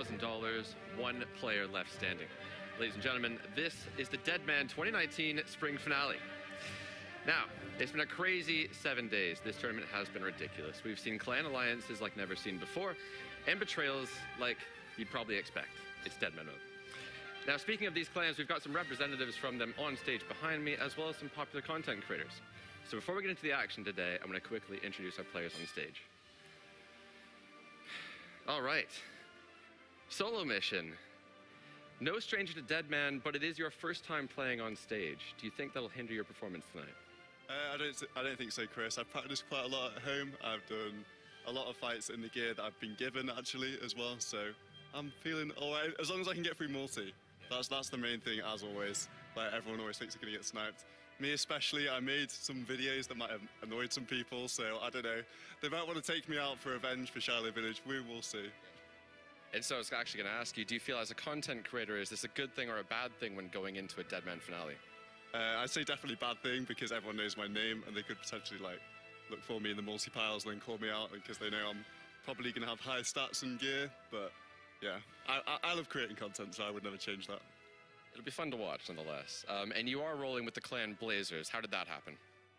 $1,000, one player left standing. Ladies and gentlemen, this is the Deadman 2019 Spring Finale. Now, it's been a crazy 7 days. This tournament has been ridiculous. We've seen clan alliances like never seen before, and betrayals like you'd probably expect. It's Deadman mode. Now, speaking of these clans, we've got some representatives from them on stage behind me, as well as some popular content creators. So before we get into the action today, I'm going to quickly introduce our players on stage. All right. Solo mission. No stranger to Deadman, but it is your first time playing on stage. Do you think that'll hinder your performance tonight? I don't think so, Chris. I've practiced quite a lot at home. I've done a lot of fights in the gear that I've been given, actually, as well. So I'm feeling all right, as long as I can get through multi. That's the main thing, as always. Like, everyone always thinks they're going to get sniped. Me especially, I made some videos that might have annoyed some people, so I don't know. They might want to take me out for revenge for Shiloh Village. We will see. And so I was actually going to ask you, do you feel as a content creator, is this a good thing or a bad thing when going into a Deadman finale? I'd say definitely bad thing, because everyone knows my name and they could potentially look for me in the multi-piles and then call me out because they know I'm probably going to have high stats and gear. But yeah, I love creating content, so I would never change that. It'll be fun to watch, nonetheless. And you are rolling with the clan Blazers. How did that happen?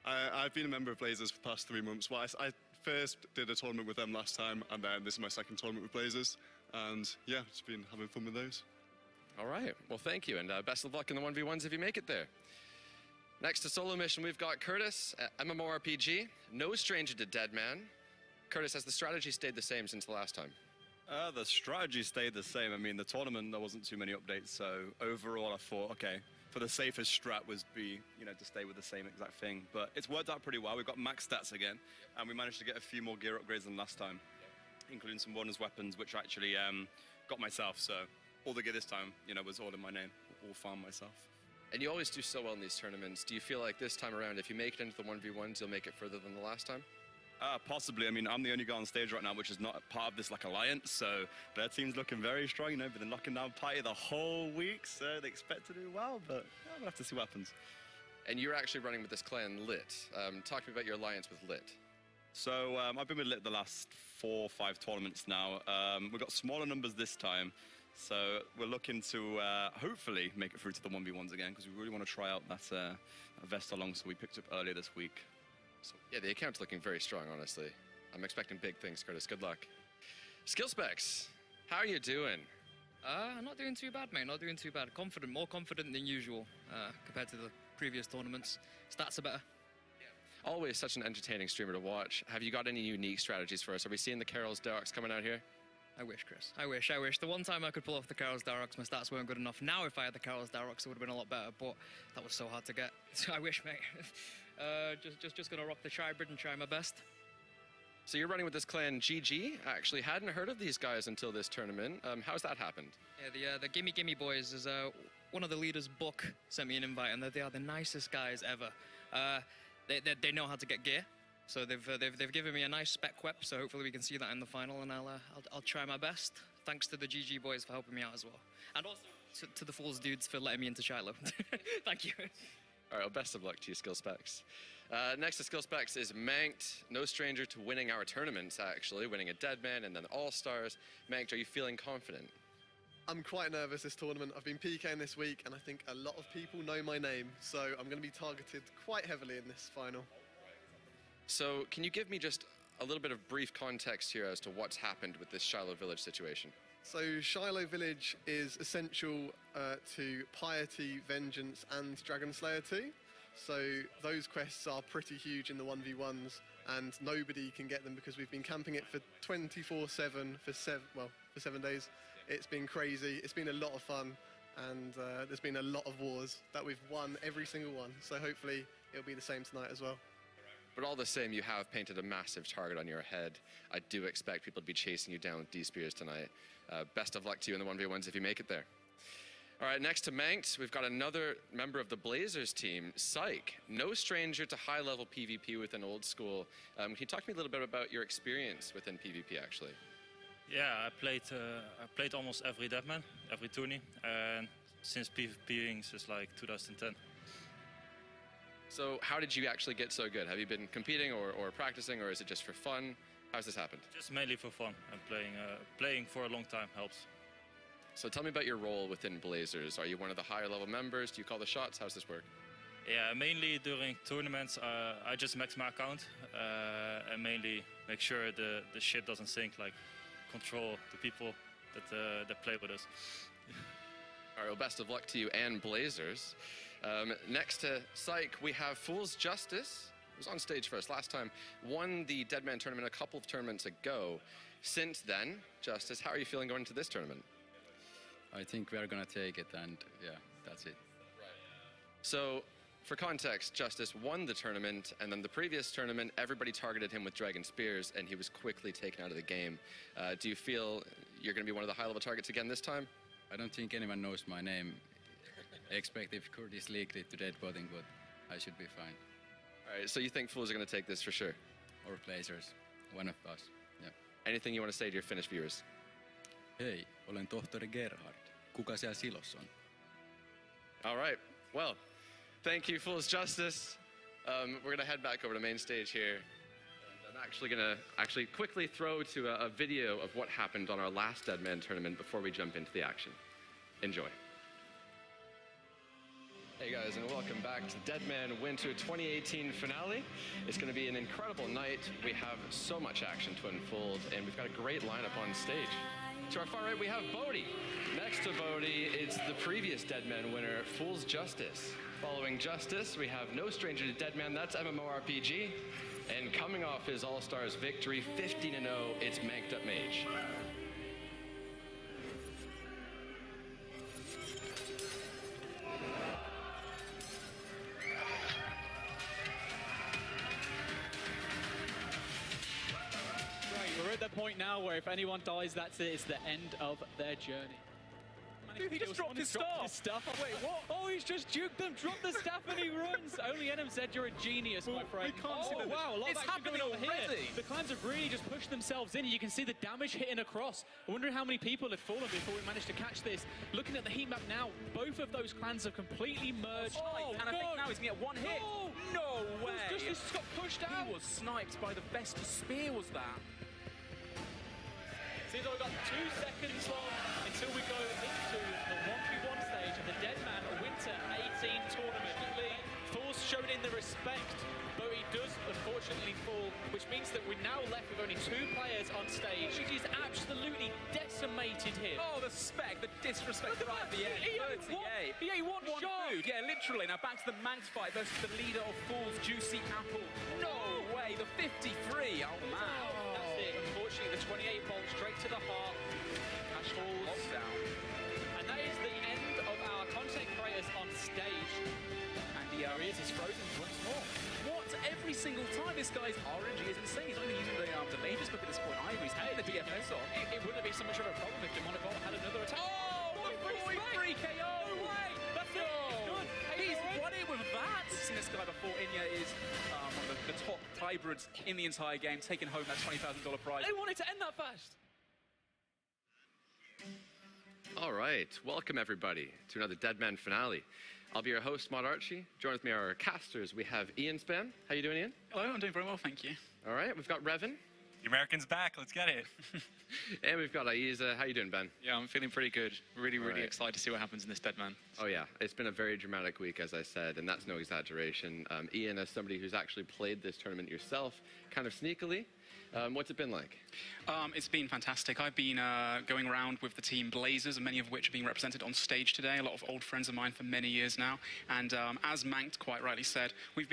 I've been a member of Blazers for the past 3 months. Well, I first did a tournament with them last time, and then this is my second tournament with Blazers. And yeah, just been having fun with those. All right. Well, thank you, and best of luck in the 1v1s if you make it there. Next to solo mission, we've got Curtis, MMORPG, no stranger to Deadman. Curtis, has the strategy stayed the same since the last time? The strategy stayed the same. I mean, the tournament, there wasn't too many updates, so overall I thought, okay, for the safest strat was to stay with the same exact thing. But it's worked out pretty well. We've got max stats again, and we managed to get a few more gear upgrades than last time, including some bonus weapons, which I actually got myself. So all the gear this time, was all in my name, all farmed myself. And you always do so well in these tournaments. Do you feel like this time around, if you make it into the 1v1s, you'll make it further than the last time? Possibly. I mean, I'm the only guy on stage right now, which is not part of this alliance, so their team's looking very strong. They've been knocking down Party the whole week, so they expect to do well, but yeah, we'll have to see what happens. And you're actually running with this clan Lit. Talk to me about your alliance with Lit. So I've been with Lit the last 4 or 5 tournaments now. We've got smaller numbers this time, so we're looking to hopefully make it through to the 1v1s again, because we really want to try out that Vesta long, so we picked up earlier this week. So, yeah, the account's looking very strong, honestly. I'm expecting big things, Curtis. Good luck. Skill specs, how are you doing? Not doing too bad, mate. Not doing too bad. Confident, more confident than usual compared to the previous tournaments. Stats are better. Yeah. Always such an entertaining streamer to watch. Have you got any unique strategies for us? Are we seeing the Carol's Darks coming out here? I wish, Chris. I wish. The one time I could pull off the Carol's Darox, my stats weren't good enough. Now, if I had the Carol's Darox, it would have been a lot better, but that was so hard to get. So I wish, mate. Just gonna rock the Tribrid and try my best. So you're running with this clan GG. I actually hadn't heard of these guys until this tournament. How's that happened? Yeah, the Gimme Gimme Boys is one of the leaders' book sent me an invite, and they are the nicest guys ever. They know how to get gear. So they've given me a nice spec web, so hopefully we can see that in the final, and I'll try my best. Thanks to the GG boys for helping me out as well, and also to the Fools dudes for letting me into Shiloh. Thank you. All right, well, best of luck to you, skill specs. Next to skill specs is Manked, no stranger to winning our tournaments, actually, winning a Deadman and then All-Stars. Manked, are you feeling confident? I'm quite nervous this tournament. I've been PKing this week, and I think a lot of people know my name, so I'm going to be targeted quite heavily in this final. So can you give me just a little bit of brief context here as to what's happened with this Shiloh Village situation? So Shiloh Village is essential to Piety, Vengeance and Dragon Slayer 2. So those quests are pretty huge in the 1v1s, and nobody can get them because we've been camping it for 24/7 for 7 days. It's been crazy. It's been a lot of fun, and there's been a lot of wars that we've won every single one. So hopefully it'll be the same tonight as well. But all the same, you have painted a massive target on your head. I do expect people to be chasing you down with D-Spears tonight. Best of luck to you in the 1v1s if you make it there. All right, next to Manked, we've got another member of the Blazers team, Psych. No stranger to high-level PvP within old school. Can you talk to me a little bit about your experience within PvP, actually? Yeah, I played almost every Deadman, every tourney, and since PvPing since like 2010. So how did you actually get so good? Have you been competing or practicing, or is it just for fun? How's this happened? Just mainly for fun, and playing for a long time helps. So tell me about your role within Blazers. Are you one of the higher level members? Do you call the shots? How's this work? Yeah, mainly during tournaments, I just max my account and mainly make sure the ship doesn't sink, like control the people that play with us. All right, well, best of luck to you and Blazers. Next to Psych, we have Fool's Justice, who was on stage first last time, won the Deadman tournament a couple of tournaments ago. Since then, Justice, how are you feeling going into this tournament? I think we are going to take it, and yeah, that's it. So, for context, Justice won the tournament, and then the previous tournament, everybody targeted him with Dragon Spears, and he was quickly taken out of the game. Do you feel you're going to be one of the high-level targets again this time? I don't think anyone knows my name. Expect if Curtis leaked it to Deadbotting, but I should be fine. All right, so you think Fools are going to take this for sure? Or Blazers, one of us, yeah. Anything you want to say to your Finnish viewers? Hei, olen tohtori Gerhard. Kuka siellä silos on? All right, well, thank you, Fool's Justice. We're going to head back over to main stage here. And I'm actually going to quickly throw to a video of what happened on our last Deadman tournament before we jump into the action. Enjoy. Hey guys, and welcome back to Deadman Winter 2018 finale. It's going to be an incredible night. We have so much action to unfold, and we've got a great lineup on stage. To our far right, we have Bodhi. Next to Bodhi, it's the previous Deadman winner, Fool's Justice. Following Justice, we have no stranger to Deadman, that's MMORPG. And coming off his All-Stars victory, 15-0, it's Manked Up Mage. We're at the point now where if anyone dies, that's it. It's the end of their journey. Dude, he just dropped his staff. Oh, wait, what? Oh, he's just juked them, dropped the staff, and he runs. Only NMZ, you're a genius, my friend. We can't see wow, a lot it's of action happening going on already. here. The clans have really just pushed themselves in. You can see the damage hitting across. I wonder how many people have fallen before we managed to catch this. Looking at the heat map now, both of those clans have completely merged. Oh, and I think now he's going to get one hit. No way. Justice got pushed out. He was sniped by the best spear, was that? Seems like we've got 2 seconds long until we go into the 1v1 stage of the Deadman Winter 18 tournament. Fools showed in the respect, but he does unfortunately fall, which means that we're now left with only 2 players on stage. He is absolutely decimated here. Oh, the spec, the disrespect right at the end. He ate one shot. Food. Yeah, literally. Now back to the Manx fight versus the leader of Fools, Juicy Apple. No way, the 53. Oh, man. That's it. Unfortunately, the 28 bolts straight to the heart. Cash falls. Lockdown. And that is the end of our content creators on stage. And the He's frozen once more. What? Every single time this guy's RNG is insane. He's not even using the Mage's Book at this point either. He's had the DFS on. It wouldn't be so much of a problem if Demonivore had another attack. Oh, the 43 KO! No way! That's it. It's good. He's won it with that. We've seen this guy before. Inya is one of the top hybrids in the entire game, taking home that $20,000 prize. They wanted to end that fast. All right, welcome everybody to another Deadman finale. I'll be your host, Maud Archie. Join with me are our casters. We have Ian Span. How you doing, Ian? Hello, I'm doing very well, thank you. All right, we've got Revan. The American's back, let's get it. And we've got Aiza. How you doing, Ben? Yeah, I'm feeling pretty good. Really right. excited to see what happens in this Deadman. Oh yeah, it's been a very dramatic week, as I said, and that's no exaggeration. Ian, as somebody who's actually played this tournament yourself, kind of sneakily, what's it been like? It's been fantastic. I've been going around with the team Blazers, many of which are being represented on stage today. A lot of old friends of mine for many years now. And as Manked quite rightly said, they've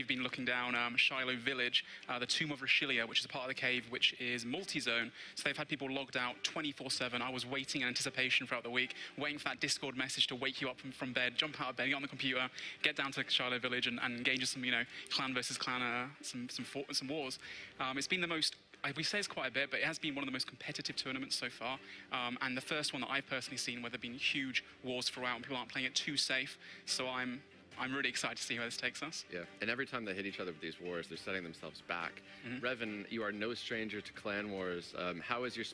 been looking down Shiloh Village, the Tomb of Rashilia, which is a part of the cave which is multi-zone. So they've had people logged out 24/7. I was waiting in anticipation throughout the week, waiting for that Discord message to wake you up from bed, jump out of bed, get on the computer, get down to Shiloh Village and engage in some, clan versus clan, some wars. It's been the most, we say it's quite a bit, but it has been one of the most competitive tournaments so far. And the first one that I've personally seen where there have been huge wars throughout and people aren't playing it too safe. So I'm I'm really excited to see where this takes us. Yeah, and every time they hit each other with these wars, they're setting themselves back. Revan, you are no stranger to clan wars. How has your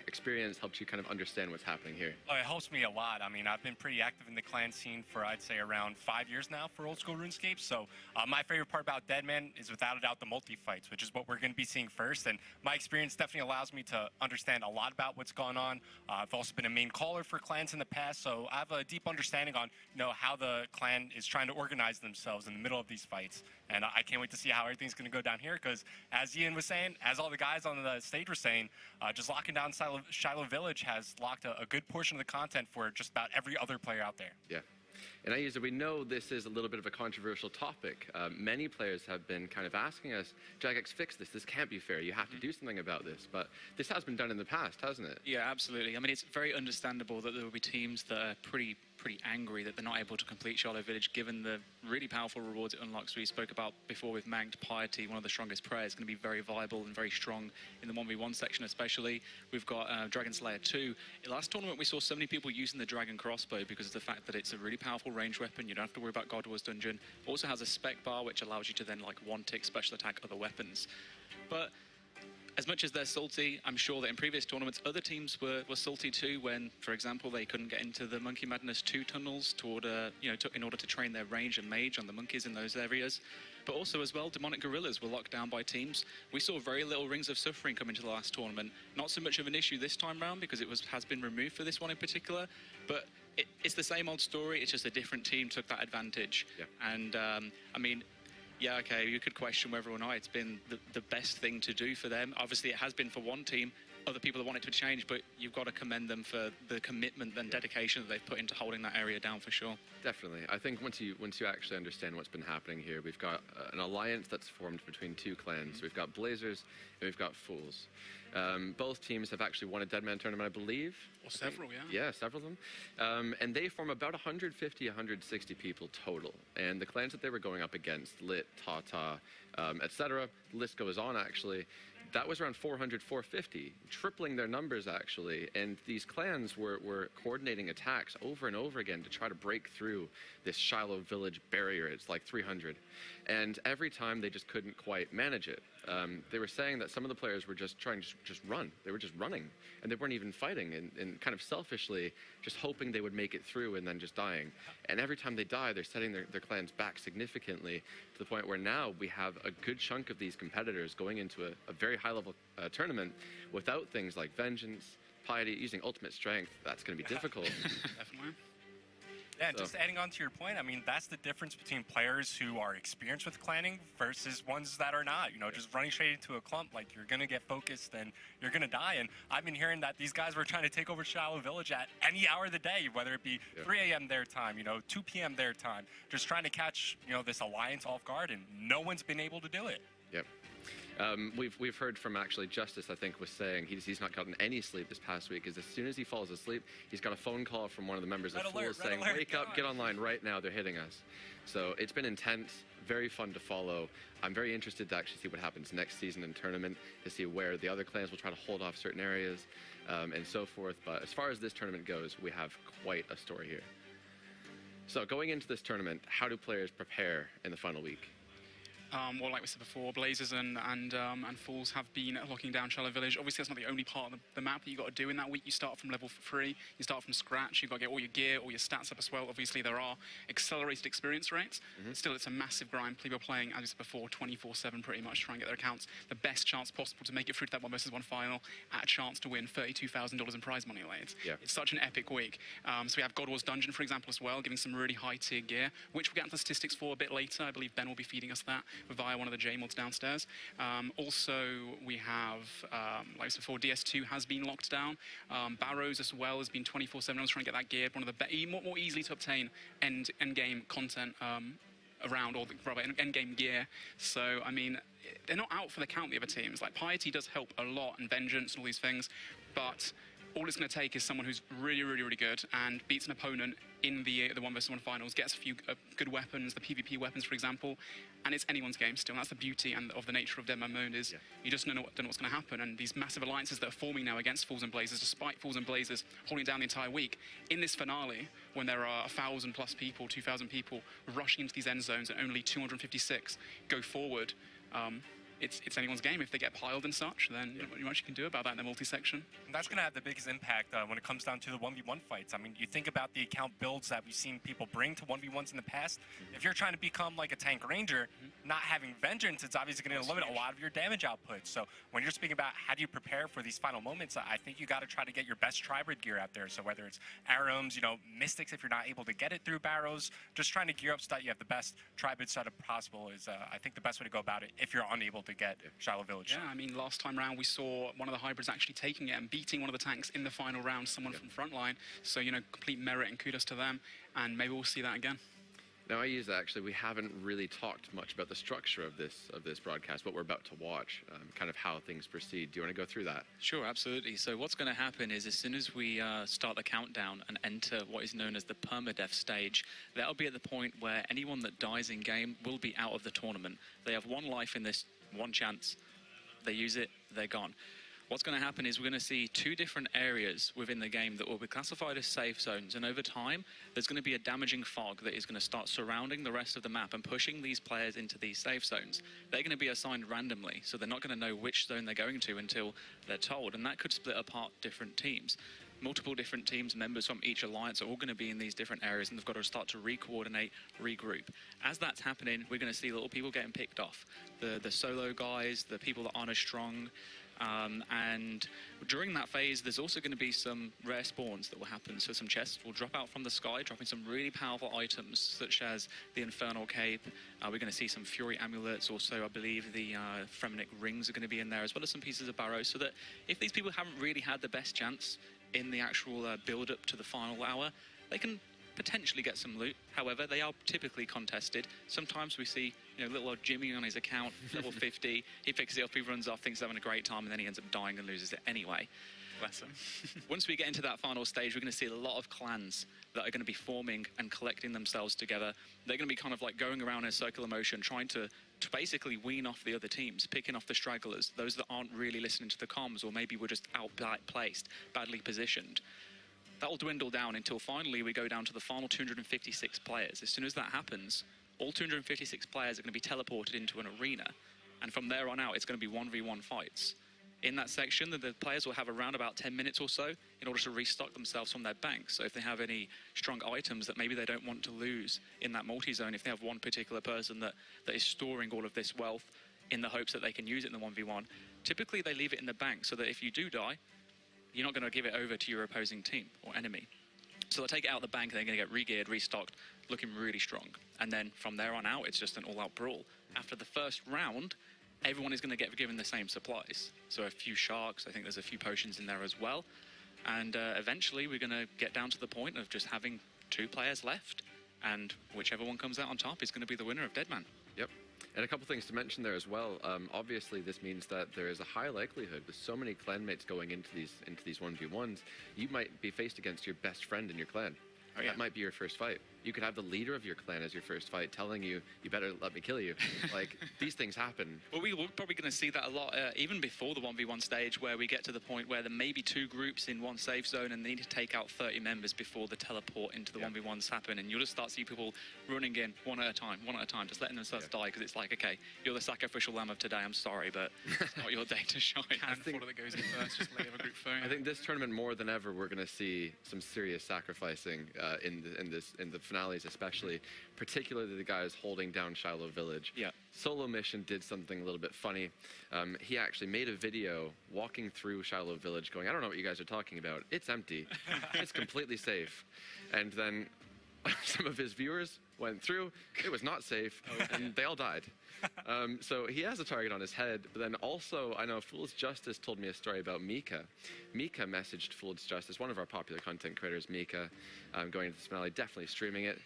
experience helped you kind of understand what's happening here? Oh, it helps me a lot. I mean, I've been pretty active in the clan scene for, I'd say, around 5 years now for old school RuneScape. So my favorite part about Deadman is without a doubt the multi-fights, which is what we're going to be seeing first. And my experience definitely allows me to understand a lot about what's going on. I've also been a main caller for clans in the past, so I have a deep understanding on, how the clan is trying to organize themselves in the middle of these fights. And I can't wait to see how everything's going to go down here, because as Ian was saying, as all the guys on the stage were saying, just locking down Shiloh Village has locked a good portion of the content for just about every other player out there. Yeah. And we know this is a little bit of a controversial topic. Many players have been kind of asking us, Jagex, fix this. This can't be fair. You have to do something about this. But this has been done in the past, hasn't it? Yeah, absolutely. I mean, it's very understandable that there will be teams that are pretty angry that they're not able to complete Shiloh Village, given the really powerful rewards it unlocks. We spoke about before with Manked. Piety, one of the strongest prayers, going to be very viable and very strong in the 1v1 section especially. We've got Dragon Slayer 2. Last tournament we saw so many people using the Dragon Crossbow because of the fact that it's a really powerful range weapon. You don't have to worry about God Wars Dungeon. Also has a spec bar which allows you to then like one-tick special attack other weapons. But as much as they're salty, I'm sure that in previous tournaments, other teams were salty too when, for example, they couldn't get into the Monkey Madness 2 tunnels to order, in order to train their range and mage on the monkeys in those areas. But also as well, demonic gorillas were locked down by teams. We saw very little Rings of Suffering come into the last tournament. Not so much of an issue this time round because it has been removed for this one in particular, but it's the same old story. It's just a different team took that advantage. Yeah. And I mean, yeah, okay, you could question whether or not it's been the best thing to do for them. Obviously, it has been for one team. Other people that want it to change, but you've got to commend them for the commitment and dedication that they've put into holding that area down for sure. Definitely. I think once you actually understand what's been happening here, we've got an alliance that's formed between two clans. We've got Blazers and we've got Fools. Both teams have actually won a Deadman tournament, I believe. Or several, yeah. Yeah, several of them. And they form about 150, 160 people total. And the clans that they were going up against, Lit, Tata, etc., the list goes on actually, that was around 400, 450, tripling their numbers actually. And these clans were coordinating attacks over and over again to try to break through this Shiloh Village barrier. It's like 300. And every time they just couldn't quite manage it. They were saying that some of the players were just trying to just run. They were just running and they weren't even fighting and kind of selfishly just hoping they would make it through and then just dying. And every time they die, they're setting their clans back significantly to the point where now we have a good chunk of these competitors going into a very high level tournament without things like Vengeance, Piety, using Ultimate Strength. That's going to be difficult. Definitely. Yeah, and just adding on to your point, I mean, that's the difference between players who are experienced with clanning versus ones that are not. Just running straight into a clump, like you're going to get focused and you're going to die. And I've been hearing that these guys were trying to take over Shiloh Village at any hour of the day, whether it be 3 a.m. their time, 2 p.m. their time, just trying to catch, this alliance off guard, and no one's been able to do it. Yep. We've heard from actually Justice, I think, was saying he's not gotten any sleep this past week. As soon as he falls asleep, he's got a phone call from one of the members of Fools saying, "Wake up, get online right now. They're hitting us." So it's been intense, very fun to follow. I'm very interested to actually see what happens next season in tournament, to see where the other clans will try to hold off certain areas and so forth. But as far as this tournament goes, we have quite a story here. So going into this tournament, how do players prepare in the final week? Well, like we said before, Blazers and Fools have been locking down Shiloh Village. Obviously, that's not the only part of the map that you've got to do in that week. You start from level 3, you start from scratch, you've got to get all your gear, all your stats up as well. Obviously, there are accelerated experience rates. Still, it's a massive grind. People are playing, as I said before, 24/7 pretty much, trying to get their accounts the best chance possible to make it through to that 1v1 final at a chance to win $32,000 in prize money. It's such an epic week. So we have God Wars Dungeon, for example, as well, giving some really high-tier gear, which we'll get into the statistics for a bit later. I believe Ben will be feeding us that via one of the J-mods downstairs. Also, we have, like I said before, DS2 has been locked down. Barrows as well has been 24/7. I was trying to get that gear, one of the more easily to obtain end-game content around, or rather end-game gear. So, I mean, they're not out for the count, the other teams. Like, Piety does help a lot, and Vengeance and all these things, but all it's going to take is someone who's really, really, really good and beats an opponent in the 1v1 finals, gets a few good weapons, the PvP weapons, for example, and it's anyone's game still. And that's the beauty and of the nature of DMM mode is you just don't know what's going to happen. And these massive alliances that are forming now against Fools and Blazers, despite Fools and Blazers holding down the entire week, in this finale, when there are 1,000+ people, 2,000 people rushing into these end zones and only 256 go forward, it's anyone's game. If they get piled and such, then not much you can do about that in the multi-section. And that's going to have the biggest impact when it comes down to the 1v1 fights. I mean, you think about the account builds that we've seen people bring to 1v1s in the past. If you're trying to become like a tank ranger, not having Vengeance, it's obviously going to limit a lot of your damage output. So when you're speaking about how do you prepare for these final moments, I think you got to try to get your best tribrid gear out there. So whether it's Arums, you know, Mystics, if you're not able to get it through Barrows, just trying to gear up so that you have the best tribrid setup possible is, I think, the best way to go about it if you're unable to get Shiloh Village. Yeah, I mean, last time round we saw one of the hybrids actually taking it and beating one of the tanks in the final round, someone from frontline. So, you know, complete merit and kudos to them. And maybe we'll see that again. Now, I use that actually. We haven't really talked much about the structure of this broadcast, what we're about to watch, kind of how things proceed. Do you want to go through that? Sure, absolutely. So what's going to happen is as soon as we start the countdown and enter what is known as the Permadeath stage, that'll be at the point where anyone that dies in game will be out of the tournament. They have one life in this, one chance. They use it, they're gone. What's going to happen is we're going to see two different areas within the game that will be classified as safe zones, and over time there's going to be a damaging fog that is going to start surrounding the rest of the map and pushing these players into these safe zones. They're going to be assigned randomly, so they're not going to know which zone they're going to until they're told, and that could split apart different teams. Multiple different teams, members from each alliance are all going to be in these different areas, and they've got to start to re-coordinate, regroup. As that's happening, we're going to see little people getting picked off. The solo guys, the people that aren't as strong. And during that phase, there's also going to be some rare spawns that will happen. So some chests will drop out from the sky, dropping some really powerful items, such as the Infernal Cape. We're going to see some Fury Amulets. Also, I believe the Fremenic Rings are going to be in there, as well as some pieces of Barrows, so that if these people haven't really had the best chance in the actual build-up to the final hour, they can potentially get some loot. However, they are typically contested. Sometimes we see, you know, little old Jimmy on his account, level 50. He picks it up, he runs off, thinks he's having a great time, and then he ends up dying and loses it anyway. Bless him. Once we get into that final stage, we're going to see a lot of clans that are going to be forming and collecting themselves together. They're going to be kind of like going around in a circular motion, trying to basically wean off the other teams, picking off the stragglers, those that aren't really listening to the comms, or maybe were just outplaced, badly positioned. That will dwindle down until finally we go down to the final 256 players. As soon as that happens, all 256 players are going to be teleported into an arena. And from there on out, it's going to be 1v1 fights. In that section, the players will have around about 10 minutes or so in order to restock themselves from their bank. So if they have any strong items that maybe they don't want to lose in that multi-zone, if they have one particular person that is storing all of this wealth in the hopes that they can use it in the 1v1, typically they leave it in the bank so that if you do die, you're not going to give it over to your opposing team or enemy. So they'll take it out of the bank, and they're going to get re-geared, restocked, looking really strong. And then from there on out, it's just an all-out brawl. After the first round, everyone is going to get given the same supplies. So a few sharks, I think there's a few potions in there as well. And eventually we're going to get down to the point of just having 2 players left. And whichever one comes out on top is going to be the winner of Deadman. Yep. And a couple things to mention there as well. Obviously, this means that there is a high likelihood with so many clanmates going into these 1v1s, you might be faced against your best friend in your clan. Oh, yeah. That might be your first fight. You could have the leader of your clan as your first fight telling you, you better let me kill you. Like, these things happen. Well, we're probably going to see that a lot, even before the 1v1 stage, where we get to the point where there may be 2 groups in one safe zone and they need to take out 30 members before the teleport into the 1v1s happen. And you'll just start seeing people running in one at a time, just letting themselves die, because it's like, okay, you're the sacrificial lamb of today, I'm sorry, but it's not your day to shine. Cannon that goes in first, just lay a group phone. I think this tournament, more than ever, we're going to see some serious sacrificing in the finales, especially, particularly the guys holding down Shiloh Village. Yeah. Solo Mission did something a little bit funny. He actually made a video walking through Shiloh Village going, I don't know what you guys are talking about. It's empty. It's completely safe. And then some of his viewers went through. It was not safe, and they all died. So he has a target on his head, but then also, I know Fool's Justice told me a story about Mika. Mika messaged Fool's Justice, one of our popular content creators, Mika, going into this finale, definitely streaming it.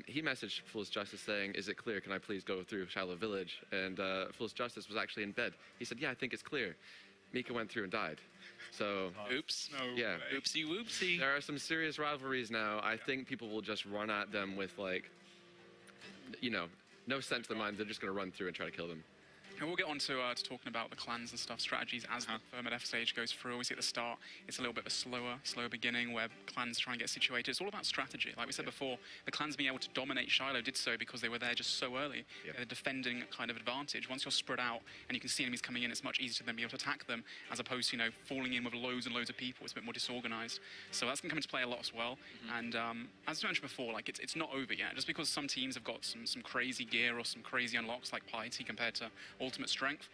He messaged Fool's Justice saying, is it clear? Can I please go through Shiloh Village? And Fool's Justice was actually in bed. He said, yeah, I think it's clear. Mika went through and died. So, Oops. No yeah. way. Oopsie whoopsie. There are some serious rivalries now. I think people will just run at them with, like, you know, no sense in their mind. They're just going to run through and try to kill them. And we'll get on to talking about the clans and stuff, strategies as the Permadeath stage goes through. Obviously, at the start, it's a little bit of a slower beginning where clans try and get situated. It's all about strategy. Like we said before, the clans being able to dominate Shiloh did so because they were there just so early. They had a defending kind of advantage. Once you're spread out and you can see enemies coming in, it's much easier to then be able to attack them as opposed to, you know, falling in with loads and loads of people. It's a bit more disorganized. So that's going to come into play a lot as well. And as I mentioned before, like it's not over yet. Just because some teams have got some crazy gear or some crazy unlocks like Piety compared to Ultimate Strength,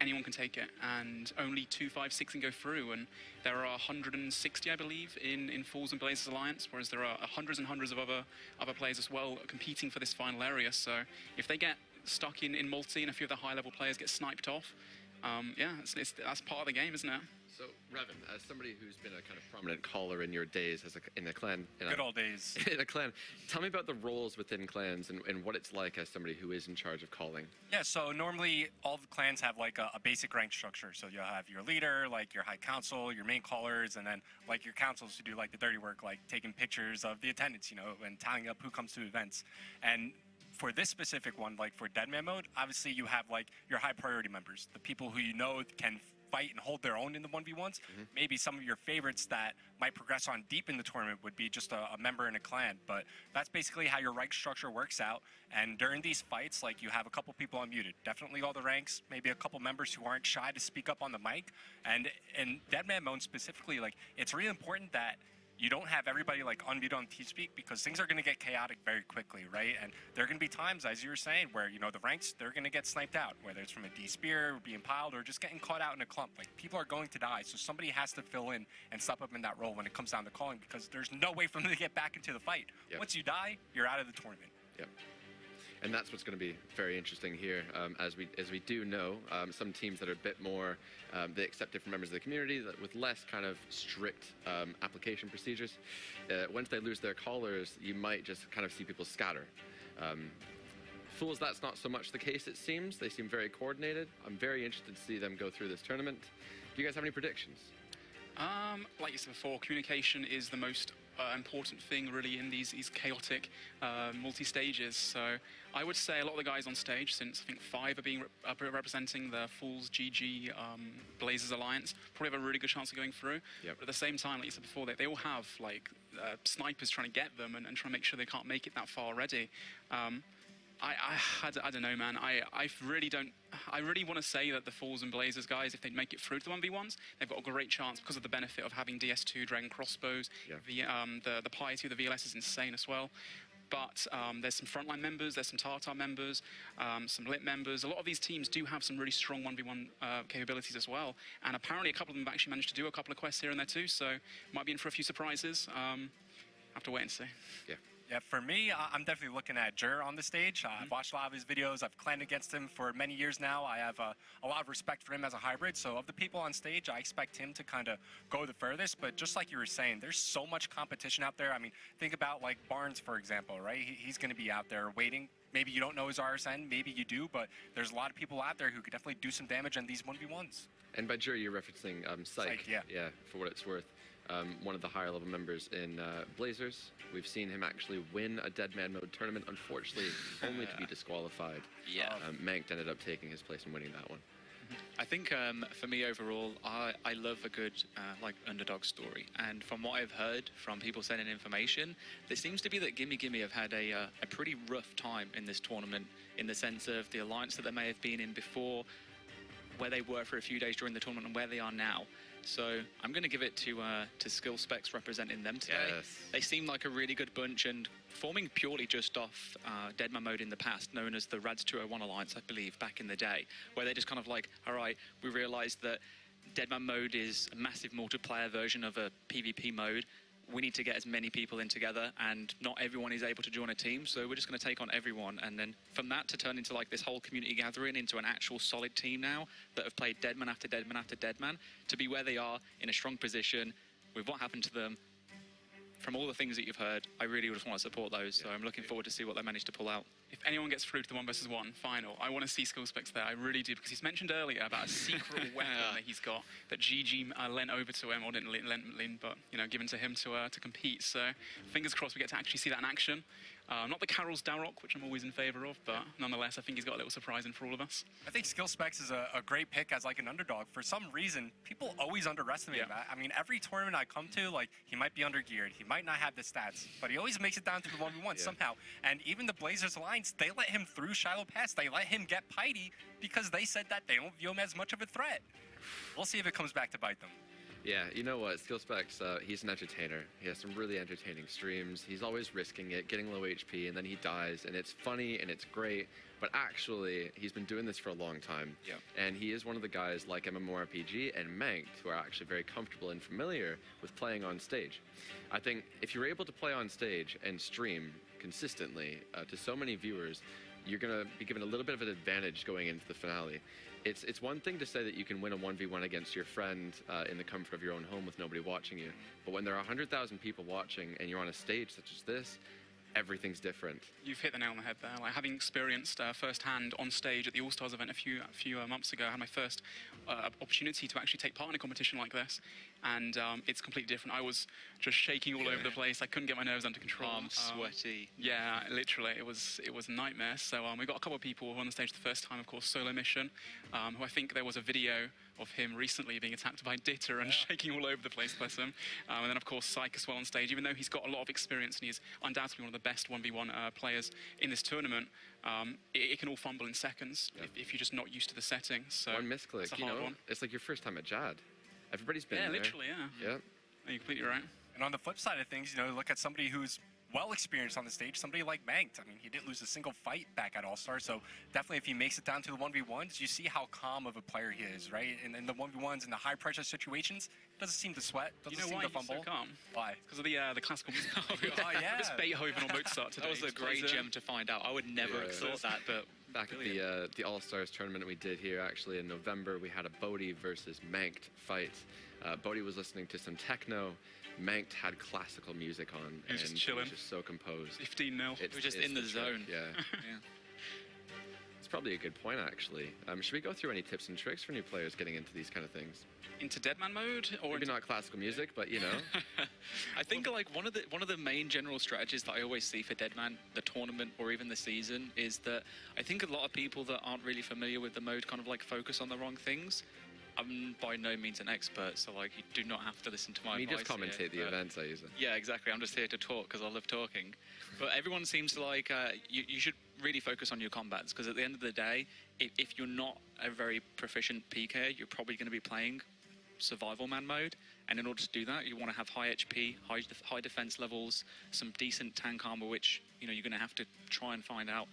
anyone can take it, and only 2, 5, 6 can go through, and there are 160, I believe, in Fools and Blazers Alliance, whereas there are hundreds and hundreds of other players as well competing for this final area. So if they get stuck in multi and a few of the high-level players get sniped off, yeah, that's part of the game, isn't it? So, Revan, as somebody who's been a kind of prominent caller in your days in a clan... Good old days. In a clan, tell me about the roles within clans and what it's like as somebody who is in charge of calling. Yeah, so normally all the clans have like a basic rank structure. So you'll have your leader, like your high council, your main callers, and then like your councils who do like the dirty work, like taking pictures of the attendance, you know, and tallying up who comes to events. And for this specific one, like for Deadman mode, obviously you have like your high priority members, the people who you know can fight and hold their own in the 1v1s. Maybe some of your favorites that might progress on deep in the tournament would be just a member in a clan, but that's basically how your rank structure works out. And during these fights, like, you have a couple people unmuted, definitely all the ranks, maybe a couple members who aren't shy to speak up on the mic. And in Deadman mode specifically, like, it's really important that you don't have everybody like unmute on TeamSpeak because things are going to get chaotic very quickly, right? And there are going to be times, as you were saying, where, you know, the ranks, they're going to get sniped out, whether it's from a D-spear, being piled, or just getting caught out in a clump. Like, people are going to die, so somebody has to fill in and step up in that role when it comes down to calling because there's no way for them to get back into the fight. Once you die, you're out of the tournament. Yep. And that's what's going to be very interesting here. As we do know, some teams that are a bit more, they accept different members of the community that with less kind of strict application procedures. Once they lose their callers, you might just kind of see people scatter. Fools, that's not so much the case, it seems. They seem very coordinated. I'm very interested to see them go through this tournament. Do you guys have any predictions? Like you said before, communication is the most important thing really in these chaotic multi-stages. So I would say a lot of the guys on stage, since I think 5 are being representing the Fools, GG, Blazers Alliance, probably have a really good chance of going through. But at the same time, like you said before, they all have like snipers trying to get them and trying to make sure they can't make it that far already. I don't know, man. I really want to say that the Fools and Blazers guys, if they make it through to the 1v1s, they've got a great chance because of the benefit of having DS2, Dragon Crossbows. The Piety of the VLS is insane as well. But there's some frontline members, there's some Tartar members, some Lit members. A lot of these teams do have some really strong 1v1 capabilities as well. And apparently a couple of them have actually managed to do a couple of quests here and there too, so might be in for a few surprises. Have to wait and see. Yeah, for me, I'm definitely looking at Jur on the stage. I've watched a lot of his videos. I've clanned against him for many years now. I have a lot of respect for him as a hybrid. So of the people on stage, I expect him to kind of go the furthest. But just like you were saying, there's so much competition out there. I mean, think about like Barnes, for example, right? He's going to be out there waiting. Maybe you don't know his RSN, maybe you do, but there's a lot of people out there who could definitely do some damage on these 1v1s. And by Jur, you're referencing Psych. Yeah, for what it's worth. One of the higher level members in Blazers. We've seen him actually win a Deadman mode tournament, unfortunately, only to be disqualified. Mank ended up taking his place and winning that one. I think for me overall, I love a good like underdog story, and from what I've heard from people sending information, there seems to be that Gimme Gimme have had a pretty rough time in this tournament, in the sense of the alliance that they may have been in before, where they were for a few days during the tournament, and where they are now. So I'm going to give it to Skill Specs representing them today. They seem like a really good bunch, and forming purely just off Deadman mode in the past, known as the Rads 201 Alliance, I believe, back in the day, where they just kind of like, all right, we realized that Deadman mode is a massive multiplayer version of a PvP mode. We need to get as many people in together, and not everyone is able to join a team, so we're just going to take on everyone. And then from that to turn into like this whole community gathering into an actual solid team now that have played Deadman after Deadman after Deadman, to be where they are in a strong position with what happened to them. from all the things that you've heard, I really just want to support those. So I'm looking forward to see what they manage to pull out. If anyone gets through to the 1 versus 1 final, I want to see skill specs there. I really do, because he's mentioned earlier about a secret weapon that he's got that GG lent over to him, or didn't lend, but given to him to compete. So fingers crossed we get to actually see that in action. Not the Carol's Darrock, which I'm always in favour of, but nonetheless, I think he's got a little surprise in for all of us. I think Skill Specs is a great pick as like an underdog. For some reason, people always underestimate him. I mean, every tournament I come to, like, he might be undergeared, he might not have the stats, but he always makes it down to the 1v1 somehow. And even the Blazers Alliance, they let him through Shiloh Pass. They let him get Piety because they said that they don't view him as much of a threat. We'll see if it comes back to bite them. Yeah, you know what, Skill Specs, he's an entertainer. He has some really entertaining streams. He's always risking it, getting low HP, and then he dies, and it's funny and it's great, but actually, he's been doing this for a long time. Yeah. And he is one of the guys like MMORPG and Manked who are actually very comfortable and familiar with playing on stage. I think if you're able to play on stage and stream consistently to so many viewers, you're going to be given a little bit of an advantage going into the finale. It's one thing to say that you can win a 1v1 against your friend in the comfort of your own home with nobody watching you, but when there are 100,000 people watching and you're on a stage such as this, everything's different. You've hit the nail on the head there. Like, having experienced firsthand on stage at the All-Stars event a few months ago, I had my first opportunity to actually take part in a competition like this, and it's completely different. I was just shaking all over the place. I couldn't get my nerves under control. Sweaty. Yeah, literally, it was a nightmare. So we got a couple of people who were on the stage the first time, of course, Solo Mission, who I think there was a video of him recently being attacked by Ditter and shaking all over the place, bless him. And then, of course, Syke as well on stage. Even though he's got a lot of experience and he's undoubtedly one of the best 1v1 players in this tournament, it can all fumble in seconds if you're just not used to the settings. So one misclick, it's a hard one. It's like your first time at JAD. Everybody's been there. Yeah, literally, yeah. Yeah. You're completely right. And on the flip side of things, look at somebody who's well experienced on the stage, somebody like Manked. I mean, he didn't lose a single fight back at All-Star, so definitely if he makes it down to the 1v1s, you see how calm of a player he is, right? And in the 1v1s, in the high-pressure situations, doesn't seem to sweat, doesn't seem to fumble. So calm? Why? Because of the classical music. Oh, yeah. It's Beethoven or Mozart today. That was a great gem to find out. I would never have thought that, but back at the All-Stars tournament we did here, actually, in November, we had a Bodhi versus Manked fight. Bodhi was listening to some techno. Manked had classical music on, he was and just chilling. he was just so composed. 15-0. He was just in the zone. Yeah. It's probably a good point, actually. Should we go through any tips and tricks for new players getting into these kind of things? Into Deadman mode, or maybe not classical music, but I think like one of the main general strategies that I always see for Deadman, the tournament or even the season, is that I think a lot of people that aren't really familiar with the mode kind of like focus on the wrong things. I'm by no means an expert, so like you do not have to listen to my advice. You just commentate the events, I use it. Yeah, exactly. I'm just here to talk because I love talking. But everyone seems to like you should really focus on your combats, because at the end of the day, if you're not a very proficient PK, you're probably going to be playing survival man mode, and in order to do that, you want to have high HP, high defense levels, some decent tank armor, which you're going to have to try and find out.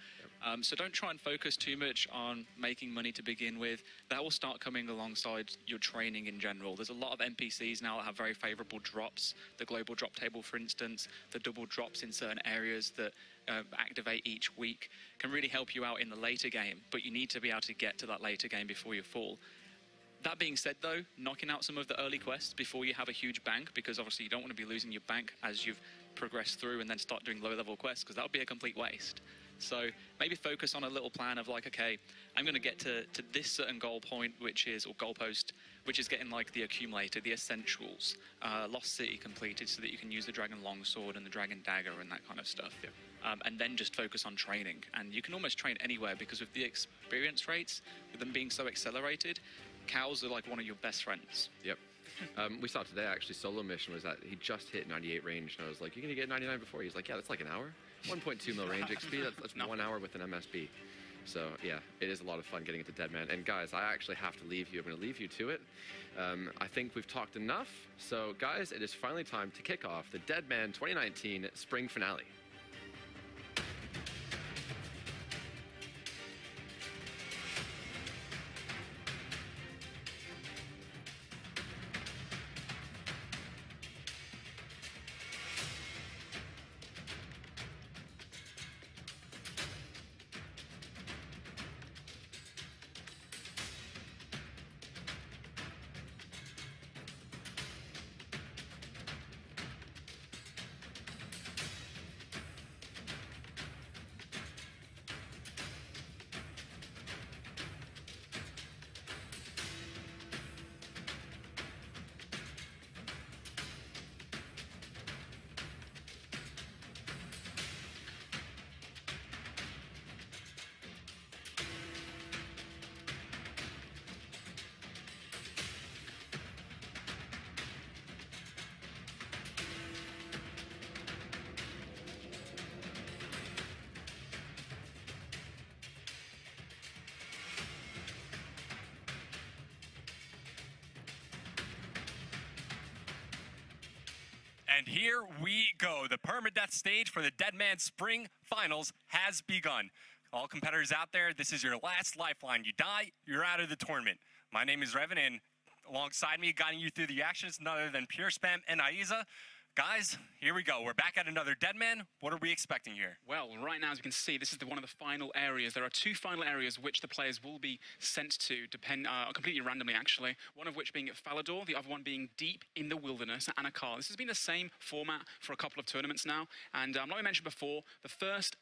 So don't try and focus too much on making money to begin with. That will start coming alongside your training in general. There's a lot of NPCs now that have very favorable drops. The global drop table, for instance, the double drops in certain areas that activate each week can really help you out in the later game, but you need to be able to get to that later game before you fall. That being said, though, knocking out some of the early quests before you have a huge bank, because obviously you don't want to be losing your bank as you've progressed through and then start doing low-level quests, because that would be a complete waste. So maybe focus on a little plan of like, okay, I'm going to get to this certain goal point, or goalpost, which is getting like the accumulator, the essentials, Lost City completed, so that you can use the Dragon Longsword and the Dragon Dagger and that kind of stuff. Yeah. And then just focus on training. And you can almost train anywhere, because with the experience rates, with them being so accelerated, cows are like one of your best friends. Yep. We saw today, actually, Solo Mission was that he just hit 98 range, and I was like, you're going to get 99 before? He's like, yeah, that's like an hour. 1.2 mil range XP, that's 1 hour with an MSB. So, yeah, it is a lot of fun getting into Deadman. And, guys, I actually have to leave you. I'm going to leave you to it. I think we've talked enough. So, guys, it is finally time to kick off the Deadman 2019 Spring Finale. And here we go. The Permadeath stage for the Deadman Spring Finals has begun. All competitors out there, this is your last lifeline. You die, you're out of the tournament. My name is Revan, and alongside me, guiding you through the actions, none other than Pure Spam and Aiza. Guys, here we go. We're back at another Deadman. What are we expecting here? Well, right now, as you can see, this is one of the final areas. There are 2 final areas which the players will be sent to, completely randomly, actually. One of which being at Falador, the other one being deep in the wilderness at Anakar. This has been the same format for a couple of tournaments now. And like I mentioned before, the first,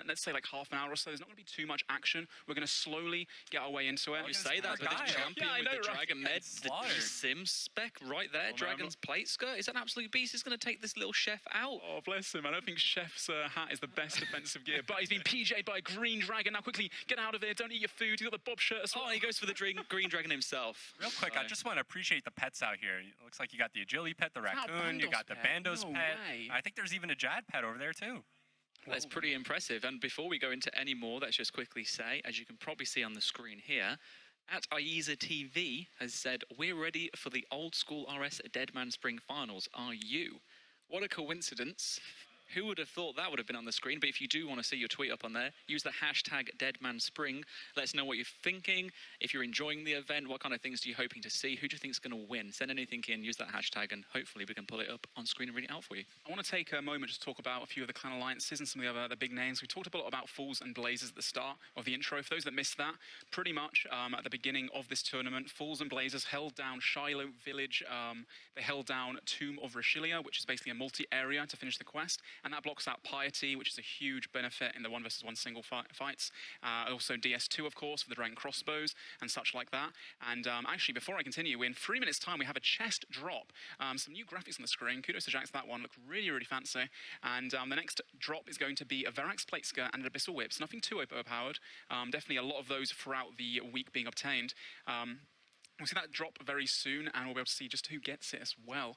let's say like half an hour or so, there's not going to be too much action. We're going to slowly get our way into it. You say that, but the champion with the Dragon Med, the Sim spec right there, Dragon's plate skirt, is an absolute beast. It's going to take this little chef out. Oh, bless him. I don't think Chef's hat is the best defensive gear, but he's been PJ'd by a green dragon. Now quickly, get out of here. Don't eat your food. He's got the bob shirt as well. Oh, and he goes for the green dragon himself. Real quick, I just want to appreciate the pets out here. It looks like you got the agility pet, the raccoon, you got the Bandos pet. I think there's even a Jad pet over there too. That's pretty impressive. And before we go into any more, let's just quickly say, as you can probably see on the screen here, at Aiza TV has said, we're ready for the old school RS Deadman Spring Finals. Are you? What a coincidence. Who would have thought that would have been on the screen? But if you do want to see your tweet up on there, use the hashtag DeadmanSpring. Let us know what you're thinking. If you're enjoying the event, what kind of things are you hoping to see? Who do you think is going to win? Send anything in, use that hashtag, and hopefully we can pull it up on screen and read it out for you. I want to take a moment to talk about a few of the clan alliances and some of the big names. We talked a lot about Fools and Blazers at the start of the intro. For those that missed that, pretty much at the beginning of this tournament, Fools and Blazers held down Shiloh Village. They held down Tomb of Rashilia, which is basically a multi-area to finish the quest, and that blocks out Piety, which is a huge benefit in the 1 versus 1 single fights. Also DS2, of course, for the Dragon Crossbows and such like that. And actually, before I continue, in 3 minutes' time, we have a chest drop. Some new graphics on the screen. Kudos to Jax, that one. Look really, really fancy. And the next drop is going to be a Verax Plate Skirt and an Abyssal Whips. Nothing too overpowered. Definitely a lot of those throughout the week being obtained. We'll see that drop very soon, and we'll be able to see just who gets it as well.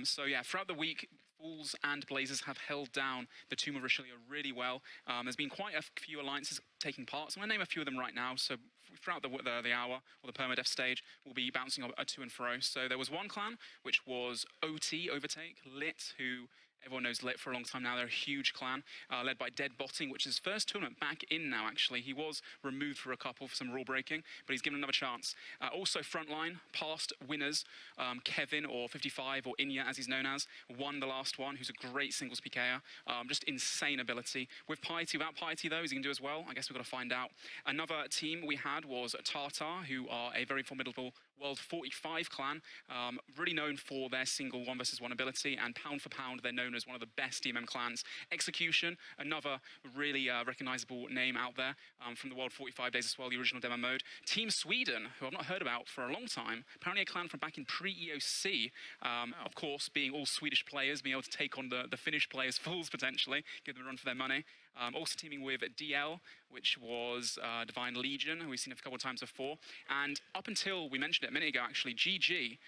So yeah, throughout the week, Fools and Blazers have held down the Tomb of Rashilia really well. There's been quite a few alliances taking part, so I'm going to name a few of them right now. So throughout the hour, or the Permadeath stage, we'll be bouncing to and fro. So there was one clan, which was OT, Overtake, Lit, who everyone knows Lit for a long time now. They're a huge clan, led by Dead Botting, which is his first tournament back in now, actually. He was removed for a couple for some rule breaking, but he's given another chance. Also, Frontline, past winners, Kevin, or 55, or Inya, as he's known as, won the last one, who's a great singles PKer. Just insane ability. With Piety, without Piety, though, is he going to do as well? I guess we've got to find out. Another team we had was Tartar, who are a very formidable World 45 clan, really known for their single 1 versus 1 ability, and pound for pound, they're known as one of the best DMM clans. Execution, another really recognizable name out there from the World 45 days as well, the original demo mode. Team Sweden, who I've not heard about for a long time, apparently a clan from back in pre-EOC, of course, being all Swedish players, being able to take on the Finnish players' Fools potentially, give them a run for their money. Also teaming with DL, which was Divine Legion, who we've seen a couple of times before. And up until, we mentioned it a minute ago actually, GG,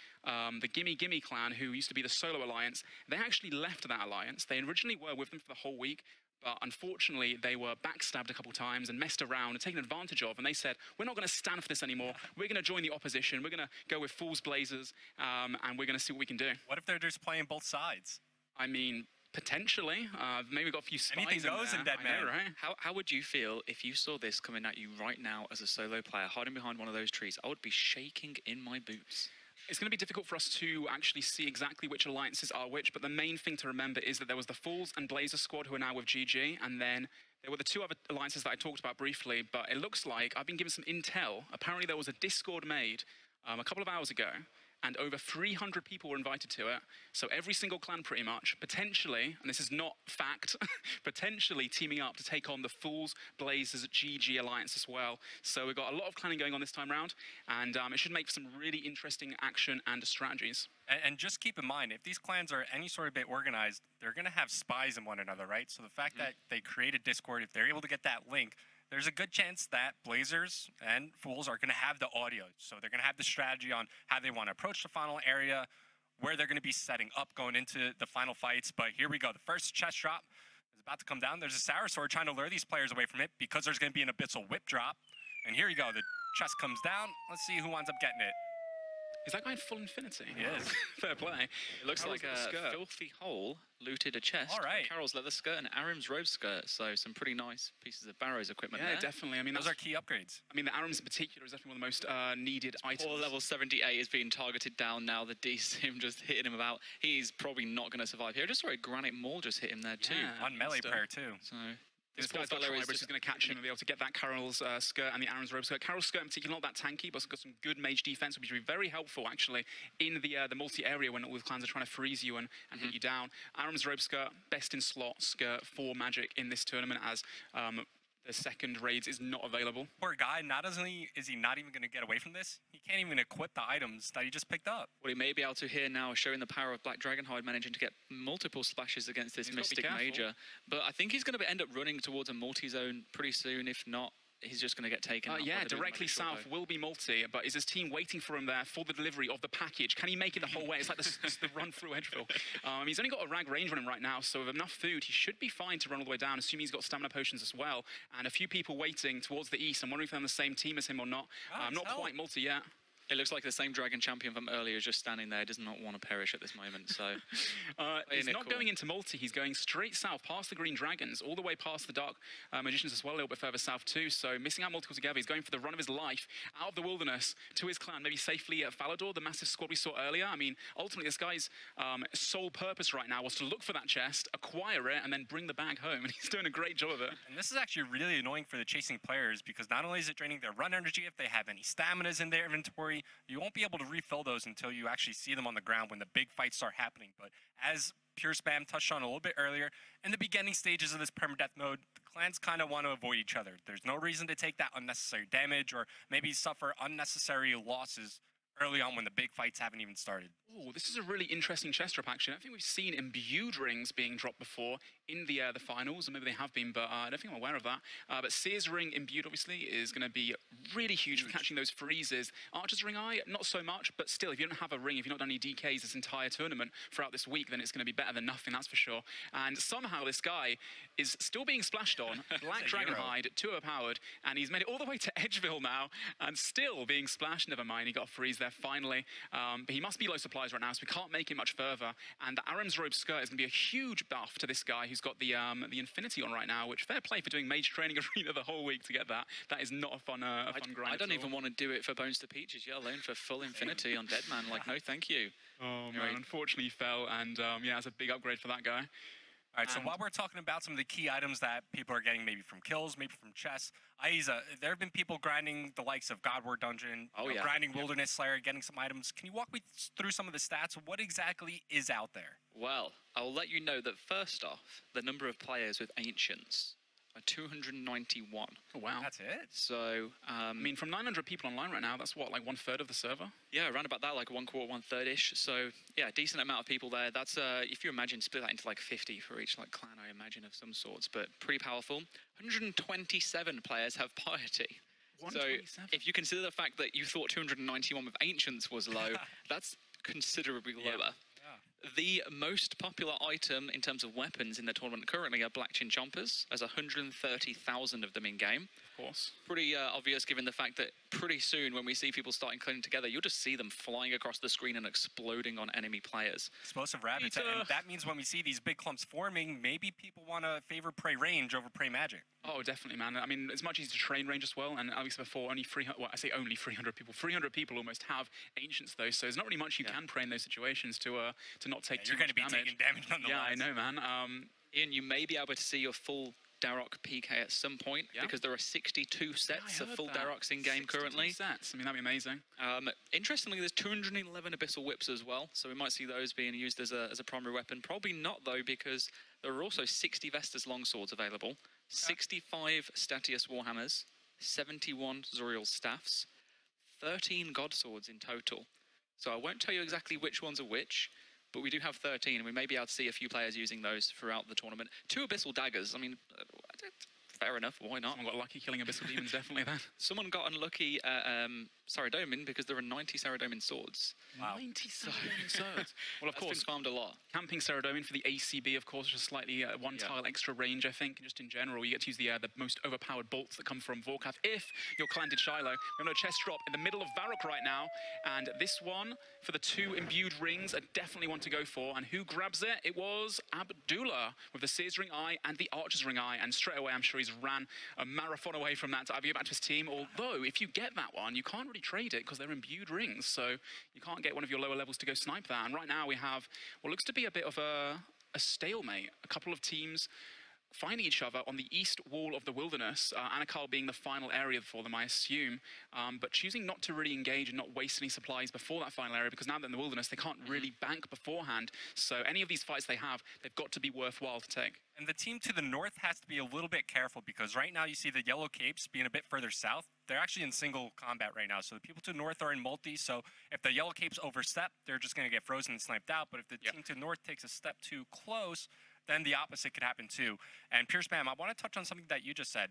the Gimme Gimme clan, who used to be the solo alliance, they actually left that alliance. They originally were with them for the whole week, but unfortunately they were backstabbed a couple of times and messed around and taken advantage of, and they said, we're not going to stand for this anymore. We're going to join the opposition. We're going to go with Fools Blazers, and we're going to see what we can do. What if they're just playing both sides? I mean, potentially. Maybe we've got a few spies Anything goes in Deadman. Right? How would you feel if you saw this coming at you right now as a solo player, hiding behind one of those trees? I would be shaking in my boots. It's going to be difficult for us to actually see exactly which alliances are which, but the main thing to remember is that there was the Fools and Blazer squad who are now with GG, and then there were the 2 other alliances that I talked about briefly, but it looks like I've been given some intel. Apparently there was a Discord made a couple of hours ago, and over 300 people were invited to it. So every single clan pretty much, potentially, and this is not fact, potentially teaming up to take on the Fools, Blazers, GG alliance as well. So we've got a lot of clanning going on this time around, and it should make for some really interesting action and strategies. And just keep in mind, if these clans are any sort of bit organized, they're going to have spies in one another, right? So the fact that they created Discord, if they're able to get that link, there's a good chance that Blazers and Fools are going to have the audio. So they're going to have the strategy on how they want to approach the final area, where they're going to be setting up going into the final fights. But here we go. The first chest drop is about to come down. There's a Sour Sword trying to lure these players away from it because there's going to be an Abyssal Whip drop. And here you go. The chest comes down. Let's see who winds up getting it. Is that guy in full infinity? Yes. Fair play. It looks Carol's like leather a skirt. filthy hole looted a chest. All right. Carol's leather skirt and Aram's robe skirt. So some pretty nice pieces of Barrow's equipment Yeah, there. definitely. I mean, Those are key upgrades. I mean, the Arams in particular is definitely one of the most needed items. Poor level 78 is being targeted down now. The D-Sim just hitting him about. He's probably not going to survive here. I just saw a Granite Maul just hit him there too. Yeah. On melee prayer, too. So This poor guy's got fella is Tribus, just going to catch him and be able to get that Carol's skirt and the Aaron's robe skirt. Carol's skirt in particular, not that tanky, but it's got some good mage defense, which will be very helpful, actually, in the multi-area when all the clans are trying to freeze you and hit you down. Aaron's robe skirt, best in slot skirt for Magic in this tournament, as the second raids is not available. Poor guy, not only is he not even going to get away from this, he can't even equip the items that he just picked up. what he may be able to here now is showing the power of Black Dragonhide managing to get multiple splashes against this He's got to be Mystic careful. Major. But I think he's going to end up running towards a multi-zone pretty soon. If not, he's just going to get taken out. by Yeah, the big directly Magic south Shortbow. will be multi, but is his team waiting for him there for the delivery of the package? Can he make it the whole way? It's like the run through Edgeville. He's only got a rag range on him right now, so with enough food, he should be fine to run all the way down, assuming he's got stamina potions as well. And a few people waiting towards the east. I'm wondering if they're on the same team as him or not. Not quite multi yet. It looks like the same Dragon Champion from earlier is just standing there, does not want to perish at this moment, so... He's Playing it not cool. going into multi, he's going straight south, past the Green Dragons, all the way past the Dark Magicians as well, a little bit further south too, so missing out multi altogether. He's going for the run of his life, out of the wilderness, to his clan, maybe safely at Falador, the massive squad we saw earlier. I mean, ultimately this guy's sole purpose right now was to look for that chest, acquire it, and then bring the bag home, and he's doing a great job of it. And this is actually really annoying for the chasing players because not only is it draining their run energy if they have any staminas in their inventory, you won't be able to refill those until you actually see them on the ground when the big fights start happening. But as Pure Spam touched on a little bit earlier, in the beginning stages of this permadeath mode, the clans kind of want to avoid each other. There's no reason to take that unnecessary damage or maybe suffer unnecessary losses early on when the big fights haven't even started. Oh, this is a really interesting chest drop, actually. I don't think we've seen imbued rings being dropped before in the finals, or maybe they have been, but I don't think I'm aware of that. But Seer's ring imbued, obviously, is going to be really huge for catching those freezes. Archer's ring eye, not so much, but still, if you don't have a ring, if you've not done any DKs this entire tournament throughout this week, then it's going to be better than nothing, that's for sure. And somehow this guy is still being splashed on, Black Dragonhide, 2 overpowered, and he's made it all the way to Edgeville now, and still being splashed. Never mind, he got a freeze there finally. But he must be low supplies right now, so we can't make it much further. And the Aram's robe skirt is going to be a huge buff to this guy who's got the Infinity on right now, which fair play for doing Mage Training Arena the whole week to get that. That is not a fun grind. I don't even want to do it for Bones to Peaches, yeah, alone for full Infinity on Deadman. Like, no, thank you. Oh, man, unfortunately he fell, and yeah, it's a big upgrade for that guy. All right, so while we're talking about some of the key items that people are getting maybe from kills, maybe from chests, Aiza, there have been people grinding the likes of God War Dungeon, grinding Wilderness Slayer, getting some items. Can you walk me through some of the stats? What exactly is out there? Well, I'll let you know that first off, the number of players with Ancients are 291. Oh, wow. That's it? So, I mean, from 900 people online right now, that's what, like 1/3 of the server? Yeah, around about that, like 1/4, 1/3-ish. So, yeah, decent amount of people there. That's, if you imagine, split that into like 50 for each like clan, I imagine, of some sorts, but pretty powerful. 127 players have Piety. 127? So, if you consider the fact that you thought 291 with Ancients was low, that's considerably lower. The most popular item in terms of weapons in the tournament currently are Black Chin Chompers. There's 130,000 of them in game. Of course. Pretty obvious given the fact that pretty soon when we see people starting cloning together, you'll just see them flying across the screen and exploding on enemy players. Explosive rabbits. And that means when we see these big clumps forming, maybe people want to favor prey range over prey magic. Oh, definitely, man. I mean, it's much easier to train range as well, and at least before, only 300, well, I say only 300 people. 300 people almost have Ancients, though, so there's not really much you can pray in those situations to not take too much damage. You're going to be taking damage nonetheless. Yeah, I know, man. Ian, you may be able to see your full Darok PK at some point, because there are 62 sets of full Daroks in game currently. Sets. I mean, that'd be amazing. Interestingly, there's 211 Abyssal Whips as well, so we might see those being used as a primary weapon. Probably not, though, because there are also 60 Vestas Longswords available, 65 Statius Warhammers, 71 Zoriel Staffs, 13 God Swords in total. So I won't tell you exactly which ones are which, but we do have 13, and we may be able to see a few players using those throughout the tournament. 2 Abyssal Daggers. I mean, Fair enough, why not? Someone got lucky killing Abyssal Demons, definitely then. Someone got unlucky at Saradomin because there are 90 Saradomin swords. Wow. 90 Saradomin swords. Well, of course, farmed a lot. Camping Saradomin for the ACB, of course, just slightly one tile extra range, I think. And just in general, you get to use the most overpowered bolts that come from Vorkath. If your clan did Shiloh, we have no chest drop in the middle of Varrock right now. And this one, for the 2 imbued rings, I definitely want to go for. And who grabs it? It was Abdullah with the Seer's Ring Eye and the Archer's Ring Eye. And straight away, I'm sure he's ran a marathon away from that to either get back to his team. Although, if you get that one, you can't really trade it because they're imbued rings. So you can't get one of your lower levels to go snipe that. And right now we have what looks to be a bit of a stalemate. A couple of teams finding each other on the east wall of the wilderness, Anakal being the final area for them, I assume, but choosing not to really engage and not waste any supplies before that final area, because now they're in the wilderness, they can't really bank beforehand. So any of these fights they have, they've got to be worthwhile to take. And the team to the north has to be a little bit careful, because right now you see the Yellow Capes being a bit further south. They're actually in single combat right now, so the people to the north are in multi, so if the Yellow Capes overstep, they're just going to get frozen and sniped out. But if the team to the north takes a step too close, then the opposite could happen too. And Pierce Bam, I want to touch on something that you just said.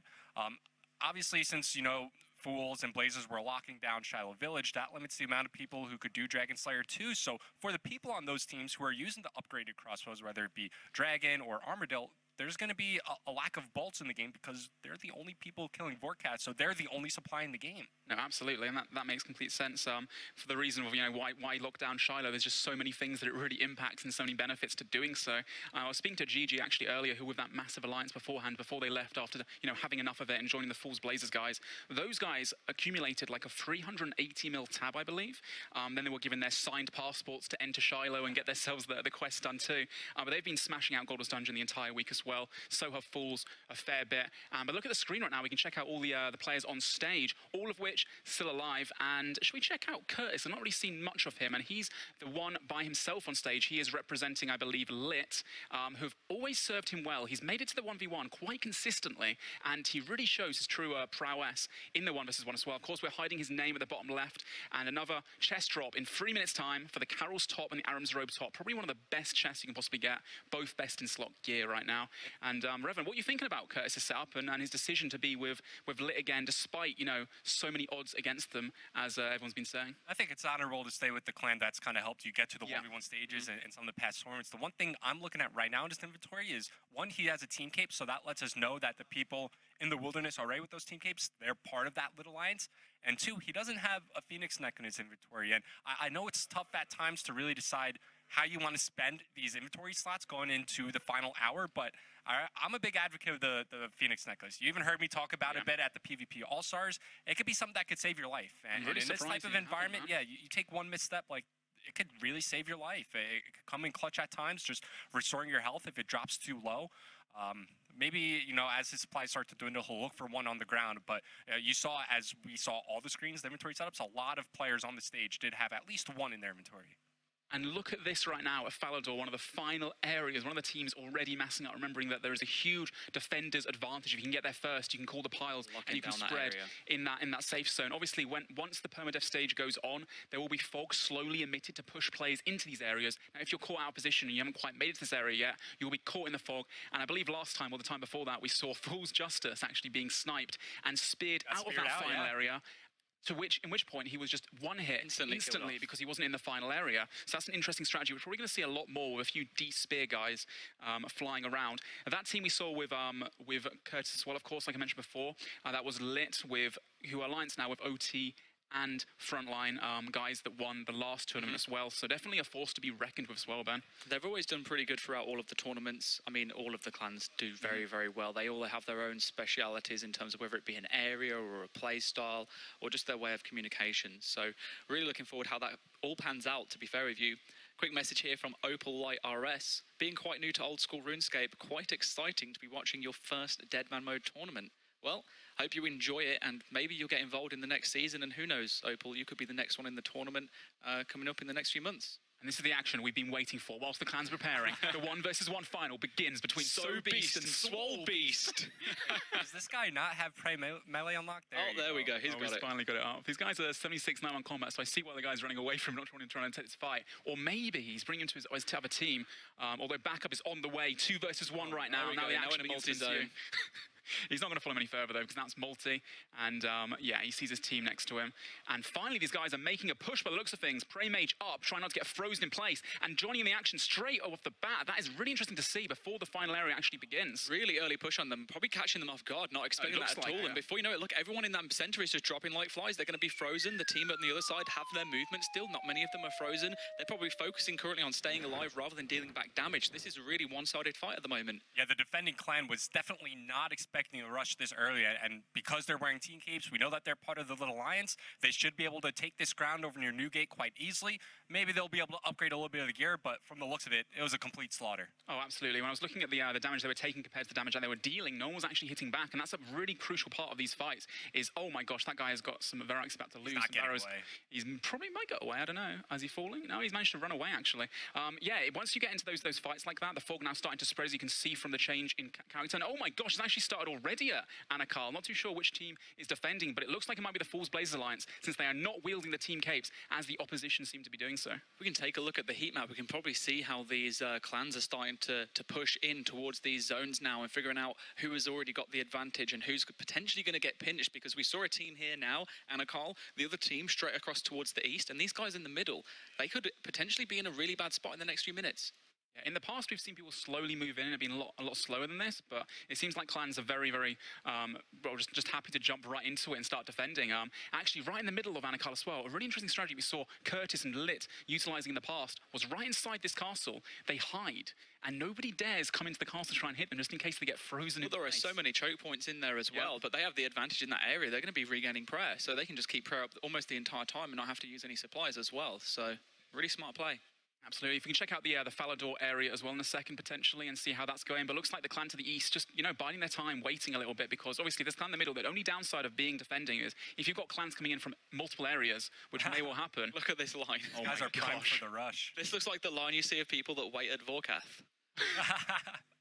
Obviously, since, you know, Fools and Blazers were locking down Shiloh Village, that limits the amount of people who could do Dragon Slayer 2. So for the people on those teams who are using the upgraded crossbows, whether it be Dragon or Armadillo, there's going to be a lack of bolts in the game because they're the only people killing Vorkath, so they're the only supply in the game. No, absolutely, and that makes complete sense. For the reason of, you know, why lock down Shiloh, there's just so many things that it really impacts and so many benefits to doing so. I was speaking to Gigi actually earlier, who with that massive alliance beforehand, before they left after, you know, having enough of it and joining the Fools Blazers guys. Those guys accumulated like a 380 mil tab, I believe. Then they were given their signed passports to enter Shiloh and get themselves the quest done too. But they've been smashing out Goldust Dungeon the entire week as well. So have Fools a fair bit. But look at the screen right now. We can check out all the players on stage, all of which still alive. And should we check out Curtis? I've not really seen much of him, and he's the one by himself on stage. He is representing, I believe, Lit, who've always served him well. He's made it to the 1v1 quite consistently, and he really shows his true prowess in the 1v1 as well. Of course, we're hiding his name at the bottom left, and another chest drop in 3 minutes' time for the Carol's top and the Aram's robe top. Probably one of the best chests you can possibly get, both best in slot gear right now. And Reverend, what are you thinking about Curtis' setup and his decision to be with Lit again, despite, you know, so many odds against them, as everyone's been saying? I think it's honorable to stay with the clan that's kind of helped you get to the 1v1 stages and some of the past tournaments. The one thing I'm looking at right now in his inventory is, one, he has a team cape, so that lets us know that the people in the wilderness are right with those team capes. They're part of that little alliance. And two, he doesn't have a Phoenix neck in his inventory. And I know it's tough at times to really decide how you want to spend these inventory slots going into the final hour, but I'm a big advocate of the Phoenix necklace. You even heard me talk about it a bit at the PvP All-Stars. It could be something that could save your life. And really in this type of environment, you take one misstep, like, it could really save your life. It could come in clutch at times, just restoring your health if it drops too low. Maybe, you know, as his supplies start to dwindle, he'll look for one on the ground. But you saw, as we saw all the screens, the inventory setups, a lot of players on the stage did have at least one in their inventory. And look at this right now at Falador, one of the final areas, one of the teams already massing up, remembering that there is a huge defender's advantage. If you can get there first, you can call the piles, and you can spread in that safe zone. Obviously, once the Permadeath stage goes on, there will be fog slowly emitted to push players into these areas. Now, if you're caught out of position and you haven't quite made it to this area yet, you'll be caught in the fog. And I believe last time, or the time before that, we saw Fool's Justice actually being sniped and speared out of that final area. In which point he was just one hit instantly because he wasn't in the final area. So that's an interesting strategy. We're probably going to see a lot more with a few D-Spear guys flying around. That team we saw with Curtis as well, of course, like I mentioned before, that was Lit with, who alliance now with OT and Frontline guys that won the last tournament as well. So definitely a force to be reckoned with as well, Ben. They've always done pretty good throughout all of the tournaments. I mean, all of the clans do very, very well. They all have their own specialities in terms of whether it be an area or a play style or just their way of communication. So really looking forward how that all pans out, to be fair with you. Quick message here from Opal Light RS. Being quite new to old school RuneScape, quite exciting to be watching your first Deadman Mode tournament. Well, hope you enjoy it, and maybe you'll get involved in the next season, and who knows, Opal, you could be the next one in the tournament coming up in the next few months. And this is the action we've been waiting for whilst the clan's preparing. The 1v1 final begins between So Beast and Swole Beast. Does this guy not have Prey Melee unlocked? There we go. He's finally got it up. These guys are 76 now on combat, so I see why the guy's running away from not trying to take this fight. Or maybe he's bringing him to his other team, although backup is on the way. 2 versus 1 right now. Now he actually needs to He's not going to follow him any further, though, because that's multi. And, yeah, he sees his team next to him. And finally, these guys are making a push by the looks of things. Prey Mage up, trying not to get frozen in place. And joining the action straight off the bat. That is really interesting to see before the final area actually begins. Really early push on them, probably catching them off guard, not expecting that at all. Yeah. And before you know it, look, everyone in that center is just dropping like flies. They're going to be frozen. The team on the other side have their movement still. Not many of them are frozen. They're probably focusing currently on staying alive rather than dealing back damage. This is a really one-sided fight at the moment. Yeah, the defending clan was definitely not expecting a rush this early, and because they're wearing team capes, we know that they're part of the Little Alliance. They should be able to take this ground over near Newgate quite easily. Maybe they'll be able to upgrade a little bit of the gear, but from the looks of it, it was a complete slaughter. Oh, absolutely. When I was looking at the damage they were taking compared to the damage that they were dealing, no one was actually hitting back, and that's a really crucial part of these fights, is, oh my gosh, that guy has got some Varrox about to lose. He's not getting away. He's probably might get away, I don't know. Is he falling? No, he's managed to run away, actually. Yeah, once you get into those fights like that, the fog now starting to spread, as you can see from the change in character. And oh my gosh, it's actually started already at Anakal. Not too sure which team is defending, but it looks like it might be the Fools Blazers Alliance, since they are not wielding the team capes as the opposition seem to be doing so. We can take a look at the heat map. We can probably see how these clans are starting to push in towards these zones now and figuring out who has already got the advantage and who's potentially going to get pinched, because we saw a team here now, Anakal, the other team straight across towards the east, and these guys in the middle, they could potentially be in a really bad spot in the next few minutes. Yeah, in the past, we've seen people slowly move in and have been a lot slower than this, but it seems like clans are very, well, just happy to jump right into it and start defending. Actually, right in the middle of Anakal as well, a really interesting strategy we saw Curtis and Lit utilizing in the past was right inside this castle. They hide, and nobody dares come into the castle to try and hit them, just in case they get frozen. Well, there are so many choke points in there as well, but they have the advantage in that area. They're going to be regaining prayer, so they can just keep prayer up almost the entire time and not have to use any supplies as well. So, really smart play. Absolutely. If we can check out the Falador area as well in a second, potentially, and see how that's going. But it looks like the clan to the east just, biding their time, waiting a little bit, because obviously this clan in the middle, the only downside of being defending is if you've got clans coming in from multiple areas, which may well happen. Look at this line. These guys are primed for the rush. This looks like the line you see of people that wait at Vorkath.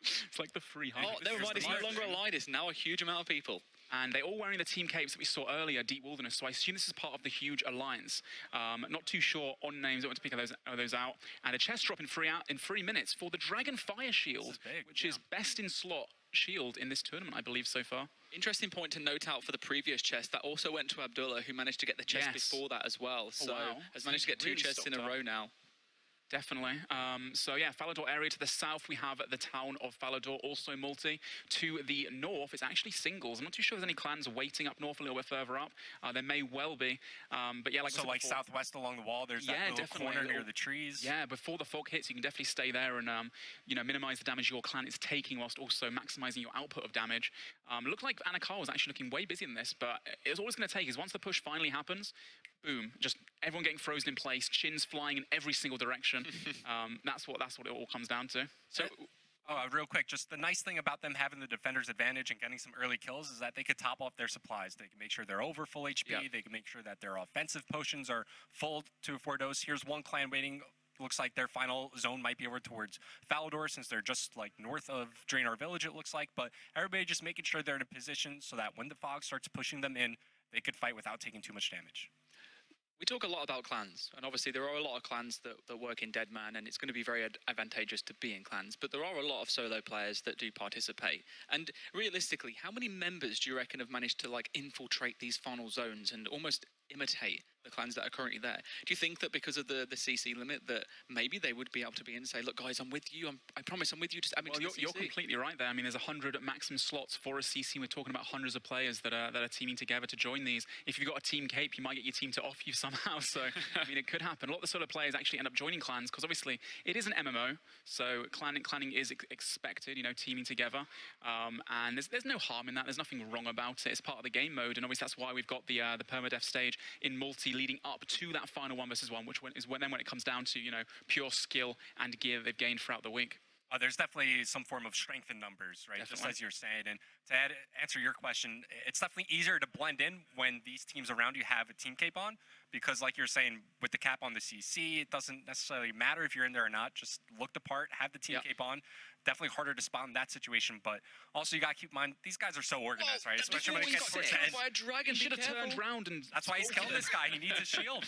It's like the free hunt. Oh, never mind, it's no longer a line, it's now a huge amount of people. And they're all wearing the team capes that we saw earlier, Deep Wilderness, so I assume this is part of the huge alliance. Not too sure on names, I want to pick those out. And a chest drop in 3 minutes for the Dragon Fire Shield, which is best in slot shield in this tournament, I believe, so far. Interesting point to note out for the previous chest, that also went to Abdullah, who managed to get the chest before that as well. So has managed to get two chests in a row now. Definitely. So yeah, Falador area to the south, we have the town of Falador, also multi. To the north, it's actually singles. I'm not too sure if there's any clans waiting up north a little bit further up. There may well be. But yeah, like so like southwest along the wall, there's that little corner near the trees. Yeah, before the fog hits, you can definitely stay there and minimize the damage your clan is taking whilst also maximizing your output of damage. Looked like Anakal was actually looking way busy in this, but it's all it's going to take is once the push finally happens, boom, just everyone getting frozen in place, chins flying in every single direction. That's what it all comes down to. So, real quick, just the nice thing about them having the defender's advantage and getting some early kills is that they could top off their supplies. They can make sure they're over full HP. They can make sure that their offensive potions are full to a 4-dose. Here's one clan waiting. Looks like their final zone might be over towards Falador, since they're just like north of Draenor Village, it looks like. But everybody just making sure they're in a position so that when the fog starts pushing them in, they could fight without taking too much damage. We talk a lot about clans, and obviously there are a lot of clans that work in Deadman, and it's going to be very advantageous to be in clans, but there are a lot of solo players that do participate. And realistically, how many members do you reckon have managed to infiltrate these final zones and almost imitate the clans that are currently there? Do you think that because of the CC limit that maybe they would be able to be in and say, look guys, I'm with you, I promise I'm with you, just add me to the CC? You're completely right there. I mean, there's 100 maximum slots for a CC. We're talking about hundreds of players that are teaming together to join these. If you've got a team cape, you might get your team to off you somehow, so I mean, it could happen. A lot of the solo players actually end up joining clans because obviously it is an MMO, so clanning is expected, teaming together, and there's no harm in that. There's nothing wrong about it. It's part of the game mode, and obviously that's why we've got the Permadeath stage in multi leading up to that final 1v1, which is when it comes down to pure skill and gear they've gained throughout the week. There's definitely some form of strength in numbers, right? Definitely. Just as you're saying. And to answer your question, it's definitely easier to blend in when these teams around you have a team cape on, because like you're saying, with the cap on the CC, it doesn't necessarily matter if you're in there or not. Just look the part, have the team cape on. Definitely harder to spot in that situation, but also you got to keep in mind, these guys are so organized, right? Especially when it gets towards the end. By a dragon, he should have turned around and... That's why he's killing this guy. He needs a shield.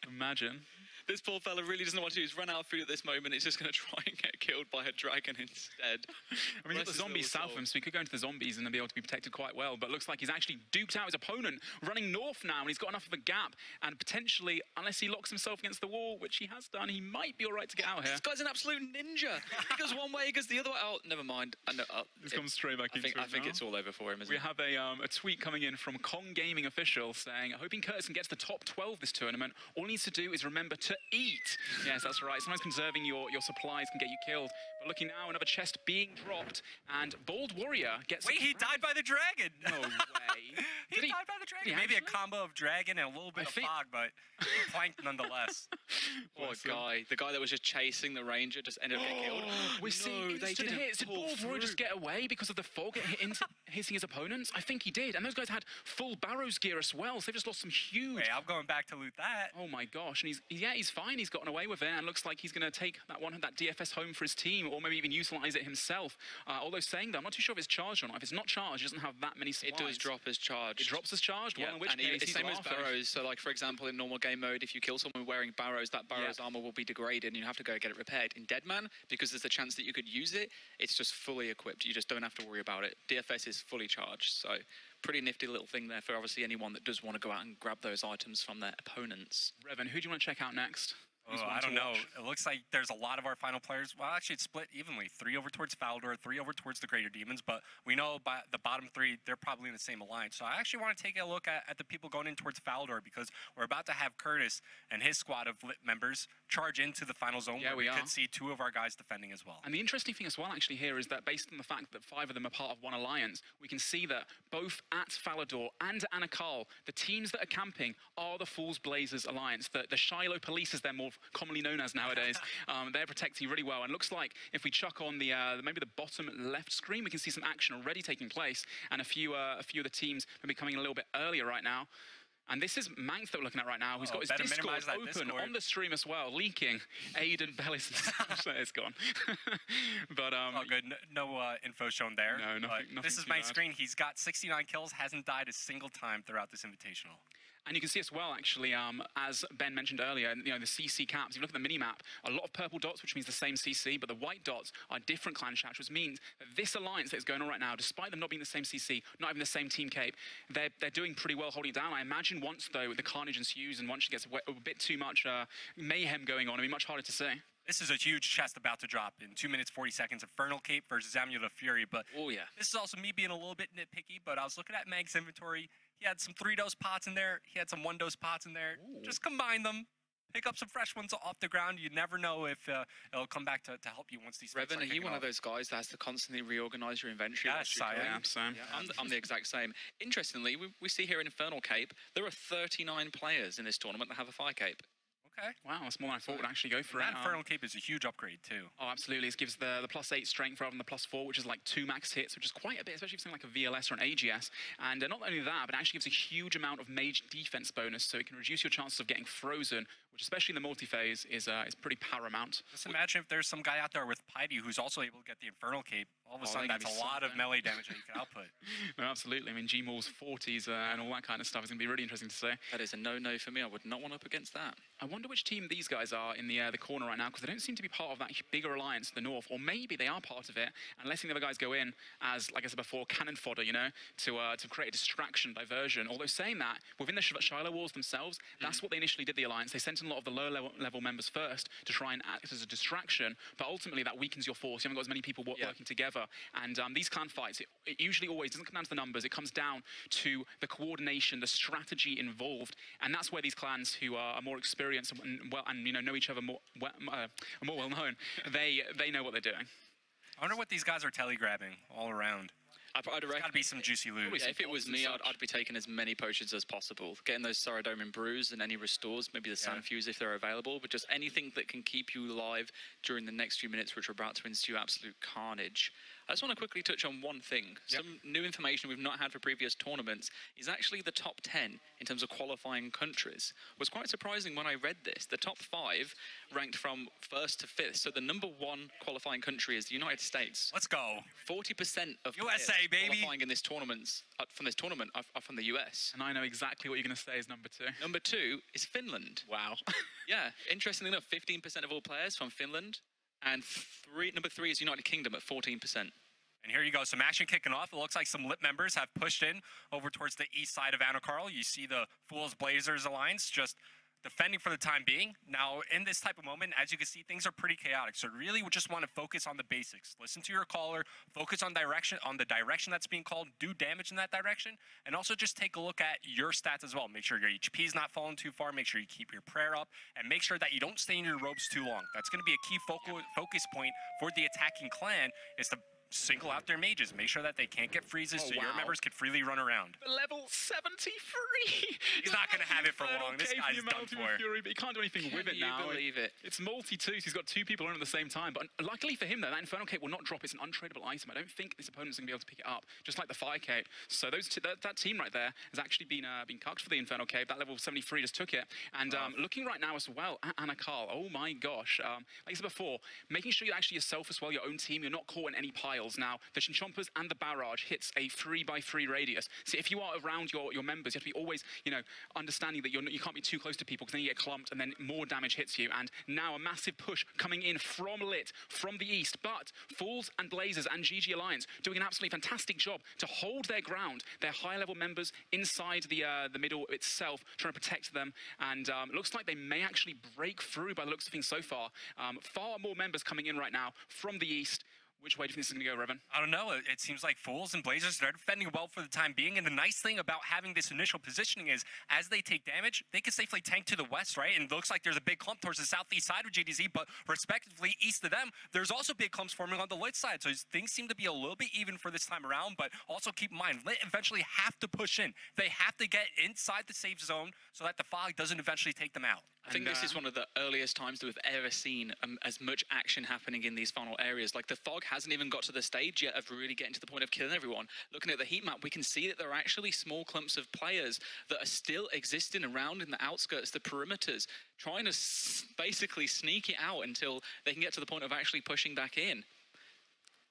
Imagine. This poor fella really doesn't know what to do. He's run out of food at this moment. He's just going to try and get killed by a dragon instead. I mean, he's got the zombies south of him, so he could go into the zombies and then be able to be protected quite well. But it looks like he's actually duked out his opponent, running north now, and he's got enough of a gap. And potentially, unless he locks himself against the wall, which he has done, he might be all right to get out here. This guy's an absolute ninja. He goes one way, he goes the other way. Oh, never mind. He's come straight back into it. I think it's all over for him, isn't it? We have a tweet coming in from Kong Gaming official saying, hoping Curtis can get to the top 12 this tournament. All he needs to do is remember to eat. Yes, that's right. Sometimes conserving your supplies can get you killed. But looking now, another chest being dropped, and Bald Warrior gets... Wait, he died by the dragon! No way. he died by the dragon. Maybe a combo of dragon and a little bit of fog, but he planked nonetheless. Poor guy. The guy that was just chasing the ranger just ended up getting killed. We see instant hits. Did Bald Warrior just get away because of the fog hitting his opponents? I think he did. And those guys had full Barrows gear as well, so they've just lost some huge... Wait, I'm going back to loot that. Oh my gosh. And he's fine. He's gotten away with it, and looks like he's going to take that DFS home for his team, or maybe even utilize it himself. Although saying that, I'm not too sure if it's charged or not. If it's not charged, he doesn't have that many supplies. It does drop as charged. It drops as charged? Yeah, well, in which and case it's same as Barrows. So, like, for example, in normal game mode, if you kill someone wearing Barrows, that Barrows armor will be degraded, and you have to go get it repaired. In Deadman, because there's a chance that you could use it, it's just fully equipped. You just don't have to worry about it. DFS is fully charged, so pretty nifty little thing there for obviously anyone that does want to go out and grab those items from their opponents. Revan, who do you want to check out next? I don't know. It looks like there's a lot of our final players. Well, actually, it's split evenly. 3 over towards Faldor, 3 over towards the Greater Demons. But we know by the bottom 3, they're probably in the same alliance. So I actually want to take a look at the people going in towards Faldor, because we're about to have Curtis and his squad of lit members charge into the final zone. Yeah, where we could see 2 of our guys defending as well. And the interesting thing as well, actually, here is that based on the fact that 5 of them are part of one alliance, we can see that both at Falador and Anakal, the teams that are camping are the Fools Blazers alliance. The Shiloh Police, as they're more commonly known as nowadays. They're protecting really well, and looks like if we chuck on the maybe the bottom left screen, we can see some action already taking place, and a few of the teams maybe coming a little bit earlier right now. And this is Manx that we're looking at right now, who's got his Discord open on the stream as well, leaking Aiden Bellis. It's gone. But all good. No info shown there. No, nothing. This is my screen. He's got 69 kills, hasn't died a single time throughout this invitational. And you can see as well, actually, as Ben mentioned earlier, the CC caps, if you look at the mini-map, a lot of purple dots, which means the same CC, but the white dots are different clan chats, which means that this alliance that is going on right now, despite them not being the same CC, not even the same team cape, they're doing pretty well holding it down. I imagine once, though, the carnage ensues and once it gets a bit too much mayhem going on, it'll be much harder to see. This is a huge chest about to drop in 2 minutes, 40 seconds. Infernal Cape versus Amulet of Fury. But this is also me being a little bit nitpicky, but I was looking at Mag's inventory. He had some 3-dose pots in there. He had some 1-dose pots in there. Ooh. Just combine them. Pick up some fresh ones off the ground. You never know if it'll come back to help you once these. Revan, are you one of those guys that has to constantly reorganize your inventory? Yes, I am. I'm the exact same. Interestingly, we see here in Infernal Cape, there are 39 players in this tournament that have a fire cape. Okay. Wow, that's more than I thought would actually go for it. That Infernal Cape is a huge upgrade, too. Oh, absolutely. It gives the +8 strength rather than the +4, which is like 2 max hits, which is quite a bit, especially for something like a VLS or an AGS. And not only that, but it actually gives a huge amount of mage defense bonus, so it can reduce your chances of getting frozen, which especially in the multi-phase is pretty paramount. Just imagine if there's some guy out there with Piety who's also able to get the Infernal Cape. All of a sudden, that's a lot of melee damage that you can output. No, absolutely. I mean, Gmall's 40s and all that kind of stuff is going to be really interesting to see. That is a no-no for me. I would not want up against that. I wonder which team these guys are in the corner right now, because they don't seem to be part of that bigger alliance to the north, or maybe they are part of it, and letting the other guys go in as, like I said before, cannon fodder, you know, to create a distraction, diversion. Although saying that, within the Shiloh Walls themselves, that's what they initially did the alliance. They sent in a lot of the lower level members first to try and act as a distraction, but ultimately that weakens your force. You haven't got as many people working together, and these clan fights, it usually always doesn't come down to the numbers. It comes down to the coordination, the strategy involved, and that's where these clans who are more experienced and you know each other more well known, they know what they're doing. I wonder what these guys are telegrabbing all around. There's got to be some juicy loot. Yeah, if it was me, I'd be taking as many potions as possible. Getting those Saradomin brews and any restores, maybe the Sandfuse if they're available, but just anything that can keep you alive during the next few minutes, which are about to ensue absolute carnage. I just want to quickly touch on one thing. Yep. Some new information we've not had for previous tournaments is actually the top 10 in terms of qualifying countries. It was quite surprising when I read this. The top 5 ranked from 1st to 5th. So the number 1 qualifying country is the United States. Let's go. 40% of USA, players baby. qualifying in this tournament are from the US. And I know exactly what you're going to say is number 2. Number 2 is Finland. Wow. Yeah, interestingly enough, 15% of all players from Finland. And number 3 is United Kingdom at 14%. And here you go, some action kicking off. It looks like some LIT members have pushed in over towards the east side of Anakarl. You see the Fools Blazers Alliance just defending for the time being. Now, in this type of moment, as you can see, things are pretty chaotic. So really, we just want to focus on the basics. Listen to your caller, focus on the direction that's being called, do damage in that direction, and also just take a look at your stats as well. Make sure your HP is not falling too far. Make sure you keep your prayer up, and make sure that you don't stay in your robes too long. That's going to be a key focus point for the attacking clan, is to single out their mages. Make sure that they can't get freezes so your members can freely run around. Level 73! He's not going to have it for long. This guy's done for. Fury, but he can't do anything with it now. Can you believe it? It's multi-2, so he's got 2 people on at the same time. But luckily for him, though, that Infernal Cape will not drop. It's an untradeable item. I don't think this opponent's going to be able to pick it up, just like the Fire Cape. So that team right there has actually been cucked for the Infernal Cape. That level 73 just took it. And looking right now as well at Anakarl, oh my gosh. Like I said before, making sure you're actually yourself as well, your own team, you're not caught in any piles. Now, the Chinchompers and the Barrage hits a 3x3 radius. So if you are around your members, you have to be always, understanding that you can't be too close to people, because then you get clumped and then more damage hits you. And now a massive push coming in from LIT, from the east. But Fools and Blazers and GG Alliance doing an absolutely fantastic job to hold their ground. Their high-level members inside the middle itself, trying to protect them. And looks like they may actually break through by the looks of things so far. Far more members coming in right now from the east. Which way do you think this is going to go, Revan? I don't know. It seems like Fools and Blazers, they're defending well for the time being. And the nice thing about having this initial positioning is, as they take damage, they can safely tank to the west, right? And it looks like there's a big clump towards the southeast side of GDZ, but respectively, east of them, there's also big clumps forming on the LIT side. So things seem to be a little bit even for this time around, but also keep in mind, LIT eventually have to push in. They have to get inside the safe zone so that the fog doesn't eventually take them out. I think this is one of the earliest times that we've ever seen as much action happening in these final areas. Like, the fog hasn't even got to the stage yet of really getting to the point of killing everyone. Looking at the heat map, we can see that there are actually small clumps of players that are still existing around in the outskirts, the perimeters, trying to basically sneak it out until they can get to the point of actually pushing back in.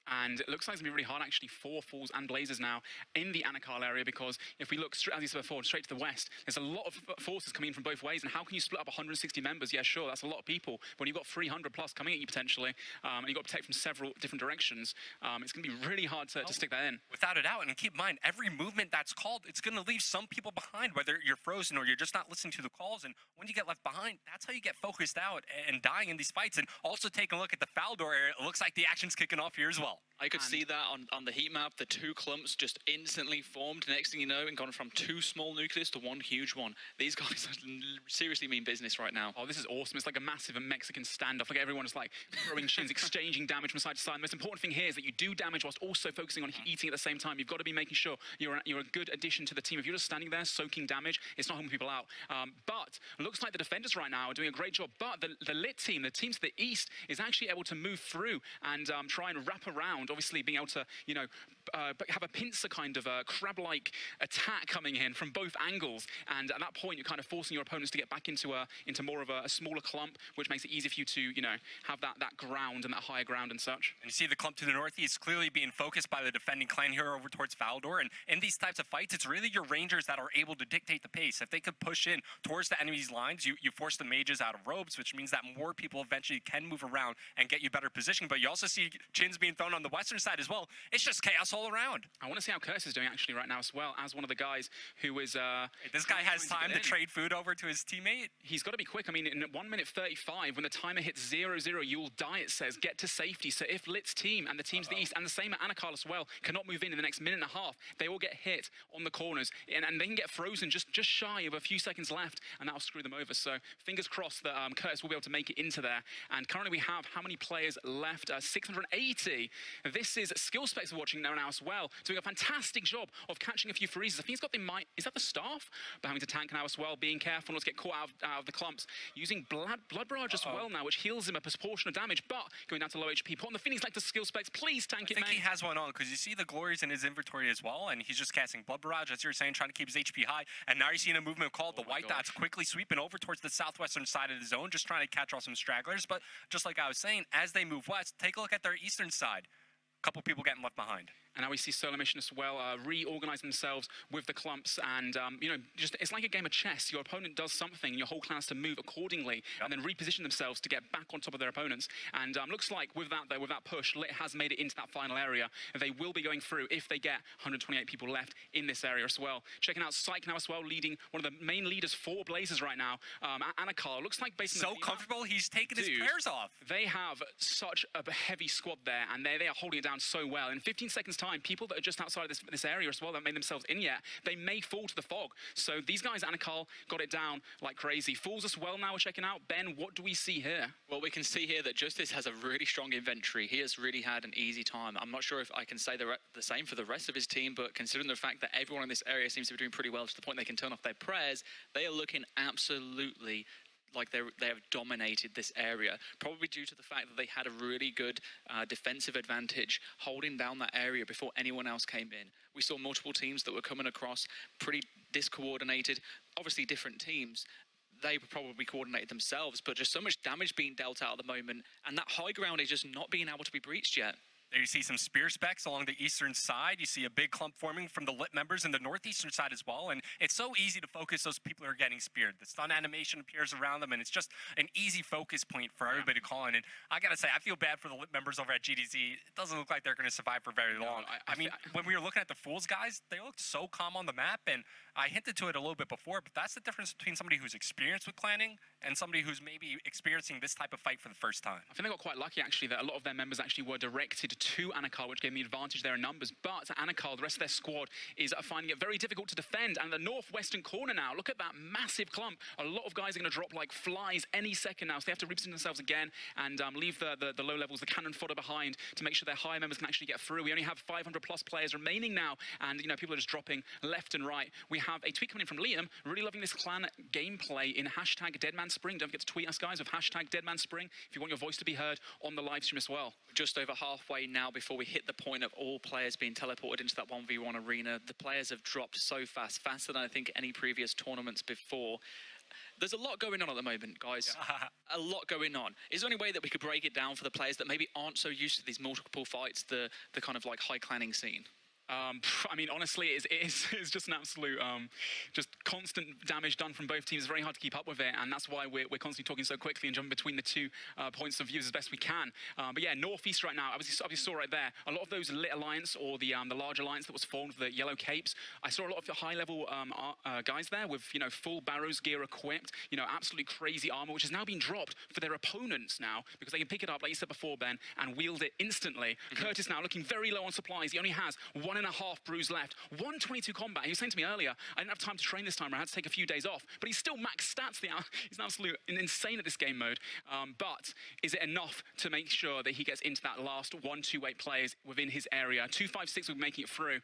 And it looks like it's going to be really hard, actually, for Fools and Blazers now in the Anakarl area, because if we look, as you said before, straight to the west, there's a lot of forces coming in from both ways. And how can you split up 160 members? Yeah, sure, that's a lot of people. But when you've got 300 plus coming at you potentially, and you've got to protect from several different directions, it's going to be really hard to stick that in. Without a doubt. And keep in mind, every movement that's called, it's going to leave some people behind, whether you're frozen or you're just not listening to the calls. And when you get left behind, that's how you get focused out and dying in these fights. And also taking a look at the Faldor area, it looks like the action's kicking off here as well. I could see that on the heat map. The 2 clumps just instantly formed. Next thing you know, and gone from 2 small nucleus to 1 huge one. These guys seriously mean business right now. Oh, this is awesome. It's like a massive Mexican standoff. Like, everyone is like throwing shins, exchanging damage from side to side. The most important thing here is that you do damage whilst also focusing on eating at the same time. You've got to be making sure you're a good addition to the team. If you're just standing there soaking damage, it's not helping people out. But it looks like the defenders right now are doing a great job. But the LIT team, the team to the east, is actually able to move through and try and wrap around, obviously being able to, have a pincer kind of a crab-like attack coming in from both angles. And at that point, you're kind of forcing your opponents to get back into more of a smaller clump, which makes it easy for you to, have that ground and that higher ground and such. And you see the clump to the northeast clearly being focused by the defending clan here over towards Faldor. And in these types of fights, it's really your rangers that are able to dictate the pace. If they could push in towards the enemy's lines, you force the mages out of robes, which means that more people eventually can move around and get you better positioning. But you also see chins being thrown on the western side as well. It's just chaos all around. I want to see how Curse is doing actually right now as well, as one of the guys who is... this guy has time to trade food over to his teammate. He's got to be quick. I mean, in 1 minute 35, when the timer hits 0-0, you will die, it says. Get to safety. So if LIT's team and the teams to the east, and the same at Anakarl as well, cannot move in the next minute and a half, they will get hit on the corners. And they can get frozen just shy of a few seconds left, and that'll screw them over. So fingers crossed that Curtis will be able to make it into there. And currently we have how many players left? 680. This is Skill Specs watching now now as well, doing a fantastic job of catching a few freezes. I think he's got the is that the staff? But having to tank now as well, being careful not to get caught out of the clumps. Using blood barrage as well now, which heals him a proportion of damage, but going down to low HP. Put on the Phoenix like the skill specs, please tank it, man. I think he has one on, because you see the glories in his inventory as well, and he's just casting blood barrage, as you were saying, trying to keep his HP high. And now you're seeing a movement called the white dots quickly sweeping over towards the southwestern side of the zone, just trying to catch off some stragglers. But just like I was saying, as they move west, take a look at their eastern side. A couple people getting left behind. And now we see Solar Mission as well reorganize themselves with the clumps, and you know, just it's like a game of chess. Your opponent does something, and your whole clan has to move accordingly, and then reposition themselves to get back on top of their opponents. And looks like with that though, with that push, Lit has made it into that final area. They will be going through if they get 128 people left in this area as well. Checking out Psych now as well, leading one of the main leaders for Blazers right now. Anakar looks like based on so comfortable, he's taking his prayers off. They have such a heavy squad there, and they are holding it down so well. In 15 seconds time, people that are just outside of this area as well that made themselves in yet, they may fall to the fog. So these guys, Anakal, got it down like crazy. Fools as well now we're checking out. Ben, what do we see here? Well, we can see here that Justice has a really strong inventory. He has really had an easy time. I'm not sure if I can say the same for the rest of his team, but considering the fact that everyone in this area seems to be doing pretty well to the point they can turn off their prayers, they are looking absolutely like they have dominated this area, probably due to the fact that they had a really good defensive advantage holding down that area before anyone else came in. We saw multiple teams that were coming across pretty discoordinated, obviously different teams. They probably coordinated themselves, but just so much damage being dealt out at the moment, and that high ground is just not being able to be breached yet. There you see some spear specs along the eastern side. You see a big clump forming from the Lit members in the northeastern side as well. And it's so easy to focus those people who are getting speared. The stun animation appears around them, and it's just an easy focus point for everybody to call in. And I got to say, I feel bad for the Lit members over at GDZ. It doesn't look like they're going to survive for very long. I mean, when we were looking at the Fools guys, they looked so calm on the map. And I hinted to it a little bit before, but that's the difference between somebody who's experienced with clanning and somebody who's maybe experiencing this type of fight for the first time. I think they got quite lucky, actually, that a lot of their members actually were directed to Anakal, which gave me advantage there in numbers. But Anakal, the rest of their squad, is finding it very difficult to defend. And the northwestern corner now, look at that massive clump. A lot of guys are going to drop like flies any second now, so they have to reposition themselves again and leave the low levels, the cannon fodder behind to make sure their higher members can actually get through. We only have 500 plus players remaining now, and you know, people are just dropping left and right. We have a tweet coming in from Liam, really loving this clan gameplay in hashtag #DeadmanSpring. Don't forget to tweet us, guys, with hashtag #DeadmanSpring if you want your voice to be heard on the live stream as well. Just over halfway now before we hit the point of all players being teleported into that 1v1 arena. The players have dropped so fast, faster than I think any previous tournaments before. There's a lot going on at the moment, guys. A lot going on. Is there any way that we could break it down for the players that maybe aren't so used to these multiple fights, the kind of like high clanning scene? I mean, honestly, it's just an absolute, just constant damage done from both teams. It's very hard to keep up with it, and that's why we're constantly talking so quickly and jumping between the two points of view as best we can. But yeah, northeast right now, obviously saw right there, a lot of those Lit Alliance or the large alliance that was formed with the yellow capes. I saw a lot of the high-level guys there with, you know, full Barrows gear equipped, you know, absolutely crazy armor, which is now being dropped for their opponents now, because they can pick it up, like you said before, Ben, and wield it instantly. Curtis now looking very low on supplies. He only has 1.5 brews left, 122 combat. He was saying to me earlier, I didn't have time to train this time, I had to take a few days off, but he's still max stats. He's an absolute insane at this game mode. But is it enough to make sure that he gets into that last 128 players within his area? 256 will be making it through.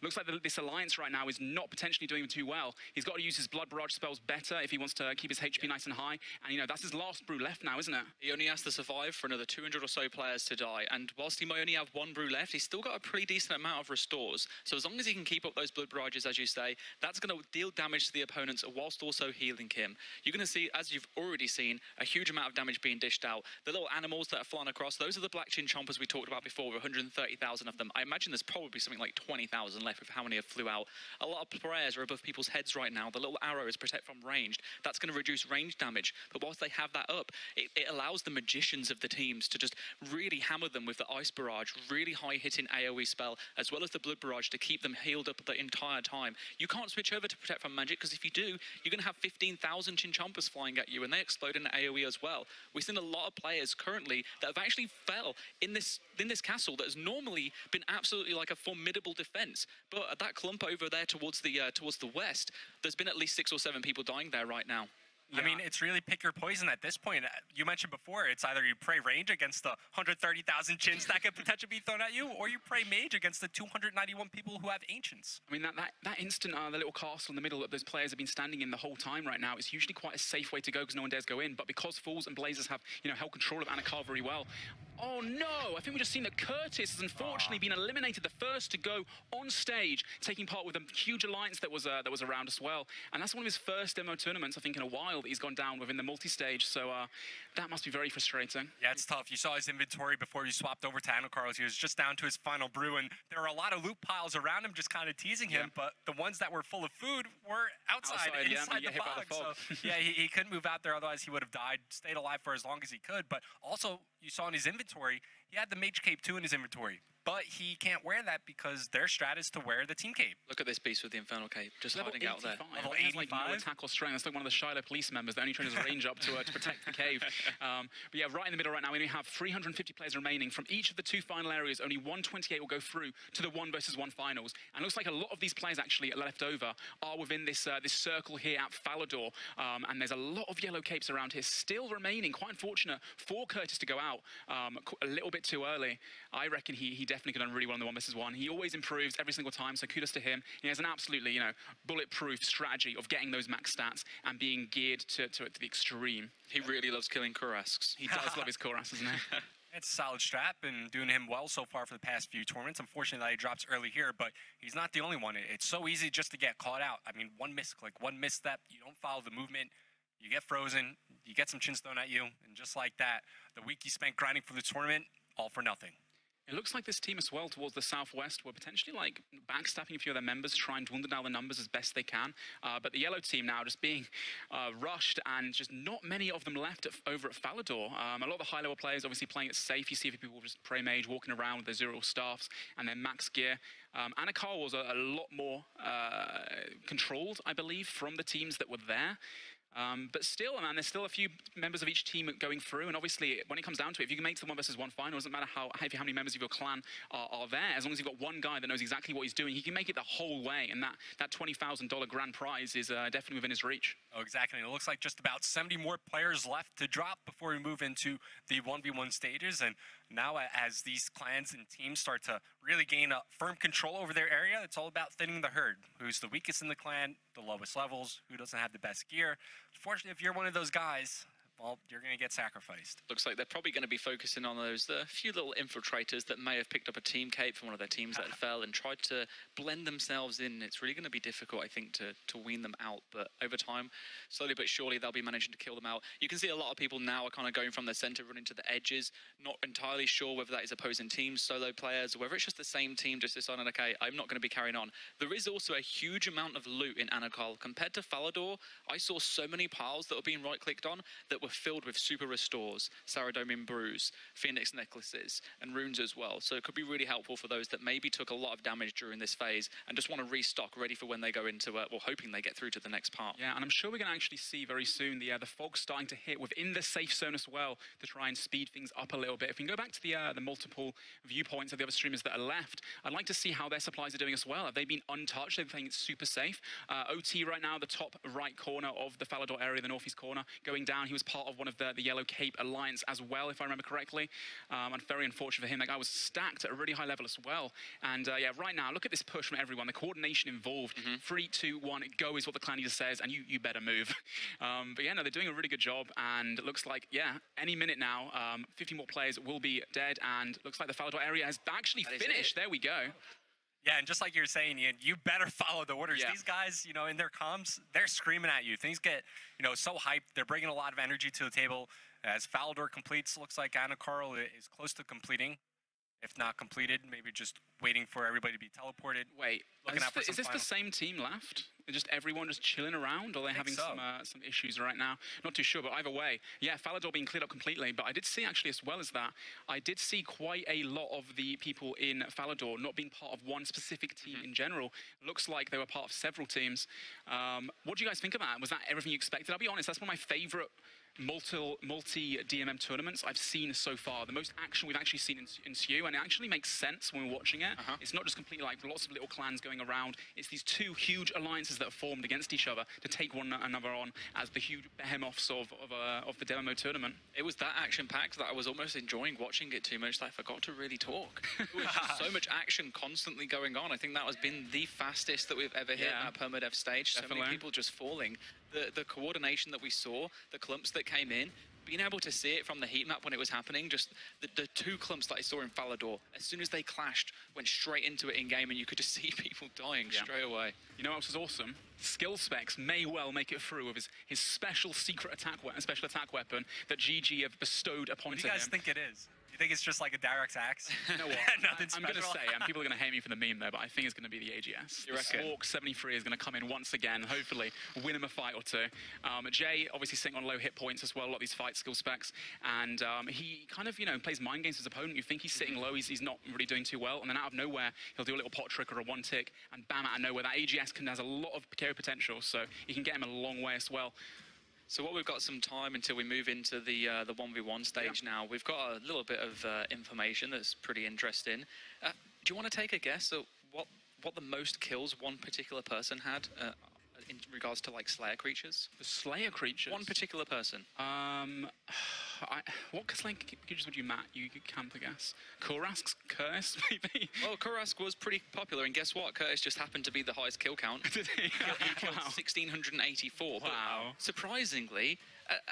Looks like this alliance right now is not potentially doing too well. He's got to use his blood barrage spells better if he wants to keep his HP nice and high. And you know, that's his last brew left now, isn't it? He only has to survive for another 200 or so players to die. And whilst he might only have 1 brew left, he's still got a pretty decent amount of restores. So as long as he can keep up those blood barrages, as you say, that's going to deal damage to the opponents whilst also healing him. You're going to see, as you've already seen, a huge amount of damage being dished out. The little animals that are flying across, those are the black chin chompers we talked about before, with 130,000 of them. I imagine there's probably something like 20,000 left with how many have flew out. A lot of prayers are above people's heads right now. The little arrows protect from ranged. That's going to reduce range damage. But whilst they have that up, it allows the magicians of the teams to just really hammer them with the ice barrage, really high hitting AoE spell, as well as the blood barrage to keep them healed up the entire time. You can't switch over to protect from magic, because if you do, you're going to have 15,000 chinchompers flying at you, and they explode into AoE as well. We've seen a lot of players currently that have actually fell in this castle that has normally been absolutely like a formidable defense. But at that clump over there towards the west, there's been at least 6 or 7 people dying there right now. I mean, it's really pick your poison at this point. You mentioned before, it's either you pray range against the 130,000 chins that could potentially be thrown at you, or you pray mage against the 291 people who have ancients. I mean, that instant, the little castle in the middle that those players have been standing in the whole time right now is usually quite a safe way to go because no one dares go in. But because Fools and Blazers have, held control of Anakar very well. Oh no! I think we've just seen that Curtis has unfortunately been eliminated, the first to go on stage, taking part with a huge alliance that was around as well. And that's one of his first demo tournaments, I think, in a while that he's gone down within the multi-stage. So that must be very frustrating. Yeah, it's tough. You saw his inventory before he swapped over to Anakar's. He was just down to his final brew, and there were a lot of loot piles around him, just kind of teasing him. But the ones that were full of food were inside the fog. So yeah, he couldn't move out there, otherwise he would have died. Stayed alive for as long as he could. But also, you saw in his inventory, he had the Mage Cape 2 in his inventory. But he can't wear that because their strat is to wear the team cape. Look at this beast with the Infernal Cape, just hiding out there. Level 85. Like no attack or strength. That's like one of the Shiloh police members that only trains his range up to protect the cave. But yeah, right in the middle right now, we only have 350 players remaining. From each of the 2 final areas, only 128 will go through to the 1 versus 1 finals. And it looks like a lot of these players actually left over are within this this circle here at Falador. And there's a lot of yellow capes around here still remaining. Quite unfortunate for Curtis to go out a little bit too early. I reckon he definitely could have done really well in the 1 versus 1. He always improves every single time, so kudos to him. He has an absolutely, bulletproof strategy of getting those max stats and being geared to the extreme. He really loves killing Korasks. He does love his Korasks, doesn't he? It's a solid strat and doing him well so far for the past few tournaments. Unfortunately, he drops early here, but he's not the only one. It's so easy just to get caught out. I mean, one misclick, one misstep, you don't follow the movement, you get frozen, you get some chins thrown at you, and just like that, the week you spent grinding for the tournament, all for nothing. It looks like this team as well towards the southwest were potentially like backstabbing a few of their members, trying to dwindle down the numbers as best they can. But the yellow team now just being rushed and just not many of them left over at Falador. A lot of the high-level players obviously playing it safe. You see people just Prey Mage walking around with their zero staffs and their max gear. Anakar was a lot more controlled, I believe, from the teams that were there. But still, man, there's still a few members of each team going through, and obviously, when it comes down to it, if you can make it to the 1 versus 1 final, it doesn't matter how many members of your clan are there. As long as you've got one guy that knows exactly what he's doing, he can make it the whole way, and that $20,000 grand prize is definitely within his reach. Oh, exactly. It looks like just about 70 more players left to drop before we move into the 1v1 stages, and now as these clans and teams start to really gain a firm control over their area, it's all about thinning the herd. Who's the weakest in the clan, the lowest levels, who doesn't have the best gear. Unfortunately, if you're one of those guys, well, you're going to get sacrificed. Looks like they're probably going to be focusing on the few little infiltrators that may have picked up a team cape from one of their teams that fell and tried to blend themselves in. It's really going to be difficult, I think, to wean them out. But over time, slowly but surely, they'll be managing to kill them out. You can see a lot of people now are kind of going from the center, running to the edges, not entirely sure whether that is opposing teams, solo players, or whether it's just the same team just deciding, okay, I'm not going to be carrying on. There is also a huge amount of loot in Anakar. Compared to Falador, I saw so many piles that were being right-clicked on that were filled with super restores, Saradomin brews, Phoenix necklaces, and runes as well. So it could be really helpful for those that maybe took a lot of damage during this phase and just want to restock, ready for when they go into, well, hoping they get through to the next part. Yeah, and I'm sure we're going to actually see very soon the fog starting to hit within the safe zone as well to try and speed things up a little bit. If we can go back to the multiple viewpoints of the other streamers that are left, I'd like to see how their supplies are doing as well. Have they been untouched? They're playing it super safe. OT right now, the top right corner of the Falador area, the northeast corner, going down. He was part of one of the Yellow Cape Alliance as well, if I remember correctly. And very unfortunate for him. That guy was stacked at a really high level as well. And yeah, right now, look at this push from everyone. The coordination involved. 3, 2, 1, go is what the clan leader says, and you better move. But yeah, no, they're doing a really good job. And it looks like, yeah, any minute now, 50 more players will be dead. And looks like the Falador area has actually finished. There we go. Yeah, and just like you were saying, Ian, you better follow the orders. Yeah. These guys, in their comms, they're screaming at you. Things get, so hyped. They're bringing a lot of energy to the table. As Falador completes, looks like Anakar is close to completing. If not completed, maybe just waiting for everybody to be teleported. Wait, is this the same team left? Just everyone just chilling around, or are they having some issues right now? Not too sure, but either way, yeah, Falador being cleared up completely. But I did see, actually, as well as that, I did see quite a lot of the people in Falador not being part of one specific team in general. Looks like they were part of several teams. What do you guys think of that? Was that everything you expected? I'll be honest, that's one of my favorite multi DMM tournaments I've seen so far. The most action we've actually seen ensue, and it actually makes sense when we're watching it. It's not just completely like lots of little clans going around. It's these two huge alliances that are formed against each other to take one another on as the huge behemoths of the DMM tournament. It was that action-packed that I was almost enjoying watching it too much that I forgot to really talk. There was just so much action constantly going on. I think that has been the fastest that we've ever hit at Permadeath stage. Definitely. So many people just falling. The coordination that we saw, the clumps that came in, being able to see it from the heat map when it was happening, just the two clumps that I saw in Falador, as soon as they clashed, went straight into it in-game, and you could just see people dying straight away. You know what else is awesome? Skill specs may well make it through with his special secret attack weapon that GG have bestowed upon him. What do you guys think it is? You think it's just like a Dyrach's axe? You know what? Nothing I'm special? going to say, and people are going to hate me for the meme though, but I think it's going to be the AGS. You reckon? Swark 73 is going to come in once again, hopefully win him a fight or two. Jay obviously sitting on low hit points as well, a lot of these fight skill specs, and he kind of, plays mind games with his opponent. You think he's sitting low, he's not really doing too well, and then out of nowhere, he'll do a little pot trick or a one tick, and bam, out of nowhere, that AGS has a lot of KO potential, so you can get him a long way as well. So what we've got some time until we move into the 1v1 stage now. We've got a little bit of information that's pretty interesting. Do you want to take a guess at what the most kills one particular person had in regards to like Slayer creatures? The Slayer creatures? One particular person. What Slayer creatures would you camp, I guess? Kurask's Curse, maybe? Well, Kurask was pretty popular, and guess what? Curtis just happened to be the highest kill count. Did he? He killed 1,684. Wow. But surprisingly,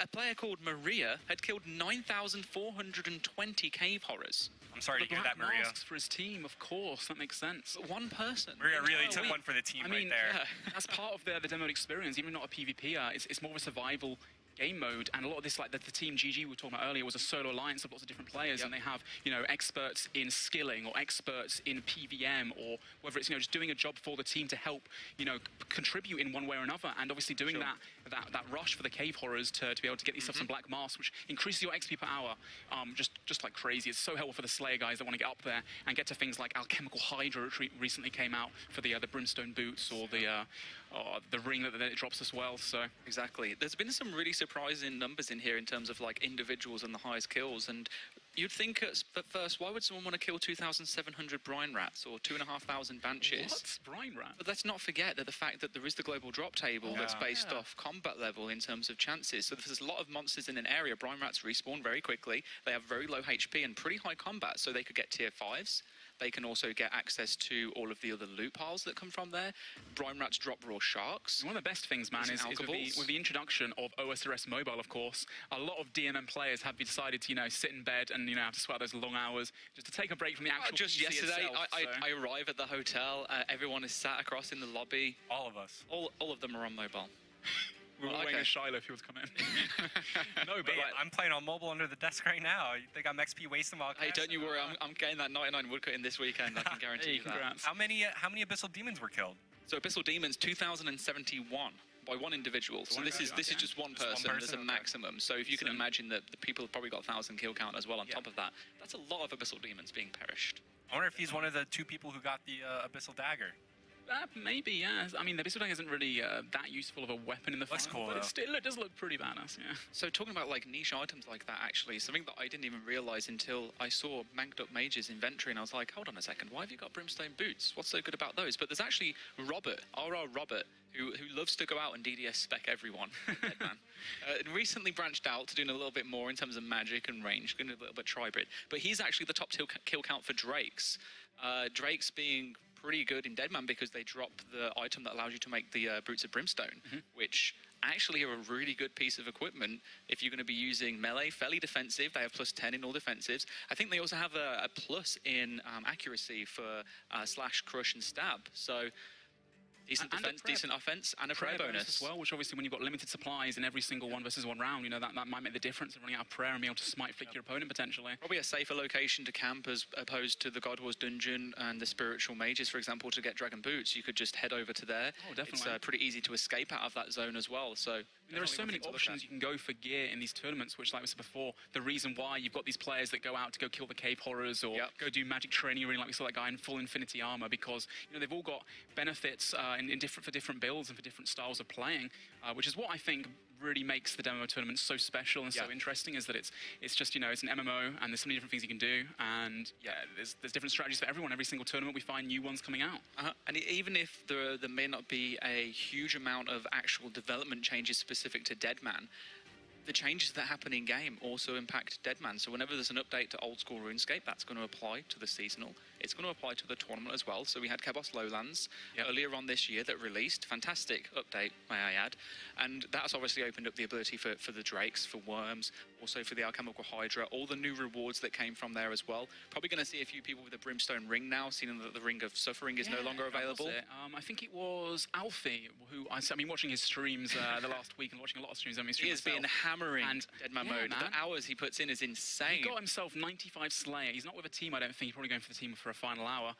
a player called Maria had killed 9,420 cave horrors. I'm sorry to hear that, Maria. Masks for his team, of course. That makes sense. But one person. Maria really took one for the team right there. That's part of the demo experience, even not a PvP. It's more of a survival game mode, and a lot of this, like the team GG we were talking about earlier, was a solo alliance of lots of different players, and they have, experts in skilling or experts in PVM, or whether it's, just doing a job for the team to help, contribute in one way or another, and obviously doing that rush for the cave horrors to be able to get yourself some black masks, which increases your XP per hour, just like crazy. It's so helpful for the Slayer guys that want to get up there and get to things like Alchemical Hydra, which recently came out for the Brimstone boots, or the ring that it drops as well. So exactly, there's been some really surprising numbers in here in terms of like individuals and the highest kills, and you'd think at first, why would someone want to kill 2,700 brine rats or 2,500 banshees? What? Brine rat? But let's not forget that the fact that there is the global drop table that's based off combat level in terms of chances. So there's a lot of monsters in an area. Brine rats respawn very quickly. They have very low HP and pretty high combat, so they could get tier 5s. They can also get access to all of the other loot piles that come from there. Brine rats drop raw sharks. One of the best things, man, is with the introduction of OSRS Mobile, of course, a lot of DMM players have decided to, sit in bed and, have to sweat those long hours just to take a break from the actual just PC yesterday, itself, I arrive at the hotel, everyone is sat across in the lobby. All of us. All of them are on mobile. We were waiting a Shiloh if he was coming. No, but I'm playing on mobile under the desk right now. You think I'm XP wasting while Hey, don't you worry. I'm getting that 99 woodcut in this weekend. I can guarantee you that. How many Abyssal Demons were killed? So Abyssal Demons, 2,071 by one individual. So this is just one person. There's a maximum. So if you can imagine that the people have probably got 1,000 kill count as well on top of that. That's a lot of Abyssal Demons being perished. I wonder if he's one of the 2 people who got the Abyssal Dagger. Maybe, yeah. I mean, the Abyssal Dagger isn't really that useful of a weapon in the Looks final, cool, but it does look pretty badass, yeah. So talking about like niche items like that, actually, something that I didn't even realize until I saw Manked Up Mage's inventory, and I was like, hold on a second, why have you got Brimstone boots? What's so good about those? But there's actually Robert, RR Robert, who loves to go out and DDS spec everyone, Deadman. Recently branched out to doing a little bit more in terms of magic and range, doing a little bit tribrid. But he's actually the top kill count for Drakes. Drakes being pretty good in Deadman because they drop the item that allows you to make the Boots of Brimstone, which actually are a really good piece of equipment if you're going to be using melee, fairly defensive. They have +10 in all defensives. I think they also have a plus in accuracy for slash, crush, and stab. So decent defense, decent offense, and a prayer bonus as well, which obviously when you've got limited supplies in every single 1v1 round, that might make the difference in running out of prayer and being able to smite flick your opponent potentially. Probably a safer location to camp as opposed to the God Wars dungeon and the spiritual mages, for example, to get dragon boots. You could just head over to there. Oh, definitely. It's pretty easy to escape out of that zone as well. So there are so many options you can go for gear in these tournaments, which, like we said before, the reason why you've got these players that go out to go kill the cave horrors or go do magic training arena, like we saw that guy in full infinity armor, because they've all got benefits for different builds and for different styles of playing, which is what I think really makes the demo tournament so special and so interesting is that it's just, you know, it's an MMO and there's so many different things you can do, and yeah, there's different strategies for everyone. Every single tournament we find new ones coming out. And even if there may not be a huge amount of actual development changes specific to Deadman, the changes that happen in game also impact Deadman. So whenever there's an update to old school RuneScape, that's going to apply to the seasonal. It's going to apply to the tournament as well. So we had Kebos Lowlands earlier on this year that released. Fantastic update, may I add. And that's obviously opened up the ability for the Drakes, for Worms, also for the Alchemical Hydra, all the new rewards that came from there as well. Probably going to see a few people with a Brimstone Ring now, seeing that the Ring of Suffering is no longer available. I think it was Alfie, who I've been watching his streams the last week and watching a lot of streams. He has been hammering Deadman mode. The hours he puts in is insane. He got himself 95 Slayer. He's not with a team, I don't think. He's probably going for the team for a final hour.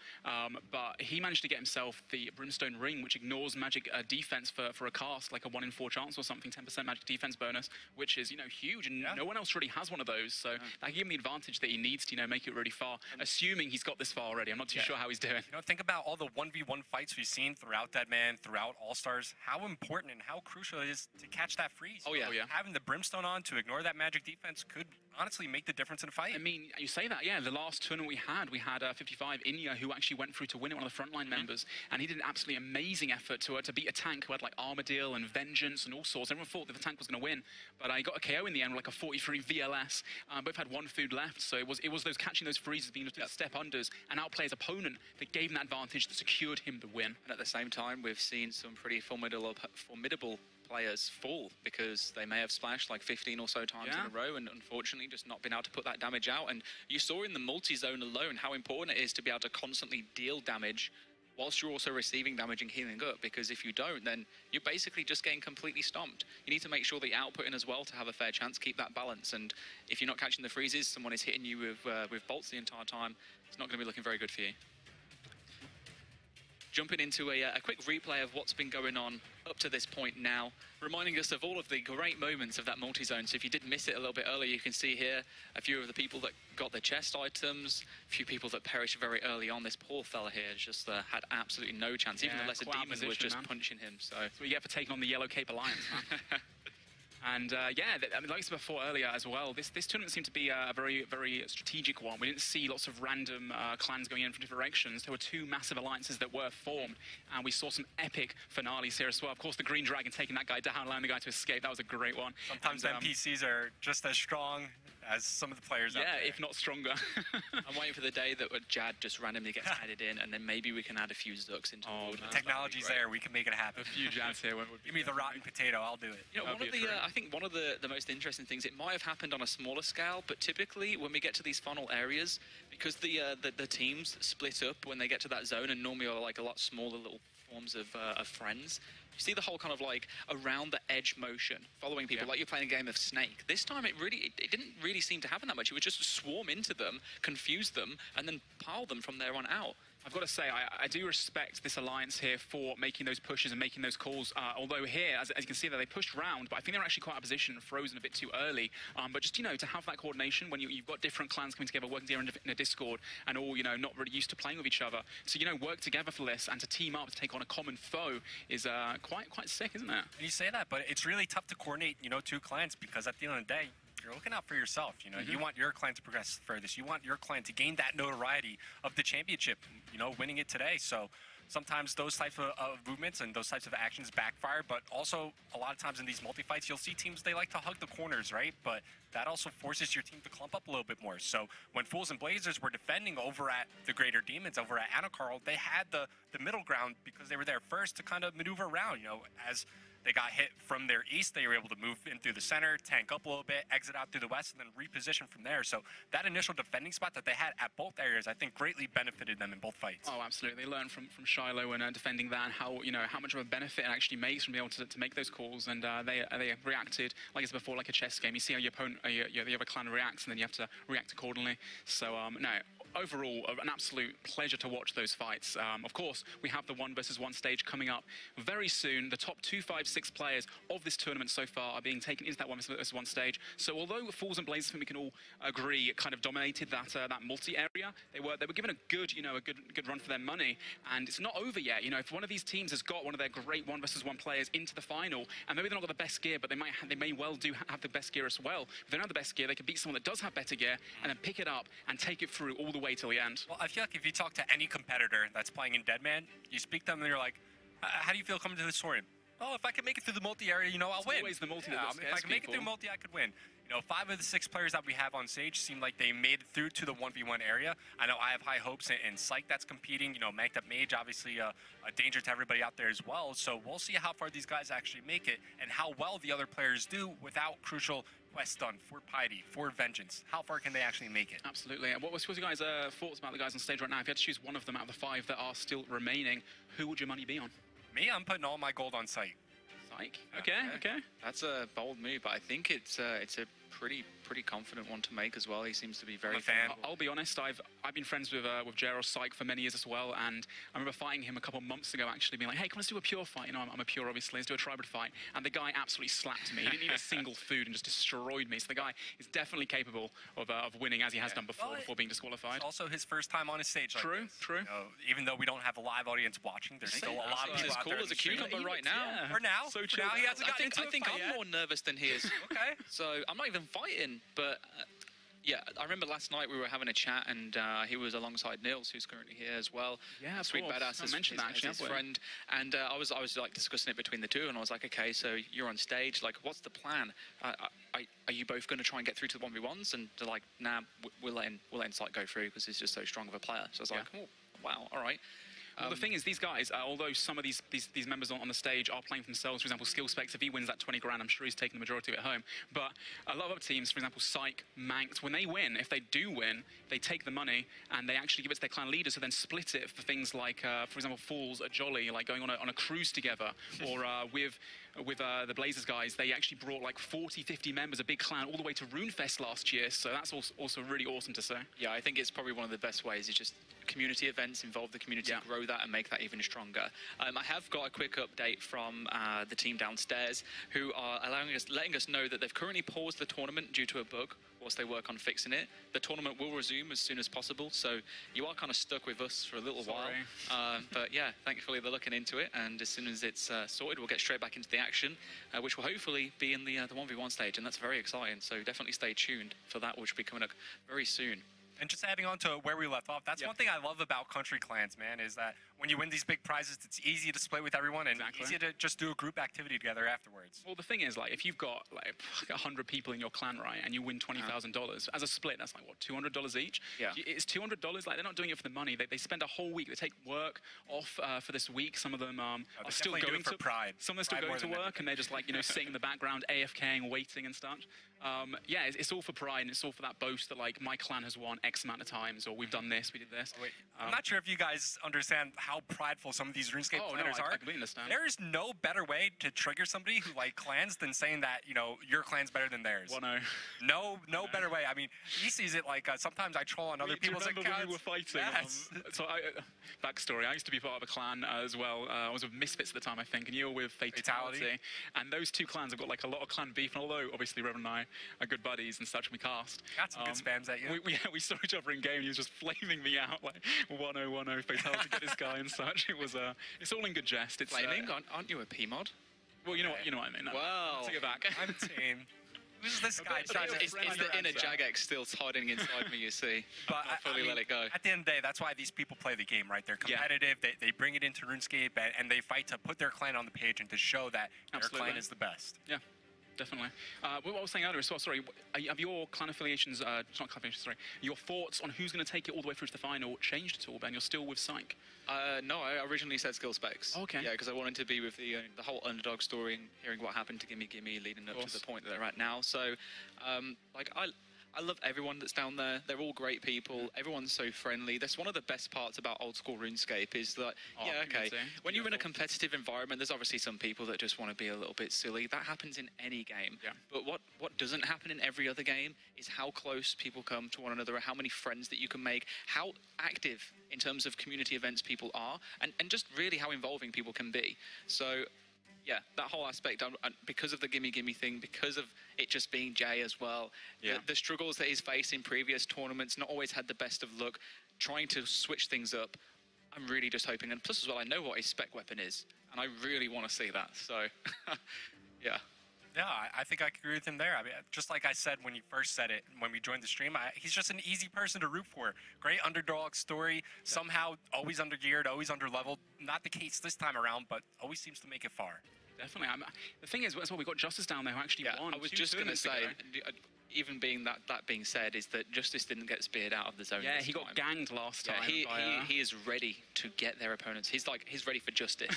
But he managed to get himself the Brimstone Ring, which ignores magic defense for a cast, like a 1 in 4 chance or something, 10% magic defense bonus, which is, you know, huge. And no one else really has one of those. So that gave him the advantage that he needs to, you know, make it really far, assuming he's got this far already. I'm not too sure how he's doing. You know, think about all the 1v1 fights we've seen throughout Deadman, throughout All-Stars, how important and how crucial it is to catch that freeze. Oh, yeah. Having the Brimstone on to ignore that magic defense could honestly make the difference in a fight. I mean, you say that, yeah. The last tournament we had 55 Inya, who actually went through to win it, one of the frontline members, and he did an absolutely amazing effort to beat a tank who had like Armadillo and Vengeance and all sorts. Everyone thought that the tank was going to win, but he got a KO in the end, like a 43 VLS. Both had 1 food left, so it was those catching those freezes, being able to step unders and outplay his opponent that gave him that advantage that secured him the win. And at the same time, we've seen some pretty formidable players fall because they may have splashed like 15 or so times in a row and unfortunately just not been able to put that damage out. And you saw in the multi-zone alone how important it is to be able to constantly deal damage whilst you're also receiving damage and healing up, because if you don't, then you're basically just getting completely stomped. You need to make sure that you're outputting as well to have a fair chance, keep that balance, and if you're not catching the freezes, someone is hitting you with bolts the entire time, it's not going to be looking very good for you. Jumping into a quick replay of what's been going on up to this point now, reminding us of all of the great moments of that multi-zone. So if you did miss it a little bit earlier, you can see here a few of the people that got their chest items, a few people that perished very early on. This poor fella here just had absolutely no chance. Even the Lesser Demon was just punching him. So that's what you get for taking on the Yellow Cape Alliance, man. And yeah, I mean, like I said before earlier as well, this tournament seemed to be a very, very strategic one. We didn't see lots of random clans going in from different directions. There were 2 massive alliances that were formed, and we saw some epic finales here as well. Of course, the Green Dragon taking that guy down, allowing the guy to escape. That was a great one. Sometimes NPCs are just as strong as some of the players out there. If not stronger. I'm waiting for the day that Jad just randomly gets added in, and then maybe we can add a few Zucks into the the technology's there. We can make it happen. A few Jads here. Give me the rotten potato. I'll do it. You know, I think one of the most interesting things, it might have happened on a smaller scale, but typically when we get to these funnel areas, because the teams split up when they get to that zone and normally are like a lot smaller little forms of friends, you see the whole kind of like around the edge motion, following people like you're playing a game of Snake. This time it didn't really seem to happen that much. It would just swarm into them, confuse them, and then pile them from there on out. I've got to say, I do respect this alliance here for making those pushes and making those calls. Although here, as you can see, that they pushed round, but I think they're actually quite out of position and frozen a bit too early. But just, you know, to have that coordination when you've got different clans coming together, working together in a Discord, and all, you know, not really used to playing with each other. So, you know, work together for this and to team up to take on a common foe is quite sick, isn't it? You say that, but it's really tough to coordinate, you know, 2 clans, because at the end of the day, you're looking out for yourself. You know, you want your clan to progress furthest. You want your clan to gain that notoriety of the championship, you know, winning it today. So sometimes those types of movements and those types of actions backfire, but also a lot of times in these multi-fights, you'll see teams, they like to hug the corners, right? But that also forces your team to clump up a little bit more. So when Fools and Blazers were defending over at the Greater Demons, over at Anakarl, they had the middle ground because they were there first to kind of maneuver around, you know, as they got hit from their east, they were able to move in through the center, tank up a little bit, exit out through the west, and then reposition from there. So that initial defending spot that they had at both areas, I think, greatly benefited them in both fights. Oh, absolutely. They learned from Shiloh and defending that, and how, you know, how much of a benefit it actually makes from being able to make those calls. And they reacted, like I said before, like a chess game. You see how your opponent, the other clan reacts, and then you have to react accordingly. So, no, overall, an absolute pleasure to watch those fights. Of course, we have the 1v1 stage coming up very soon. The top 2, 5, 6 players of this tournament so far are being taken into that 1v1 stage. So although Fools and Blazers, I think we can all agree, kind of dominated that multi area, they were given a good, a good run for their money, and it's not over yet. If one of these teams has got one of their great 1v1 players into the final, and maybe they're not got the best gear, but they may well have the best gear as well. If they don't have the best gear, they can beat someone that does have better gear, and then pick it up and take it through all the way till the end. Well, I feel like if you talk to any competitor that's playing in Deadman, you speak to them and you're like, how do you feel coming to this tournament? Oh, if I can make it through the multi area, I'll win. Always the multi. Yeah, if I can make it through multi, I could win. 5 of the 6 players that we have on stage seem like they made it through to the 1v1 area. I know I have high hopes in Psych that's competing. Manked Up Mage, obviously a danger to everybody out there as well. So we'll see how far these guys actually make it and how well the other players do without crucial quests done for Piety, for Vengeance. How far can they actually make it? Absolutely. And what was your guys' thoughts about the guys on stage right now? If you had to choose one of them out of the 5 that are still remaining, who would your money be on? Me, I'm putting all my gold on Psych. Psych? Okay. That's a bold move, but I think it's a pretty confident one to make as well. He seems to be very fan. I'll be honest, I've been friends with J.R. Psych for many years as well, and I remember fighting him a couple of months ago, actually being like, hey, come on, let's do a pure fight. I'm a pure, obviously. Let's do a tribal fight. And the guy absolutely slapped me. He didn't eat a single food and just destroyed me. So the guy is definitely capable of winning, as he has done before being disqualified. It's also his first time on a stage like this. True. Even though we don't have a live audience watching, there's still a lot of people out there. He's as cool as a cucumber right now. For now. So for now, he hasn't gotten into I think I'm more nervous than he is. Okay. So I'm not even fighting, but yeah, I remember last night we were having a chat, and he was alongside Nils, who's currently here as well. Yeah, Sweet Badass, I mentioned that actually, his friend, and I was like discussing it between the two, and I was like, okay, so you're on stage, like, what's the plan? Are you both going to try and get through to the 1v1s? And they're like, nah, we're letting Sight go through because he's just so strong of a player. So I was like, oh, wow, all right. Well, the thing is, these guys, although some of these members on the stage are playing for themselves, for example, Skill Specs, if he wins that 20 grand, I'm sure he's taking the majority of it home. But a lot of other teams, for example, Psych, Manked, when they win, if they do win, they take the money and they actually give it to their clan leaders, who then split it for things like, for example, Fools, Jolly, like going on a cruise together, or with the Blazers guys, they actually brought like 40, 50 members, a big clan, all the way to Runefest last year. So that's also really awesome to see. Yeah, I think it's probably one of the best ways is just community events, involve the community, grow that and make that even stronger. I have got a quick update from the team downstairs, who are letting us know that they've currently paused the tournament due to a bug whilst they work on fixing it. The tournament will resume as soon as possible, so you are kind of stuck with us for a little while. But yeah, thankfully they're looking into it, and as soon as it's sorted, we'll get straight back into the action, which will hopefully be in the 1v1 stage, and that's very exciting. So definitely stay tuned for that, which will be coming up very soon. And just adding on to where we left off, that's one thing I love about country clans, man, is that when you win these big prizes, it's easy to split with everyone and easy to just do a group activity together afterwards. Well, the thing is, like, if you've got like 100 people in your clan, right, and you win $20,000 as a split, that's like what, $200 each? Yeah. It's $200. Like, they're not doing it for the money. They spend a whole week. They take work off for this week. Some of them are still going to pride. Some are still going to work, and they're just like sitting in the background, AFKing, waiting and such. Yeah, it's all for pride, and it's all for that boast that like my clan has won X amount of times, or we've done this, we did this. Wait, I'm not sure if you guys understand how prideful some of these RuneScape planners are. I completely understand. There is no better way to trigger somebody who like clans than saying that your clan's better than theirs. No better way. I mean, he sees it like sometimes I troll on other people's accounts. When we were fighting? Yes. So backstory: I used to be part of a clan as well. I was with Misfits at the time, I think, and you were with Fatality. And those two clans have got like a lot of clan beef. And although obviously Reverend and I are good buddies and such, we cast. Got some good spams at you. We saw each other in game. He was just flaming me out like 1010 Fatality, get this guy and such. It was it's all in good jest. It's flaming. Aren't you a PMod? Well, you know what I mean. Wow. Take it back. I'm tame. Who's this guy? It's the inner Jagex still hiding inside me, you see. But I fully let it go. At the end of the day, that's why these people play the game, right? They're competitive. They bring it into RuneScape, and they fight to put their clan on the page and to show that their clan is the best. Yeah. Definitely. What I was saying earlier, have your clan affiliations, not clan affiliations, sorry, your thoughts on who's going to take it all the way through to the final changed at all, Ben? You're still with Psych? No, I originally said Skill Specs. Okay. Yeah, because I wanted to be with the whole underdog story and hearing what happened to Gimme Gimme leading up to the point that they're at now. So, I love everyone that's down there. They're all great people. Everyone's so friendly. That's one of the best parts about old school RuneScape is that, yeah, okay, when you're in a competitive environment, there's obviously some people that just want to be a little bit silly. That happens in any game. Yeah. But what doesn't happen in every other game is how close people come to one another, how many friends that you can make, how active in terms of community events people are, and just really how involving people can be. So, yeah, that whole aspect, because of the gimme thing, because of it just being Jay as well, the struggles that he's faced in previous tournaments, not always had the best of luck, trying to switch things up, I'm really just hoping, and plus as well, I know what his spec weapon is, and I really want to see that, so, yeah. Yeah, I think I could agree with him there. I mean, just like I said when you first said it, when we joined the stream, he's just an easy person to root for. Great underdog story, somehow always undergeared, always underleveled. Not the case this time around, but always seems to make it far. Definitely. The thing is, as well, we got Justice down there who actually won. I was just going to say, even being that being said, is that Justice didn't get speared out of the zone. Yeah, he got ganged last time. He is ready to get their opponents. He's ready for justice.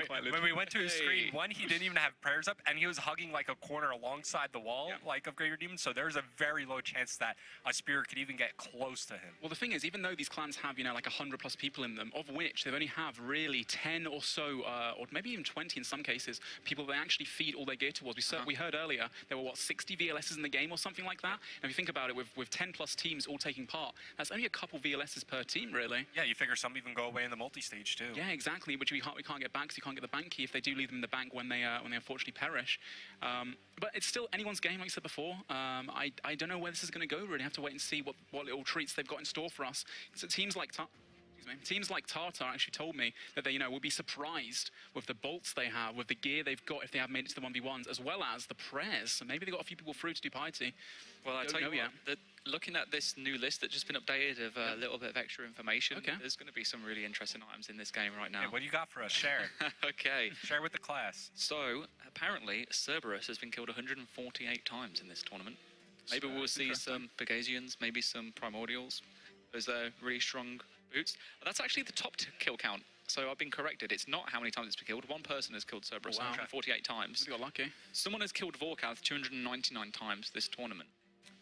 When we went to his screen, he didn't even have prayers up, and he was hugging like a corner alongside the wall, like of Greater Demon. So there's a very low chance that a spear could even get close to him. Well, the thing is, even though these clans have, like 100+ people in them, of which they only have really 10 or so, or maybe even 20 in some cases, people they actually feed all their gear towards. We heard earlier there were 60 VLSs in the game or something like that. And if you think about it, with 10+ teams all taking part, that's only a couple VLSs per team, really. Yeah, you figure some even go away in the multi-stage too. Yeah, exactly. Which we can't get back because you can't get the bank key if they do leave them in the bank when they unfortunately perish. But it's still anyone's game, like I said before. I don't know where this is going to go. Really, have to wait and see what little treats they've got in store for us. So teams like Tartar actually told me that they, will be surprised with the bolts they have, with the gear they've got if they have made it to the 1v1s, as well as the prayers. So maybe they got a few people through to do piety. Well, I tell you what, looking at this new list that's just been updated of a little bit of extra information, there's going to be some really interesting items in this game right now. Yeah, what do you got for us? Share. Okay. Share with the class. So, apparently, Cerberus has been killed 148 times in this tournament. Maybe we'll see some Pegasians, maybe some Primordials. Those are really strong boots. That's actually the top kill count. So I've been corrected. It's not how many times it's been killed. One person has killed Cerberus 148 times. You got lucky. Someone has killed Vorkath 299 times this tournament.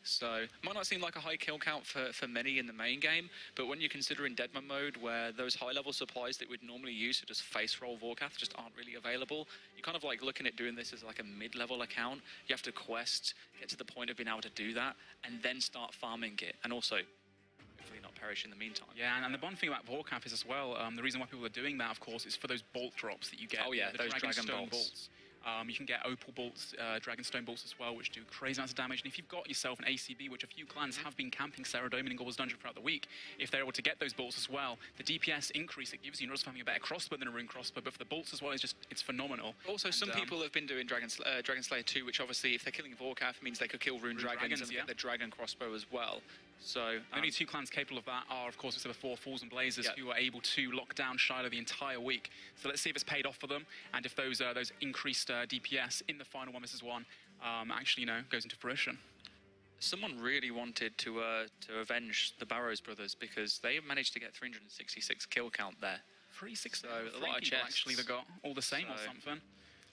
So it might not seem like a high kill count for many in the main game, but when you consider in Deadman mode where those high-level supplies that we'd normally use to just face roll Vorkath just aren't really available, you're kind of like looking at doing this as like a mid-level account. You have to quest, get to the point of being able to do that, and then start farming it. And also, hopefully not perish in the meantime. Yeah, and the one thing about Vorkath is as well, the reason why people are doing that, of course, is for those bolt drops that you get. Oh yeah, the those Dragon Stone bolts. You can get Opal bolts, Dragonstone bolts as well, which do crazy amounts of damage. And if you've got yourself an ACB, which a few clans have been camping Saradomin and Gorbel's Dungeon throughout the week, if they're able to get those bolts as well, the DPS increase it gives you, not just having a better crossbow than a rune crossbow, but for the bolts as well, it's phenomenal. Also, some people have been doing Dragon Slayer 2, which obviously, if they're killing Vorkath, means they could kill Rune Dragons and get the Dragon crossbow as well. So the only two clans capable of that are, of course, we said before, Fools and Blazers, who are able to lock down Shiloh the entire week. So let's see if it's paid off for them, and if those increased DPS in the final 1v1 actually, goes into fruition. Someone really wanted to avenge the Barrows brothers because they managed to get 366 kill count there. 360. So a lot of chests. Actually, they got all the same or something.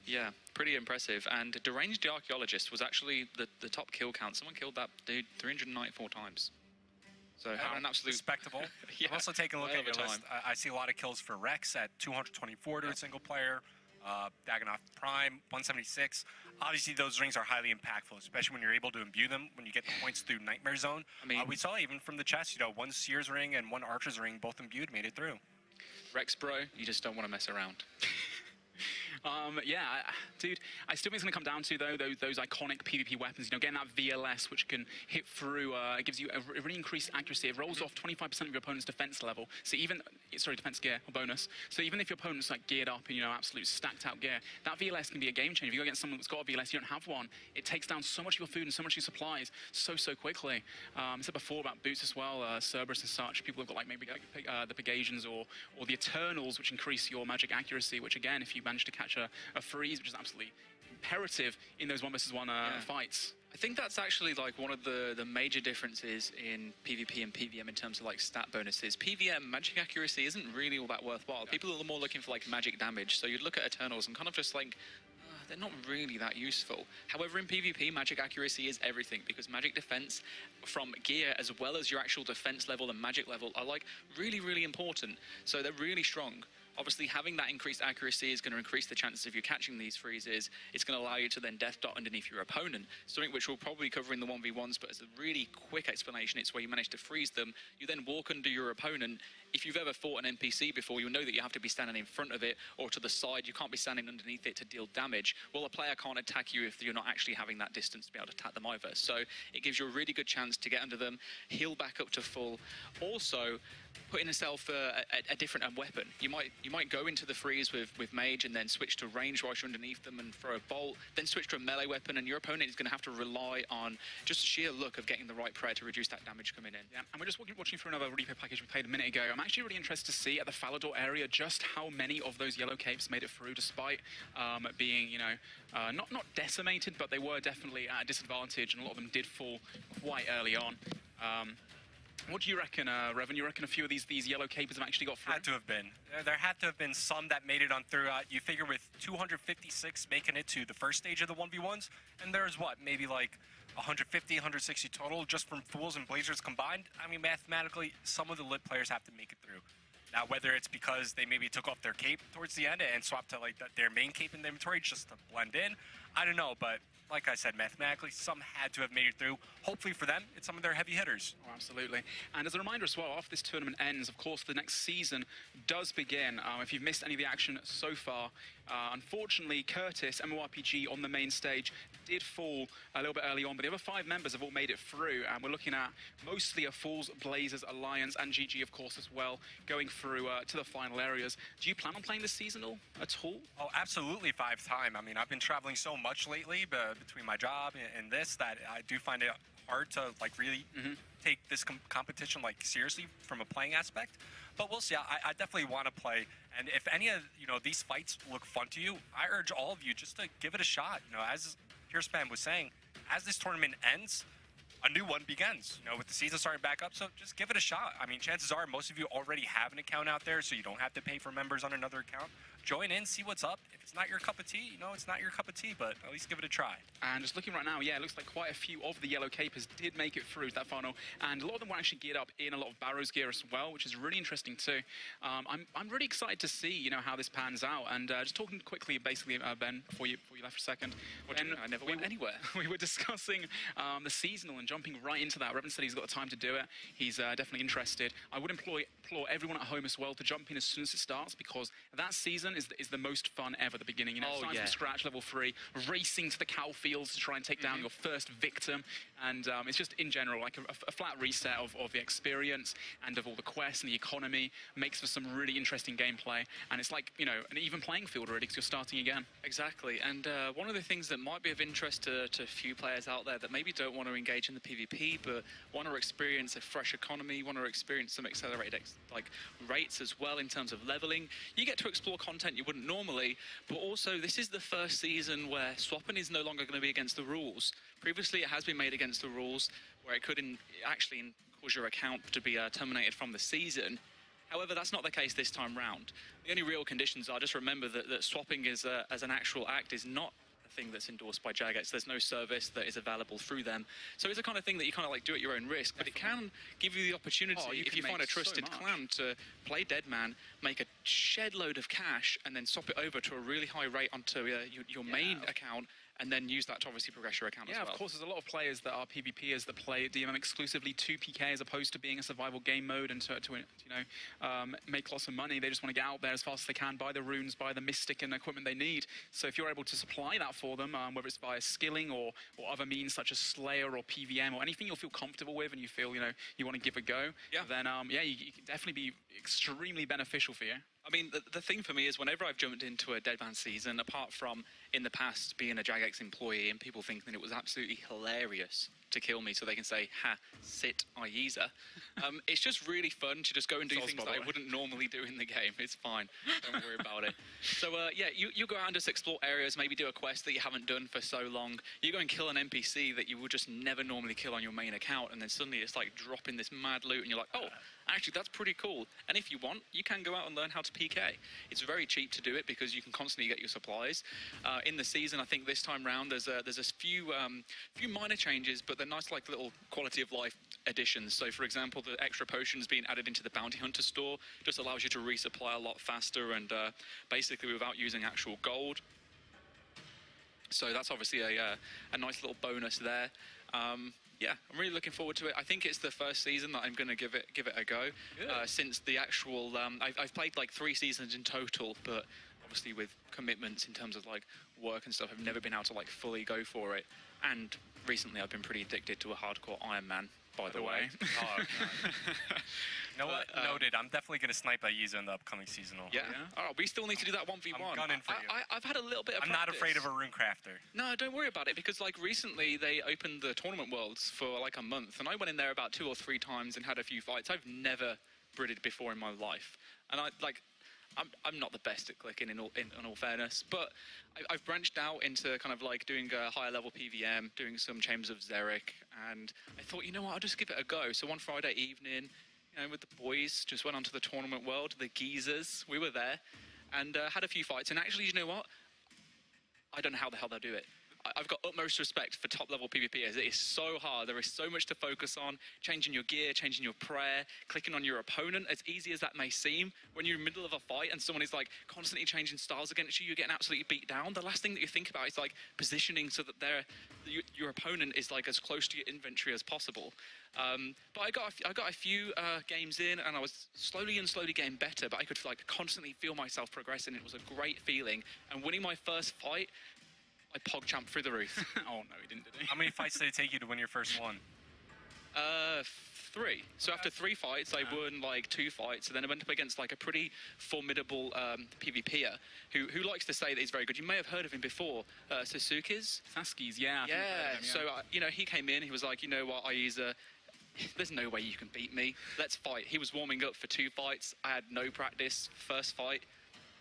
Yeah, pretty impressive. And Deranged the Archaeologist was actually the top kill count. Someone killed that dude 394 times. So an absolute spectacle. I'm also taking a look at your list. I see a lot of kills for Rex at 224 to a single player. Dagonoth Prime 176. Obviously, those rings are highly impactful, especially when you're able to imbue them when you get the points through Nightmare Zone. I mean, we saw even from the chest, one Seer's ring and one Archer's ring, both imbued, made it through. Rex, bro, you just don't want to mess around. Yeah, dude, I still think it's going to come down to, though, those iconic PvP weapons. Getting that VLS, which can hit through, it gives you a really increased accuracy. It rolls off 25% of your opponent's defense level. So defense gear or bonus. So even if your opponent's geared up in, absolute stacked out gear, that VLS can be a game changer. If you go against someone that's got a VLS, you don't have one, it takes down so much of your food and so much of your supplies so quickly. I said before about boots as well, Cerberus and such. People have got maybe the Pegasians or the Eternals, which increase your magic accuracy, which again, if you manage to catch a freeze, which is absolutely imperative in those 1v1 fights. I think that's actually one of the major differences in PvP and PVM in terms of stat bonuses. PVM, magic accuracy isn't really all that worthwhile. People are more looking for magic damage. So you'd look at Eternals and kind of just they're not really that useful. However, in PvP, magic accuracy is everything, because magic defense from gear as well as your actual defense level and magic level are like really, really important. So they're really strong. Obviously, having that increased accuracy is going to increase the chances of you catching these freezes. It's going to allow you to then death dot underneath your opponent, something which we'll probably cover in the 1v1s, but as a really quick explanation, it's where you manage to freeze them. You then walk under your opponent. If you've ever fought an NPC before, you'll know that you have to be standing in front of it or to the side. You can't be standing underneath it to deal damage. Well, a player can't attack you if you're not actually having that distance to be able to attack them either. So it gives you a really good chance to get under them, heal back up to full. Also, putting yourself a different weapon. You might go into the freeze with mage and then switch to range whilst you're underneath them and throw a bolt, then switch to a melee weapon, and your opponent is going to have to rely on just sheer luck of getting the right prayer to reduce that damage coming in. Yeah, and we're just watching through another replay package we played a minute ago. I'm actually really interested to see at the Falador area just how many of those yellow capes made it through, despite being, you know, not decimated, but they were definitely at a disadvantage, and a lot of them did fall quite early on. What do you reckon, Revan? You reckon a few of these yellow capers have actually got through? Had to have been. There had to have been some that made it on through. You figure with 256 making it to the first stage of the 1v1s, and there's what, maybe like 150, 160 total just from Fools and Blazers combined. I mean, mathematically, some of the lit players have to make it through. Now, whether it's because they maybe took off their cape towards the end and swapped to like their main cape in the inventory just to blend in, I don't know, but like I said, mathematically, some had to have made it through. Hopefully for them, it's some of their heavy hitters. Oh, absolutely. And as a reminder as well, after this tournament ends, of course, the next season does begin. If you've missed any of the action so far, unfortunately, Curtis, MMORPG on the main stage, did fall a little bit early on, but the other 5 members have all made it through, and we're looking at mostly a Fools, Blazers, Alliance, and GG, of course, as well, going through to the final areas. Do you plan on playing this seasonal at all? Oh, absolutely 5 time. I mean, I've been traveling so much lately between my job and this that I do find it hard to like really take this competition like seriously from a playing aspect. But we'll see. I definitely want to play, and if any of these fights look fun to you, I urge all of you just to give it a shot. As Pierspam was saying, as this tournament ends, a new one begins, with the season starting back up. So just give it a shot. I mean, chances are most of you already have an account out there, so you don't have to pay for members on another account. Join in, see what's up. If it's not your cup of tea, it's not your cup of tea, but at least give it a try. And just looking right now, yeah, it looks like quite a few of the yellow capers did make it through that final, and a lot of them were actually geared up in a lot of Barrows gear as well, which is really interesting too. I'm really excited to see, how this pans out. And just talking quickly, basically, Ben, before you left for a second. I never went anywhere. We were discussing the seasonal and jumping right into that. Revan said he's got the time to do it. He's definitely interested. I would implore everyone at home as well to jump in as soon as it starts, because that season is the most fun ever. The beginning, starting from scratch, level 3, racing to the cow fields to try and take down your first victim, and it's just in general like a flat reset of the experience and of all the quests and the economy. Makes for some really interesting gameplay, and it's like an even playing field already because you're starting again. Exactly, and one of the things that might be of interest to a few players out there that maybe don't want to engage in the PvP but want to experience a fresh economy, want to experience some accelerated rates as well in terms of leveling. You get to explore content you wouldn't normally, but also this is the first season where swapping is no longer going to be against the rules. Previously it has been made against the rules, where it could actually cause your account to be terminated from the season. However, that's not the case this time round. The only real conditions are, just remember that swapping as an actual act is not thing that's endorsed by Jagex. There's no service that is available through them. So it's a kind of thing that you kind of do at your own risk, but it can give you the opportunity, if you find a trusted clan, to play Deadman, make a shed load of cash, and then swap it over to a really high rate onto your main account, and then use that to obviously progress your account as well. Yeah, of course, there's a lot of players that are PvPers that play DMM exclusively to PK as opposed to being a survival game mode and to make lots of money. They just want to get out there as fast as they can, buy the runes, buy the mystic and equipment they need. So if you're able to supply that for them, whether it's via skilling or other means such as Slayer or PVM or anything you'll feel comfortable with and you feel, you want to give a go, then, you can definitely be extremely beneficial for you. I mean, the thing for me is whenever I've jumped into a Deadman season, apart from in the past being a Jagex employee and people thinking it was absolutely hilarious to kill me so they can say, ha, sit, Aiza. It's just really fun to just go and do things that I wouldn't normally do in the game. It's fine. Don't worry about it. So, yeah, you go out and just explore areas, maybe do a quest that you haven't done for so long. You go and kill an NPC that you would just never normally kill on your main account, and then suddenly it's like dropping this mad loot, and you're like, oh, actually, that's pretty cool. And if you want, you can go out and learn how to PK. It's very cheap to do it because you can constantly get your supplies. In the season, I think this time round, there's a few minor changes, but they're nice, like little quality of life additions. So, for example, the extra potions being added into the Bounty Hunter store just allows you to resupply a lot faster and basically without using actual gold. So that's obviously a nice little bonus there. Yeah, I'm really looking forward to it. I think it's the first season that I'm going to give it a go. Since the actual, I've played like 3 seasons in total, but obviously with commitments in terms of like work and stuff, I've never been able to like fully go for it. And recently, I've been pretty addicted to a hardcore Iron Man, by the way. Oh, God. You know what? Noted. I'm definitely going to snipe Aiza in the upcoming seasonal. Yeah. Oh, we still need to do that 1v1. I'm gunning for you. I've had a little bit of I'm not afraid of a rune crafter. No, don't worry about it, because like recently they opened the tournament worlds for like a month, and I went in there about 2 or 3 times and had a few fights. I've never Bridded before in my life, and I'm not the best at clicking in all fairness, but I've branched out into kind of like doing a higher level PVM, doing some Chambers of Xeric, and I thought, you know what, I'll just give it a go. So one Friday evening, you know, with the boys, just went onto the tournament world, the geezers, we were there, and had a few fights, and actually, you know what, I don't know how the hell they'll do it. I've got utmost respect for top-level PvPers. It is so hard. There is so much to focus on. Changing your gear, changing your prayer, clicking on your opponent. As easy as that may seem, when you're in the middle of a fight and someone is like constantly changing styles against you, you're getting absolutely beat down. The last thing that you think about is like positioning so that your opponent is like as close to your inventory as possible. But I got a few games in, and I was slowly getting better. But I could like constantly feel myself progressing. It was a great feeling. And winning my first fight, I pogchamped through the roof. Oh no, he didn't, did he? How many fights did it take you to win your first one? 3. So after 3 fights, I won like 2 fights, and then I went up against like a pretty formidable PvPer who likes to say that he's very good. You may have heard of him before, Sasuke's. Saski's, yeah. Yeah. So you know, he came in. He was like, you know what, Aiza, there's no way you can beat me. Let's fight. He was warming up for 2 fights. I had no practice. First fight,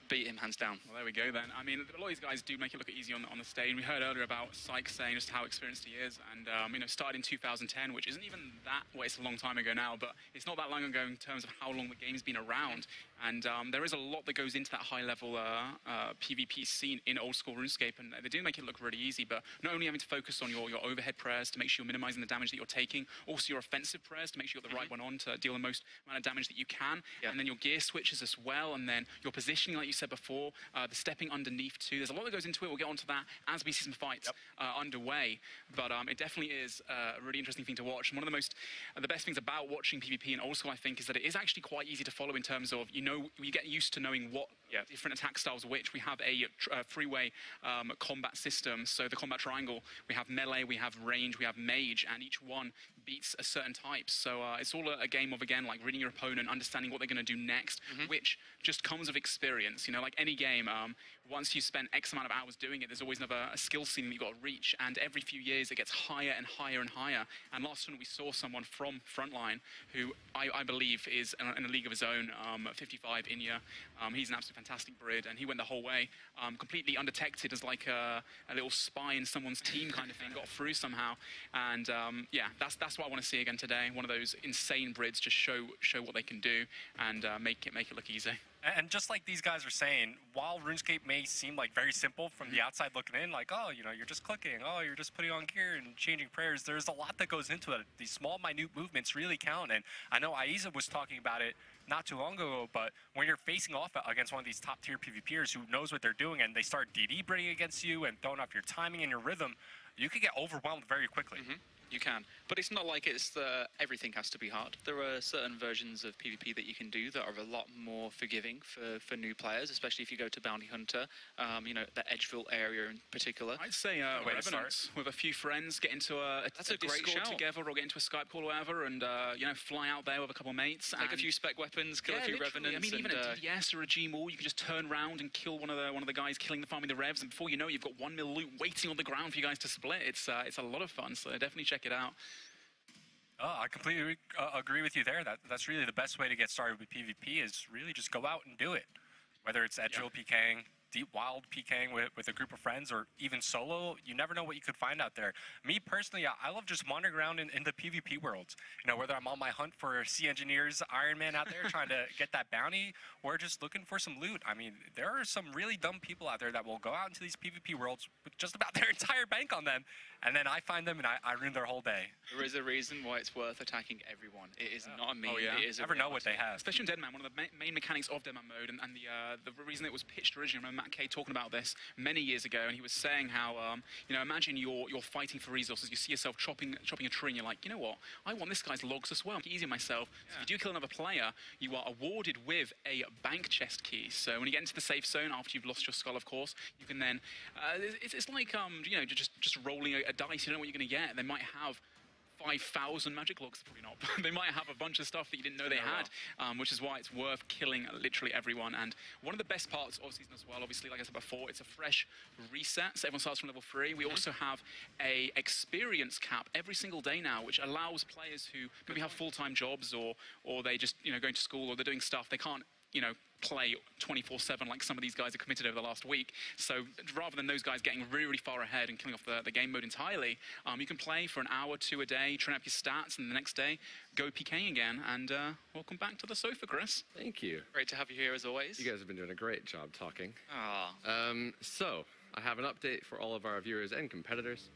beat him hands down. Well, there we go then. I mean, a lot of these guys do make it look easy on the stage. We heard earlier about Syke saying just how experienced he is, and you know, started in 2010, which isn't even that, well, it's a long time ago now, but it's not that long ago in terms of how long the game's been around. And there is a lot that goes into that high-level PvP scene in old-school RuneScape, and they do make it look really easy, but not only having to focus on your overhead prayers to make sure you're minimizing the damage that you're taking, also your offensive prayers to make sure you've got the right one on to deal the most amount of damage that you can, and then your gear switches as well, and then your positioning, like you said before, the stepping underneath too. There's a lot that goes into it. We'll get onto that as we see some fights underway, but it definitely is a really interesting thing to watch. And one of the best things about watching PvP in old school, I think, is that it is actually quite easy to follow in terms of, you know, you get used to knowing what different attack styles which. We have a three-way combat system, so the combat triangle, we have melee, we have range, we have mage, and each one beats a certain type. So it's all a game of, again, like reading your opponent, understanding what they're going to do next, which just comes with experience. You know, like any game, once you spend X amount of hours doing it, there's always another skill ceiling that you've got to reach, and every few years it gets higher and higher and higher. And last time we saw someone from Frontline, who I believe is in a league of his own, 55 Inya. He's an absolutely fantastic Brid, and he went the whole way, completely undetected as like a little spy in someone's team kind of thing, got through somehow. And yeah, that's what I want to see again today. One of those insane Brids, just show what they can do and make it look easy. And just like these guys are saying, while RuneScape may seem like very simple from the outside looking in, like, oh, you know, you're just clicking, oh, you're just putting on gear and changing prayers, there's a lot that goes into it. These small, minute movements really count. And I know Aiza was talking about it not too long ago, but when you're facing off against one of these top-tier PvPers who knows what they're doing, and they start DD breeding against you and throwing off your timing and your rhythm, you could get overwhelmed very quickly. You can, but it's not like it's everything has to be hard. There are certain versions of PvP that you can do that are a lot more forgiving for new players, especially if you go to Bounty Hunter, you know, the Edgeville area in particular. I'd say Revenants with a few friends, get into a great Discord shout together, or get into a Skype call or whatever, and you know, fly out there with a couple of mates. Take a few spec weapons, kill a few Revenants. I mean, even a DDS or a G-Maul, you can just turn around and kill one of the guys farming the revs, and before you know, you've got 1 mil loot waiting on the ground for you guys to split. It's a lot of fun, so definitely check check it out. Oh, I completely agree with you there. That's really the best way to get started with PvP is really just go out and do it. Whether it's edge drill PKing, deep wild PKing with a group of friends, or even solo, you never know what you could find out there. Me personally, I love just wandering around in the PvP worlds. You know, whether I'm on my hunt for Sea Engineers, Iron Man out there trying to get that bounty, or just looking for some loot. I mean, there are some really dumb people out there that will go out into these PvP worlds with just about their entire bank on them, and then I find them and I ruin their whole day. There is a reason why it's worth attacking everyone. It is not a meme. Oh, yeah. It is a Never know what they have. Especially in Deadman, one of the main mechanics of Deadman mode, and the reason it was pitched originally, I remember Matt Kay talking about this many years ago, and he was saying how, you know, imagine you're fighting for resources, you see yourself chopping a tree, and you're like, you know what, I want this guy's logs as well, make it easy on myself. So if you do kill another player, you are awarded with a bank chest key. So when you get into the safe zone, after you've lost your skull, of course, you can then, it's like, you know, just rolling a dice, you don't know what you're going to get. They might have 5,000 magic logs, probably not. They might have a bunch of stuff that you didn't know they had, which is why it's worth killing literally everyone. And one of the best parts of season as well, obviously, like I said before, it's a fresh reset, so everyone starts from level 3. We also have a experience cap every single day now, which allows players who maybe have full-time jobs or they just, you know, going to school or they're doing stuff, they can't, you know, play 24/7 like some of these guys have committed over the last week. So rather than those guys getting really, really far ahead and killing off the game mode entirely, you can play for an hour, 2 a day, train up your stats, and the next day go PKing again. And welcome back to the sofa, Chris. Thank you. Great to have you here as always. You guys have been doing a great job talking. Ah. So I have an update for all of our viewers and competitors.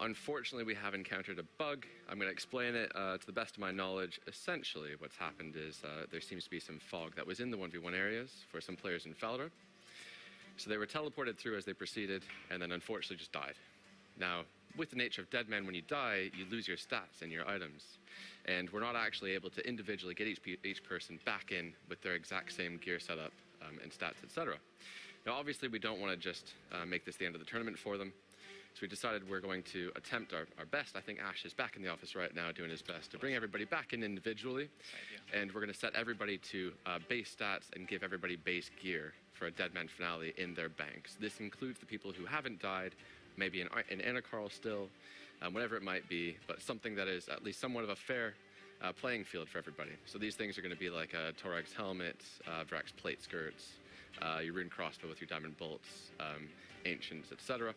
Unfortunately, we have encountered a bug. I'm going to explain it to the best of my knowledge. Essentially, what's happened is there seems to be some fog that was in the 1v1 areas for some players in Falador. So they were teleported through as they proceeded, and then unfortunately just died. Now, with the nature of Deadman, when you die, you lose your stats and your items. And we're not actually able to individually get each person back in with their exact same gear setup and stats, etc. Now, obviously, we don't want to just make this the end of the tournament for them. So we decided we're going to attempt our best. I think Ash is back in the office right now doing his best to bring everybody back in individually. And we're going to set everybody to base stats and give everybody base gear for a Deadman finale in their banks. This includes the people who haven't died, maybe in Anacarl still, whatever it might be, but something that is at least somewhat of a fair playing field for everybody. So these things are going to be like Torag's helmet, Vrax's plate skirts, your rune crossbow with your diamond bolts, ancients, etc.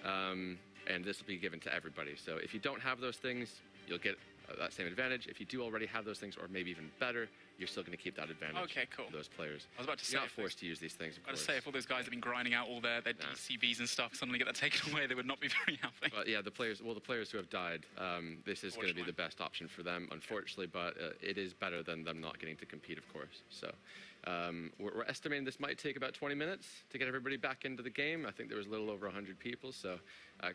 And this will be given to everybody. So if you don't have those things, you'll get that same advantage. If you do already have those things, or maybe even better, you're still going to keep that advantage. Okay, cool. For those players. I was about to say, you're not forced to use these things, of course. I was about to say, if all those guys have been grinding out all their DCBs and stuff, suddenly get that taken away, they would not be very happy. But yeah, the players who have died, this is going to be the best option for them, unfortunately, but it is better than them not getting to compete, of course. So we're estimating this might take about 20 minutes to get everybody back into the game. I think there was a little over 100 people, so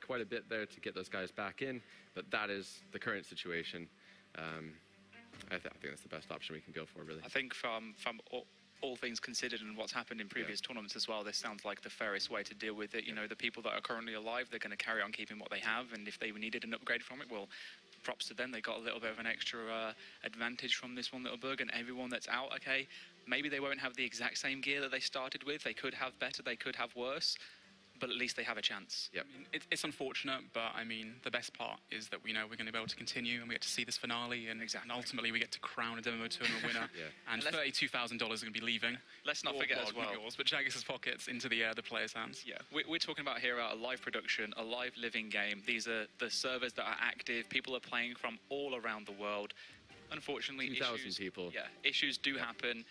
quite a bit there to get those guys back in, but that is the current situation. I think that's the best option we can go for, really. I think from all things considered and what's happened in previous tournaments as well, this sounds like the fairest way to deal with it. You know, the people that are currently alive, they're going to carry on keeping what they have, and if they needed an upgrade from it, well, props to them. They got a little bit of an extra advantage from this one little bug, and everyone that's out, okay, maybe they won't have the exact same gear that they started with. They could have better, they could have worse, but at least they have a chance. Yep. I mean, it's unfortunate, but I mean, the best part is that we know we're going to be able to continue and we get to see this finale, and ultimately we get to crown a Demo Tournament winner. And $32,000 are going to be leaving. Let's not forget as well. Not yours, but Jagis's pockets into the players' hands. Yeah, we're talking about here a live production, a live living game. These are the servers that are active. People are playing from all around the world. Unfortunately, 2,000 people. Yeah, issues do happen.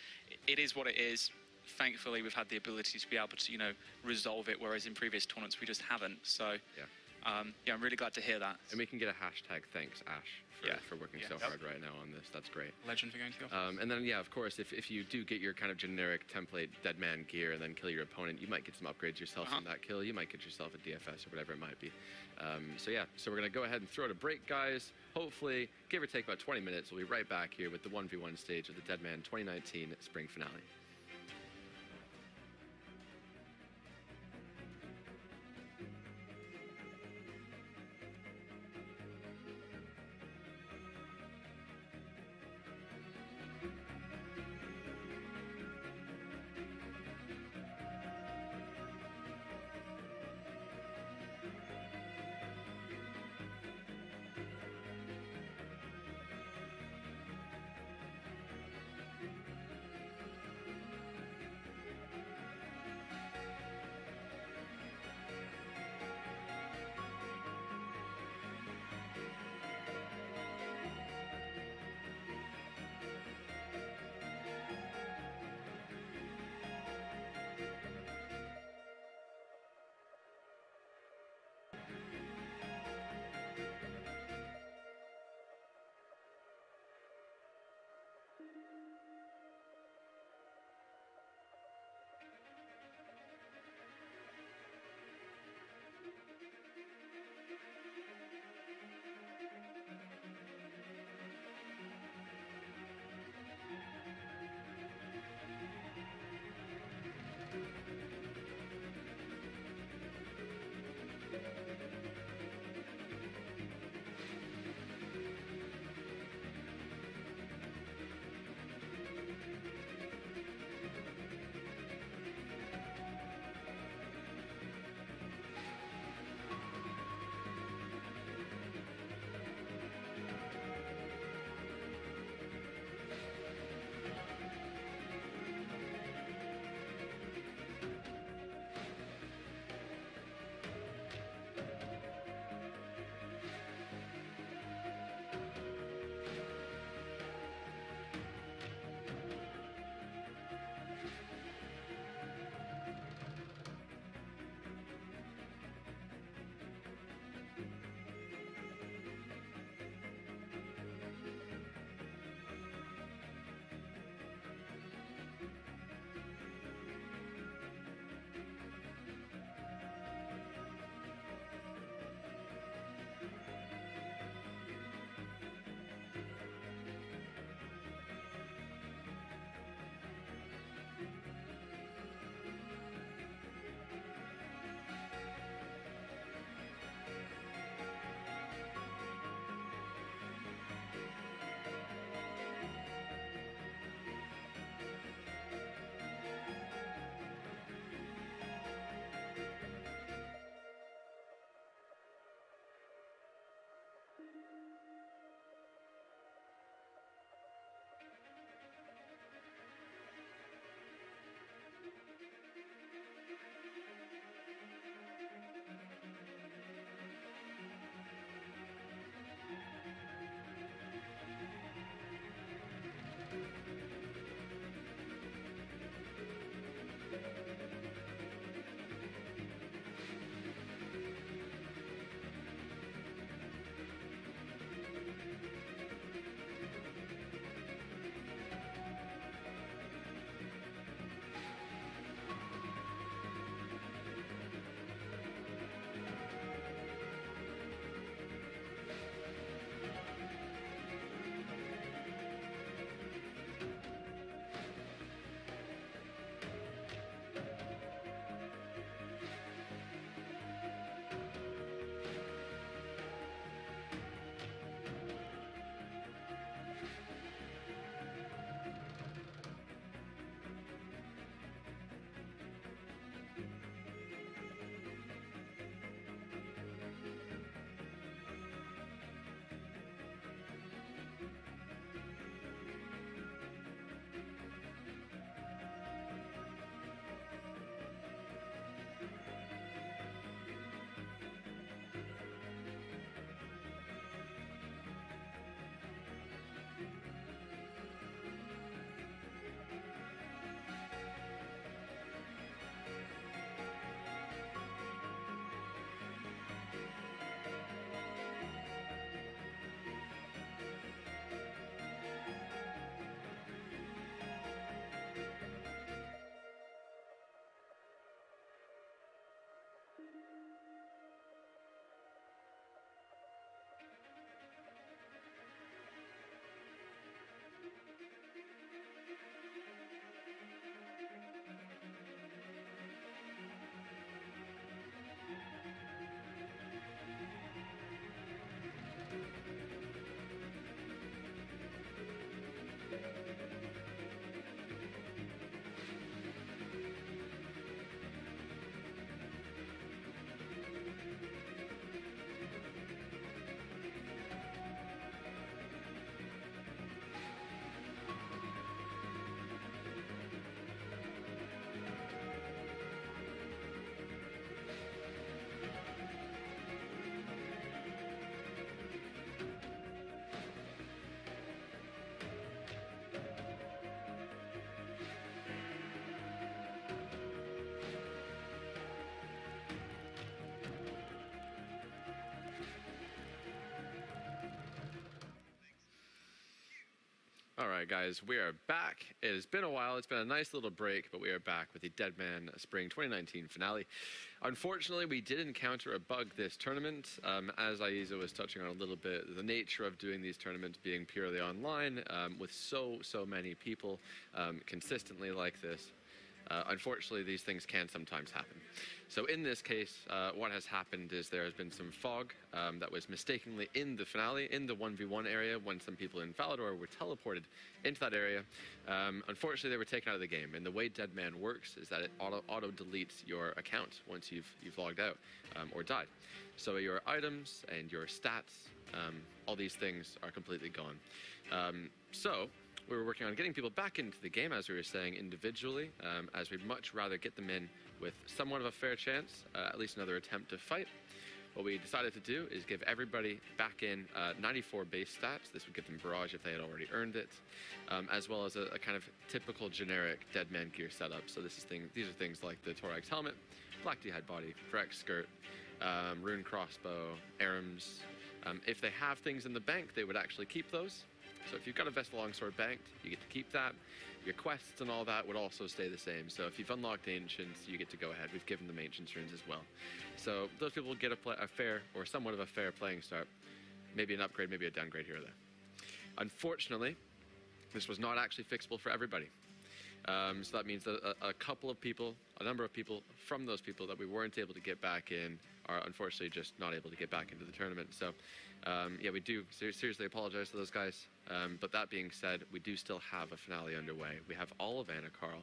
It is what it is. Thankfully, we've had the ability to be able to, you know, resolve it, whereas in previous tournaments we just haven't. So, yeah, I'm really glad to hear that. And we can get a hashtag thanks, Ash, for working so hard right now on this. That's great. Legend for going to go. And then, yeah, of course, if you do get your kind of generic template Deadman gear and then kill your opponent, you might get some upgrades yourself from that kill. You might get yourself a DFS or whatever it might be. So, yeah, so we're going to go ahead and throw it a break, guys. Hopefully, give or take about 20 minutes, we'll be right back here with the 1v1 stage of the Deadman 2019 Spring Finale. All right, guys, we are back. It has been a while. It's been a nice little break, but we are back with the Deadman Spring 2019 finale. Unfortunately, we did encounter a bug this tournament. As Aiza was touching on a little bit, the nature of doing these tournaments being purely online with so many people consistently like this. Unfortunately, these things can sometimes happen. So in this case, what has happened is there has been some fog that was mistakenly in the finale, in the 1v1 area, when some people in Falador were teleported into that area. Unfortunately, they were taken out of the game. And the way Deadman works is that it auto-deletes your account once you've logged out or died. So your items and your stats, all these things are completely gone. So we were working on getting people back into the game, as we were saying, individually, as we'd much rather get them in with somewhat of a fair chance, at least another attempt to fight. What we decided to do is give everybody back in 94 base stats. This would give them Barrage if they had already earned it, as well as a kind of typical generic Deadman gear setup. So these are things like the Thorax helmet, Black D'hide body, Frex skirt, Rune crossbow, Arams. If they have things in the bank, they would actually keep those. So if you've got a Vesta Longsword banked, you get to keep that. Your quests and all that would also stay the same. So if you've unlocked Ancients, you get to go ahead. We've given them Ancients runes as well. So those people will get a fair, or somewhat of a fair playing start. Maybe an upgrade, maybe a downgrade here or there. Unfortunately, this was not actually fixable for everybody. So that means that a number of people from those people that we weren't able to get back in are unfortunately just not able to get back into the tournament. So yeah, we do seriously apologize to those guys. But that being said, we do still have a finale underway. We have all of Anakarl,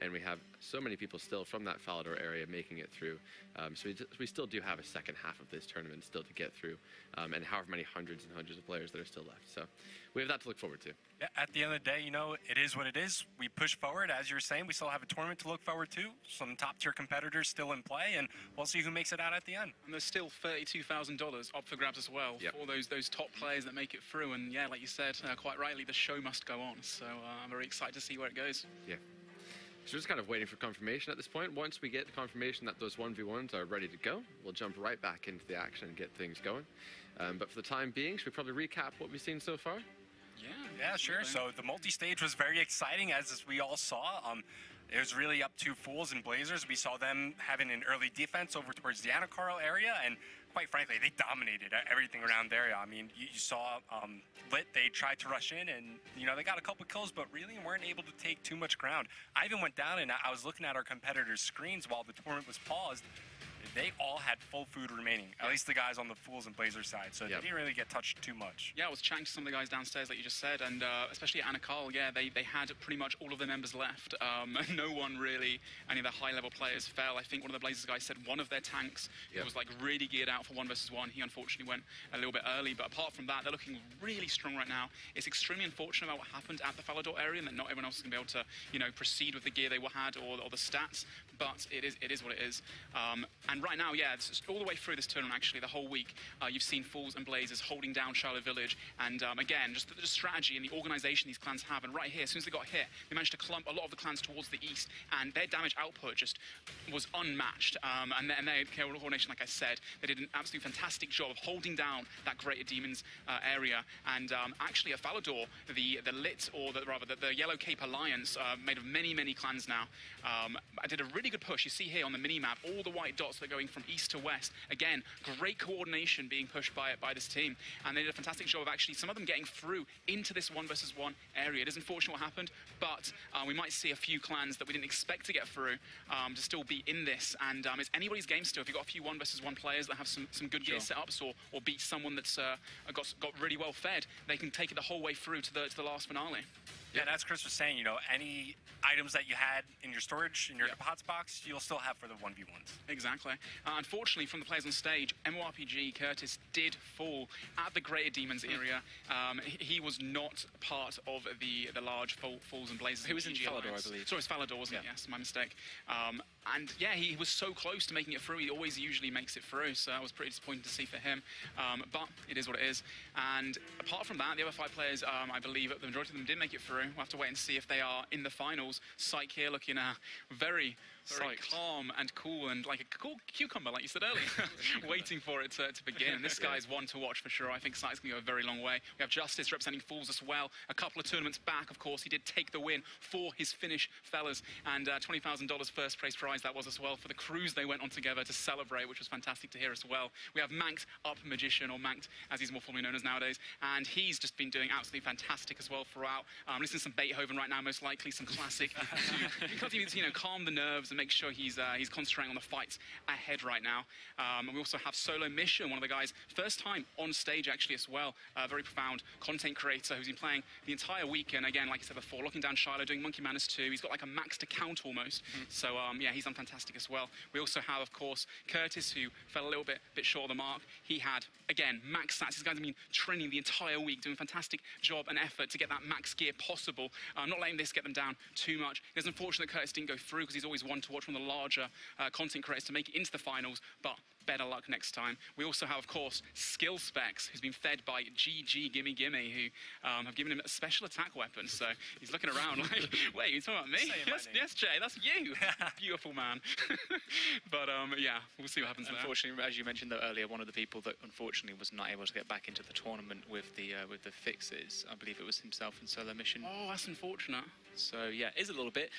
and we have so many people still from that Falador area making it through. So we still do have a second half of this tournament still to get through, and however many hundreds and hundreds of players that are still left. So we have that to look forward to. Yeah, at the end of the day, you know, it is what it is. We push forward, as you're saying. We still have a tournament to look forward to. Some top-tier competitors still in play, and we'll see who makes it out at the end. And there's still $32,000 up for grabs as well for those top players that make it through. And yeah, like you said, quite rightly, the show must go on. So I'm very excited to see where it goes. Yeah. So we're just kind of waiting for confirmation at this point. Once we get the confirmation that those 1v1s are ready to go, we'll jump right back into the action and get things going. But for the time being, should we probably recap what we've seen so far? Yeah, sure. So the multi-stage was very exciting, as we all saw. It was really up to Fools and Blazers. We saw them having an early defense over towards the Anakarl area, and quite frankly, they dominated everything around there. I mean, you saw Lit, they tried to rush in, and, you know, they got a couple kills, but really weren't able to take too much ground. I even went down, and I was looking at our competitors' screens while the tournament was paused. They all had full food remaining, at least the guys on the Fools and Blazers side, so they didn't really get touched too much. Yeah, I was chatting to some of the guys downstairs, like you just said, and especially at Anakarl, yeah, they had pretty much all of their members left. No one really, any of the high-level players fell. I think one of the Blazers guys said one of their tanks was like really geared out for 1 versus 1. He unfortunately went a little bit early, but apart from that, they're looking really strong right now. It's extremely unfortunate about what happened at the Falador area, and that not everyone else is going to be able to, you know, proceed with the gear they had or the stats. But it is what it is. And right now, yeah, it's all the way through this tournament, actually, the whole week, you've seen Fools and Blazers holding down Shiloh Village. And again, just the strategy and the organization these clans have. And right here, as soon as they got hit, they managed to clump a lot of the clans towards the east. And their damage output just was unmatched. And their coordination, like I said, they did an absolutely fantastic job of holding down that Greater Demons area. And actually, at Falador, the Lit, or the Yellow Cape Alliance, made of many, many clans now, I did a really good push. You see here on the mini-map, all the white dots that are going from east to west. Again, great coordination being pushed by this team. And they did a fantastic job of actually some of them getting through into this 1 versus 1 area. It is unfortunate what happened, but we might see a few clans that we didn't expect to get through to still be in this. And it's anybody's game still. If you've got a few 1 versus 1 players that have some good gear setups or beat someone that's got really well fed, they can take it the whole way through to the last finale. Yeah, and as Chris was saying, you know, any items that you had in your storage, in your deposits box, you'll still have for the 1v1s. Exactly. Unfortunately, from the players on stage, MMORPG Curtis did fall at the Greater Demons area. He was not part of the large Fools and Blazers. He was in Falador, I believe. Sorry, it's Falador, wasn't it? Yes, my mistake. And yeah, he was so close to making it through. He always usually makes it through, so that was pretty disappointing to see for him. But it is what it is. And apart from that, the other 5 players, I believe the majority of them did make it through. We'll have to wait and see if they are in the finals. Psyche here looking very very calm and cool and like a cool cucumber, like you said earlier, waiting for it to begin. And this guy is one to watch for sure. I think Site's going to go a very long way. We have Justice representing Fools as well. A couple of tournaments back, of course, he did take the win for his Finnish fellas. And $20,000 first place prize that was as well for the cruise they went on together to celebrate, which was fantastic to hear as well. We have Mankt Up Magician, or Mankt as he's more formally known as nowadays. And he's just been doing absolutely fantastic as well throughout. Listening to some Beethoven right now, most likely some classic. Because he needs to, calm the nerves and make sure he's concentrating on the fights ahead right now. And we also have Solo Mission, one of the guys, first time on stage actually as well. Very profound content creator who's been playing the entire weekend. Again, like I said before, locking down Shiloh, doing Monkey Madness 2. He's got like a maxed account almost. So yeah, he's done fantastic as well. We also have, of course, Curtis, who fell a little bit short of the mark. He had, again, max stats. These guys have been training the entire week, doing a fantastic job and effort to get that max gear possible. Not letting this get them down too much. It's unfortunate that Curtis didn't go through because he's always one to watch one of the larger content creators to make it into the finals, but better luck next time. We also have, of course, Skill Specs, who's been fed by GG Gimme Gimme, who have given him a special attack weapon. So he's looking around like, wait, you talking about me? Yes, Jay, that's you. Beautiful man. But yeah, we'll see what happens there. Unfortunately, as you mentioned earlier, one of the people that unfortunately was not able to get back into the tournament with the fixes, I believe it was himself in Solo Mission. Oh, that's unfortunate. So yeah, it is a little bit.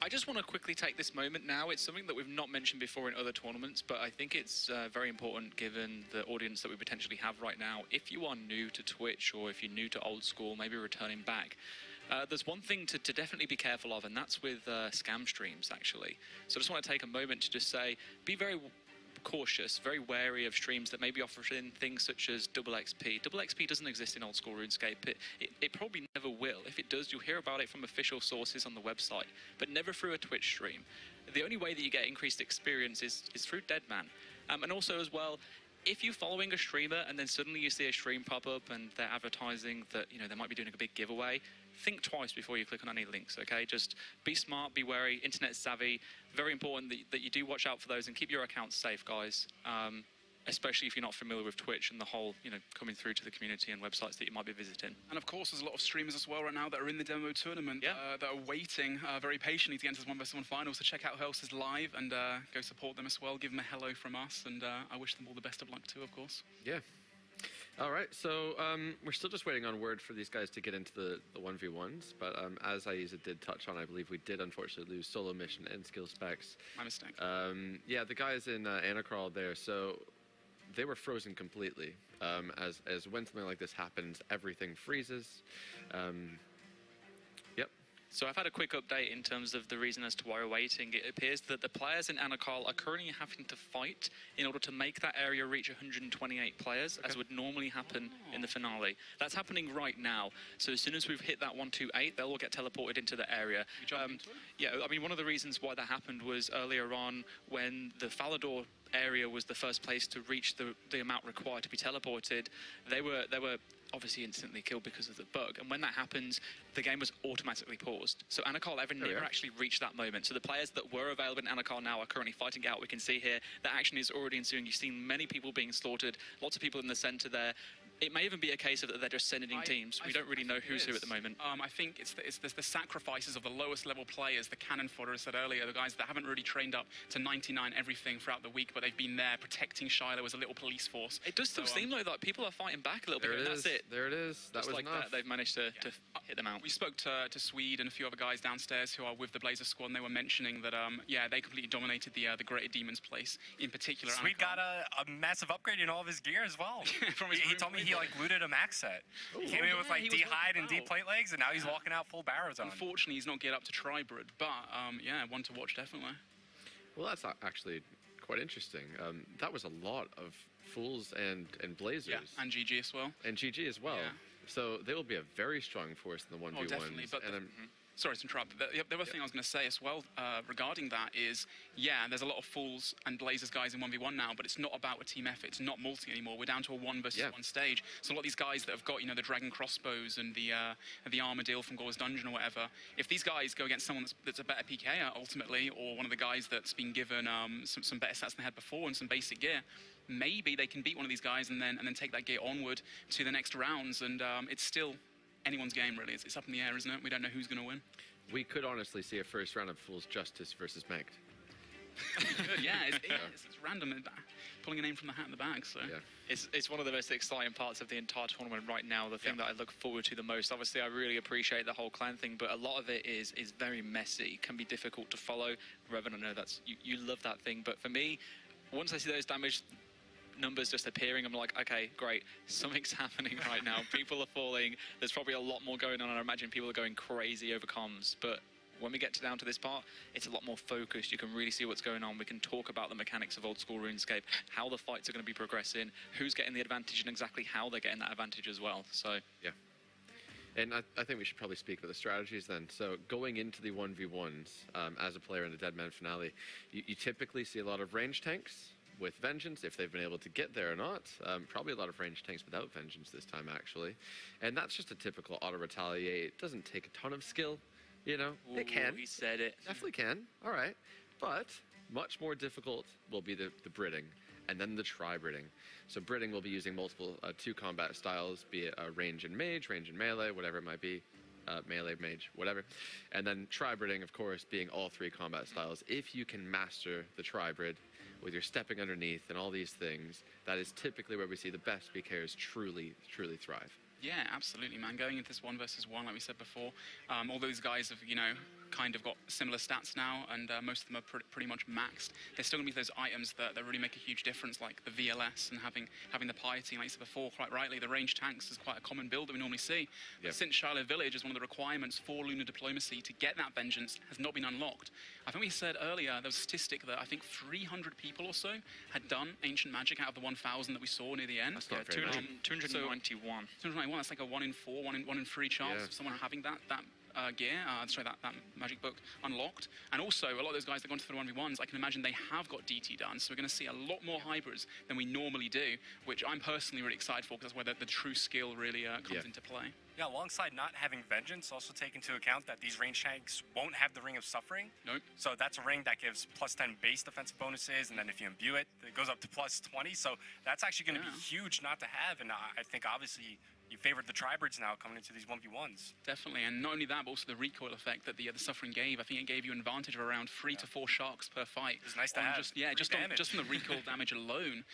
I just want to quickly take this moment now. It's something that we've not mentioned before in other tournaments, but I think it's very important given the audience that we potentially have right now. If you are new to Twitch or if you're new to old school, maybe returning back, there's one thing to definitely be careful of, and that's with scam streams, actually. So I just want to take a moment to just say, be very cautious, very wary of streams that maybe offer in things such as double XP. Double XP doesn't exist in old school RuneScape. It probably never will. If it does, you'll hear about it from official sources on the website, but never through a Twitch stream. The only way that you get increased experience is through Deadman. And also as well, if you're following a streamer and then suddenly you see a stream pop up and they're advertising that, they might be doing a big giveaway, think twice before you click on any links, okay? Just be smart, be wary, internet savvy. Very important that you do watch out for those and keep your accounts safe, guys. Especially if you're not familiar with Twitch and the whole, coming through to the community and websites that you might be visiting. And of course, there's a lot of streamers as well right now that are in the demo tournament that are waiting very patiently to get into the 1vs1 finals. So check out who else is live and go support them as well. Give them a hello from us, and I wish them all the best of luck too, of course. Yeah. All right, so we're still just waiting on word for these guys to get into the 1v1s, but as Aiza did touch on, I believe we did unfortunately lose Solo Mission and Skill Specs. My mistake. Yeah, the guys in Anacrawl there, so they were frozen completely. As when something like this happens, everything freezes. Yep. So I've had a quick update in terms of the reason as to why we're waiting. It appears that the players in Anacrawl are currently having to fight in order to make that area reach 128 players, as would normally happen in the finale. That's happening right now. So as soon as we've hit that 128, they'll all get teleported into the area. Yeah, I mean, one of the reasons why that happened was earlier on when the Falador area was the first place to reach the amount required to be teleported. They were obviously instantly killed because of the bug, and when that happens, the game was automatically paused. So Anacrawl never actually reached that moment. So the players that were available in Anacrawl now are currently fighting out. We can see here the action is already ensuing. You've seen many people being slaughtered, lots of people in the center there. It may even be a case of that they're just sending in teams. We don't really know who's who at the moment. I think it's the sacrifices of the lowest level players, the cannon fodder, as I said earlier, the guys that haven't really trained up to 99 everything throughout the week, but they've been there protecting Shiloh as a little police force. It does still seem like people are fighting back a little bit, and that's it. There it is. That was enough. They've managed to hit them out. We spoke to Swede and a few other guys downstairs who are with the Blazer squad, and they were mentioning that, yeah, they completely dominated the Greater Demons place in particular. Swede got a massive upgrade in all of his gear as well. He told me he looted a max set. He came in with D-hide and D-plate legs, and now he's walking out full barrows on. Unfortunately, he's not geared up to Tribrid, but yeah, one to watch definitely. Well, that's actually quite interesting. That was a lot of Fools and Blazers. Yeah, and GG as well. And GG as well. Yeah. So they will be a very strong force in the 1v1s. Oh, definitely, but sorry to interrupt. The other thing I was going to say as well regarding that is, yeah, there's a lot of Fools and Blazers guys in 1v1 now, but it's not about a team effort. It's not multi anymore. We're down to a 1v1 stage. So a lot of these guys that have got, the Dragon Crossbows and the Armadillo from Gore's Dungeon or whatever, if these guys go against someone that's a better PKer ultimately, or one of the guys that's been given some better stats than they had before and some basic gear, maybe they can beat one of these guys and then take that gear onward to the next rounds. And it's still anyone's game, really. It's up in the air, isn't it? We don't know who's going to win. We could honestly see a first round of Fool's Justice versus Mankt. Good, yeah, it's random. Pulling a name from the hat in the bag, so. Yeah. It's one of the most exciting parts of the entire tournament right now, the thing that I look forward to the most. Obviously, I really appreciate the whole clan thing, but a lot of it is very messy, can be difficult to follow. Revan, I know you love that thing, but for me, once I see those damage numbers just appearing, I'm like, okay, great, something's happening right now. People are falling. There's probably a lot more going on, and I imagine people are going crazy over comms, but when we get down to this part, it's a lot more focused. You can really see what's going on. We can talk about the mechanics of old school RuneScape, how the fights are going to be progressing, who's getting the advantage, and exactly how they're getting that advantage as well. So yeah. And I think we should probably speak about the strategies then. So going into the 1v1s, as a player in the Deadman finale, you typically see a lot of range tanks with Vengeance, if they've been able to get there or not. Probably a lot of range tanks without Vengeance this time, actually. And that's just a typical auto-retaliate. It doesn't take a ton of skill. You know, it can. He said it. Definitely can. All right. But much more difficult will be the Bridding and then the tri-Bridding. So Bridding will be using multiple 2 combat styles, be it range and mage, range and melee, whatever it might be. Melee, mage, whatever. And then tri-Bridding, of course, being all 3 combat styles. If you can master the tri-Brid with your stepping underneath and all these things, that is typically where we see the best PKers truly thrive. Yeah, absolutely, man. Going into this 1 versus 1, like we said before, all those guys have, kind of got similar stats now, and most of them are pretty much maxed. There's still going to be those items that really make a huge difference, like the VLS and having the piety. Like you said before, quite rightly, the range tanks is quite a common build that we normally see. But since Shiloh Village is one of the requirements for Lunar Diplomacy to get that Vengeance has not been unlocked. I think we said earlier, there was a statistic that I think 300 people or so had done Ancient Magic out of the 1,000 that we saw near the end. That's not very many. 291. 291, that's like a 1 in 4, 1 in 3 chance of someone having that gear, that magic book unlocked. And also, a lot of those guys that go into the 1v1s, I can imagine they have got DT done, so we're going to see a lot more hybrids than we normally do, which I'm personally really excited for, because that's where the true skill really comes into play. Yeah, alongside not having Vengeance, also take into account that these range tanks won't have the Ring of Suffering. Nope. So that's a ring that gives +10 base defensive bonuses, and then if you imbue it, it goes up to +20. So that's actually going to be huge not to have, and I think obviously you favored the Tribrids now coming into these 1v1s. Definitely, and not only that, but also the recoil effect that the Suffering gave. I think it gave you an advantage of around 3 to 4 sharks per fight. It's nice to have. Just from the recoil damage alone.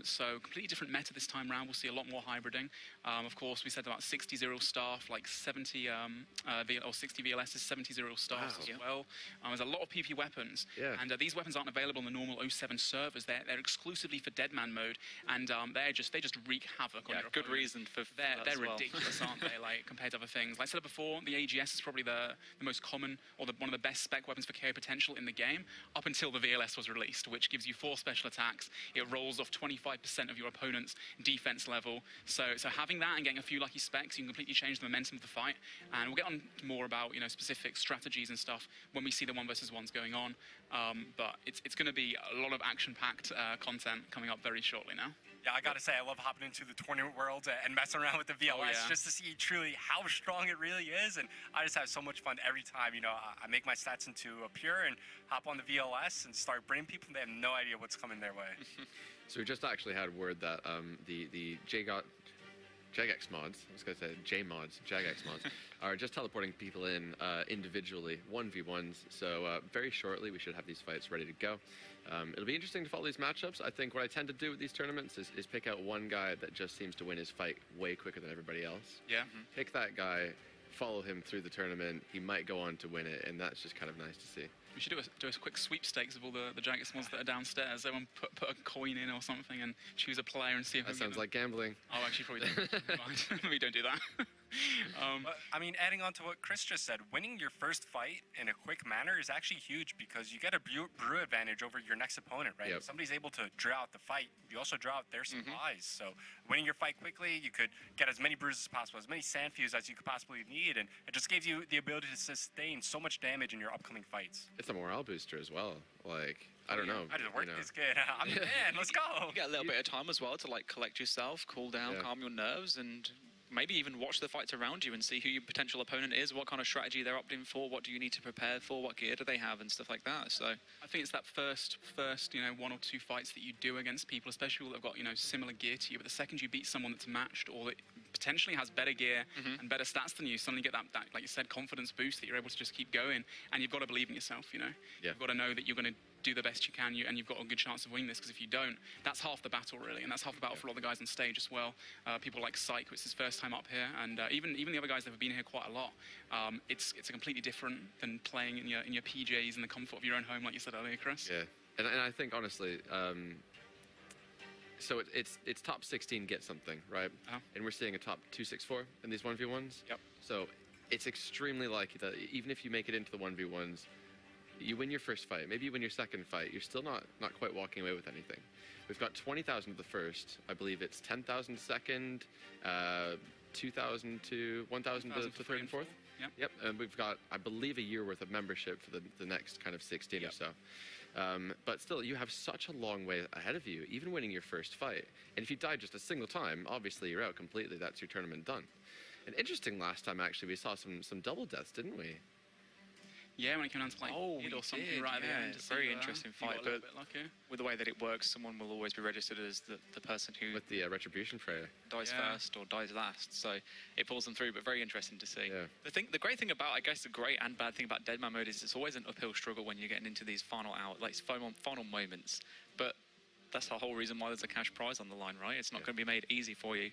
So completely different meta this time round. We'll see a lot more hybriding. Of course, we said about 60 Zero Staff, like 70 or 60 VLSs, 70 Zero Staffs as well. There's a lot of PP weapons, and these weapons aren't available on the normal 07 servers. They're exclusively for Deadman mode, and they just wreak havoc on your good opponent. reason for They're ridiculous, aren't they? Like compared to other things. Like I said before, the AGS is probably the most common or one of the best spec weapons for KO potential in the game, up until the VLS was released, which gives you 4 special attacks. It rolls off 25% of your opponent's defense level. So having that and getting a few lucky specs, you can completely change the momentum of the fight. And we'll get on more about specific strategies and stuff when we see the 1 versus 1s going on. But it's going to be a lot of action-packed content coming up very shortly now. Yeah, I gotta say, I love hopping into the tournament world and messing around with the VLS just to see truly how strong it really is. And I just have so much fun every time. I make my stats into a pure and hop on the VLS and start bringing people. They have no idea what's coming their way. So we just actually had word that the Jagex mods, I was going to say J-mods, Jagex mods, are just teleporting people in individually, 1v1s. So very shortly, we should have these fights ready to go. It'll be interesting to follow these matchups. I think what I tend to do with these tournaments is pick out one guy that just seems to win his fight way quicker than everybody else. Yeah. Pick that guy, follow him through the tournament. He might go on to win it, and that's just kind of nice to see. We should do a quick sweepstakes of all the Jagex mods that are downstairs. Everyone put a coin in or something and choose a player and see if that sounds like gambling. Oh, actually, probably don't. We don't do that. I mean, adding on to what Chris just said, winning your first fight in a quick manner is actually huge because you get a brew advantage over your next opponent, right? Yep. If somebody's able to draw out the fight, you also draw out their supplies. So winning your fight quickly, you could get as many brews as possible, as many sand fuse as you could possibly need, and it just gives you the ability to sustain so much damage in your upcoming fights. It's a morale booster as well. Like, I don't know. I just worked this good. I'm the man. Let's go. You get a little bit of time as well to collect yourself, cool down, calm your nerves, and maybe even watch the fights around you and see who your potential opponent is, what kind of strategy they're opting for, what do you need to prepare for, what gear do they have, and stuff like that. So I think it's that first 1 or 2 fights that you do against people, especially people that have got similar gear to you. But the second you beat someone that's matched or that potentially has better gear and better stats than you, suddenly get that, like you said, confidence boost that you're able to just keep going. And you've got to believe in yourself, you know. Yeah. You've got to know that you're going to do the best you can, and you've got a good chance of winning this, because if you don't, that's half the battle, really. And that's half the battle for a lot of the guys on stage as well. People like Psych, it's his first time up here, and even the other guys that have been here quite a lot. It's a completely different than playing in your PJs in the comfort of your own home, like you said earlier, Chris. Yeah, and I think, honestly, so it's top 16 get something, right? And we're seeing a top 264 in these 1v1s. Yep. So it's extremely likely that even if you make it into the 1v1s, you win your first fight, maybe you win your second fight, you're still not quite walking away with anything. We've got 20,000 to the first, I believe it's 10,000 second, 2,000 to 1,000 to third and fourth. Yep. And we've got, I believe, a year worth of membership for the next kind of 16 or so. But still, you have such a long way ahead of you, even winning your first fight. And if you die just a single time, obviously you're out completely. That's your tournament done. And interesting, last time actually we saw some double deaths, didn't we? Yeah, when it came down to like hit or something right at the end. It's a very interesting fight, but with the way that it works, someone will always be registered as the person who... With the retribution prayer. Dies first or dies last, so it pulls them through, but very interesting to see. Yeah. The great thing about, I guess the great and bad thing about Deadman mode is it's always an uphill struggle when you're getting into these final moments, but that's the whole reason why there's a cash prize on the line, right? It's not going to be made easy for you.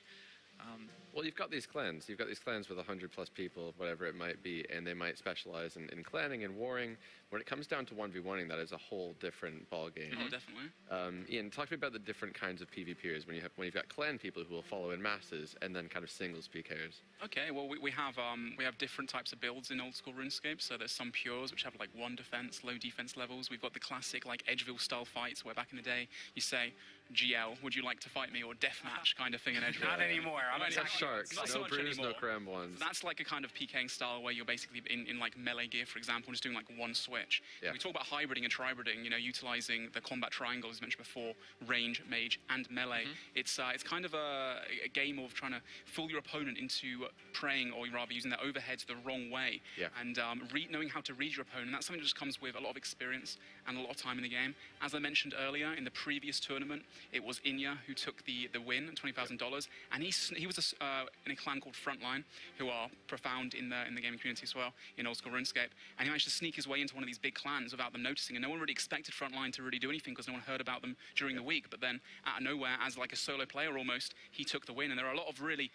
Well, you've got these clans. You've got these clans with 100+ people, whatever it might be, and they might specialize in clanning and warring. When it comes down to 1v1ing, that is a whole different ball game. Oh, definitely. Ian, talk to me about the different kinds of PvPers when you've got clan people who will follow in masses, and then kind of singles PKers. Okay, well we have different types of builds in old school RuneScape. So there's some pures which have like 1 defense, low defense levels. We've got the classic like Edgeville style fights where back in the day you say, GL, would you like to fight me, or deathmatch kind of thing in Edgeville. Not anymore. I'm Sharks, not no so much brews, anymore. no cram ones. So that's like a kind of PKing style where you're basically in like melee gear, for example, just doing like one switch. Yeah. We talk about hybriding and tribriding, you know, utilizing the combat triangle as mentioned before, range, mage, and melee. It's kind of a game of trying to fool your opponent into praying, or rather using their overheads the wrong way. Yeah. And knowing how to read your opponent. That's something that just comes with a lot of experience and a lot of time in the game. As I mentioned earlier, in the previous tournament, it was Inya who took the win, $20,000, and he was in a clan called Frontline, who are profound in the gaming community as well, in old school RuneScape, and he managed to sneak his way into one of these big clans without them noticing, and no one really expected Frontline to really do anything because no one heard about them during the week, but then out of nowhere, as like a solo player almost, he took the win, and there are a lot of really,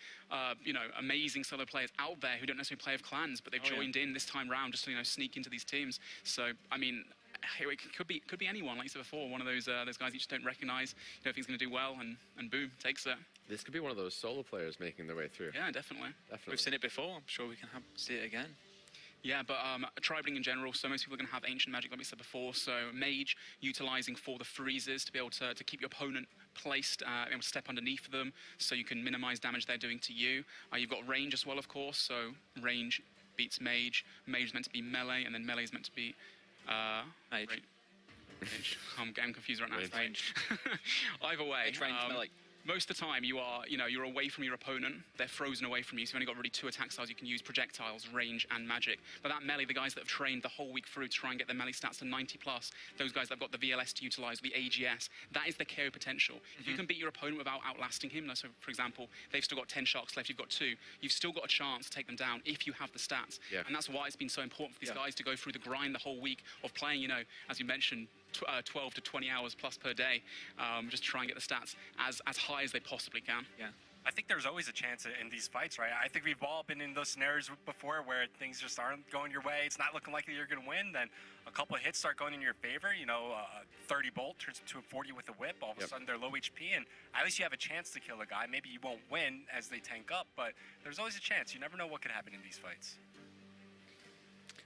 amazing solo players out there who don't necessarily play with clans, but they've joined in this time round just to, sneak into these teams. So, I mean, it could be anyone, like you said before, one of those guys you just don't recognize, if he's going to do well, and boom, takes it. This could be one of those solo players making their way through. Yeah, definitely. We've seen it before. I'm sure we can see it again. Yeah, but tribing in general, so most people are going to have ancient magic, like we said before. So mage, utilizing for the freezes to be able to keep your opponent placed, able to step underneath them, so you can minimize damage they're doing to you. You've got range as well, of course. So range beats mage. Mage is meant to be melee, and then melee is meant to be mage. I'm getting confused right now. Range. Either way, range melee. Most of the time you are, you're away from your opponent. They're frozen away from you, so you've only got really 2 attack styles you can use: projectiles, range, and magic. But that melee, the guys that have trained the whole week through to try and get their melee stats to 90+, those guys that have got the VLS to utilize, the AGS, that is the KO potential. If you can beat your opponent without outlasting him, so for example, they've still got 10 sharks left, you've got 2, you've still got a chance to take them down if you have the stats. Yeah. And that's why it's been so important for these guys to go through the grind the whole week of playing, as you mentioned, 12 to 20 hours plus per day, just to try and get the stats as high as they possibly can. Yeah. I think there's always a chance in these fights, right? I think we've all been in those scenarios before where things just aren't going your way. It's not looking like you're going to win. Then a couple of hits start going in your favor. 30 bolt turns into a 40 with a whip. All of a sudden they're low HP, and at least you have a chance to kill a guy. Maybe you won't win as they tank up, but there's always a chance. You never know what could happen in these fights.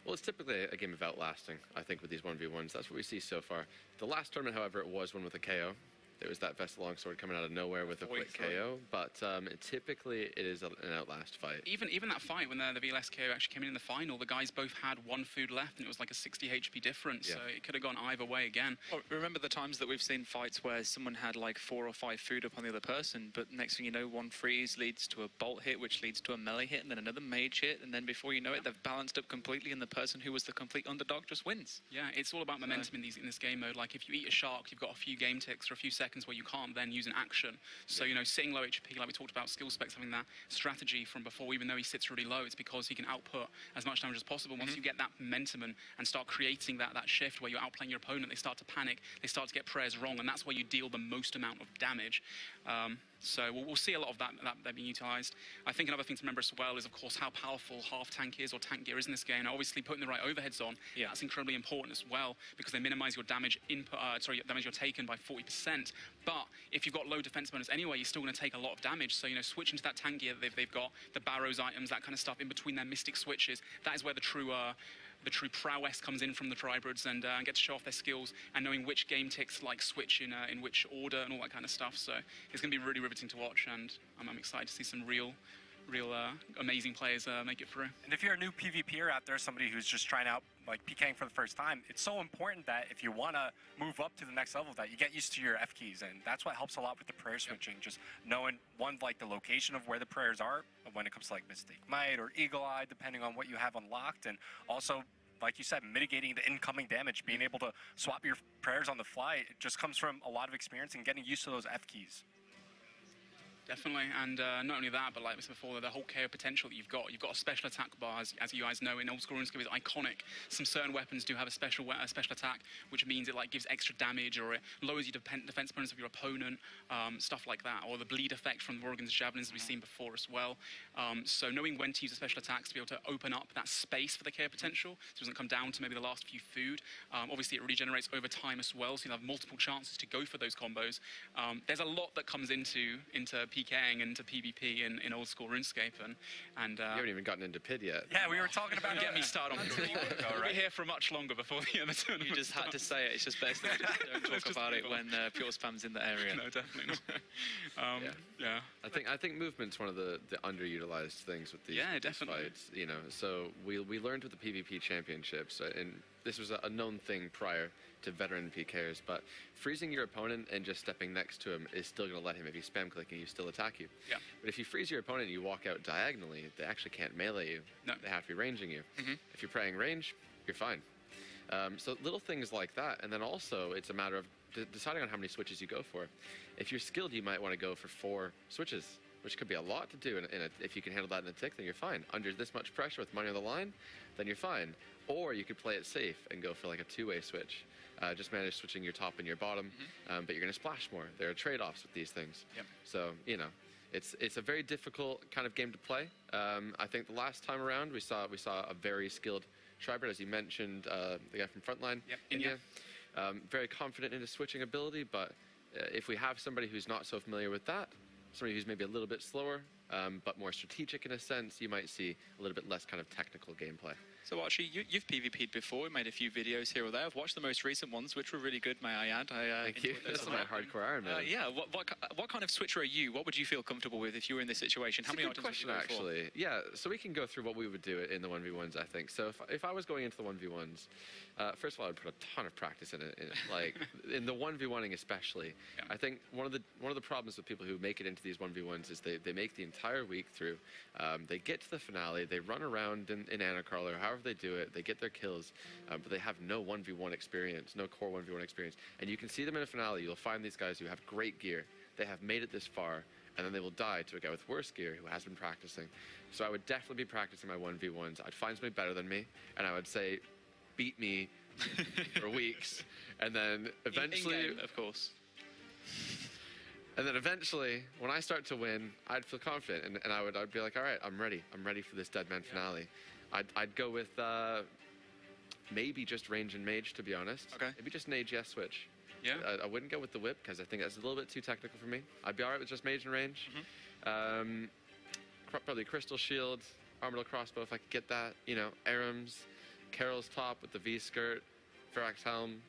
Well, it's typically a game of outlasting, I think, with these 1v1s. That's what we see so far. The last tournament, however, it was one with a KO. There was that Vestal Longsword coming out of nowhere with a quick KO, but typically it is an outlast fight. Even that fight when the VLS KO actually came in the final, the guys both had 1 food left, and it was like a 60 HP difference, so it could have gone either way again. Well, remember the times that we've seen fights where someone had like 4 or 5 food up on the other person, but next thing you know, 1 freeze leads to a bolt hit, which leads to a melee hit, and then another mage hit, and then before you know it, they've balanced up completely, and the person who was the complete underdog just wins. Yeah, it's all about momentum in this game mode. Like if you eat a shark, you've got a few game ticks or a few seconds seconds where you can't then use an action. So, you know, sitting low HP, like we talked about, skill specs having that strategy from before, even though he sits really low, it's because he can output as much damage as possible. Once you get that momentum and start creating that shift where you're outplaying your opponent, they start to panic, they start to get prayers wrong, and that's where you deal the most amount of damage. So we'll see a lot of that being utilised. I think another thing to remember as well is, of course, how powerful half tank is, or tank gear is in this game. Now, obviously, putting the right overheads on, that's incredibly important as well, because they minimise your damage input, damage you're taken by 40%. But if you've got low defense bonus anyway, you're still going to take a lot of damage. So, you know, switching to that tank gear that they've got, the Barrows items, that kind of stuff in between their Mystic switches, that is where the true prowess comes in from the Tribroids, and get to show off their skills and knowing which game ticks like switch in which order and all that kind of stuff. So it's going to be really riveting to watch, and I'm excited to see some real amazing players make it through. And if you're a new PvPer out there, somebody who's just trying out like PKing for the first time, it's so important that if you want to move up to the next level, that you get used to your F keys, and that's what helps a lot with the prayer switching. Just knowing like the location of where the prayers are when it comes to like Mystic Might or Eagle Eye, depending on what you have unlocked, and also, like you said, mitigating the incoming damage, being able to swap your prayers on the fly. It just comes from a lot of experience and getting used to those F keys. Definitely, and not only that, but like I said before, the whole KO potential that you've got a special attack bar, as you guys know, in old school RuneScape is iconic. Some certain weapons do have a special attack, which means it like gives extra damage, or it lowers your defense bonus of your opponent, stuff like that, or the bleed effect from Worgen's javelins as we've seen before as well. So knowing when to use the special attacks to be able to open up that space for the KO potential, so it doesn't come down to maybe the last few food. Obviously, it regenerates over time as well, so you'll have multiple chances to go for those combos. There's a lot that comes into PKing and into PvP in old school RuneScape, and you haven't even gotten into PID yet. Yeah, we were talking about get me started on PID. We'll be here for much longer before the tournament. You just had to say it. It's just best that you don't talk about it when Pure Spam's in the area. No, definitely not. Yeah. I think movement's one of the underutilized things with these, these fights. You know, so we learned with the PvP championships, and this was a known thing prior to veteran PKers, but freezing your opponent and just stepping next to him is still going to let him, if you spam clicking, you still attack you. Yeah. But if you freeze your opponent and you walk out diagonally, they actually can't melee you. No. They have to be ranging you. If you're praying range, you're fine. So little things like that, and then also it's a matter of deciding on how many switches you go for. If you're skilled, you might want to go for 4 switches, which could be a lot to do. If you can handle that in a tick, then you're fine. Under this much pressure with money on the line, then you're fine. Or you could play it safe and go for like a 2-way switch. Just manage switching your top and your bottom, but you're going to splash more. There are trade-offs with these things. Yep. So, you know, it's a very difficult kind of game to play. I think the last time around we saw a very skilled Tribert, as you mentioned, the guy from Frontline. Yep. India. Very confident in his switching ability, but if we have somebody who's not so familiar with that, somebody who's maybe a little bit slower, but more strategic in a sense, you might see a little bit less kind of technical gameplay. So actually, you've PvP'd before. We made a few videos here or there. I've watched the most recent ones, which were really good, may I add. Thank you. That's my hardcore Iron Man. Yeah. What kind of switcher are you? What would you feel comfortable with if you were in this situation? How many items would you go for? Actually, yeah. So we can go through what we would do in the 1v1s. I think so. If I was going into the 1v1s, first of all, I'd put a ton of practice in it. Like in the 1v1ing especially. Yeah. I think one of the problems with people who make it into these 1v1s is they make the entire week through. They get to the finale. They run around in Anacarl or however they do it. They get their kills, but they have no 1v1 experience, no core 1v1 experience. And you can see them in a finale. You'll find these guys who have great gear. They have made it this far, and then they will die to a guy with worse gear who has been practicing. So I would definitely be practicing my 1v1s. I'd find somebody better than me, and I would say, beat me for weeks, and then eventually, in-game, of course. And then eventually, when I start to win, I'd feel confident, and I'd be like, all right, I'm ready for this Deadman finale. I'd go with maybe just range and mage, to be honest. Okay. Maybe just an AGS switch. Yeah. I wouldn't go with the whip because I think that's a little bit too technical for me. I'd be all right with just mage and range. Probably crystal shield, armored crossbow if I could get that. You know, Aram's, Carol's top with the V skirt, Verax helm.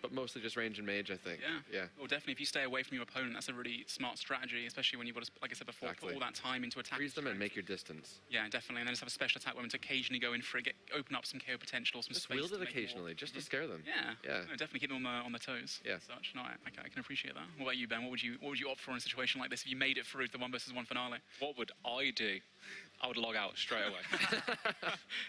But mostly just range and mage, I think. Yeah. Well, definitely, if you stay away from your opponent, that's a really smart strategy, especially when you've got to, like I said before, put all that time into attacking. Freeze them and make your distance. Yeah, definitely. And then just have a special attack weapon to occasionally go in for it, open up some KO potential, some just space. Just wield it occasionally, just to scare them. Yeah. No, definitely keep them on the toes. Yeah. Such. No, I can appreciate that. What about you, Ben? What would you opt for in a situation like this if you made it through the 1v1 finale? What would I do? I would log out straight away.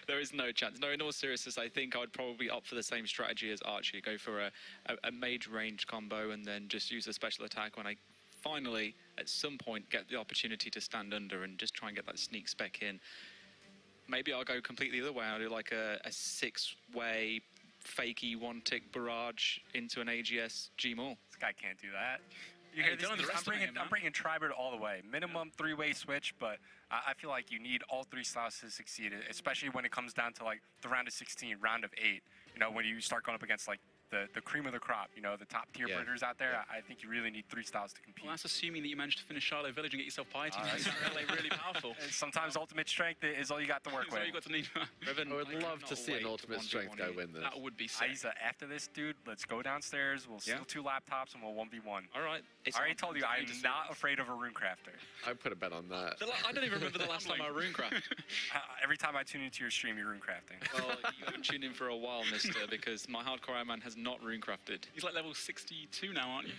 There is no chance. No, in all seriousness, I think I would probably opt for the same strategy as Archie. Go for a mage range combo and then just use a special attack when I finally, at some point, get the opportunity to stand under and just try and get that sneak spec in. Maybe I'll go completely the other way. I'll do like a 6-way fakey one-tick barrage into an AGS G-Maul. This guy can't do that. You hear this? I'm bringing Tribert all the way. Minimum 3-way switch, but I feel like you need all 3 styles to succeed, especially when it comes down to like the round of 16, round of 8. You know, when you start going up against like the cream of the crop, you know, the top tier birders out there. I think you really need 3 styles to compete. Well, that's assuming that you managed to finish Shiloh Village and get yourself piety. That's really powerful. And sometimes ultimate strength is all you got to work with. All you got to need. I would love to see an ultimate strength guy win this. That would be sick. Aiza, after this, dude, let's go downstairs. We'll steal 2 laptops and we'll 1v1. All right. I already told you I'm not afraid of a rune crafter. I put a bet on that. I don't even remember the last time I rune crafted. Every time I tune into your stream, you're rune crafting. Well, you haven't tuned in for a while, mister, because my hardcore Iron Man has not rune crafted. He's like level 62 now, aren't you?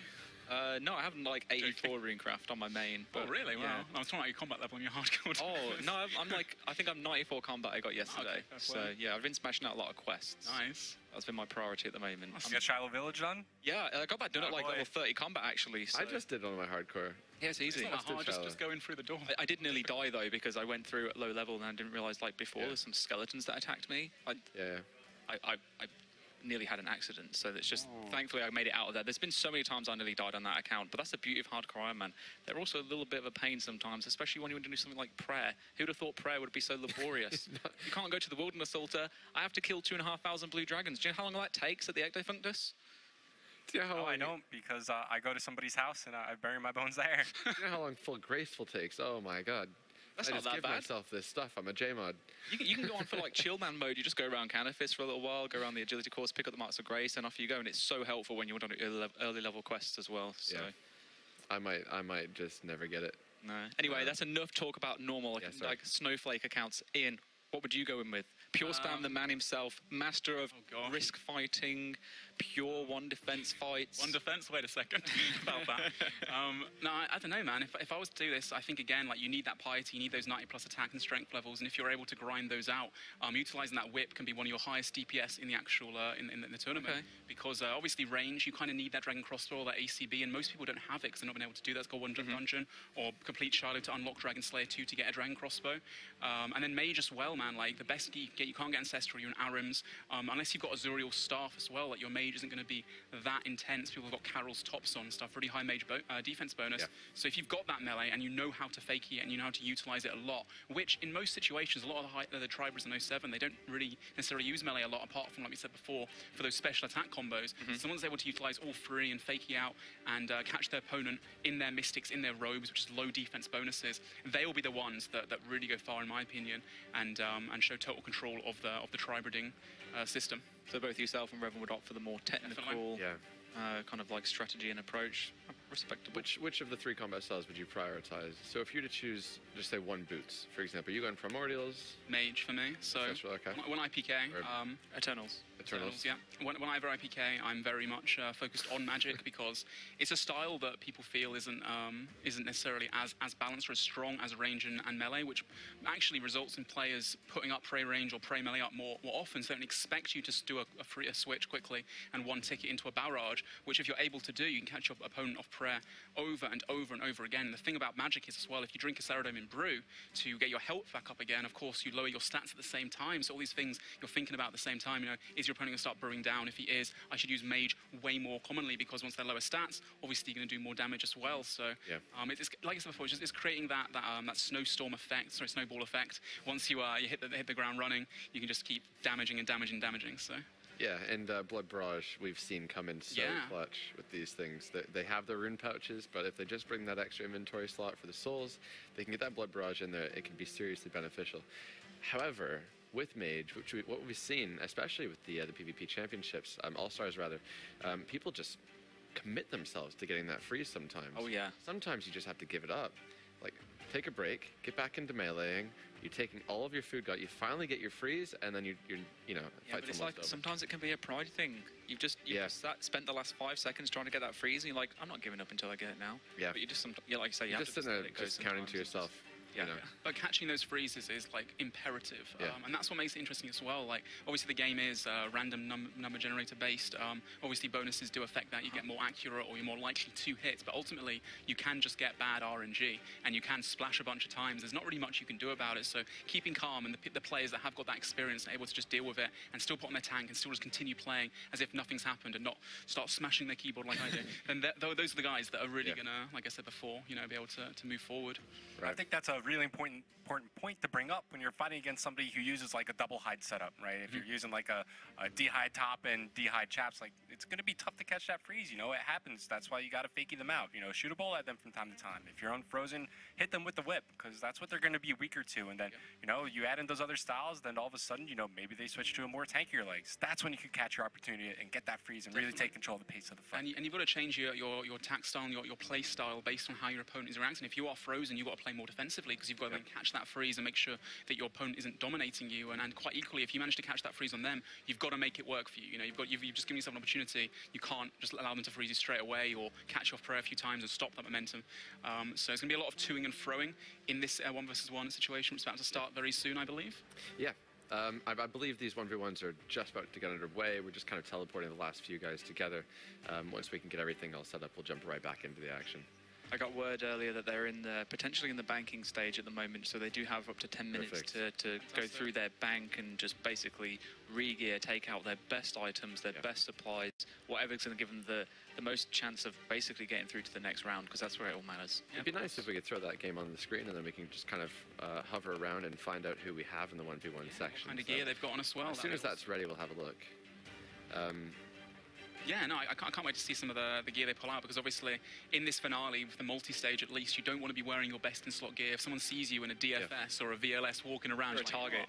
No, I haven't like 84 runecraft on my main. Oh, really? Wow. Yeah. I was talking about your combat level on your hardcore. Oh, no, I'm like, I think I'm 94 combat I got yesterday. Okay, so, yeah, I've been smashing out a lot of quests. Nice. That's been my priority at the moment. You got Shiloh Village done? Yeah, I got that done at like level 30 combat, actually. So. I just did on my hardcore. Yeah, it's easy. It's not hard, just going through the door. I did nearly die, though, because I went through at low level and I didn't realise, like, before there's some skeletons that attacked me. I nearly had an accident, so it's just thankfully I made it out of there. There's been so many times I nearly died on that account, but that's the beauty of hardcore Iron Man. They're also a little bit of a pain sometimes, especially when you want to do something like prayer. Who would have thought prayer would be so laborious? You can't go to the wilderness altar. I have to kill 2,500 blue dragons. Do you know how long that takes at the Ecto Functus? I don't, because I go to somebody's house and I bury my bones there. Do you know how long full graceful takes? Oh my god. That's I not just that give bad. myself this stuff. I'm a J-mod. You can go on for like chill man mode. You just go around Canifis for a little while, go around the agility course, pick up the Marks of Grace, and off you go. And it's so helpful when you're on early level quests as well. So. Yeah. I might just never get it. No. Anyway, that's enough talk about normal like snowflake accounts. Ian, what would you go in with? Pure spam, the man himself, master of risk fighting, pure one defense fights. One defense? Wait a second about that. No, I don't know, man. If I was to do this, I think, again, like, you need that piety, you need those 90+ attack and strength levels, and if you're able to grind those out, utilizing that whip can be one of your highest DPS in the actual, in the tournament. Okay. Because, obviously, range, you kind of need that Dragon Crossbow or that ACB, and most people don't have it because they're not been able to do that. It's got one dungeon, or complete Shiloh to unlock Dragon Slayer 2 to get a Dragon Crossbow. And then mage as well, man. Like, the best gear you can get, you can't get Ancestral, you're an Arims, unless you've got Azuriel Staff as well. Like, your mage isn't going to be that intense. People have got Carol's tops on and stuff, really high mage defense bonus. Yeah. So if you've got that melee and you know how to fake it and you know how to utilize it a lot, which in most situations, a lot of the Tribers in 07, they don't really necessarily use melee a lot, apart from, like we said before, for those special attack combos. Someone's able to utilize all 3 and fake it out and catch their opponent in their mystics, in their robes, which is low defense bonuses. They will be the ones that really go far, in my opinion, and show total control of the triberding system. So both yourself and Revan would opt for the more technical, kind of like strategy and approach. Respectable. Which of the 3 combat styles would you prioritize? So if you were to choose, just say 1 boots, for example, you go in Primordials? Mage for me. So when I PK, Eternals. Eternals, yeah. When I ever IPK, I'm very much focused on magic because it's a style that people feel isn't necessarily as balanced or as strong as range and melee, which actually results in players putting up prey range or prey melee up more often. So they don't expect you to do a switch quickly and one ticket into a barrage, which if you're able to do, you can catch your opponent off prayer over and over and over again. And the thing about magic is as well, if you drink a Ceridome brew to get your health back up again, of course you lower your stats at the same time. So all these things you're thinking about at the same time. You know, is your opponent going to start brewing down? If he is, I should use mage way more commonly because once they're lower stats, obviously you're going to do more damage as well. So it's like I said before, it's creating that snowstorm effect, snowball effect. Once you hit the ground running, you can just keep damaging and damaging and damaging. So. Yeah, and Blood Barrage we've seen come in so clutch with these things. They have their rune pouches, but if they just bring that extra inventory slot for the souls, they can get that Blood Barrage in there. It can be seriously beneficial. However, with Mage, what we've seen, especially with the PvP championships, All-Stars rather, people just commit themselves to getting that freeze sometimes. Oh yeah. Sometimes you just have to give it up. Like, take a break, get back into meleeing. You're taking all of your food got. You finally get your freeze, and then you know. Yeah, but it's like sometimes it can be a pride thing. You've just spent the last 5 seconds trying to get that freeze, and you're like, I'm not giving up until I get it now. Yeah. But you just like you say, you're just sitting there just counting to yourself. You know? But catching those freezes is like imperative, Yeah. and that's what makes it interesting as well. Like obviously the game is random number generator based. Obviously bonuses do affect that. You get more accurate or you're more likely to hit, but ultimately you can just get bad RNG and you can splash a bunch of times. There's not really much you can do about it. So keeping calm and the players that have got that experience and able to just deal with it and still put on their tank and still just continue playing as if nothing's happened and not start smashing their keyboard like I do, then those are the guys that are really gonna, like I said before, you know, be able to move forward. I think that's a really important point to bring up when you're fighting against somebody who uses like a double hide setup, right? If you're using like a D-hide top and D-hide chaps, like it's going to be tough to catch that freeze. You know, it happens. That's why you got to fakey them out. You know, shoot a ball at them from time to time. If you're unfrozen, hit them with the whip because that's what they're going to be weaker to. And then, you know, you add in those other styles, then all of a sudden, you know, maybe they switch to a more tankier legs. That's when you can catch your opportunity and get that freeze and really take control of the pace of the fight. And you've got to change your attack style and your play style based on how your opponent is reacting. If you are frozen, you've got to play more defensively because you've got to then catch that freeze and make sure that your opponent isn't dominating you. And quite equally, if you manage to catch that freeze on them, you've got to make it work for you. You know, you've just given yourself an opportunity. You can't just allow them to freeze you straight away or catch you off prayer a few times and stop that momentum. So it's going to be a lot of toing and throwing in this 1v1 situation, which is about to start very soon, I believe. Yeah. I believe these 1v1s are just about to get underway. We're just kind of teleporting the last few guys together. Once we can get everything all set up, we'll jump right back into the action. I got word earlier that they're potentially in the banking stage at the moment, so they do have up to 10 minutes to go through their bank and just basically re-gear, take out their best items, their best supplies, whatever's going to give them the most chance of basically getting through to the next round, because that's where it all matters. It'd be nice if we could throw that game on the screen and then we can just kind of hover around and find out who we have in the 1v1 section. What kind of gear they've got on as well. As soon as that's ready, we'll have a look. Yeah, no, I can't wait to see some of the gear they pull out, because obviously in this finale, with the multi-stage at least, you don't want to be wearing your best in slot gear. If someone sees you in a DFS or a VLS walking around, or a target,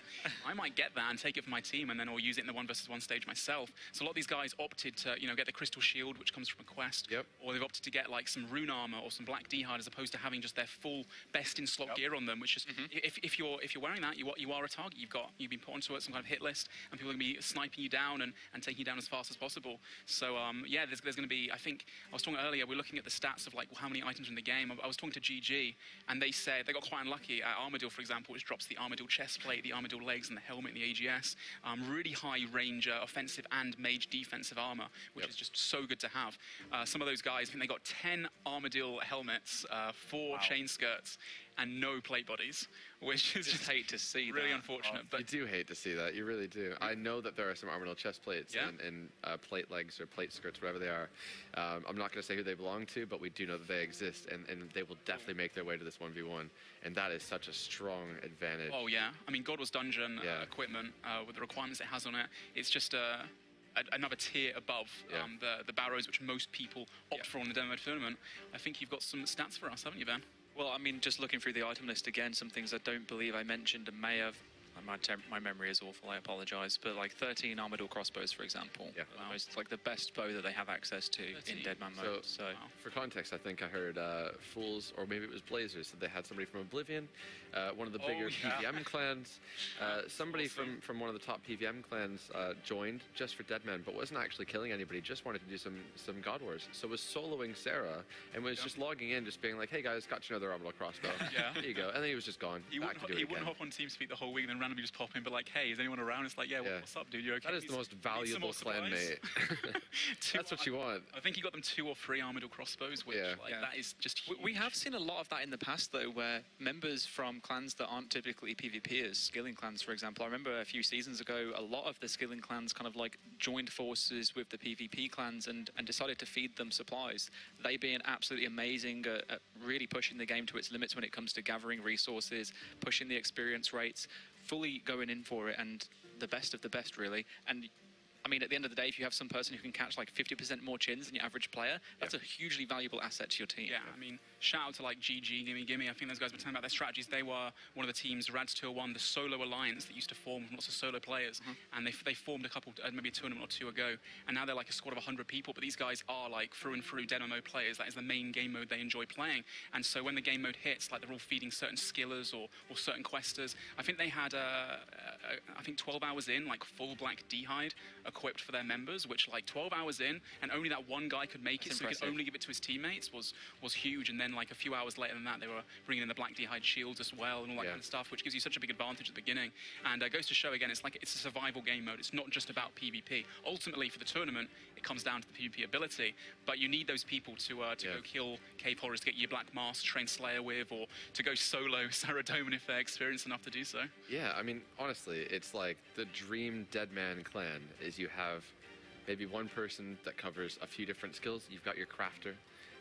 I might get that and take it for my team, and then I'll use it in the 1v1 stage myself. So a lot of these guys opted to, you know, get the crystal shield, which comes from a quest, or they've opted to get like some rune armor or some black D-hide, as opposed to having just their full best in slot gear on them. Which is, if you're wearing that, you are a target. You've been put onto some kind of hit list, and people are going to be sniping you down and taking you down as fast as possible. So yeah, there's going to be, I think, I was talking earlier, we're looking at the stats of like how many items are in the game. I was talking to GG, and they said they got quite unlucky at Armadil, for example, which drops the Armadil chest plate, the Armadil legs, and the helmet, and the AGS. Really high range offensive and mage defensive armor, which is just so good to have. Some of those guys, I think they got 10 Armadil helmets, 4 chain skirts, and no plate bodies, which is just hate to see really unfortunate. But you do hate to see that, you really do. I know that there are some Armadil chest plates and plate legs or plate skirts, whatever they are. I'm not going to say who they belong to, but we do know that they exist, and they will definitely make their way to this 1v1, and that is such a strong advantage. Oh yeah, I mean, God Wars Dungeon equipment, with the requirements it has on it, it's just another tier above the barrows, which most people opt for in the demo tournament. I think you've got some stats for us, haven't you, Ben? Well, I mean, just looking through the item list again, some things I don't believe I mentioned and may have. My memory is awful, I apologise, but like 13 Armadil crossbows, for example. Yeah. It's like the best bow that they have access to in Deadman mode. So for context, I think I heard Fools, or maybe it was Blazers, said they had somebody from Oblivion, one of the bigger PVM clans. Somebody from one of the top PVM clans joined just for Deadman, but wasn't actually killing anybody, just wanted to do some God Wars. So was soloing Sarah, and was just logging in, just being like, hey guys, got you another Armadil crossbow. There you go. And then he was just gone. He wouldn't hop on TeamSpeak the whole week and then randomly just pop in, but like, hey, is anyone around? It's like, yeah, what's up, dude? You okay? That is the most valuable clanmate. That's what you want. I think he got them 2 or 3 Armadil crossbows, which that is just huge. We have seen a lot of that in the past, though, where members from clans that aren't typically PvPers, skilling clans, for example. I remember a few seasons ago, a lot of the skilling clans kind of like joined forces with the PvP clans and decided to feed them supplies. They being absolutely amazing at really pushing the game to its limits when it comes to gathering resources, pushing the experience rates, fully going in for it, and the best of the best, really. And I mean, at the end of the day, if you have some person who can catch like 50% more chins than your average player, that's a hugely valuable asset to your team. Yeah, I mean, shout out to like GG, Gimme. I think those guys were telling about their strategies. They were one of the teams, Rads 201, the solo alliance that used to form with lots of solo players. And they formed a couple, maybe a tournament or 2 ago. And now they're like a squad of 100 people. But these guys are like through and through demo mode players. That is the main game mode they enjoy playing. And so when the game mode hits, like they're all feeding certain skillers or certain questers. I think they had, I think 12 hours in, like full black D-hide, a equipped for their members, which like 12 hours in, and only that one guy could make it, so he could only give it to his teammates was huge. And then like a few hours later than that, they were bringing in the black d'hide shields as well and all that kind of stuff, which gives you such a big advantage at the beginning. And it goes to show again, it's a survival game mode. It's not just about PvP. Ultimately, for the tournament, it comes down to the PvP ability, but you need those people to go kill cave horrors, to get your black mask, train Slayer with, or to go solo Saradomin if they're experienced enough to do so. Yeah, I mean, honestly, it's like the dream Deadman clan is you have maybe one person that covers a few different skills. You've got your crafter.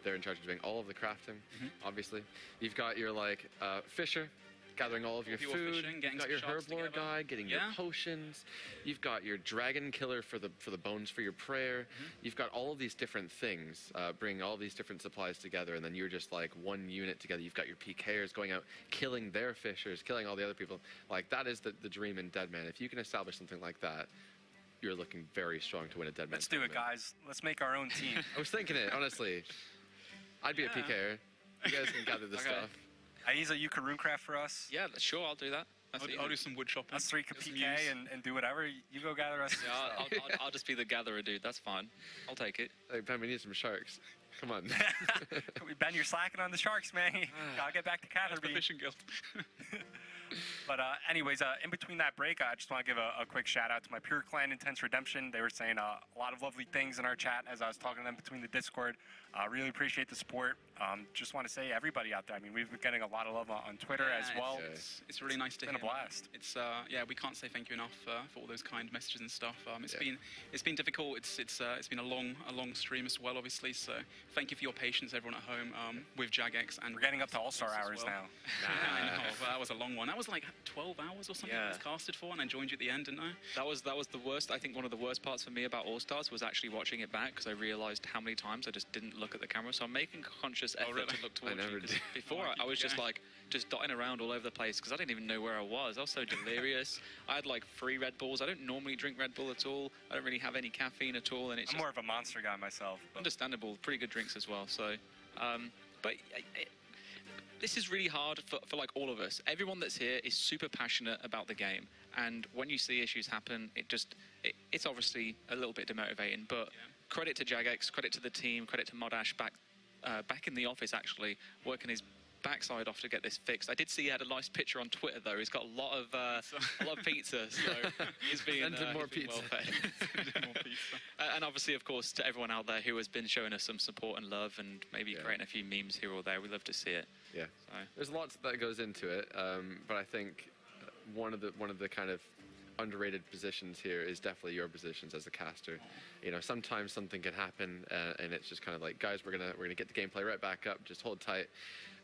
They're in charge of doing all of the crafting, obviously. You've got your, like, fisher, gathering all of your food. Fishing, you've got your herblore guy, getting your potions. You've got your dragon killer for the bones for your prayer. You've got all of these different things, bringing all these different supplies together, and then you're just like one unit together. You've got your PKers going out, killing their fishers, killing all the other people. Like, that is the dream in Deadman. If you can establish something like that, you're looking very strong to win a Deadman. Let's do it, guys. Let's make our own team. I was thinking it, honestly. I'd be a PKer. You guys can gather the stuff. Aiza, you can runecraft for us. Yeah, sure, I'll do that. I'll do some wood shopping. Us three can PK and do whatever. You go gather us. Yeah, I'll just be the gatherer, dude. That's fine. I'll take it. Hey, Ben, we need some sharks. Come on. Ben, you're slacking on the sharks, man. Gotta get back to Catherby. Fishing guild. But anyways, in between that break, I just want to give a quick shout out to my Pure Clan Intense Redemption. They were saying a lot of lovely things in our chat as I was talking to them between the Discord. Really appreciate the support. Just want to say everybody out there, I mean, we've been getting a lot of love on Twitter as well. It's really nice to hear. It's been a blast. It's yeah, we can't say thank you enough for all those kind messages and stuff. It's been difficult. It's been a long stream as well, obviously. So thank you for your patience, everyone at home, with Jagex. And we're getting up to All-Star hours now. Yeah, I know. Well, that was a long one. That was like 12 hours or something. Yeah. It was casted for, and I joined you at the end, didn't I? That was the worst. I think one of the worst parts for me about All Stars was actually watching it back, because I realised how many times I just didn't look at the camera. So I'm making a conscious effort to look towards you. Before I was just dotting around all over the place because I didn't even know where I was. I was so delirious. I had like 3 Red Bulls. I don't normally drink Red Bull at all. I don't really have any caffeine at all, and it's I'm more of a Monster guy myself. Understandable. Pretty good drinks as well. So, but. This is really hard for like all of us. Everyone that's here is super passionate about the game, and when you see issues happen, it's obviously a little bit demotivating. But credit to Jagex, credit to the team, credit to Modash back in the office actually working his backside off to get this fixed. I did see he had a nice picture on Twitter though. He's got a lot of pizza, so he's being more pizza. Well fed. And obviously, of course, to everyone out there who has been showing us some support and love, and maybe creating a few memes here or there. We love to see it. Yeah, there's lots that goes into it, but I think one of the kind of underrated positions here is definitely your positions as a caster. You know, sometimes something can happen, and it's just kind of like, guys, we're gonna get the gameplay right back up. Just hold tight,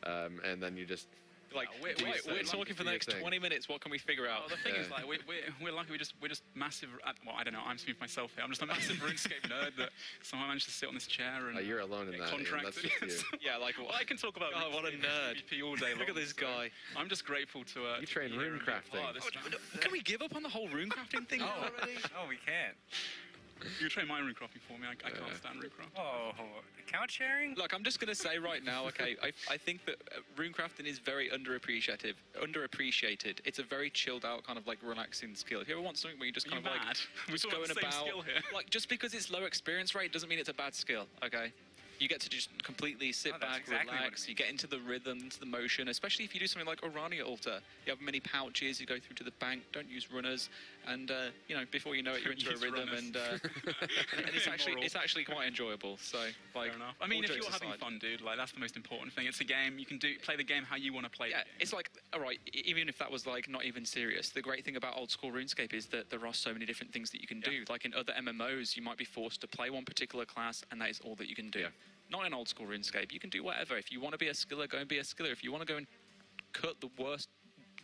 and then you just. Like, we're talking for the next 20 minutes. What can we figure out? Well, the thing is, like, we're lucky. We're just massive. Well, I don't know. I'm speaking for myself here. I'm just a massive RuneScape nerd that somehow managed to sit on this chair and. You're alone in that. Contracted. That's just you. Yeah, like what? Well, I can talk about. Oh, what a nerd! PvP all day long. Look at this guy. I'm just grateful to. You train rune crafting. Can we give up on the whole rune crafting thing already? Oh, we can't. You train my rune crafting for me. I can't stand rune crafting. Oh, account sharing? Look, I'm just going to say right now, okay, I think that rune crafting is very underappreciated. It's a very chilled out, kind of like relaxing skill. If you ever want something where you just kind of like just going about, like just because it's low experience rate doesn't mean it's a bad skill, okay? You get to just completely sit back, relax, you get into the rhythm, into the motion, especially if you do something like Orania Altar. You have many pouches, you go through to the bank, don't use runners, and, you know, before you know it, you're into a rhythm, and it's actually quite enjoyable, so, like... Fair enough. I mean, if you're having fun, dude, like, that's the most important thing. It's a game, you can play the game how you want to play it. It's like, alright, even if that was, like, not even serious, the great thing about old school RuneScape is that there are so many different things that you can do. Like, in other MMOs, you might be forced to play one particular class, and that is all that you can do. Not in old school RuneScape. You can do whatever. If you want to be a skiller, go and be a skiller. If you want to go and cut the worst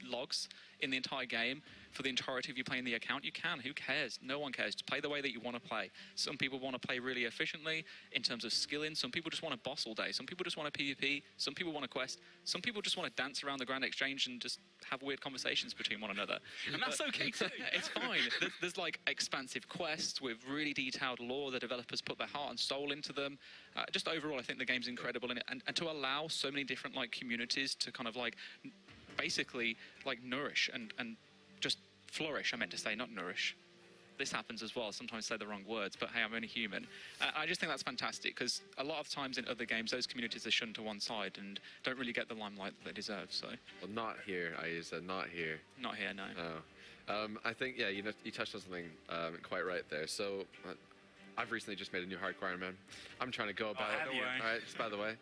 logs in the entire game for the entirety of you playing the account, you can. Who cares? No one cares. Just play the way that you want to play. Some people want to play really efficiently in terms of skilling. Some people just want to boss all day. Some people just want to PvP. Some people want to quest. Some people just want to dance around the Grand Exchange and just have weird conversations between one another. And that's okay too. Yeah, it's fine. There's like expansive quests with really detailed lore. The developers put their heart and soul into them. Just overall, I think the game's incredible in it. And to allow so many different like communities to kind of like basically like nourish and just flourish, I meant to say, not nourish. this happens as well. Sometimes I say the wrong words, but hey, I'm only human. I just think that's fantastic because a lot of times in other games, those communities are shunned to one side and don't really get the limelight that they deserve. So, well, not here. I said not here. Not here, no. I think, yeah, you touched on something quite right there. So, I've recently just made a new hardcore Ironman. I'm trying to go about it. All right, just by the way.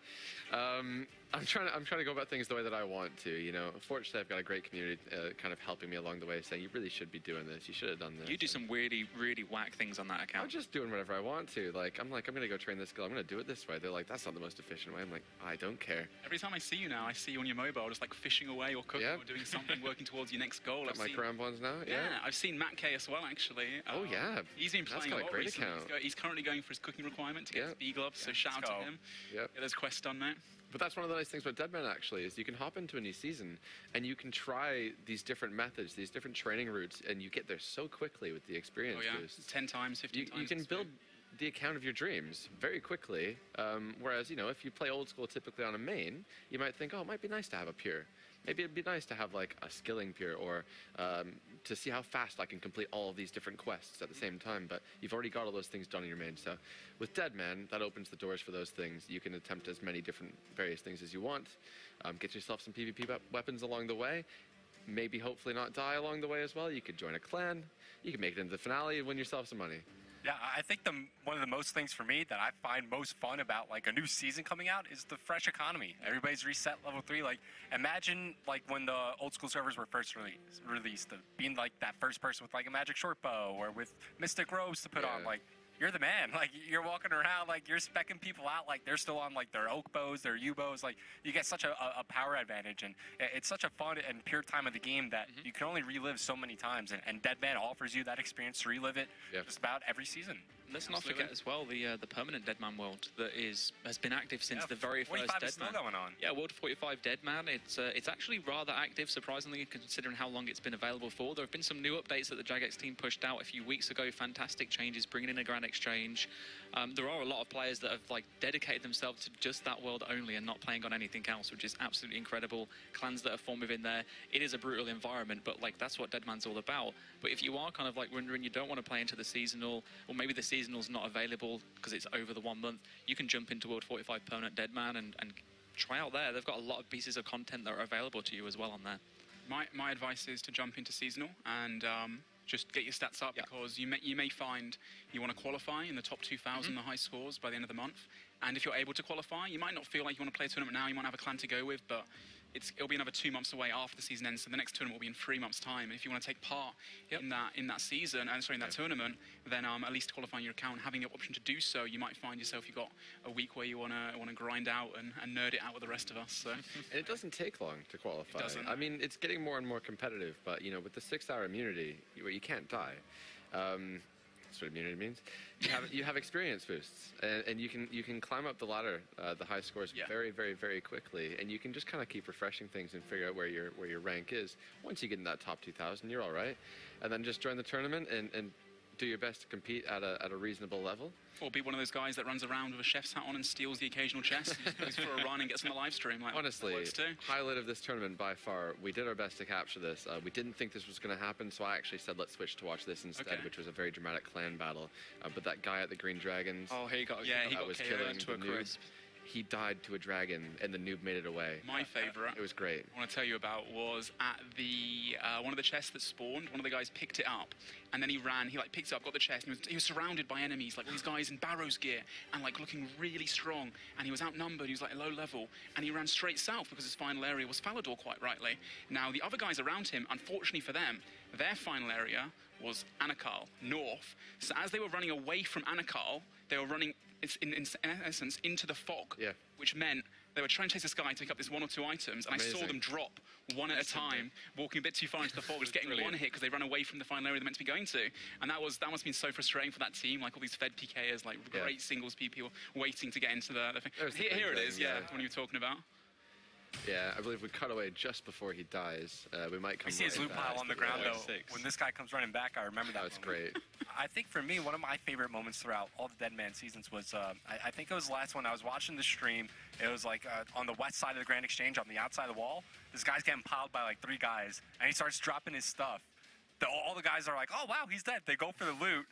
I'm trying to go about things the way that I want to. You know, fortunately, I've got a great community kind of helping me along the way, saying you really should be doing this. You should have done this. You do some really, really whack things on that account. I'm just doing whatever I want to. I'm gonna go train this skill. I'm gonna do it this way. They're like, that's not the most efficient way. I'm like, I don't care. Every time I see you now, I see you on your mobile, just like fishing away or cooking or doing something, working towards your next goal. Got my crampons now. Yeah, I've seen Matt K as well, actually. Oh yeah, he's been playing got a great account. He's currently going for his cooking requirement to get his B gloves. So shout out to him. Yep. Get his quest done, mate. But that's one of the nice things about Deadman, actually, is you can hop into a new season and you can try these different methods, these different training routes, and you get there so quickly with the experience boost. 10 times, 15 times. You can build the account of your dreams very quickly, whereas, you know, if you play old school typically on a main, you might think, oh, it might be nice to have a pure. Maybe it'd be nice to have, like, a skilling pure, or to see how fast I can complete all of these different quests at the same time, but you've already got all those things done in your main. So with Deadman, that opens the doors for those things. You can attempt as many different various things as you want, get yourself some PvP weapons along the way, maybe hopefully not die along the way as well. You could join a clan, you can make it into the finale and win yourself some money. Yeah, I think one of the most things for me that I find most fun about like a new season coming out is the fresh economy. Everybody's reset level 3. Like, imagine like when the old school servers were first released, being like that first person with like a magic short bow or with mystic robes to put on. Like, you're the man. Like, you're walking around, like, you're specking people out, like, they're still on, like, their oak bows, their U bows. Like, you get such a power advantage, and it's such a fun and pure time of the game that you can only relive so many times, and Deadman offers you that experience to relive it just about every season. Let's not forget as well the permanent Deadman world that has been active since the very first Deadman. Still going on. Yeah, World 45 Deadman. It's actually rather active, surprisingly, considering how long it's been available for. There have been some new updates that the Jagex team pushed out a few weeks ago. Fantastic changes, bringing in a Grand Exchange. There are a lot of players that have like dedicated themselves to just that world only and not playing on anything else, which is absolutely incredible. Clans that are formed within there. It is a brutal environment, but like that's what Deadman's all about. But if you are kind of like wondering you don't want to play into the seasonal, or maybe the seasonal's not available because it's over the 1 month, you can jump into World 45 Permanent Deadman and try out there. They've got a lot of pieces of content that are available to you as well on there. My advice is to jump into seasonal and just get your stats up because you may find you want to qualify in the top 2,000, the high scores by the end of the month. And if you're able to qualify, you might not feel like you want to play a tournament now. You might have a clan to go with, but it'll be another 2 months away after the season ends. So the next tournament will be in 3 months' time. And if you want to take part in that season, in that tournament, then at least qualifying your account, having the option to do so, you might find yourself you've got a week where you want to grind out and nerd it out with the rest of us. So. And it doesn't take long to qualify. It doesn't. I mean, it's getting more and more competitive, but you know, with the 6-hour immunity, you can't die. That's what immunity means. You have experience boosts, and you can climb up the ladder, the high scores very, very, very quickly, and you can just kind of keep refreshing things and figure out where your rank is. Once you get in that top 2,000, you're all right, and then just join the tournament and do your best to compete at a reasonable level. Or be one of those guys that runs around with a chef's hat on and steals the occasional chest, and goes for a run and gets on the live stream. Like, honestly, highlight of this tournament by far. We did our best to capture this. We didn't think this was going to happen, so I actually said let's switch to watch this instead, which was a very dramatic clan battle. But that guy at the Green Dragons, he got killing to a crisp. He died to a dragon, and the noob made it away. My favourite. It was great. I want to tell you about was at the one of the chests that spawned. One of the guys picked it up, and then he ran. He like picked it up, got the chest, and he was surrounded by enemies, like all these guys in Barrow's gear, and like looking really strong. And he was outnumbered. He was like low level, and he ran straight south because his final area was Falador, quite rightly. Now the other guys around him, unfortunately for them, their final area was Anakal, north. So as they were running away from Anakal, they were running, in essence, into the fog, which meant they were trying to chase this guy to pick up this 1 or 2 items, and I saw them drop one at a time, walking a bit too far into the fog, just getting one hit because they ran away from the final area they're meant to be going to. And that must have been so frustrating for that team, like all these fed PKers, like great singles people waiting to get into the thing. Here it is, one you were talking about. Yeah, I believe we cut away just before he dies. We might come. We see his loot pile on the ground though. When this guy comes running back, I remember that. That's great. I think for me, one of my favorite moments throughout all the Deadman seasons was I think it was the last one. I was watching the stream. It was like on the west side of the Grand Exchange, on the outside of the wall. This guy's getting piled by like 3 guys, and he starts dropping his stuff. all the guys are like, oh wow, he's dead. They go for the loot.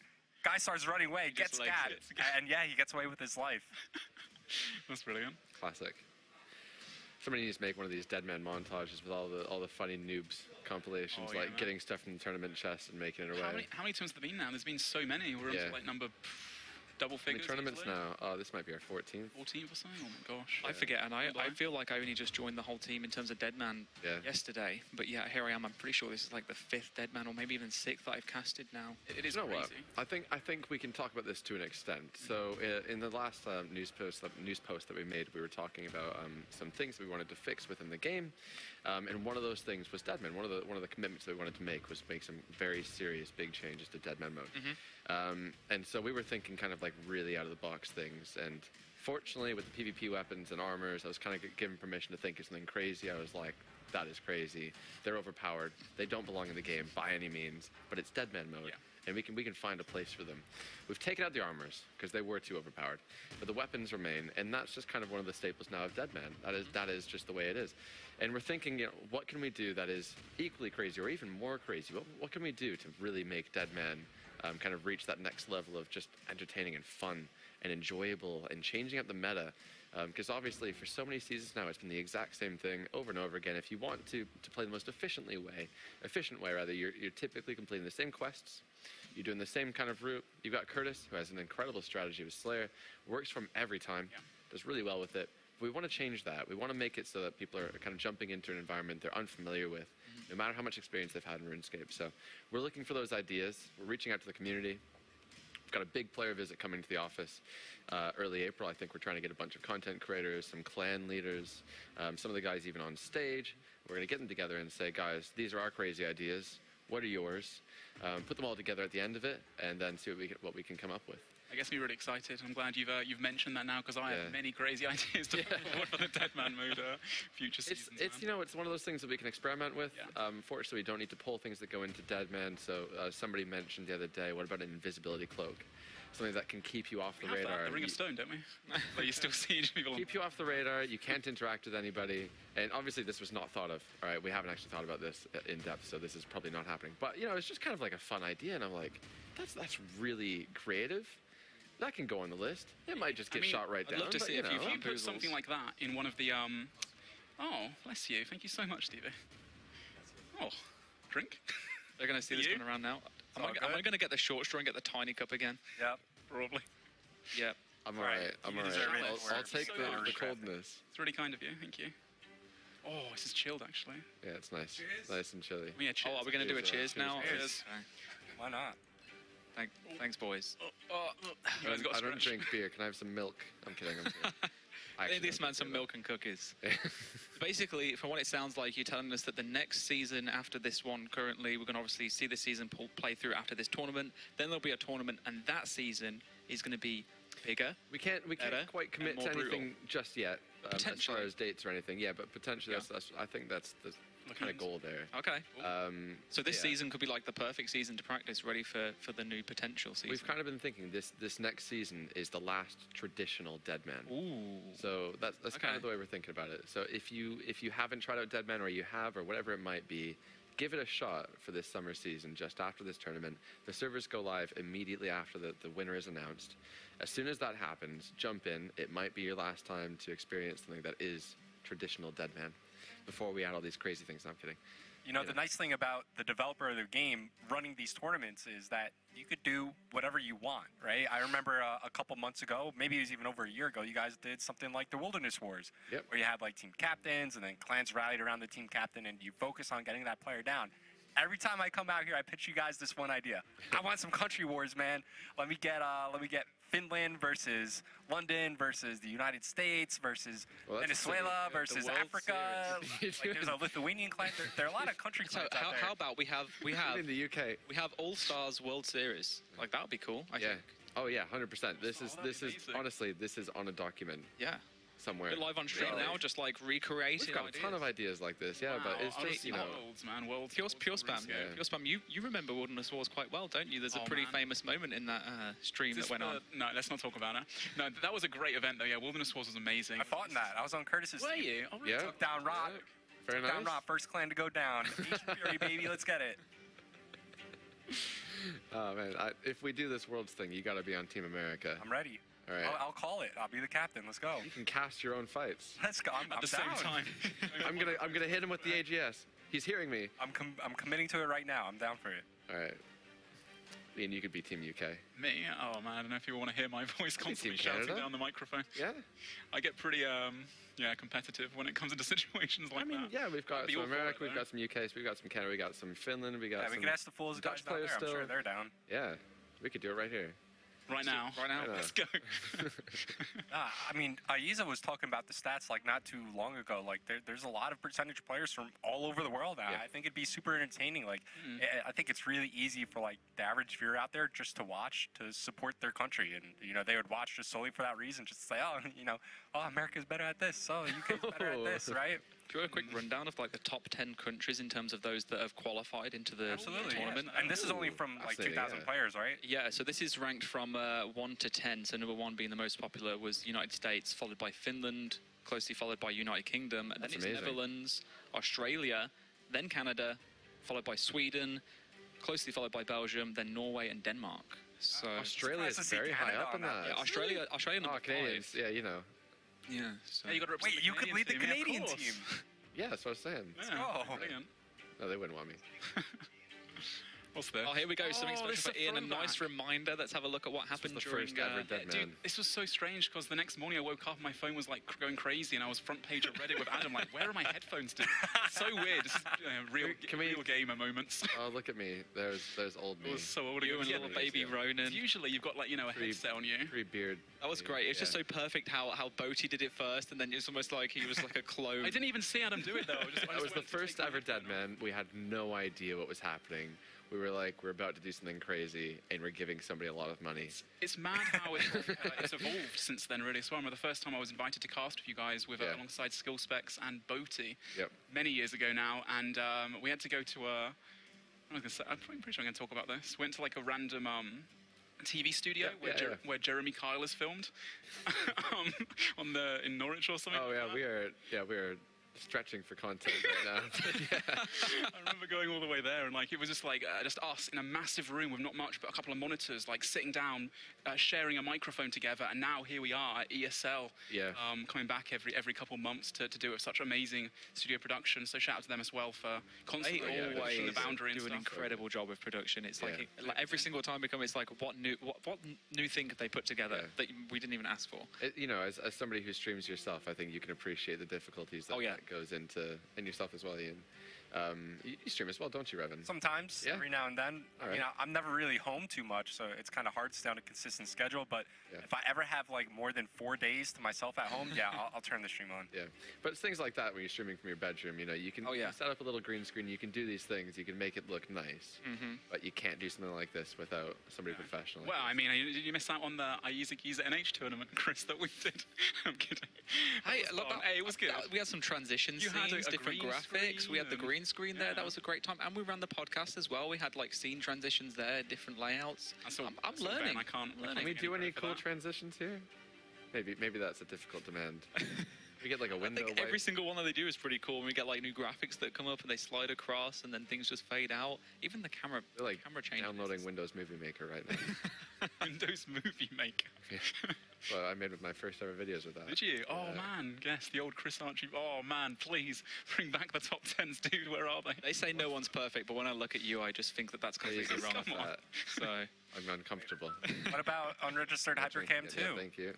Guy starts running away, gets scattered, and yeah, he gets away with his life. That's brilliant. Classic. Somebody needs to make one of these Deadman montages with all the funny noobs compilations, yeah, like man. getting stuff from the tournament chest and making it away. How many tournaments have there been now? There's been so many. We're up to like number double How many figures. tournaments easily. now? Oh, this might be our 14th. 14th or something? Oh my gosh. I forget, and I feel like I only just joined the whole team in terms of Deadman yesterday. But yeah, here I am. I'm pretty sure this is like the 5th Deadman, or maybe even 6th that I've casted now. It is You know crazy. what? I think we can talk about this to an extent. So in the last news post that we made, we were talking about some things that we wanted to fix within the game, and one of those things was Deadman. One of the commitments that we wanted to make was make some very serious big changes to Deadman mode. And so we were thinking kind of like really out of the box things. And fortunately, with the PvP weapons and armors, I was kind of given permission to think of something crazy. I was like, that is crazy. They're overpowered. They don't belong in the game by any means. But it's Deadman mode. And we can find a place for them. We've taken out the armors because they were too overpowered, but the weapons remain, and that's just kind of one of the staples now of Deadman. That is just the way it is. And we're thinking, you know, what can we do that is equally crazy or even more crazy? What can we do to really make Deadman kind of reach that next level of just entertaining and fun and enjoyable and changing up the meta? Because obviously for so many seasons now it's been the exact same thing over and over again. If you want to play the most efficient way, you're typically completing the same quests. You're doing the same kind of route. You've got Curtis, who has an incredible strategy with Slayer, works from every time, does really well with it. But we want to change that. We want to make it so that people are kind of jumping into an environment they're unfamiliar with, no matter how much experience they've had in RuneScape. So we're looking for those ideas. We're reaching out to the community. We've got a big player visit coming to the office early April. I think we're trying to get a bunch of content creators, some clan leaders, some of the guys even on stage. We're going to get them together and say, guys, these are our crazy ideas. What are yours? Put them all together at the end of it, and then see what we can come up with. I guess I'm really excited. I'm glad you've mentioned that now, because I have many crazy ideas to put forward for the Deadman mode future seasons. It's you know, it's one of those things that we can experiment with. Fortunately, we don't need to pull things that go into Deadman. So somebody mentioned the other day, what about an invisibility cloak? Something that can keep you off the radar. The Ring of Stone, don't we? Where you still see people. Keep you off the radar. You can't interact with anybody. And obviously, this was not thought of. All right, we haven't actually thought about this in depth, so this is probably not happening. But you know, it's just kind of like a fun idea, and I'm like, that's really creative. That can go on the list. It might just get shot right down. I'd love to see but, if you know, you put something like that in one of the Oh, bless you. Thank you so much, Stevie. Oh, drink. They're going to see this coming around now. Am I going to get the short straw and get the tiny cup again? Yep. Probably. Yeah. I'm all right. I'm all right. I'll take the coldness. It's really kind of you. Thank you. Oh, this is chilled, actually. Yeah, it's nice. Cheers. Nice and chilly. Yeah, cheers. Oh, are we going to do a cheers now? Cheers. Why not? Thanks, boys. I don't drink beer. Can I have some milk? I'm kidding. I think this man some milk and cookies. Basically, from what it sounds like, you're telling us that the next season after this one, currently, we're going to obviously see the season play through after this tournament. Then there'll be a tournament, and that season is going to be bigger. We can't quite commit to anything just yet, as far as dates or anything. Yeah, but potentially, I think that's the kind of goal there. Okay. So this season could be like the perfect season to practice, ready for the new potential season. We've kind of been thinking this next season is the last traditional Deadman. Ooh. So that's kind of the way we're thinking about it. So if you haven't tried out Deadman, or you have, or whatever it might be, give it a shot for this summer season, just after this tournament. The servers go live immediately after the winner is announced. As soon as that happens, jump in. It might be your last time to experience something that is traditional Deadman before we add all these crazy things. No, I'm kidding. You know, the nice thing about the developer of the game running these tournaments is that you could do whatever you want, right? I remember a couple months ago, maybe it was even over a year ago, you guys did something like the Wilderness Wars, where you had like team captains, and then clans rallied around the team captain, and you focus on getting that player down. Every time I come out here, I pitch you guys this one idea. I want some country wars, man. Let me get Finland versus London versus the United States versus Venezuela versus Africa. Like, there's a Lithuanian clan. There are a lot of country clans out there. How about we have in the UK? We have All Stars World Series. Like that would be cool. I think. Oh yeah, 100%. This is honestly, this is on a document. Yeah. Somewhere. We're live on stream now, just like recreating. We've got a ton of ideas like this, but it's just, you know, Worlds, man. Worlds. Pure spam. Pure spam. You remember Wilderness Wars quite well, don't you? There's a pretty famous moment in that stream that went on. No, let's not talk about it. No, that was a great event, though. Yeah, Wilderness Wars was amazing. I fought in that. I was on Curtis's team. Were you? Oh, really? Took down Rock. Very nice. Down Rock. First clan to go down. Fury, baby. Let's get it. Oh man, if we do this Worlds thing, you got to be on Team America. I'm ready. All right. I'll call it. I'll be the captain. Let's go. You can cast your own fights. Let's go. I'm At the down. same time. I'm gonna hit him with the AGS. He's hearing me. I'm committing to it right now. I'm down for it. All right. Ian, you could be Team UK. Me? Oh man, I don't know if you want to hear my voice constantly Team shouting Canada. down the microphone. Yeah. I get pretty competitive when it comes into situations like I mean, that. yeah, we've got I'd be some all for America, it, we've though. got some UK, we've got some Canada, we got some Finland, we got Yeah, some we can ask the fools guys Dutch down there. players I'm sure still. they're down. Yeah, we could do it right here. Right now. Right now. Let's go. I mean, Aiza was talking about the stats like not too long ago. Like there's a lot of percentage players from all over the world. Yeah. I think it'd be super entertaining. Like I think it's really easy for like the average viewer out there just to watch, to support their country, and they would watch just solely for that reason, just to say, oh, America's better at this, oh, UK's better at this, right? Do you want a quick rundown of like the top 10 countries in terms of those that have qualified into the tournament? And this is only from like 2,000 players, right? Yeah, so this is ranked from 1 to 10. So number 1 being the most popular was the United States, followed by Finland, closely followed by United Kingdom, and then it's Netherlands, Australia, then Canada, followed by Sweden, closely followed by Belgium, then Norway and Denmark. So Australia is very high up in that. Yeah, Australia number 5. Canadians, yeah, you know. Yeah. So. Yeah, you got to represent Wait, you could lead the Canadian team. Yeah, that's what I was saying. Let's go. Brilliant. No, they wouldn't want me. What's this? Oh, here we go. Something this special is for a Ian. A nice throwback. reminder. Let's have a look at what happened the during. first ever Dead Dude, Man. this was so strange because the next morning I woke up and my phone was like going crazy and I was front page of Reddit with Adam like, where are my headphones dude? So weird. This is real gamer moments. Oh, look at me. There's old me. It was so old. You and little baby Ronan. Usually you've got like, a headset on you. Beard. That was great. It's just so perfect how Boaty did it first, and then it's almost like he was like a clone. I didn't even see Adam do it though. That was the first ever Dead Man. We had no idea what was happening. We were like, we're about to do something crazy, and we're giving somebody a lot of money. It's mad how it's evolved since then, really. So I remember the first time I was invited to cast with you guys with alongside Skill Specs and Boaty many years ago now, and we had to go to I'm pretty sure I'm going to talk about this. Went to like a random TV studio where Jeremy Kyle is filmed in Norwich or something. Oh yeah, we are stretching for content right now. I remember going all the way there, and like it was just like just us in a massive room with not much but a couple of monitors, like sitting down, sharing a microphone together. And now here we are at ESL, coming back every couple months to do it such amazing studio production. So shout out to them as well for constantly pushing the boundary and do stuff. an incredible job with production. It's like every single time we come, it's like what new thing could they put together that we didn't even ask for. As somebody who streams yourself, I think you can appreciate the difficulties that goes into yourself as well, Ian. You stream as well, don't you, Revan? Sometimes, every now and then. I mean, I'm never really home too much, so it's kind of hard to stay on a consistent schedule. But if I ever have like more than 4 days to myself at home, I'll turn the stream on. Yeah, but it's things like that when you're streaming from your bedroom. You can set up a little green screen. You can do these things. You can make it look nice. But you can't do something like this without somebody professional. Well, I mean, did you miss out on the Isaac NH tournament, Chris, that we did? I'm kidding. Hey, look, it was good. We had some transition scenes, different graphics. We had the green screen there. That was a great time. And we ran the podcast as well. We had like scene transitions there, different layouts. I'm learning. Can we do any cool transitions here? Maybe that's a difficult demand. We get like a window. I think every single one that they do is pretty cool. And we get like new graphics that come up and they slide across, and then things just fade out. Even the camera, camera changes. Downloading Windows Movie Maker right now. Windows Movie Maker. Well, I made my first ever videos with that. Did you? Oh man, yes, the old Chris Archie. Oh man, please bring back the top 10s, dude. Where are they? They say no one's perfect, but when I look at you, I just think that that's completely wrong. So I'm uncomfortable. What about unregistered Hypercam 2? Yeah, thank you.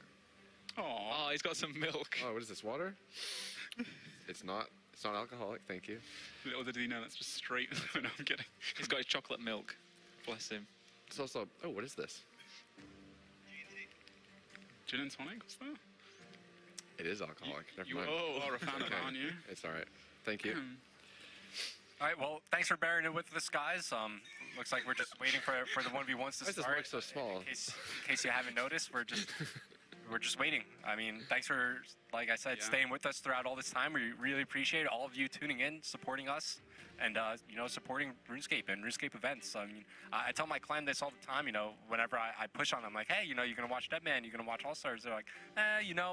Oh, he's got some milk. Oh, what is this, water? It's not alcoholic, thank you. Little did he know, that's just straight. No, I'm kidding. He's got his chocolate milk. Bless him. It's also, what is this? Gin and tonic, what's that? It is alcoholic. Never You mind. are a fan of it, aren't you? It's all right. Thank you. All right, well, thanks for bearing it with us, guys. Looks like we're just waiting for the 1v1s to Why is start. this mic so small? In case you haven't noticed, we're just waiting. I mean, thanks for, like I said, staying with us throughout all this time. We really appreciate all of you tuning in, supporting us, and supporting RuneScape and RuneScape events. I mean, I tell my clan this all the time. Whenever I push on them, like, hey, you're gonna watch Deadman, you're gonna watch All Stars. They're like,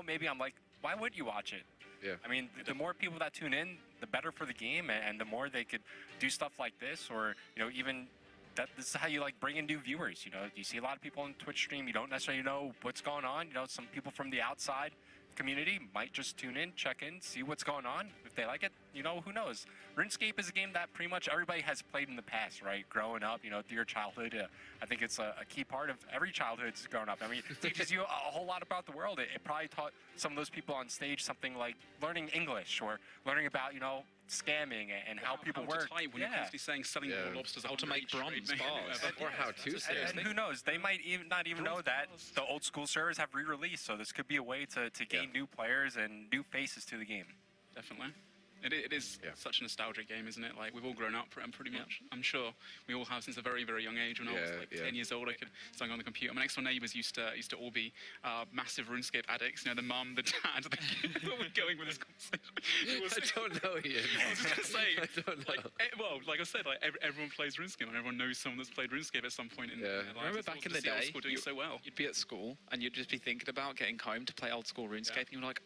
maybe. I'm like, why would you watch it? Yeah. I mean, the more people that tune in, the better for the game, and the more they could do stuff like this, or even this is how you like bring in new viewers. You know, you see a lot of people on Twitch stream. You don't necessarily know what's going on. You know, some people from the outside community might just tune in, check in, see what's going on. If they like it, you know, who knows? RuneScape is a game that pretty much everybody has played in the past, right? Growing up, you know, through your childhood. I think it's a key part of every childhood growing up. I mean, it teaches you a whole lot about the world. It probably taught some of those people on stage something like learning English or learning about, you know, scamming and how people work. When you're constantly saying selling more lobsters, how to make bronze bars, or how to. And who knows? They might not even know that the old school servers have re-released. So this could be a way to gain new players and new faces to the game. Definitely. It is such a nostalgic game, isn't it? Like, we've all grown up pretty much. I'm sure we all have since a very, very young age. When I was like 10 years old, I could something on the computer. My next door neighbours used to all be massive RuneScape addicts. You know, the mum, the dad, the kid. Where we're going with this conversation? I don't know yet. I was just gonna say, I don't know. Like I said, like everyone plays RuneScape, and everyone knows someone that's played RuneScape at some point in their life. Remember back in the day, doing so well. You'd be at school and you'd just be thinking about getting home to play old school RuneScape, and you were like,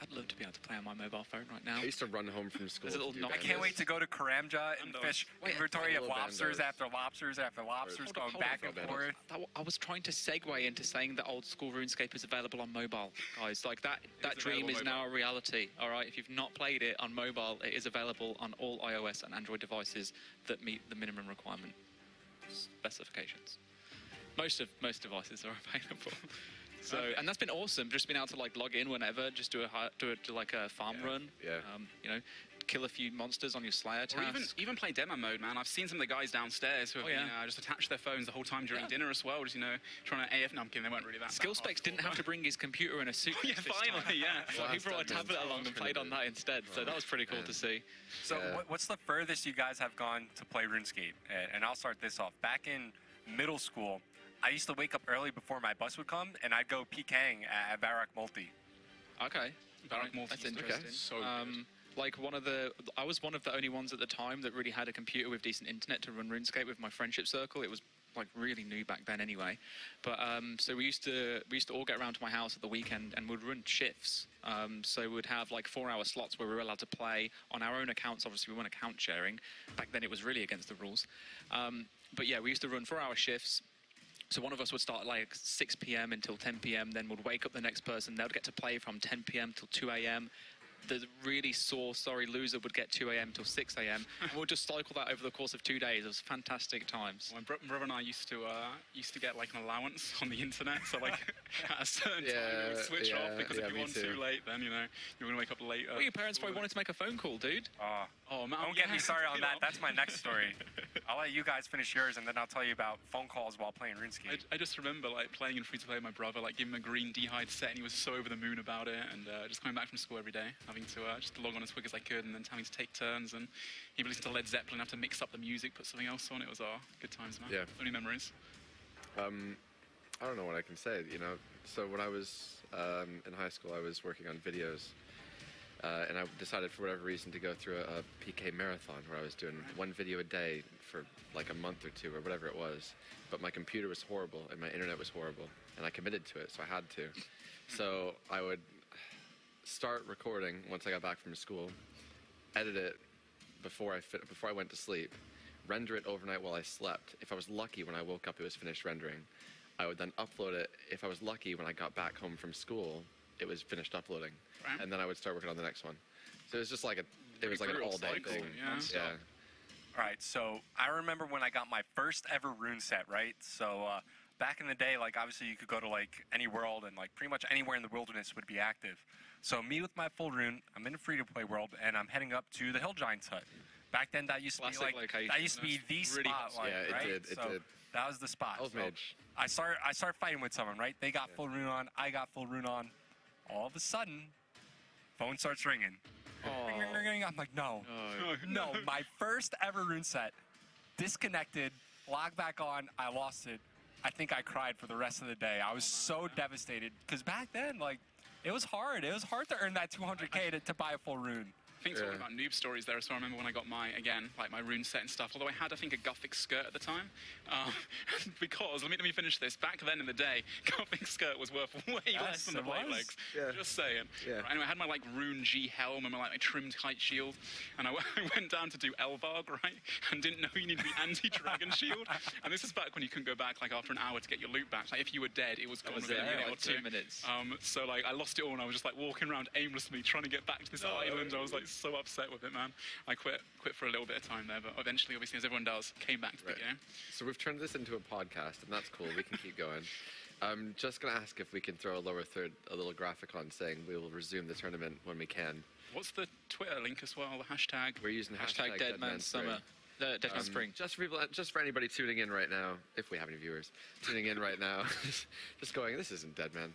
I'd love to be able to play on my mobile phone right now. I used to run home from school. I can't wait to go to Karamja and fish inventory of lobsters after lobsters after lobsters, going back and forth. I was trying to segue into saying that old school RuneScape is available on mobile, guys. Like that dream is now a reality. All right, if you've not played it on mobile, it is available on all iOS and Android devices that meet the minimum requirement specifications. Most devices are available. So, and that's been awesome. Just been able to like log in whenever, just do like a farm run. You know, kill a few monsters on your Slayer task. Or even play demo mode, man. I've seen some of the guys downstairs who have just attached their phones the whole time during dinner as well. Just, you know, trying to AF. No, I'm kidding. They weren't really that. Skillspecs didn't have to bring his computer in a suit. Finally, So he brought a tablet along and played on that instead. So that was pretty cool to see. So what's the furthest you guys have gone to play RuneScape? And I'll start this off. Back in middle school, I used to wake up early before my bus would come, and I'd go PKing at Barak Multi. Okay. Barak Multi. That's interesting. So like I was one of the only ones at the time that really had a computer with decent internet to run RuneScape with my friendship circle. It was like really new back then anyway. But so we used to all get around to my house at the weekend and we'd run shifts. So we'd have like 4-hour slots where we were allowed to play on our own accounts. Obviously we weren't account sharing. Back then it was really against the rules. But yeah, we used to run 4-hour shifts. So one of us would start like 6 p.m. until 10 p.m. Then would wake up the next person. They would get to play from 10 p.m. till 2 a.m. The really sorry loser would get 2 a.m. till 6 a.m. and we'll just cycle that over the course of 2 days. It was fantastic times. My brother and I used to get like an allowance on the internet, so like at a certain time we would switch off because if you want too late, then you know you're gonna wake up late. Well, your parents probably wanted to make a phone call, dude. Oh man, don't get me started on that. That's my next story. I'll let you guys finish yours, and then I'll tell you about phone calls while playing RuneScape. I just remember like playing in free-to-play with my brother, like giving him a green D-hide set, and he was so over the moon about it, and just coming back from school every day, having to just log on as quick as I could, and then having to take turns, and he would listen to Led Zeppelin, have to mix up the music, put something else on. It was good times, man. Yeah. Only memories. I don't know what I can say, you know. So when I was in high school, I was working on videos, and I decided for whatever reason to go through a PK marathon where I was doing one video a day for like a month or two or whatever it was. But my computer was horrible and my internet was horrible, and I committed to it, so I had to. So I would start recording once I got back from school, edit it before I went to sleep, render it overnight while I slept. If I was lucky, when I woke up, it was finished rendering. I would then upload it. If I was lucky, when I got back home from school, it was finished uploading, and then I would start working on the next one. So it was just like an all-day thing. Yeah. All right, so I remember when I got my first ever rune set, right? So back in the day, like obviously you could go to like any world, and like pretty much anywhere in the wilderness would be active. So me with my full rune, I'm in a free-to-play world, and I'm heading up to the Hill Giant's hut. Back then, that used to be like the spot, like, yeah, right? It did. That was the spot. I start fighting with someone, right? They got full rune on, I got full rune on. All of a sudden, phone starts ringing. Ring, ring, ring, ring. I'm like, no, my first ever rune set, disconnected, logged back on, I lost it. I think I cried for the rest of the day. I was so devastated because back then, like, it was hard. It was hard to earn that 200K to buy a full rune. I think talking about noob stories there, so I remember when I got my rune set and stuff, although I had, I think, a Gothic skirt at the time. Because, let me finish this, back then in the day, Gothic skirt was worth way less than the blade legs. Yeah. Just saying. Yeah. Right, anyway, I had my rune G helm and my trimmed kite shield, and I went down to do Elvarg, right, and didn't know you need to be anti-dragon shield. And this is back when you couldn't go back after an hour to get your loot back. If you were dead, it was gone within a minute or 2 minutes. So I lost it all, and I was just walking around aimlessly trying to get back to this island. I was so upset with it, man. I quit for a little bit of time there, but eventually, obviously, as everyone does, came back to the game. So we've turned this into a podcast, and that's cool. We can keep going. I'm just going to ask if we can throw a lower third, a little graphic on saying we will resume the tournament when we can. What's the Twitter link as well? The hashtag? We're using hashtag Deadman Summer. Deadman Spring. Just for anybody tuning in right now, if we have any viewers tuning in right now, just going, this isn't Deadman.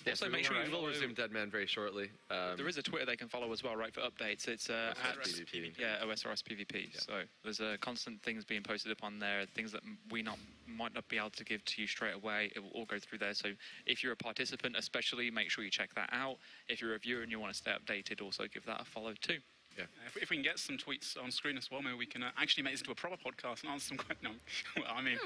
Also, make sure you follow. We'll resume Deadman very shortly. There is a Twitter they can follow as well, right, for updates. It's at PvP. OSRS PvP. Yeah. So there's constant things being posted upon there, things that might not be able to give to you straight away. It will all go through there. So if you're a participant, especially, make sure you check that out. If you're a viewer and you want to stay updated, also give that a follow too. Yeah. If we can get some tweets on screen as well, maybe we can actually make this into a proper podcast and answer some questions. No, well, I mean,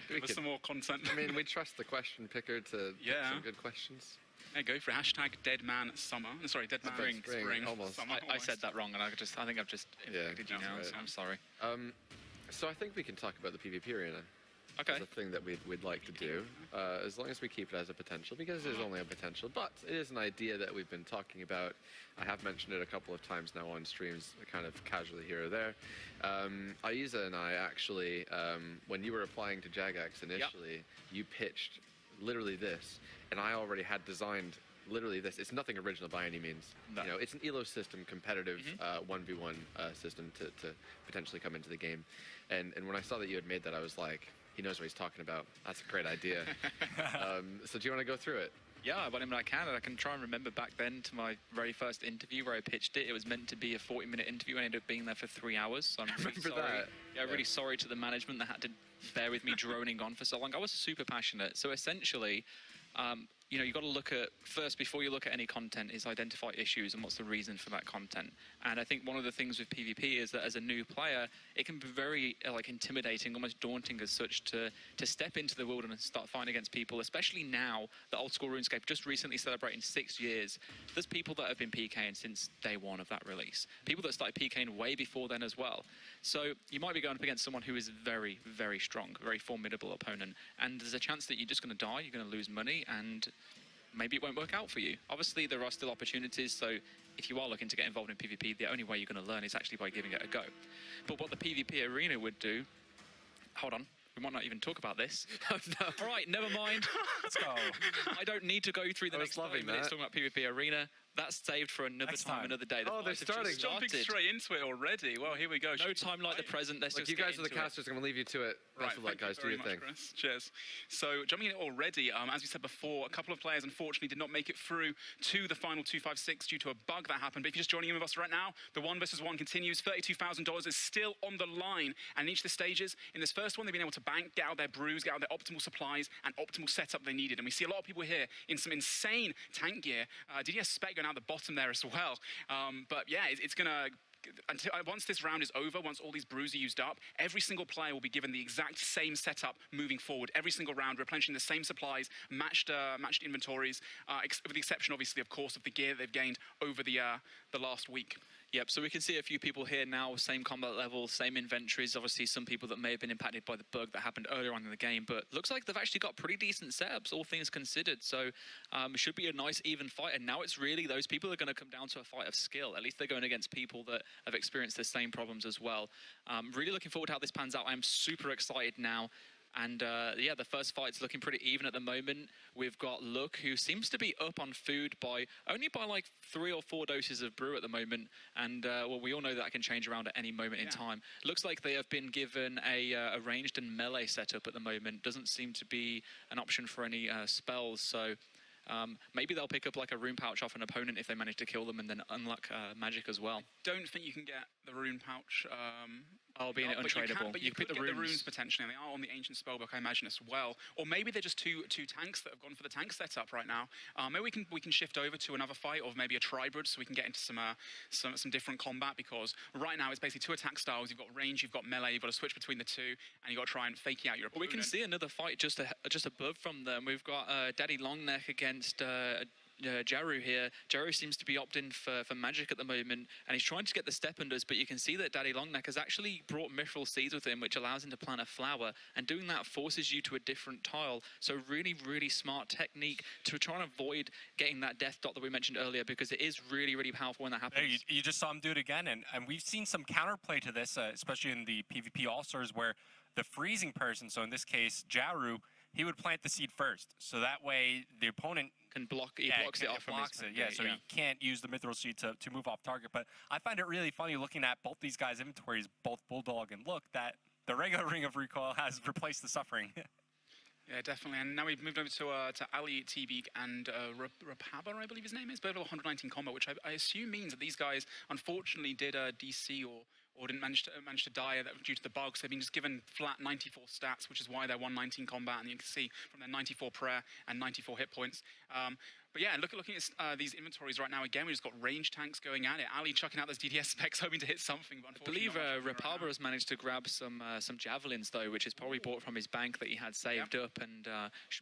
there's some more content. I mean, we trust the question picker to pick some good questions. Yeah, go for hashtag Deadman Summer. Sorry, Deadman Spring. Almost. Summer, I said that wrong, and I think I've just infected you now. Right. So I'm sorry. So I think we can talk about the PvP arena. Okay. As a thing that we'd like to do, as long as we keep it as a potential, because it is only a potential, but it is an idea that we've been talking about. I have mentioned it a couple of times now on streams, kind of casually here or there. Aiza and I actually, when you were applying to Jagex initially, you pitched literally this, and I already had designed literally this. It's nothing original by any means. No. You know, it's an ELO system, competitive 1v1 system to potentially come into the game. And when I saw that you had made that, I was like, he knows what he's talking about. That's a great idea. So do you want to go through it? Yeah, but I can, and I can try and remember back then to my very first interview where I pitched it. It was meant to be a 40-minute interview. I ended up being there for 3 hours. So I'm really sorry. That. Yeah, really sorry to the management that had to bear with me droning on for so long. I was super passionate. So essentially, you know, you've got to look at, first, before you look at any content, is identify issues and what's the reason for that content. And I think one of the things with PvP is that as a new player, it can be very intimidating, almost daunting as such, to step into the wilderness and start fighting against people, especially now that Old School RuneScape just recently celebrating 6 years. There's people that have been PKing since day one of that release. People that started PKing way before then as well. So you might be going up against someone who is very, very strong, a very formidable opponent. And there's a chance that you're just going to die, you're going to lose money, and maybe it won't work out for you. Obviously, there are still opportunities, so if you are looking to get involved in PvP, the only way you're going to learn is actually by giving it a go. But what the PvP arena would do... Hold on. We might not even talk about this. Oh, no. All right, never mind. Let's go. I don't need to go through the next 30 minutes talking about PvP arena. That's saved for another time, another day. Oh, they're starting. Jumping straight into it already. Well, here we go. No time like the present. Let's just you guys are the casters. I'm going to leave you to it. Best of luck, guys. Do your thing. Chris. Cheers. So, jumping in already, as we said before, a couple of players unfortunately did not make it through to the final 256 due to a bug that happened. But if you're just joining in with us right now, the 1 versus 1 continues. $32,000 is still on the line. And in each of the stages, in this first one, they've been able to bank, get out their brews, get out their optimal supplies, and optimal setup they needed. And we see a lot of people here in some insane tank gear. DDS Spec going out the bottom there as well. But yeah, it's going to... Once this round is over, once all these brews are used up, every single player will be given the exact same setup moving forward. Every single round, replenishing the same supplies, matched inventories, with the exception, obviously, of course, of the gear they've gained over the last week. Yep, so we can see a few people here now, same combat level, same inventories. Obviously, some people that may have been impacted by the bug that happened earlier on in the game, but looks like they've actually got pretty decent setups, all things considered. So it should be a nice, even fight. And now it's really those people are going to come down to a fight of skill. At least they're going against people that have experienced the same problems as well. Really looking forward to how this pans out. I'm super excited now. And yeah, the first fight's looking pretty even at the moment. We've got Look, who seems to be up on food only by like 3 or 4 doses of brew at the moment. And well, we all know that can change around at any moment in time. Looks like they have been given a ranged and melee setup at the moment. Doesn't seem to be an option for any spells. So maybe they'll pick up like a rune pouch off an opponent if they manage to kill them and then unlock magic as well. Don't think you can get the rune pouch Oh, being But untradeable. you could get the runes potentially, and they are on the ancient spellbook, I imagine, as well. Or maybe they're just two tanks that have gone for the tank setup right now. Maybe we can shift over to another fight, or maybe a tribrid, so we can get into some different combat. Because right now it's basically two attack styles. You've got range, you've got melee. You've got to switch between the two, and you've got to try and fake out your opponent. We can see another fight just above from them. We've got Daddy Longneck against Jaru here. Jaru seems to be opting for magic at the moment, and he's trying to get the step unders, but you can see that Daddy Longneck has actually brought mithril seeds with him, which allows him to plant a flower, and doing that forces you to a different tile. So really, really smart technique to try and avoid getting that death dot that we mentioned earlier, because it is really, really powerful when that happens. There, you just saw him do it again, and we've seen some counterplay to this, especially in the PvP All-Stars, where the freezing person, so in this case, Jaru, he would plant the seed first, so that way the opponent can block. He blocks it off from his so he can't use the mithril seed to move off target. But I find it really funny looking at both these guys' inventories, both Bulldog and Look, that the regular Ring of Recoil has replaced the Suffering. Yeah, definitely. And now we've moved over to Ali, T-Beak, and Rapaba, I believe his name is. Both level 119 combat, which I assume means that these guys unfortunately did a DC or didn't manage to die due to the bugs. They've been just given flat 94 stats, which is why they're 119 combat, and you can see from their 94 prayer and 94 hit points. But yeah, looking at these inventories right now, again, we just got range tanks going at it. Ali chucking out those DDS specs, hoping to hit something, but I believe Rapaba has managed to grab some javelins, though, which is probably bought from his bank that he had saved up, and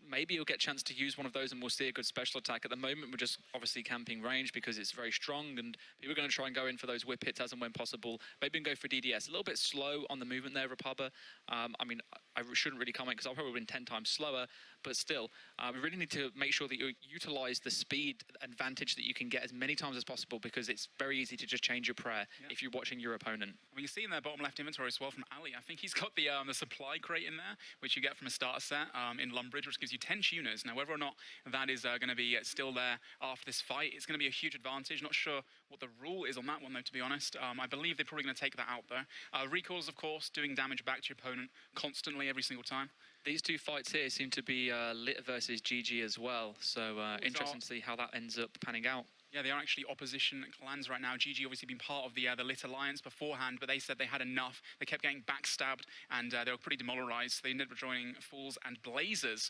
maybe he'll get a chance to use one of those, and we'll see a good special attack. At the moment, we're just obviously camping range because it's very strong, and people are going to try and go in for those whip hits as and when possible. Maybe go for DDS. A little bit slow on the movement there, Rapaba. I mean, I shouldn't really comment because I've probably been 10 times slower, but still, we really need to make sure that you utilize the speed advantage that you can get as many times as possible, because it's very easy to just change your prayer if you're watching your opponent. Well, you see in their bottom left inventory as well from Ali, I think he's got the supply crate in there, which you get from a starter set in Lumbridge, which gives you 10 tuners. Now, whether or not that is going to be still there after this fight, it's going to be a huge advantage. Not sure what the rule is on that one, though, to be honest. I believe they're probably going to take that out, though. Recoils, of course, doing damage back to your opponent constantly every single time. These two fights here seem to be Lit versus GG as well, so interesting to see how that ends up panning out. Yeah, they are actually opposition clans right now. GG obviously been part of the Lit Alliance beforehand, but they said they had enough. They kept getting backstabbed, and they were pretty demoralized. They ended up joining Fools and Blazers.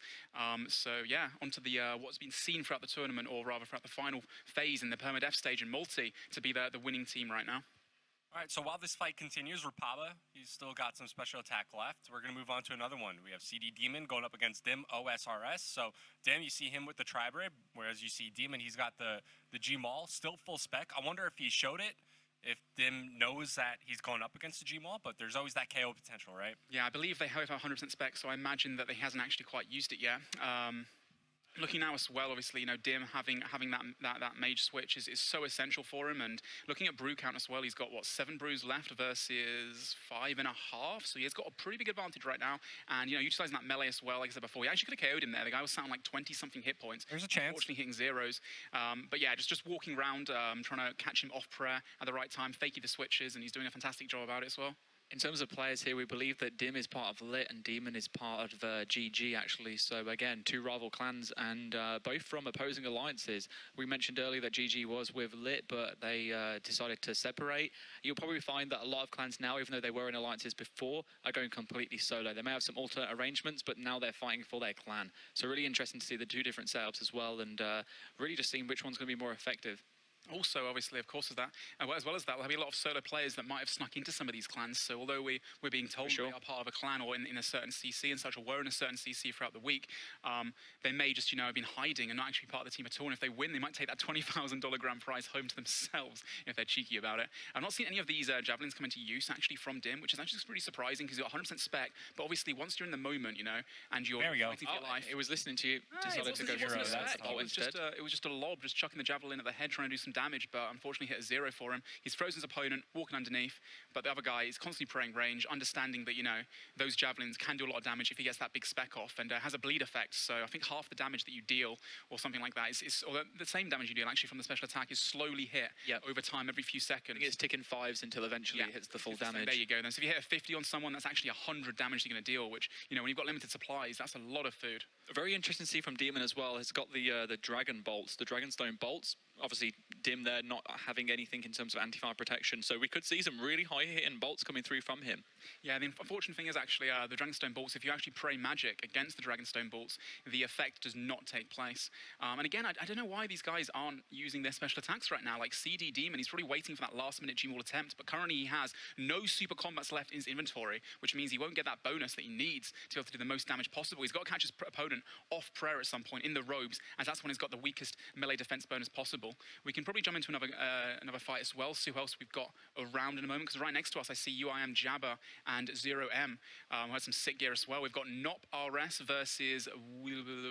So yeah, onto the what's been seen throughout the tournament, or rather throughout the final phase in the Permadeath stage in Multi, to be the winning team right now. All right, so while this fight continues, Rapaba, he's still got some special attack left. We're going to move on to another one. We have CD Demon going up against Dim OSRS. So, Dim, you see him with the Tri-Brib, whereas you see Demon, he's got the G-Maul, still full spec. I wonder if he showed it, if Dim knows that he's going up against the G-Maul, but there's always that KO potential, right? Yeah, I believe they have 100% spec, so I imagine that he hasn't actually quite used it yet. Looking now as well, obviously, you know, Dim having that mage switch is so essential for him. And looking at brew count as well, he's got, what, 7 brews left versus 5.5. So he's got a pretty big advantage right now. And, you know, utilizing that melee as well, like I said before, he actually could have KO'd him there. The guy was sat on like 20-something hit points. There's a chance. Unfortunately hitting zeros. But yeah, just walking around, trying to catch him off prayer at the right time, fakey the switches, and he's doing a fantastic job about it as well. In terms of players here, we believe that Dim is part of Lit and Demon is part of GG, actually. So, again, two rival clans and both from opposing alliances. We mentioned earlier that GG was with Lit, but they decided to separate. You'll probably find that a lot of clans now, even though they were in alliances before, are going completely solo. They may have some alternate arrangements, but now they're fighting for their clan. So really interesting to see the two different setups as well, and really just seeing which one's going to be more effective. Also, obviously, of course, as well as that, there'll be a lot of solo players that might have snuck into some of these clans. So although we're being told they are part of a clan or in a certain CC and such, or were in a certain CC throughout the week, they may just, you know, have been hiding and not actually part of the team at all. And if they win, they might take that $20,000 grand prize home to themselves if they're cheeky about it. I've not seen any of these javelins come into use, actually, from Dim, which is actually pretty surprising because you've got 100% spec. But obviously, once you're in the moment, you know, and you're fighting for your life. It was listening to you. Decided to go for it was just a lob, just chucking the javelin at the head, trying to do some damage, but unfortunately hit a 0 for him. He's frozen his opponent, walking underneath, but the other guy is constantly praying range, understanding that, you know, those javelins can do a lot of damage if he gets that big spec off, and has a bleed effect. So I think half the damage that you deal, or something like that, or the same damage you deal actually from the special attack is slowly hit over time, every few seconds. It's ticking 5s until eventually it hits the full damage. There you go then. So if you hit a 50 on someone, that's actually 100 damage you're going to deal, which, you know, when you've got limited supplies, that's a lot of food. Very interesting to see from Demon as well. Has got the dragon bolts, the dragonstone bolts. Obviously, dim there, not having anything in terms of anti-fire protection. So we could see some really high-hitting bolts coming through from him. Yeah, the unfortunate thing is actually the Dragonstone bolts, if you actually pray magic against the Dragonstone bolts, the effect does not take place. And again, I don't know why these guys aren't using their special attacks right now. Like CD Demon, he's probably waiting for that last-minute G-Maul attempt, but currently he has no super combats left in his inventory, which means he won't get that bonus that he needs to be able to do the most damage possible. He's got to catch his opponent off prayer at some point in the robes, as that's when he's got the weakest melee defense bonus possible. We can probably jump into another fight as well, see who else we've got around in a moment, because right next to us I see UIM Jabba and 0M, who has some sick gear as well. We've got Nop RS versus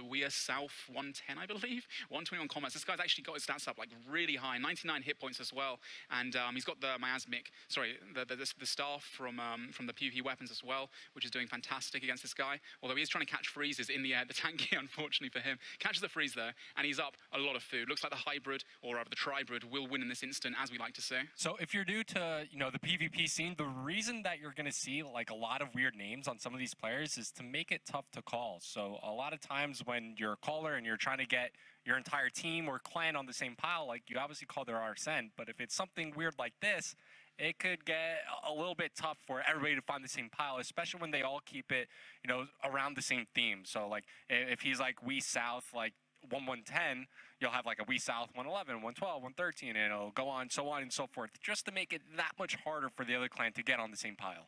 We Are South 110, I believe. 121 combats. This guy's actually got his stats up like really high, 99 hit points as well, and he's got the miasmic, sorry, the staff from the PvP weapons as well, which is doing fantastic against this guy. Although he is trying to catch freezes in the air, the tank gear, unfortunately for him, catches the freeze there, and he's up a lot of food. Looks like the hybrid, or rather the tribrid, will win in this instant, as we like to say. So if you're new to, you know, the PvP scene, the reason that you're going to see like a lot of weird names on some of these players is to make it tough to call. So a lot of times when you're a caller and you're trying to get your entire team or clan on the same pile, like you obviously call their RSN, but if it's something weird like this, it could get a little bit tough for everybody to find the same pile, especially when they all keep it, you know, around the same theme. So like if he's like We South, like 110, you'll have like a We South 111, 112, 113, and it'll go on, so on and so forth, just to make it that much harder for the other clan to get on the same pile.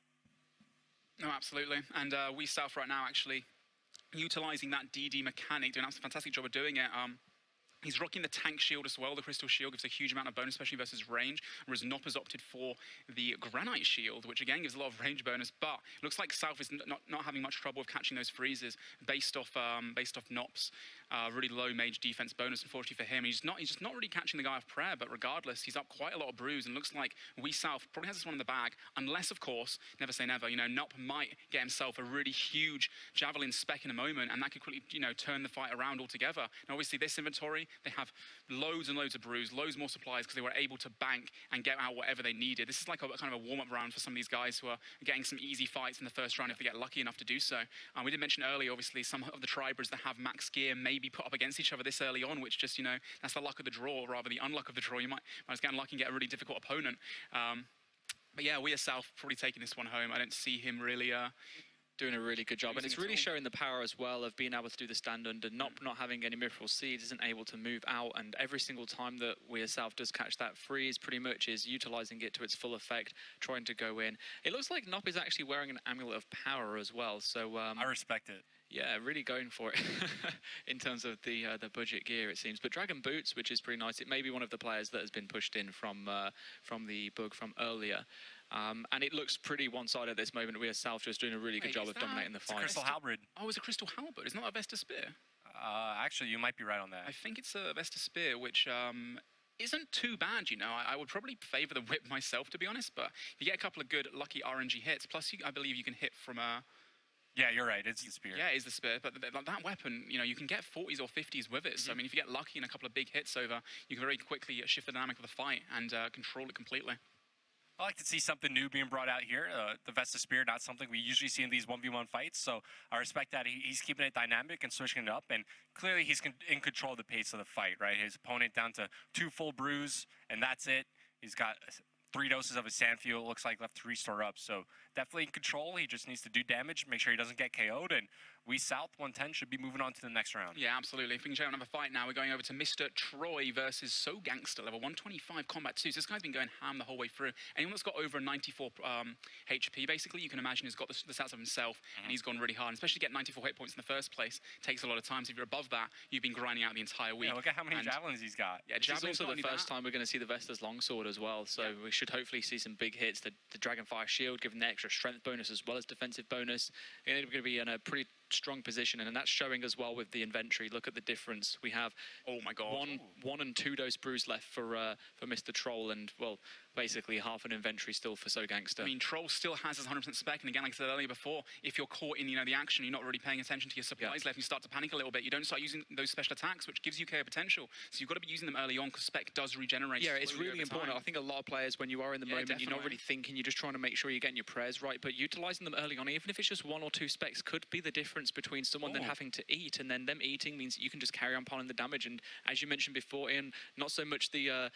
No, absolutely. And We South right now actually utilizing that DD mechanic, doing a fantastic job of doing it. He's rocking the tank shield as well. The crystal shield gives a huge amount of bonus, especially versus range, whereas Nop has opted for the granite shield, which again gives a lot of range bonus, but looks like South is not having much trouble with catching those freezes based off Nop's really low mage defense bonus, unfortunately for him. He's just not really catching the guy off prayer, but regardless, he's up quite a lot of brews, and looks like We South probably has this one in the bag, unless, of course, never say never, you know, Nop might get himself a really huge javelin spec in a moment, and that could quickly, you know, turn the fight around altogether. And obviously this inventory, they have loads and loads of brews, loads more supplies, because they were able to bank and get out whatever they needed. This is like a kind of a warm-up round for some of these guys who are getting some easy fights in the first round if they get lucky enough to do so. We did mention earlier, obviously, some of the tribrids that have max gear may be put up against each other this early on, which just, you know, that's the luck of the draw, or rather the unluck of the draw. You might just get unlucky and get a really difficult opponent. But yeah, We Are South probably taking this one home. I don't see him really doing a really good job, and it's really showing the power as well of being able to do the stand under, not having any Mithril Seeds, isn't able to move out, and every single time that We Are South does catch that freeze, pretty much is utilizing it to its full effect, trying to go in. It looks like Nop is actually wearing an Amulet of Power as well, so I respect it. Yeah, really going for it in terms of the budget gear, it seems. But Dragon Boots, which is pretty nice, it may be one of the players that has been pushed in from the bug from earlier. And it looks pretty one-sided at this moment. We are South just doing a really good job of dominating the fight. Crystal Halberd. Oh, it's a Crystal Halberd. It's not a Vesta Spear. Actually, you might be right on that. I think it's a Vesta Spear, which isn't too bad, you know. I would probably favour the whip myself, to be honest, but you get a couple of good, lucky RNG hits. Plus, I believe you can hit from a... Yeah, you're right. It's the spear. Yeah, it's the spear. But that weapon, you know, you can get 40s or 50s with it. So, I mean, if you get lucky and a couple of big hits over, you can very quickly shift the dynamic of the fight and control it completely. I like to see something new being brought out here. The Vesta Spear, not something we usually see in these 1v1 fights. So I respect that he's keeping it dynamic and switching it up. And clearly he's in control of the pace of the fight, right? His opponent down to 2 full brews, and that's it. He's got 3 doses of his sand fuel, it looks like, left to restore up. So definitely in control. He just needs to do damage, make sure he doesn't get KO'd. And We South 110 should be moving on to the next round. Yeah, absolutely. If we can show another fight now, we're going over to Mr. Troy versus So Gangster, level 125 combat 2. So this guy's been going ham the whole way through. Anyone that's got over a 94 HP, basically, you can imagine has got the stats of himself, and he's gone really hard. And especially to get 94 hit points in the first place takes a lot of time. So if you're above that, you've been grinding out the entire week. Yeah, look at how many javelins he's got. Yeah, this is also the first time we're going to see the Vesta's longsword as well. So we should hopefully see some big hits. The Dragonfire Shield giving the extra strength bonus as well as defensive bonus. We're going to be in a pretty strong position, and that's showing as well with the inventory. Look at the difference. We have, oh my god, one and 2 dose brews left for Mr. Troll, and well, basically half an inventory still for So Gangster. I mean, Troll still has his 100% spec, and again, like I said earlier before, if you're caught in, the action, you're not really paying attention to your supplies left, and you start to panic a little bit, you don't start using those special attacks, which gives you KO potential. So you've got to be using them early on, because spec does regenerate. Yeah, it's really important. I think a lot of players, when you are in the moment, you're not really thinking, you're just trying to make sure you're getting your prayers right, but utilising them early on, even if it's just 1 or 2 specs, could be the difference between someone then having to eat, and then them eating means that you can just carry on piling the damage. And as you mentioned before, Ian, not so much the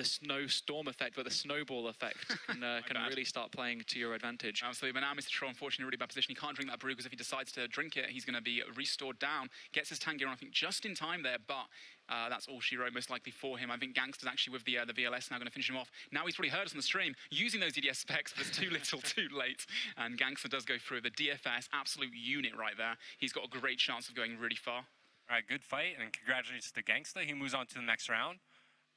snowstorm effect, but the snowball effect can really start playing to your advantage. Absolutely, but now Mr. Troll, unfortunately, in a really bad position. He can't drink that brew, because if he decides to drink it, he's going to be restored down. Gets his tank gear on, I think, just in time there, but that's all she wrote, most likely for him. I think Gangster's actually with the VLS now going to finish him off. Now he's probably heard us on the stream using those DDS specs, but it's too little too late. And Gangster does go through the DFS, absolute unit right there. He's got a great chance of going really far. All right, good fight, and congratulations to Gangsta. He moves on to the next round.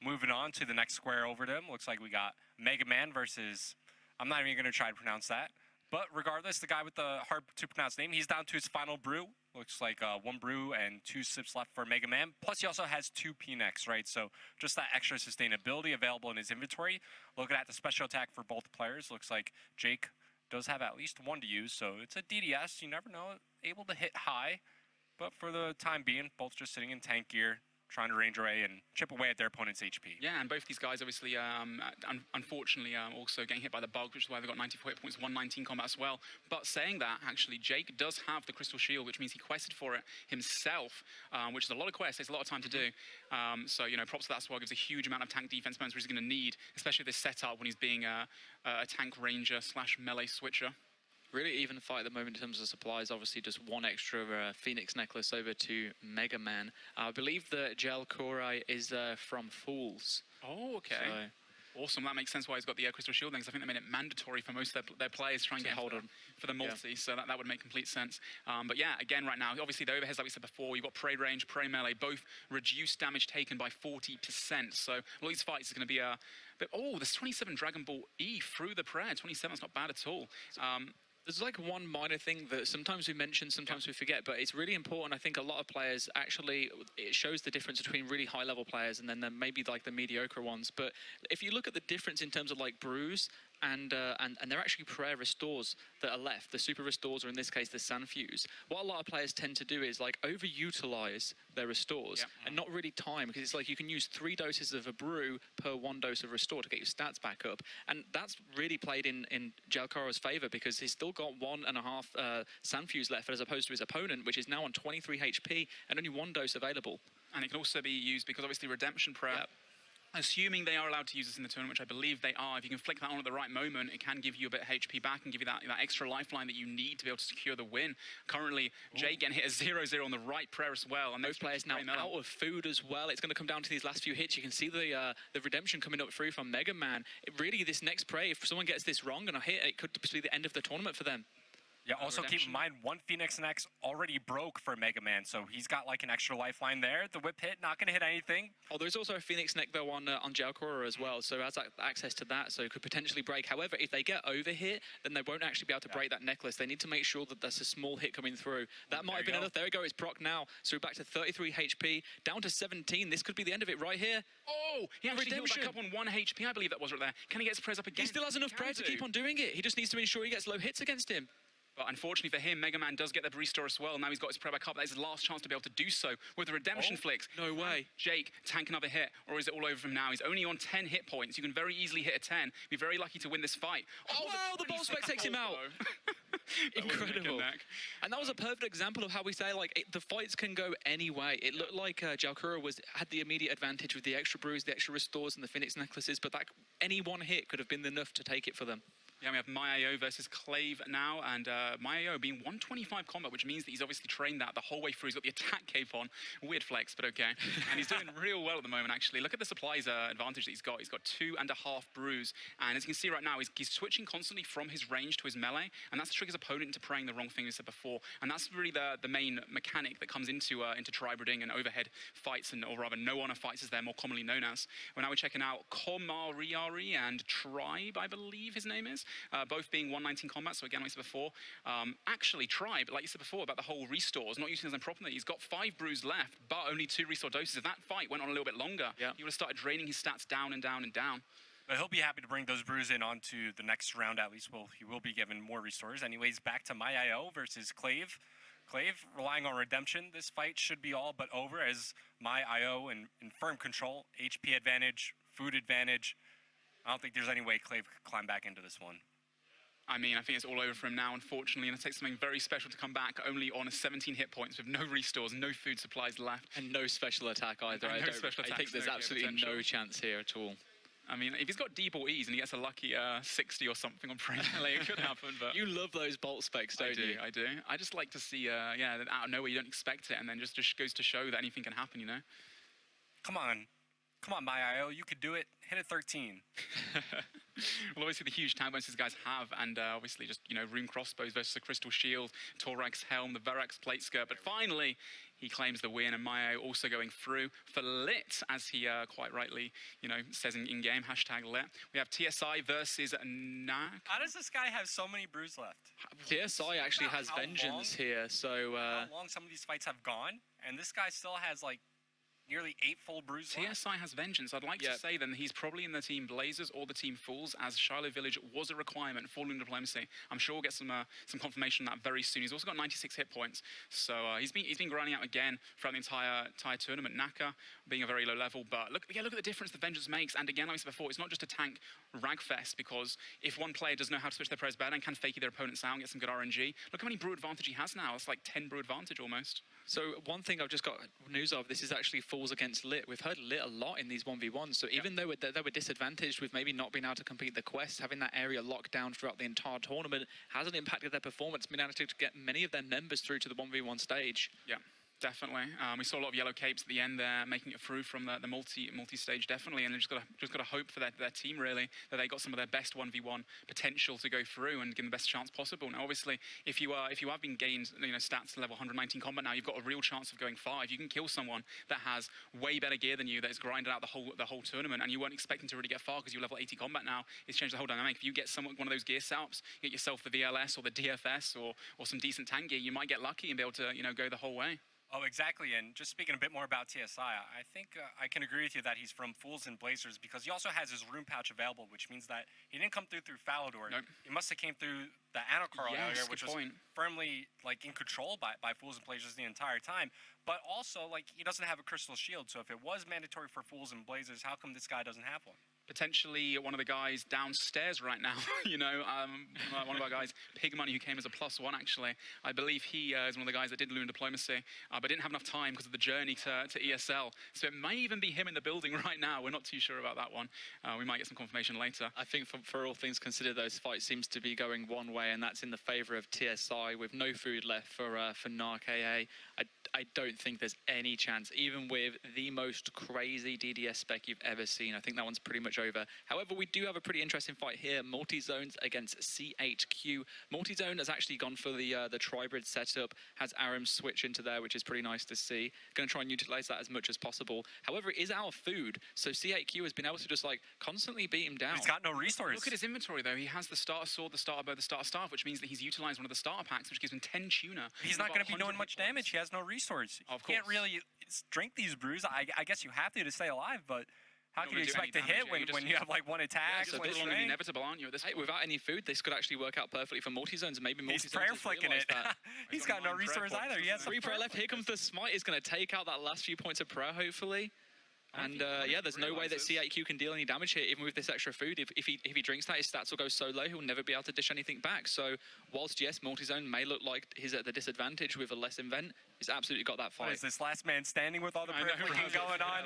Moving on to the next square over to him, looks like we got Mega Man versus, I'm not even going to try to pronounce that. But regardless, the guy with the hard to pronounce name, he's down to his final brew. Looks like 1 brew and 2 sips left for Mega Man. Plus, he also has 2 P-necks, right? So just that extra sustainability available in his inventory. Looking at the special attack for both players, looks like Jake does have at least 1 to use. So it's a DDS. You never know, able to hit high. But for the time being, both just sitting in tank gear, trying to range away and chip away at their opponent's HP. Yeah, and both these guys obviously, unfortunately, also getting hit by the bug, which is why they've got 94 hit points, 119 combat as well. But saying that, actually, Jake does have the Crystal Shield, which means he quested for it himself, which is a lot of quests, takes a lot of time to do. So, props to that as well, gives a huge amount of tank defense points, which he's going to need, especially this setup when he's being a tank ranger / melee switcher. Really even fight at the moment in terms of supplies. Obviously, just 1 extra Phoenix necklace over to Mega Man. I believe that Gel Korai is from Fools. Oh, okay. So, awesome. That makes sense why he's got the Crystal Shield then, because I think they made it mandatory for most of their players to try and get hold of for the multi, so that would make complete sense. But yeah, again, right now, obviously the overheads, like we said before, you've got Prey Range, Prey Melee, both reduced damage taken by 40%. So all these fights is going to be there's 27 Dragon Ball E through the prayer. 27, that's not bad at all. There's like one minor thing that sometimes we mention, sometimes we forget, but it's really important. I think a lot of players actually, it shows the difference between really high level players and then maybe like the mediocre ones. But if you look at the difference in terms of like brews and they're actually prayer restores that are left, the super restores, or in this case the Sanfuse, what a lot of players tend to do is like overutilize their restores and not really time, because it's like you can use 3 doses of a brew per 1 dose of restore to get your stats back up, and that's really played in Jalcaro's favor, because he's still got 1.5 Sanfuse left as opposed to his opponent, which is now on 23 HP and only 1 dose available. And it can also be used because obviously Redemption Prayer, assuming they are allowed to use this in the tournament, which I believe they are, if you can flick that on at the right moment, it can give you a bit of HP back and give you that extra lifeline that you need to be able to secure the win. Currently, Jake getting hit a 0-0 on the right prayer as well. And both players now out of food as well. It's going to come down to these last few hits. You can see the redemption coming up through from Mega Man. Really, this next prey, if someone gets this wrong and a hit, it could be the end of the tournament for them. Yeah, also keep in mind, 1 Phoenix Nex already broke for Mega Man, so he's got like an extra lifeline there. The whip hit, not going to hit anything. Oh, there's also a Phoenix Neck though on Jalcora as well, so has access to that, so it could potentially break. However, if they get over hit, then they won't actually be able to break that necklace. They need to make sure that there's a small hit coming through. That might have been enough. There we go, it's proc now. So we're back to 33 HP, down to 17. This could be the end of it right here. Oh, he actually healed back up on 1 HP, I believe that was right there. Can he get his prayers up again? He still has enough prayer to keep on doing it. He just needs to ensure he gets low hits against him. But unfortunately for him, Mega Man does get the restore as well. Now he's got his prayer back up. That is his last chance to be able to do so with the redemption flicks. No way. Jake, tank another hit, or is it all over from now? He's only on 10 hit points. You can very easily hit a 10. Be very lucky to win this fight. Oh, wow, the ball spec takes him out. Incredible. And that was a perfect example of how we say, like, the fights can go any way. It looked like Jalcura had the immediate advantage with the extra brews, the extra restores, and the Phoenix necklaces, but any one hit could have been enough to take it for them. Yeah, we have Maio versus Clave now, and Maio being 125 combat, which means that he's obviously trained that the whole way through. He's got the attack cape on. Weird flex, but okay. And he's doing real well at the moment, actually. Look at the supplies advantage that he's got. He's got 2.5 brews, and as you can see right now, he's switching constantly from his range to his melee, and that's to trick his opponent into praying the wrong thing, as I said before. And that's really the main mechanic that comes into tribreeding and overhead fights, or rather, no-honor fights as they're more commonly known as. Well, now we're checking out Komariari and Tribe, I believe his name is. Both being 119 combat, so again, like I said before. Actually, Tribe, like you said before about the whole restores, not using them properly. He's got 5 brews left, but only 2 restore doses. If that fight went on a little bit longer, he would have started draining his stats down and down and down. But he'll be happy to bring those brews in onto the next round at least. He will be given more restores. Anyways, back to my IO versus Clave. Clave relying on redemption. This fight should be all but over as my IO in firm control. HP advantage, food advantage. I don't think there's any way Clave could climb back into this one. I mean, I think it's all over for him now, unfortunately, and it takes something very special to come back only on 17 hit points with no restores, no food supplies left. And no special attack either. I think there's absolutely no chance here at all. I mean, if he's got D ball ease and he gets a lucky 60 or something on frame, it could happen. But you love those bolt specs, don't you? I do. I just like to see, yeah, that out of nowhere you don't expect it, and then just goes to show that anything can happen, you know? Come on, my IO, you could do it. Hit a 13. Well, obviously the huge tank bonuses guys have, and obviously just, you know, rune crossbows versus the crystal shield, Torag's helm, the Verax plate skirt, but finally he claims the win, and Mayo also going through for lit, as he quite rightly, you know, says in game, #lit. We have TSI versus Nak. How does this guy have so many brews left? TSI actually has vengeance here, so how long some of these fights have gone, and this guy still has like nearly 8 full brews left. TSI has vengeance. I'd like to say then he's probably in the team Blazers or the team Fools, as Shiloh Village was a requirement for Lunar Diplomacy. I'm sure we'll get some confirmation on that very soon. He's also got 96 hit points, so he's been grinding out again throughout the entire tournament. Naka being a very low level, but look at the difference the vengeance makes. And again, like I said before, it's not just a tank ragfest, because if one player doesn't know how to switch their prayers better and can fake their opponents out and get some good RNG, look how many brew advantage he has now. It's like 10 brew advantage almost. So one thing I've just got news of, this is actually Fools against Lit. We've heard Lit a lot in these 1v1s, so even though they were disadvantaged with maybe not being able to complete the quest, having that area locked down throughout the entire tournament hasn't impacted their performance, been able to get many of their members through to the 1v1 stage. Yeah. Definitely. We saw a lot of yellow capes at the end there, making it through from the multi-stage, definitely, and just got to hope for their team, really, that they got some of their best 1v1 potential to go through and give them the best chance possible. Now, obviously, if you have been gained, you know, stats to level 119 combat now, you've got a real chance of going far. If you can kill someone that has way better gear than you, that has grinded out the whole tournament, and you weren't expecting to really get far because you're level 80 combat now, it's changed the whole dynamic. If you get one of those gear setups, get yourself the VLS or the DFS or some decent tank gear, you might get lucky and be able to, you know, go the whole way. Oh, exactly. And just speaking a bit more about TSI, I think I can agree with you that he's from Fools and Blazers, because he also has his rune pouch available, which means that he didn't come through Falador. Nope. He must have came through the Anakarl area, which was firmly like in control by Fools and Blazers the entire time. But also, like, he doesn't have a crystal shield. So if it was mandatory for Fools and Blazers, how come this guy doesn't have one? Potentially one of the guys downstairs right now, you know, one of our guys, Pigmoney, who came as a +1, actually. I believe he is one of the guys that did Lunar Diplomacy, but didn't have enough time because of the journey to ESL. So it may even be him in the building right now. We're not too sure about that one. We might get some confirmation later. I think for all things considered, those fights seems to be going one way, and that's in the favor of TSI, with no food left for Narc AA. I don't think there's any chance, even with the most crazy DDS spec you've ever seen. I think that one's pretty much over. However, we do have a pretty interesting fight here. Multi-Zones against C8Q. Multi-Zone has actually gone for the Tribrid setup, has Aram switch into there, which is pretty nice to see. Going to try and utilize that as much as possible. However, it is our food, so C8Q has been able to just like constantly beat him down. He's got no resources. Look at his inventory though. He has the starter sword, the starter bow, the starter staff, which means that he's utilized one of the starter packs, which gives him 10 tuna. He's not going to be doing much damage. He has no resource. Of course. Can't really drink these brews. I guess you have to stay alive, but how can you expect to hit when you have like one attack? Yeah, it's inevitable, aren't you? At this point? Without any food, this could actually work out perfectly for multi-zones. Maybe multi-zones. He's prayer flicking it. He's got no resource either. He has 3 prayer left. Here comes the smite. Is going to take out that last few points of prayer, hopefully. And yeah, there's no way that C8Q can deal any damage here, even with this extra food. If he drinks that, his stats will go so low, he'll never be able to dish anything back. So whilst, yes, multi-zone may look like he's at the disadvantage with a less invent, he's absolutely got that fight. What is this, last man standing with all the prayer flicking going on?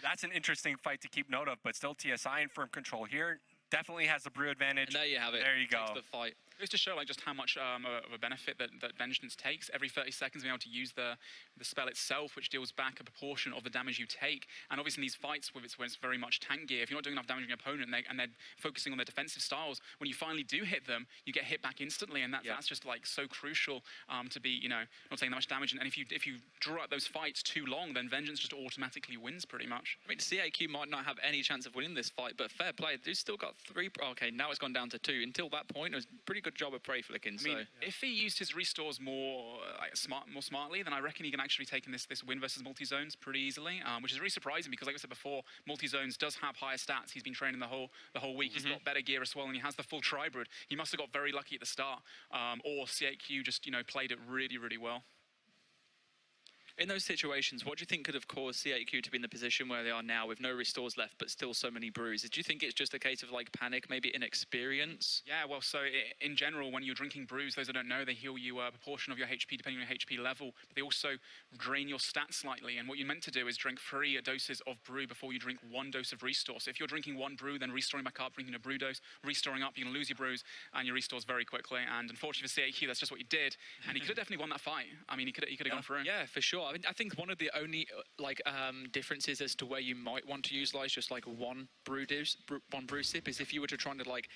That's an interesting fight to keep note of, but still TSI in firm control here. Definitely has the brew advantage. And there you have it. There you go. Takes the fight. It's to show like just how much of a benefit that Vengeance takes. Every 30 seconds, being able to use the spell itself, which deals back a proportion of the damage you take. And obviously in these fights, when it's very much tank gear, if you're not doing enough damage on your opponent and they're focusing on their defensive styles, when you finally do hit them, you get hit back instantly, and that's just like so crucial to be, you know, not taking that much damage. And if you draw out those fights too long, then Vengeance just automatically wins pretty much. I mean, CAQ might not have any chance of winning this fight, but fair play. They've still got 3. Okay, now it's gone down to 2. Until that point, it was pretty good job of prey flicking. I mean, if he used his restores more more smartly, then I reckon he can actually take in this win versus multi-zones pretty easily, which is really surprising because, like I said before, multi-zones does have higher stats. He's been training the whole week. He's got better gear as well, and he has the full tribrid. He must have got very lucky at the start, or C8Q just played it really, really well. In those situations, what do you think could have caused C8Q to be in the position where they are now with no restores left, but still so many bruises? Do you think it's just a case of like panic, maybe inexperience? Yeah, well, so in general, when you're drinking brews, those that don't know, they heal you a proportion of your HP depending on your HP level, but they also drain your stats slightly. And what you're meant to do is drink 3 doses of brew before you drink 1 dose of restore. So if you're drinking 1 brew, then restoring back up, drinking a brew dose, restoring up, you're going to lose your brews and your restores very quickly. And unfortunately for C8Q, that's just what he did. And he could have definitely won that fight. I mean, he could have gone through. Yeah, for sure. I mean, I think one of the only differences as to where you might want to utilize just like one brew sip is if you were to try to like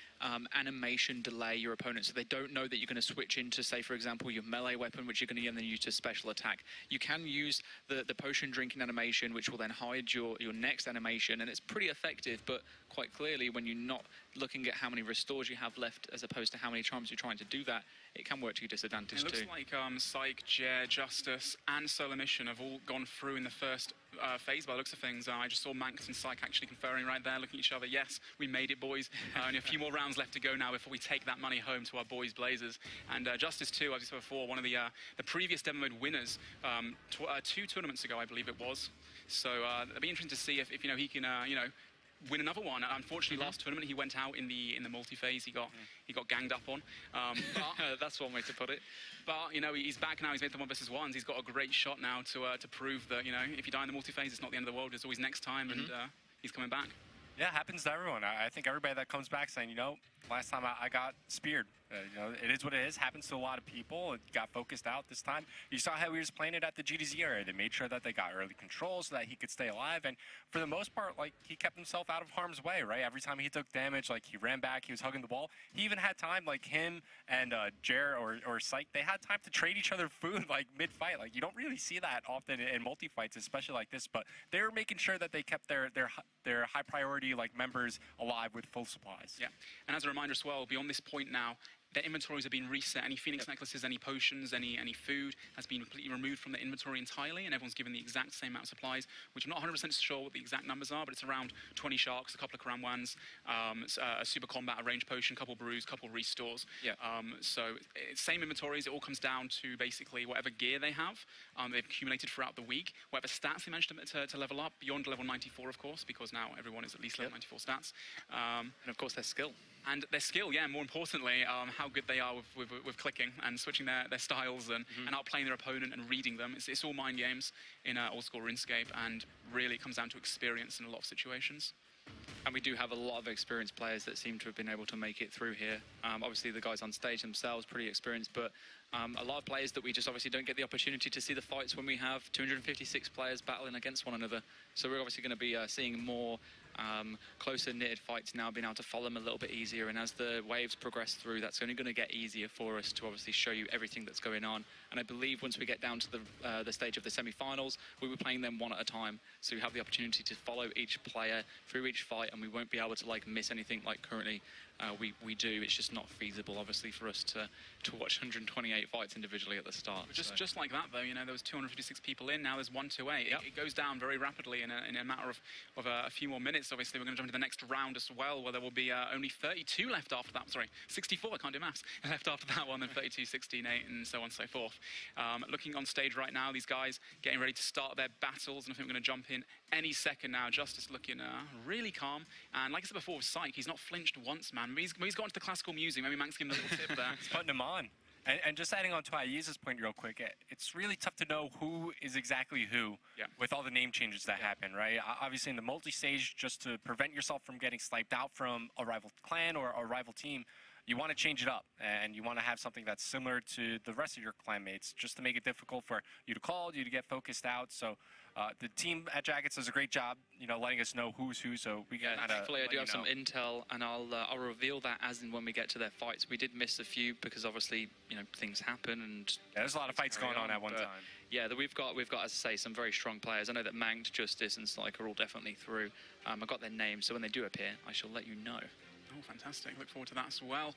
animation delay your opponent so they don't know that you're going to switch into, say, for example, your melee weapon, which you're going to then use to special attack. You can use the potion drinking animation, which will then hide your next animation, and it's pretty effective, but quite clearly when you're not looking at how many restores you have left as opposed to how many times you're trying to do that, it can work to your disadvantage too. It looks like Psych, Jer, Justice, and Solar Mission have all gone through in the first phase by the looks of things. I just saw Manx and Psych actually conferring right there, looking at each other. Yes, we made it, boys. Only a few more rounds left to go now before we take that money home to our boys Blazers. And Justice too, as you said before, one of the previous demo mode winners 2 tournaments ago, I believe it was. So it'll be interesting to see if he can win another one. Unfortunately, last tournament he went out in the multi-phase. He got ganged up on. But that's one way to put it. But he's back now. He's made the 1 versus 1s. He's got a great shot now to prove that if you die in the multi-phase, it's not the end of the world. There's always next time, and he's coming back. Yeah, it happens to everyone. I think everybody that comes back saying, last time I got speared. It is what it is. Happens to a lot of people. It got focused out this time. You saw how he was playing it at the GDZ area. They made sure that they got early control so that he could stay alive. And for the most part, he kept himself out of harm's way, right? Every time he took damage, he ran back, he was hugging the wall. He even had time, him and Jer or Psych, they had time to trade each other food, mid-fight. You don't really see that often in multi-fights, especially like this. But they were making sure that they kept their high priority, members alive with full supplies. Yeah, and as a reminder as well, beyond this point now, their inventories have been reset. Any Phoenix necklaces, any potions, any food has been completely removed from the inventory entirely, and everyone's given the exact same amount of supplies, which I'm not 100% sure what the exact numbers are, but it's around 20 sharks, a couple of Karamwans, a super combat, a range potion, a couple brews, a couple restores. Yeah. So same inventories. It all comes down to basically whatever gear they have, they've accumulated throughout the week, whatever stats they managed to level up beyond level 94, of course, because now everyone is at least level 94 stats. And of course their skill. And their skill, yeah, more importantly, how good they are with clicking and switching their styles and outplaying their opponent and reading them. It's all mind games in old school RuneScape, and really it comes down to experience in a lot of situations. And we do have a lot of experienced players that seem to have been able to make it through here. Obviously, the guys on stage themselves pretty experienced, but a lot of players that we just obviously don't get the opportunity to see the fights when we have 256 players battling against one another. So we're obviously going to be seeing more closer knitted fights now, being able to follow them a little bit easier. And as the waves progress through, that's only going to get easier for us to obviously show you everything that's going on. And I believe once we get down to the stage of the semi-finals, we'll be playing them one at a time. So we have the opportunity to follow each player through each fight, and we won't be able to miss anything like currently we do. It's just not feasible, obviously, for us to watch 128 fights individually at the start. Just like that, though, there was 256 people in. Now there's 128. It goes down very rapidly in a matter of a few more minutes. Obviously, we're going to jump into the next round as well, where there will be only 32 left after that. Sorry, 64. I can't do maths. Left after that one, then 32, 16, 8, and so on and so forth. Looking on stage right now, these guys getting ready to start their battles, and I think we're going to jump in any second now. Justice looking really calm, and like I said before with Psych, he's not flinched once, man. Maybe he's got into the classical music. Maybe Mank's giving him a little tip there. He's putting him on. And just adding on to Aiza's point real quick, it's really tough to know who is exactly who with all the name changes that happen, right? Obviously in the multi-stage, just to prevent yourself from getting sniped out from a rival clan or a rival team, you want to change it up, and you want to have something that's similar to the rest of your clanmates, just to make it difficult for you to call, you to get focused out. So the team at Jackets does a great job, letting us know who's who. So we can thankfully I do have some intel, and I'll reveal that as and when we get to their fights. We did miss a few because obviously things happen, and there's a lot of fights going on at one time. Yeah, we've got, as I say, some very strong players. I know that Manged, Justice, and Psych are all definitely through. I've got their names, so when they do appear, I shall let you know. Oh, fantastic. Look forward to that as well.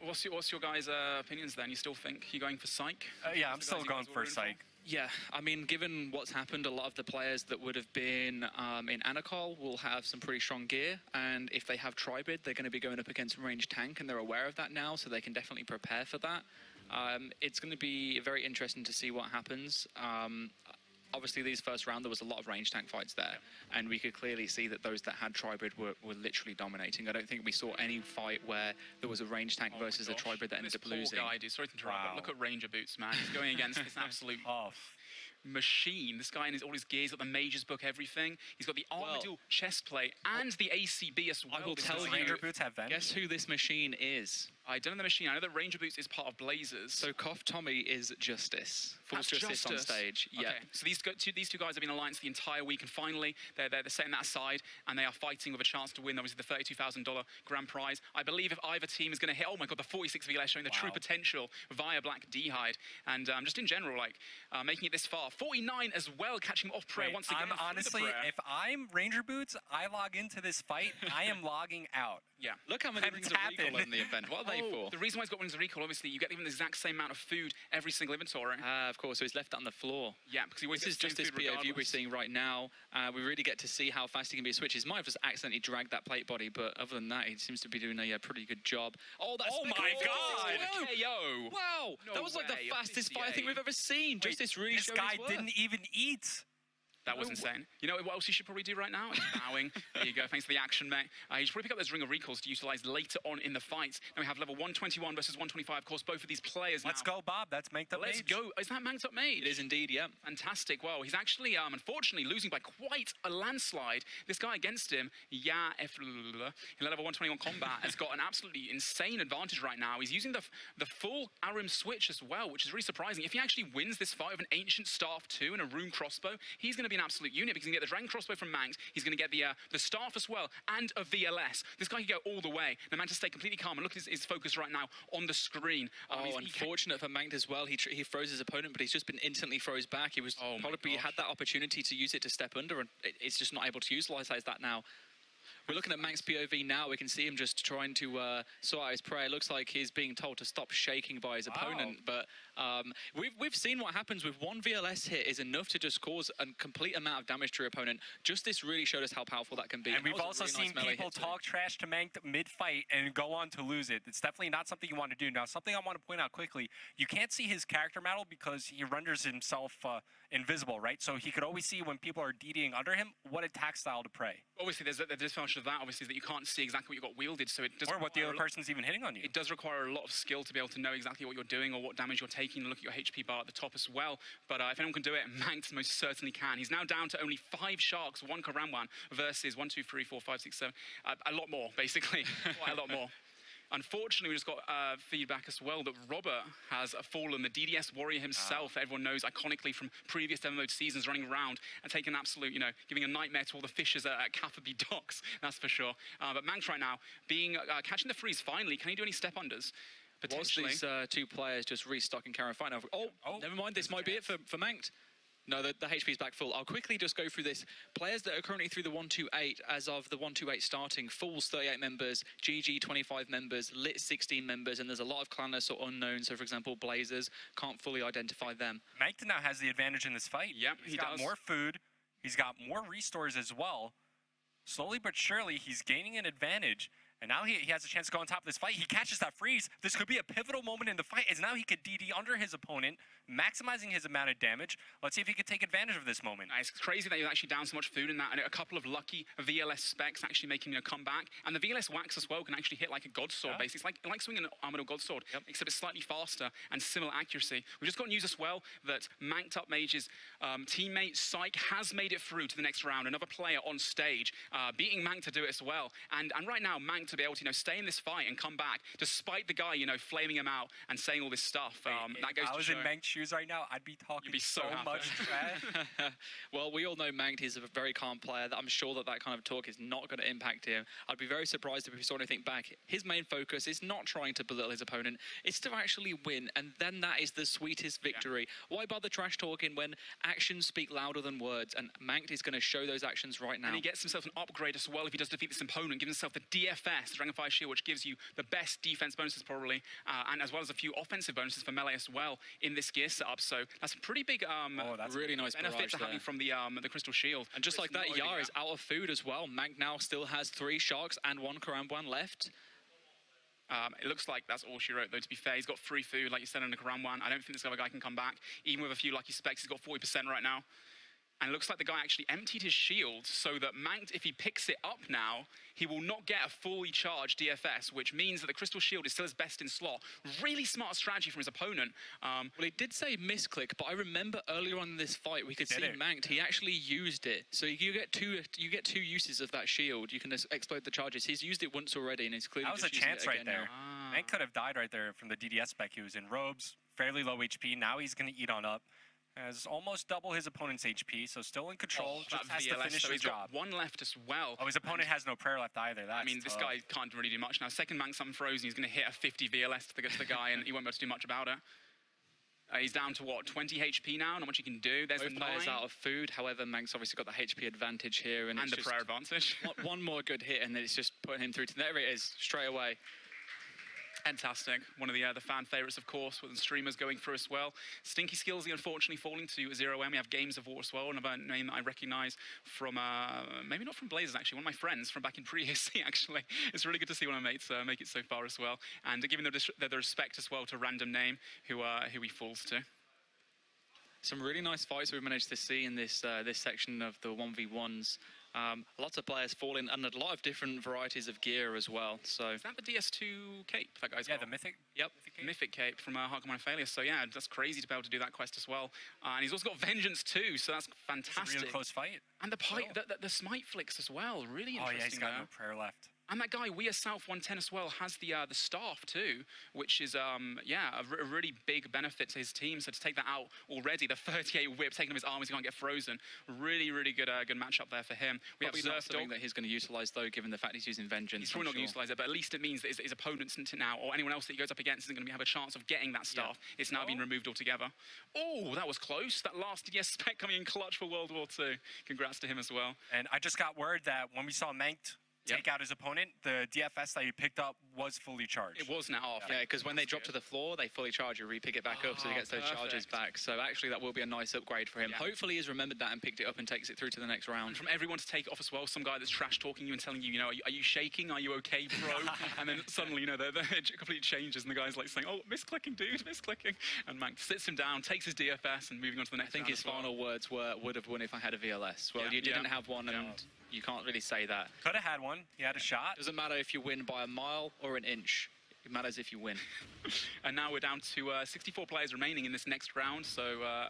What's your guys' opinions then? You still think you're going for Psych? Yeah, I'm still going for Psych. Yeah, I mean, given what's happened, a lot of the players that would have been in Anacol will have some pretty strong gear, and if they have Tribrid, they're going to be going up against ranged tank, and they're aware of that now, so they can definitely prepare for that. It's going to be very interesting to see what happens. Obviously, these first round, there was a lot of range tank fights there, and we could clearly see that those that had Tribrid were literally dominating. I don't think we saw any fight where there was a range tank versus a Tribrid that ended up losing. Poor guy, dude. Sorry to interrupt, but look at Ranger Boots, man. He's going against this absolute machine. This guy in all his gear, he's got the Mage's Book, everything. He's got the Armadillo chest plate and the ACB as well. I will tell you, Ranger Boots have Venge? Guess who this machine is? I don't know the machine. I know that Ranger Boots is part of Blazers. So Koff Tommy is Justice. That's Justice on stage. Okay. Yeah. So these two guys have been alliance the entire week, and finally they're setting that aside, and they are fighting with a chance to win, obviously, the $32,000 grand prize. I believe if either team is going to hit, oh my god, the 46 VLS showing the true potential via Black D-Hide, and just in general, like making it this far. 49 as well, catching off prayer once again. Honestly, if I'm Ranger Boots, I log into this fight, I am logging out. Yeah. Look how many rings of recall in the event. What are they for? The reason why he's got rings of recall, obviously, you get even the exact same amount of food every single inventory. Of course, so he's left that on the floor. Yeah, because he always This is just this POV we're seeing right now. We really get to see how fast he can be a switch. He might have just accidentally dragged that plate body, but other than that, he seems to be doing a pretty good job. Oh, that's my god! KO! Wow! No that was like the way, fastest fight I think we've ever seen. Just this really This showed guy his worth. didn't even eat. That was insane. You know what else you should probably do right now? He's bowing. There you go. Thanks for the action, mate. You should probably pick up those Ring of Recalls to utilize later on in the fight. Now we have level 121 versus 125. Of course, both of these players Let's go, Bob. That's Manked Up Let's Mage. go. Is that Manked Up Mage? It is indeed, yeah. Fantastic. Well, he's actually, unfortunately, losing by quite a landslide. This guy against him, in level 121 combat, has got an absolutely insane advantage right now. He's using the full Arum switch as well, which is really surprising. If he actually wins this fight with an Ancient Staff 2 and a Rune Crossbow, he's going to be an absolute unit because he can get the Dragon Crossbow from Manx, he's going to get the Staff as well, and a VLS. This guy can go all the way. The man to stay completely calm, and look at his focus right now on the screen. Unfortunate for Mangt as well. He froze his opponent, but he's just been instantly froze back. He was probably had that opportunity to use it to step under, and it's just not able to utilize that now. We're looking at Mank's POV now. We can see him just trying to sort out his prey. It looks like he's being told to stop shaking by his opponent. But we've seen what happens with one VLS hit is enough to just cause a complete amount of damage to your opponent. Just this really showed us how powerful that can be. And we've also seen people talk trash to Mank mid-fight and go on to lose it. It's definitely not something you want to do. Now, something I want to point out quickly, you can't see his character model because he renders himself invisible, right? So he could always see when people are DDing under him what attack style to pray. Obviously, there's the disadvantage of that, obviously, is that you can't see exactly what you got wielded, so it does or what the other person's even hitting on you. It does require a lot of skill to be able to know exactly what you're doing or what damage you're taking, and look at your HP bar at the top as well. But if anyone can do it, Manx most certainly can. He's now down to only 5 Sharks, 1 Karamwan versus 1, 2, 3, 4, 5, 6, 7. A lot more, basically. Quite a lot more. Unfortunately, we just got feedback as well that Robert has fallen, the DDS warrior himself, everyone knows iconically from previous demo mode seasons, running around and taking an absolute, giving a nightmare to all the fishers at Cafferby Docks, that's for sure. But Manx right now, catching the freeze finally, can he do any step unders? Potentially. Whilst these two players just restocking Karen fight now. Oh, never mind, this might be it for Mankt. No, the HP is back full. I'll quickly just go through this. Players that are currently through the 128, as of the 128 starting, Fools 38 members, GG 25 members, Lit 16 members, and there's a lot of clanless or unknown. So, for example, Blazers, can't fully identify them. Mank now has the advantage in this fight. Yep, he's got more food. He's got more restores as well. Slowly but surely, he's gaining an advantage. And now he has a chance to go on top of this fight. He catches that freeze. This could be a pivotal moment in the fight, as now he could DD under his opponent, maximizing his amount of damage. Let's see if he can take advantage of this moment. It's crazy that he's actually down so much food in that, and a couple of lucky VLS specs actually making a comeback. And the VLS wax as well can actually hit like a god sword, basically. It's like swinging an Armadillo god sword, except it's slightly faster and similar accuracy. We've just got news as well that Manked Up Mage's teammate Psych has made it through to the next round. Another player on stage, beating Mank to do it as well. And right now, Mank to be able to stay in this fight and come back, despite the guy flaming him out and saying all this stuff. That goes if I to was show. in Mank's shoes right now, I'd be talking so much trash. Well, we all know Mankt is a very calm player. I'm sure that kind of talk is not going to impact him. I'd be very surprised if we saw anything back. His main focus is not trying to belittle his opponent. It's to actually win, and then that is the sweetest victory. Why bother trash talking when actions speak louder than words? And Mankt is going to show those actions right now. And he gets himself an upgrade as well if he does defeat this opponent, giving himself the DFS DFS, the Dragonfire Shield, which gives you the best defense bonuses probably, and as well as a few offensive bonuses for melee as well in this gear setup. So that's a pretty big that's really nice benefit to having from the Crystal Shield. And just like that, Yar is out of food as well. Mank now still has 3 Sharks and 1 Karamban left. It looks like that's all she wrote, though, to be fair. He's got free food, like you said, in the Karamban. I don't think this other guy can come back. Even with a few lucky specs, he's got 40% right now. And it looks like the guy actually emptied his shield so that Mank, if he picks it up now, he will not get a fully charged DFS, which means that the Crystal Shield is still his best in slot. Really smart strategy from his opponent. Well, he did say misclick, but I remember earlier on in this fight, we could see Mank, he actually used it. So you get two uses of that shield. You can explode the charges. He's used it once already, and he's clearly That was a just using chance it right again there. now. Mank could have died right there from the DDS spec. He was in robes, fairly low HP. Now he's going to eat on up. Has almost double his opponent's HP, so still in control. Just has to finish his job. Got 1 left as well. Oh, his opponent has no prayer left either. That's I mean, this guy can't really do much now. Second Mank something frozen. He's going to hit a 50 VLS to get to the guy, and he won't be able to do much about it. He's down to, what, 20 HP now? Not much he can do. There's Both the players 9. out of food. However, Mank's obviously got the HP advantage here. And the prayer advantage. one more good hit, and then it's just putting him through to... There it is, straight away. Fantastic. One of the fan favorites, of course, with the streamers going through as well. Stinky Skillsy, unfortunately, falling to 0M. We have Games of War as well, another name that I recognize from, maybe not from Blazers, actually, one of my friends from back in pre-AC, actually. It's really good to see one of my mates make it so far as well. And giving the respect as well to Random Name, who he falls to. Some really nice fights we've managed to see in this this section of the 1v1s. Lots of players falling, and a lot of different varieties of gear as well. So is that the DS2 cape that guy's got? The Mythic? Yep, Mythic cape from Hardcore Failure. So yeah, that's crazy to be able to do that quest as well. And he's also got Vengeance too, so that's fantastic. It's a real close fight. And the smite flicks as well, really interesting. Oh yeah, he's got no prayer left. And that guy, We Are South 110 as well, has the staff too, which is, a really big benefit to his team. So to take that out already, the 38 whip, taking him his arms, he can't get frozen. Really, really good matchup there for him. We have not something that he's going to utilize, though, given the fact he's using Vengeance. He's probably not going to utilize it, but at least it means that his opponents now, or anyone else that he goes up against, isn't going to have a chance of getting that staff. Yeah. It's now been removed altogether. Oh, that was close. That last DDS spec coming in clutch for World War II. Congrats to him as well. And I just got word that when we saw Mank take out his opponent, the DFS that he picked up was fully charged. It was now off. Yeah, because when they drop to the floor, they fully charge. You re-pick it back up, so he gets those charges back. So actually, that will be a nice upgrade for him. Yeah. Hopefully, he's remembered that and picked it up and takes it through to the next round. And from everyone to take it off as well, some guy that's trash-talking you and telling you, are you shaking? Are you okay, bro? And then suddenly, the completely changes, and the guy's like saying, oh, misclicking, dude, misclicking. And Mank sits him down, takes his DFS, and moving on to the next I think his final words were, would have won if I had a VLS. Well, you didn't have one, and you can't really say that. Could have had one. He had a shot. Doesn't matter if you win by a mile or an inch. It matters if you win. And now we're down to 64 players remaining in this next round, so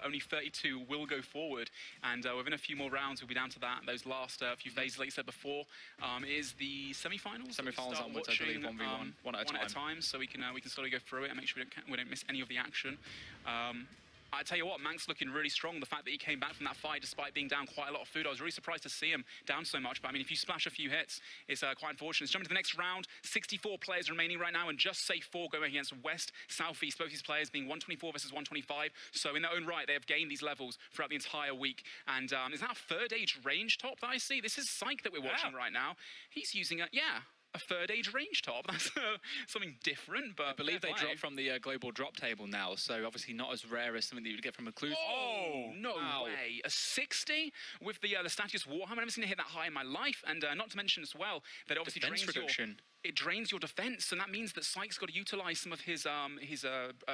only 32 will go forward. And within a few more rounds, we'll be down to that. Those last few phases, like you said before, is the semi-finals. Semi-finals onwards, I believe, 1v1, one at a time. So we can slowly go through it and make sure we don't miss any of the action. I tell you what, Mank's looking really strong. The fact that he came back from that fight despite being down quite a lot of food, I was really surprised to see him down so much. But I mean, if you splash a few hits, it's quite unfortunate. Let's jump into the next round. 64 players remaining right now, and just say 4 going against West, Southeast. Both these players being 124 versus 125. So in their own right, they have gained these levels throughout the entire week. And is that a 3rd age range top that I see? This is Psych that we're watching right now. He's using a a 3rd age range top. That's something different, but I believe they dropped from the global drop table now, so obviously not as rare as something that you would get from a Clue. Oh, no way. A 60 with the Statius Warhammer. I've never seen it hit that high in my life, and not to mention as well that it obviously drains your defense, and that means that Psych's got to utilize some of his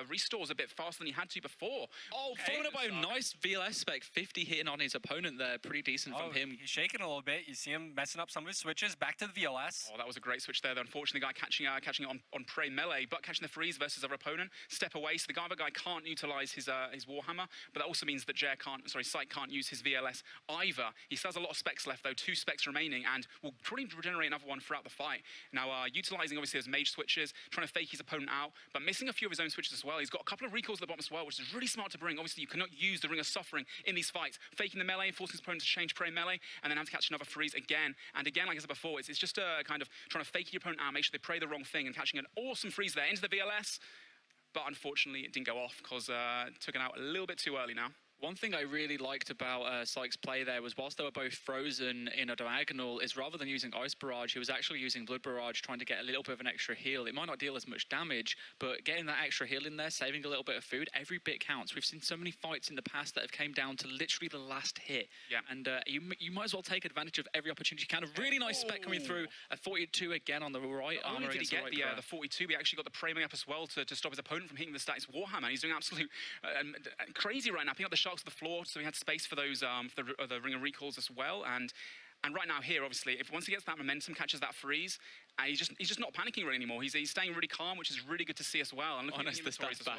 restores a bit faster than he had to before. Oh, followed up by a nice VLS spec, 50 hitting on his opponent there. Pretty decent from him. He's shaking a little bit. You see him messing up some of his switches. Back to the VLS. Oh, that was a great switch there. Unfortunately, the guy catching it on prey melee, but catching the freeze versus other opponent. Step away, so the other guy can't utilize his Warhammer, but that also means that Psych can't use his VLS either. He still has a lot of specs left, though, 2 specs remaining, and will probably regenerate another one throughout the fight. Now, utilizing obviously those mage switches, trying to fake his opponent out, but missing a few of his own switches as well. He's got a couple of recalls at the bottom as well, which is really smart to bring. Obviously, you cannot use the Ring of Suffering in these fights. Faking the melee and forcing his opponent to change prey melee, and then have to catch another freeze again and again. Like I said before, it's just a kind of trying to fake your opponent out, make sure they pray the wrong thing, and catching an awesome freeze there into the VLS. But unfortunately, it didn't go off because took it out a little bit too early now. One thing I really liked about Sykes' play there was whilst they were both frozen in a diagonal, is rather than using Ice Barrage, he was actually using Blood Barrage, trying to get a little bit of an extra heal. It might not deal as much damage, but getting that extra heal in there, saving a little bit of food, every bit counts. We've seen so many fights in the past that have came down to literally the last hit. Yeah. And you might as well take advantage of every opportunity you can. A really nice spec coming through. A 42 again on the right armor. Not only did he against get the 42, he actually got the Prey up as well to stop his opponent from hitting the status Warhammer. He's doing absolute crazy right now, picking up the sharks to the floor, so he had space for those for the Ring of Recalls as well. And right now here, obviously, if once he gets that momentum, catches that freeze, he's just not panicking really anymore. He's staying really calm, which is really good to see as well. And looking at the inventories as well.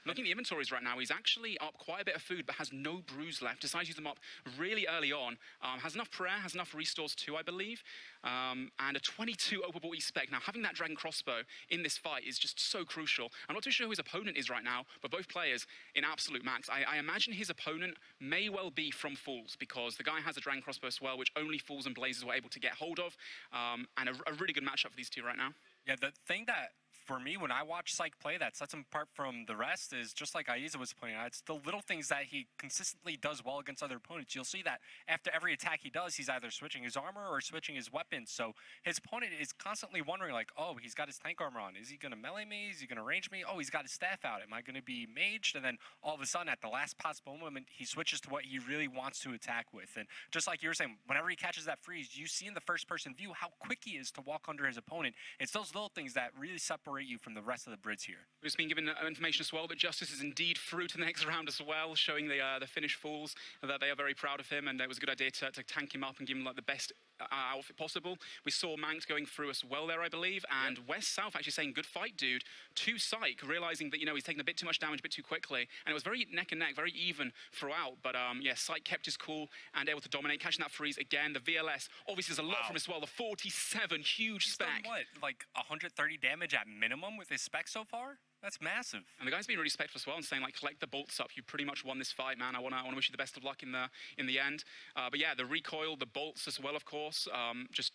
Looking at the inventories right now, he's actually up quite a bit of food, but has no brews left. Decides to use them up really early on. Has enough prayer, has enough restores too, I believe. And a 22 operable E-spec. Now, having that Dragon Crossbow in this fight is just so crucial. I'm not too sure who his opponent is right now, but both players in absolute max. I imagine his opponent may well be from Fools, because the guy has a Dragon Crossbow as well, which only Fools and Blazers were able to get hold of. And a really good matchup for these two right now. Yeah, the thing that, for me, when I watch Syke play that sets him apart from the rest is, just like Aiza was pointing out, it's the little things that he consistently does well against other opponents. You'll see that after every attack he does, he's either switching his armor or switching his weapons. So his opponent is constantly wondering, like, oh, he's got his tank armor on. Is he going to melee me? Is he going to range me? Oh, he's got his staff out. Am I going to be maged? And then all of a sudden, at the last possible moment, he switches to what he really wants to attack with. And just like you were saying, whenever he catches that freeze, you see in the first-person view how quick he is to walk under his opponent. It's those little things that really separate you from the rest of the Brits here. We've just been given information as well that Justice is indeed through to the next round as well, showing the Finnish Fools that they are very proud of him, and it was a good idea to tank him up and give him like the best outfit possible. We saw Manx going through as well there, I believe, and West-South actually saying, good fight, dude, to Syke, realizing that, you know, he's taking a bit too much damage a bit too quickly, and it was very neck and neck, very even throughout, but yeah, Syke kept his cool and able to dominate, catching that freeze again. The VLS, obviously there's a lot from as well, the 47, huge spec. He's done what, like 130 damage at minimum with his spec so far? That's massive. And the guy's been really respectful as well and saying, like, collect the bolts up. You pretty much won this fight, man. I want to wish you the best of luck in the end. But yeah, the recoil, the bolts as well, of course, just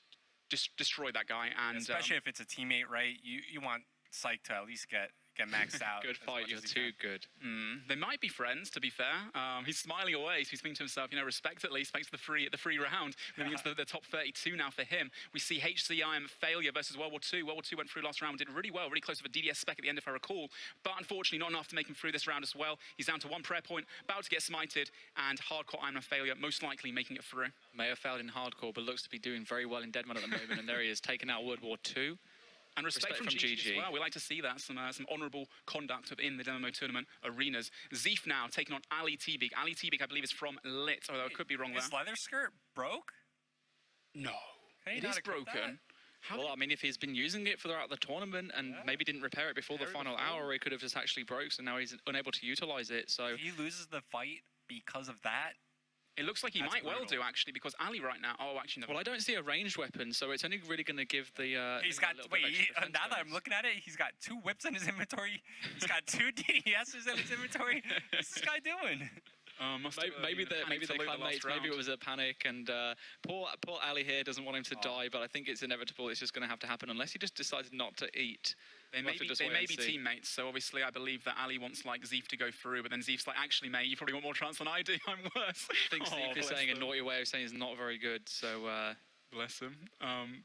destroy that guy. And especially if it's a teammate, right? You want Syke to at least get maxed out. Good fight, you're too good. They might be friends, to be fair. He's smiling away, so he's thinking to himself, you know, respect at least, thanks for the free round. Moving into the top 32 now for him. We see HCIM failure versus World War II. World War II went through last round, did really well, really close to a DDS spec at the end, if I recall. But unfortunately, not enough to make him through this round as well. He's down to one prayer point, about to get smited, and hardcore I'm a failure, most likely making it through. May have failed in hardcore, but looks to be doing very well in Deadman at the moment, and there he is, taking out World War II. And respect from GG as well. We like to see that, some honourable conduct within the DMM tournament arenas. Zeef now taking on Ali Tbig. Ali Tbig, I believe, is from Lit, although I could be wrong there. His leather skirt broke? No. It is broken. Well, I mean, if he's been using it throughout the tournament and maybe didn't repair it before the final hour, he could have just actually broke, so now he's unable to utilise it. So if he loses the fight because of that, it looks like he might well do, actually, because Ali right now... Oh, actually, no. Well, I don't see a ranged weapon, so it's only really going to give the... he's got... Wait, now that I'm looking at it, he's got 2 whips in his inventory. He's got 2 DDSs in his inventory. What's this guy doing? Maybe they clan mates, maybe it was a panic, and poor Ali here doesn't want him to die, but I think it's inevitable. It's just going to have to happen unless he just decides not to eat. They may be teammates, so obviously I believe that Ali wants like Zeef to go through, but then Zeef's like, actually, mate, you probably want more chance than I do. I'm worse. I think Zeef is saying a naughty way of saying he's not very good, so... Bless him.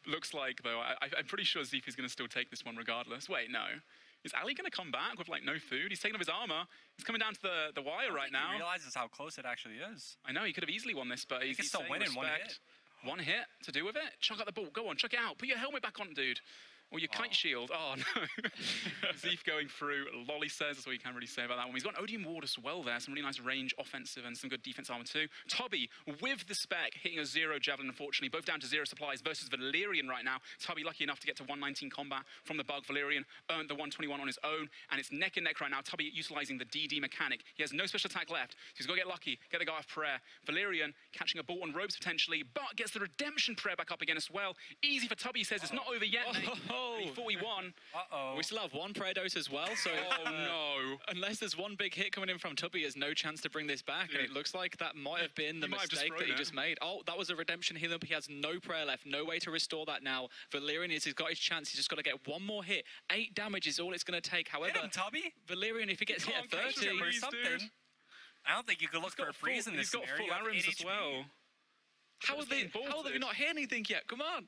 Looks like, though, I'm pretty sure Zeef is going to still take this one regardless. Wait, no. Is Ali going to come back with, like, no food? He's taking off his armor. He's coming down to the wire right now. He realizes how close it actually is. I know, he could have easily won this, but he's still winning one hit. One hit to do with it? Chuck out the ball. Go on, chuck it out. Put your helmet back on, dude. Or your kite shield. Oh, no. Zeef going through. Lolly says, that's all you can really say about that one. He's got an Odium Ward as well there. Some really nice range offensive and some good defense armor too. Tubby with the spec, hitting a 0 javelin, unfortunately. Both down to 0 supplies versus Valerian right now. Tubby lucky enough to get to 119 combat from the bug. Valerian earned the 121 on his own. And it's neck and neck right now. Tubby utilizing the DD mechanic. He has no special attack left. So he's got to get lucky, get the guy off prayer. Valerian catching a ball on ropes potentially, but gets the redemption prayer back up again as well. Easy for Tubby, he says. It's not over yet, mate. 41. We still have one prayer dose as well, so no. Unless there's one big hit coming in from Tubby, there's no chance to bring this back, and it looks like that might have been the mistake that he just made. Oh, that was a redemption heal, but he has no prayer left, no way to restore that now. Valerian he's got his chance, he's just got to get one more hit. 8 damage is all it's going to take. However, hit him, Tubby. Valerian, if he gets hit at 30, I don't think you could look for a freeze in this He's got scenario. full arms as well. How have they not hit anything yet? Come on.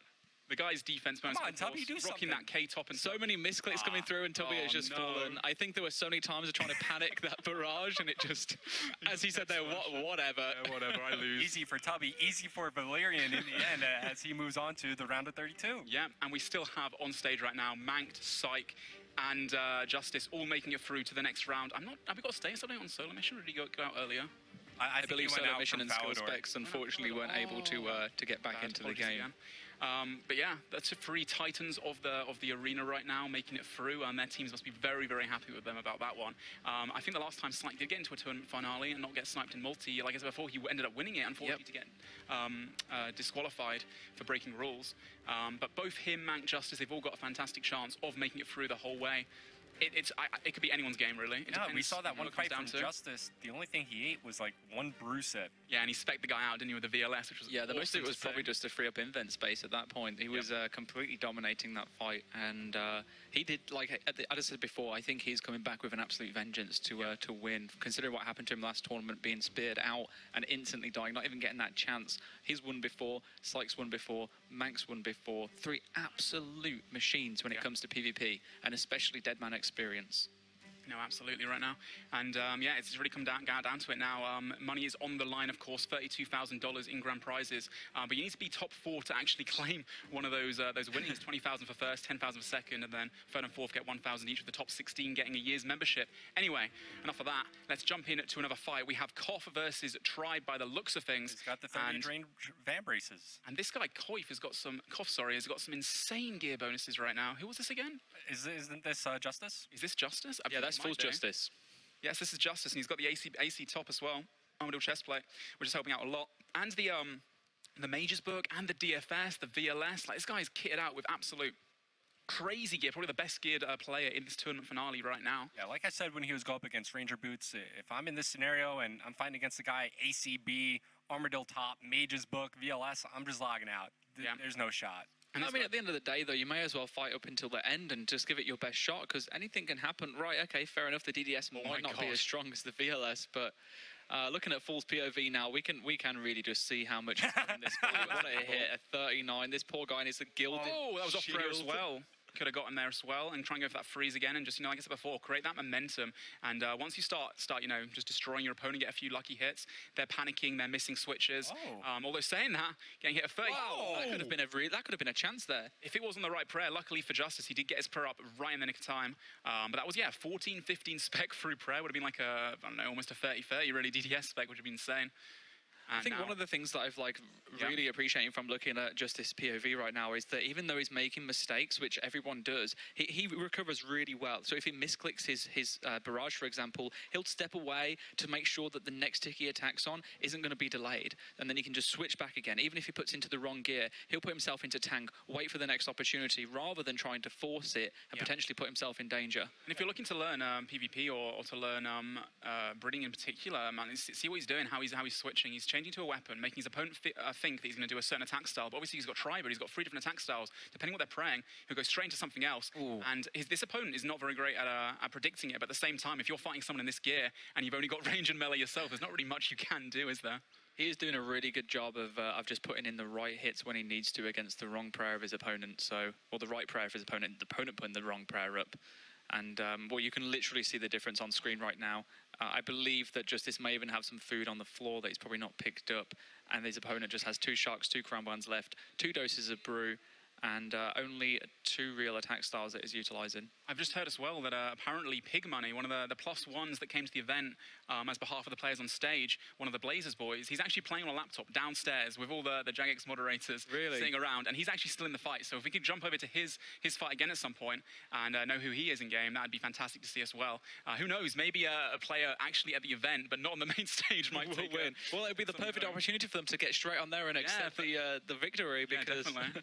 The guy's defense mode's Tubby, do rocking something. that K-top and So many misclicks coming through, and Tubby has just fallen. I think there were so many times of trying to panic that barrage, and it just, as he said there, whatever. Yeah, whatever, I lose. Easy for Tubby, easy for Valerian in the end as he moves on to the round of 32. Yeah, and we still have on stage right now Manked, Psych, and Justice all making it through to the next round. Have we got to stay something on solo mission, or did he go out earlier? I believe he went solo out mission from and skill Falador. specs unfortunately weren't able to get back into the Apologies game. again. But yeah, that's the three titans of the arena right now making it through, and their teams must be very, very happy with them about that one. I think the last time Snipe did get into a tournament finale and not get sniped in multi, like I said before, he ended up winning it, unfortunately, to get disqualified for breaking rules. But both him, Mank, Justice, they've all got a fantastic chance of making it through the whole way. It could be anyone's game, really. It Yeah, we depends saw that on one what it comes fight from down to. Justice. The only thing he ate was like one brew sip. Yeah, and he spec'd the guy out, didn't he, with the VLS, which was Yeah, the most of awesome it was to see. probably just to free up invent space at that point. He was completely dominating that fight, and he did, like as I said before, I think he's coming back with an absolute vengeance to win. Considering what happened to him last tournament, being speared out and instantly dying, not even getting that chance. He's won before, Sykes won before, Manx won before. Three absolute machines when it comes to PvP, and especially Deadman experience. No, absolutely right now. And yeah, it's really come down to it now. Money is on the line, of course, $32,000 in grand prizes. But you need to be top 4 to actually claim one of those winnings. 20,000 for first, 10,000 for second, and then third and fourth get 1,000 each, with the top 16 getting a year's membership. Anyway, enough of that. Let's jump in to another fight. We have Koff versus Tribe by the looks of things. He's got the 30 drain van braces. And this guy, Koff, has got some insane gear bonuses right now. Who was this again? Isn't this Justice? Is this Justice? Yeah, that's full Justice. Yes, this is Justice, and he's got the AC top as well. Middle chest plate, which is helping out a lot. And the Mage's Book and the DFS, the VLS. Like, this guy is kitted out with absolute crazy gear. Probably the best geared player in this tournament finale right now. Yeah, like I said when he was going up against Ranger Boots, if I'm in this scenario and I'm fighting against a guy, ACB, Armadillo top, Mage's Book, VLS, I'm just logging out. There's no shot. And I mean, at the end of the day, though, you may as well fight up until the end and just give it your best shot, because anything can happen. Right, okay, fair enough, the DDS might not be as strong as the VLS, but looking at Fool's POV now, we can really just see how much he's done in this fight. What a hit, a 39. This poor guy needs a gilded that was off prayer as shield. well. Could have gotten there as well, and try and go for that freeze again, and just, like I said before, create that momentum. And once you start, just destroying your opponent, get a few lucky hits, they're panicking, they're missing switches. Although saying that, getting hit a 30. Wow, that could have been a chance there. If it was on the right prayer, luckily for Justice, he did get his prayer up right in the nick of time. But that was, 14, 15 spec through prayer. Would have been like I don't know, almost a 30-30 really DDS spec, which would have been insane. I think one of the things that I've really appreciating from looking at Justice POV right now is that even though he's making mistakes, which everyone does, he recovers really well. So if he misclicks his barrage, for example, he'll step away to make sure that the next tick he attacks on isn't going to be delayed, and then he can just switch back again. Even if he puts into the wrong gear, he'll put himself into tank, wait for the next opportunity, rather than trying to force it and potentially put himself in danger. And if you're looking to learn PvP or to learn breeding in particular, man, see what he's doing, how he's switching. He's changing to a weapon, making his opponent think that he's going to do a certain attack style. But obviously he's got Tribe, he's got 3 different attack styles. Depending on what they're praying, he'll go straight into something else. And this opponent is not very great at predicting it. But at the same time, if you're fighting someone in this gear and you've only got range and melee yourself, there's not really much you can do, is there? He is doing a really good job of just putting in the right hits when he needs to against the wrong prayer of his opponent. Or the right prayer of his opponent, the opponent putting the wrong prayer up. And well, you can literally see the difference on screen right now. I believe that Justice may even have some food on the floor that he's probably not picked up. And his opponent just has 2 sharks, 2 crown buns left, 2 doses of brew, and only 2 real attack styles that he's utilising. I've just heard as well that apparently Pig Money, one of the +1s that came to the event as behalf of the players on stage, one of the Blazers boys, he's actually playing on a laptop downstairs with all the Jagex moderators sitting around, and he's actually still in the fight. So if we could jump over to his fight again at some point and know who he is in game, that'd be fantastic to see as well. Who knows, maybe a player actually at the event, but not on the main stage, might win. Well, it'd be the perfect opportunity for them to get straight on there and accept the victory, because... definitely.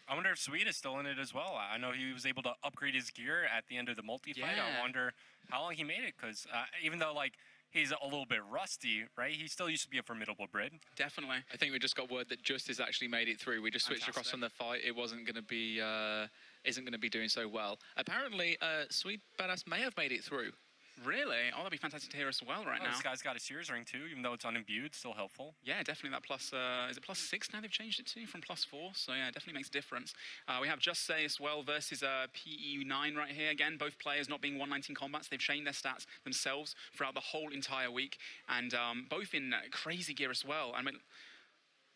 I wonder if Sweet is still in it as well. I know he was able to upgrade his gear at the end of the multi-fight. I wonder how long he made it, because even though, he's a little bit rusty, right? He still used to be a formidable Brit. Definitely. I think we just got word that Justice actually made it through. We just switched across from the fight. It wasn't going to be, isn't going to be doing so well. Apparently, Sweet Badass may have made it through. Really? Oh, that'd be fantastic to hear as well right now. This guy's got a Sears ring too, even though it's unimbued, still helpful. Yeah, definitely that plus, is it +6 now they've changed it to from +4? So yeah, it definitely makes a difference. We have Just Say as well versus PE9 right here. Again, both players not being 119 combats. They've changed their stats themselves throughout the whole entire week. And both in crazy gear as well. I mean,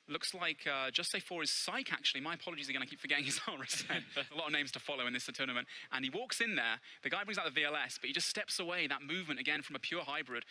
looks like Just Say 4 is Psych, actually. My apologies again, I keep forgetting his RSN. A lot of names to follow in this tournament. And he walks in there, the guy brings out the VLS, but he just steps away, that movement again from a pure hybrid.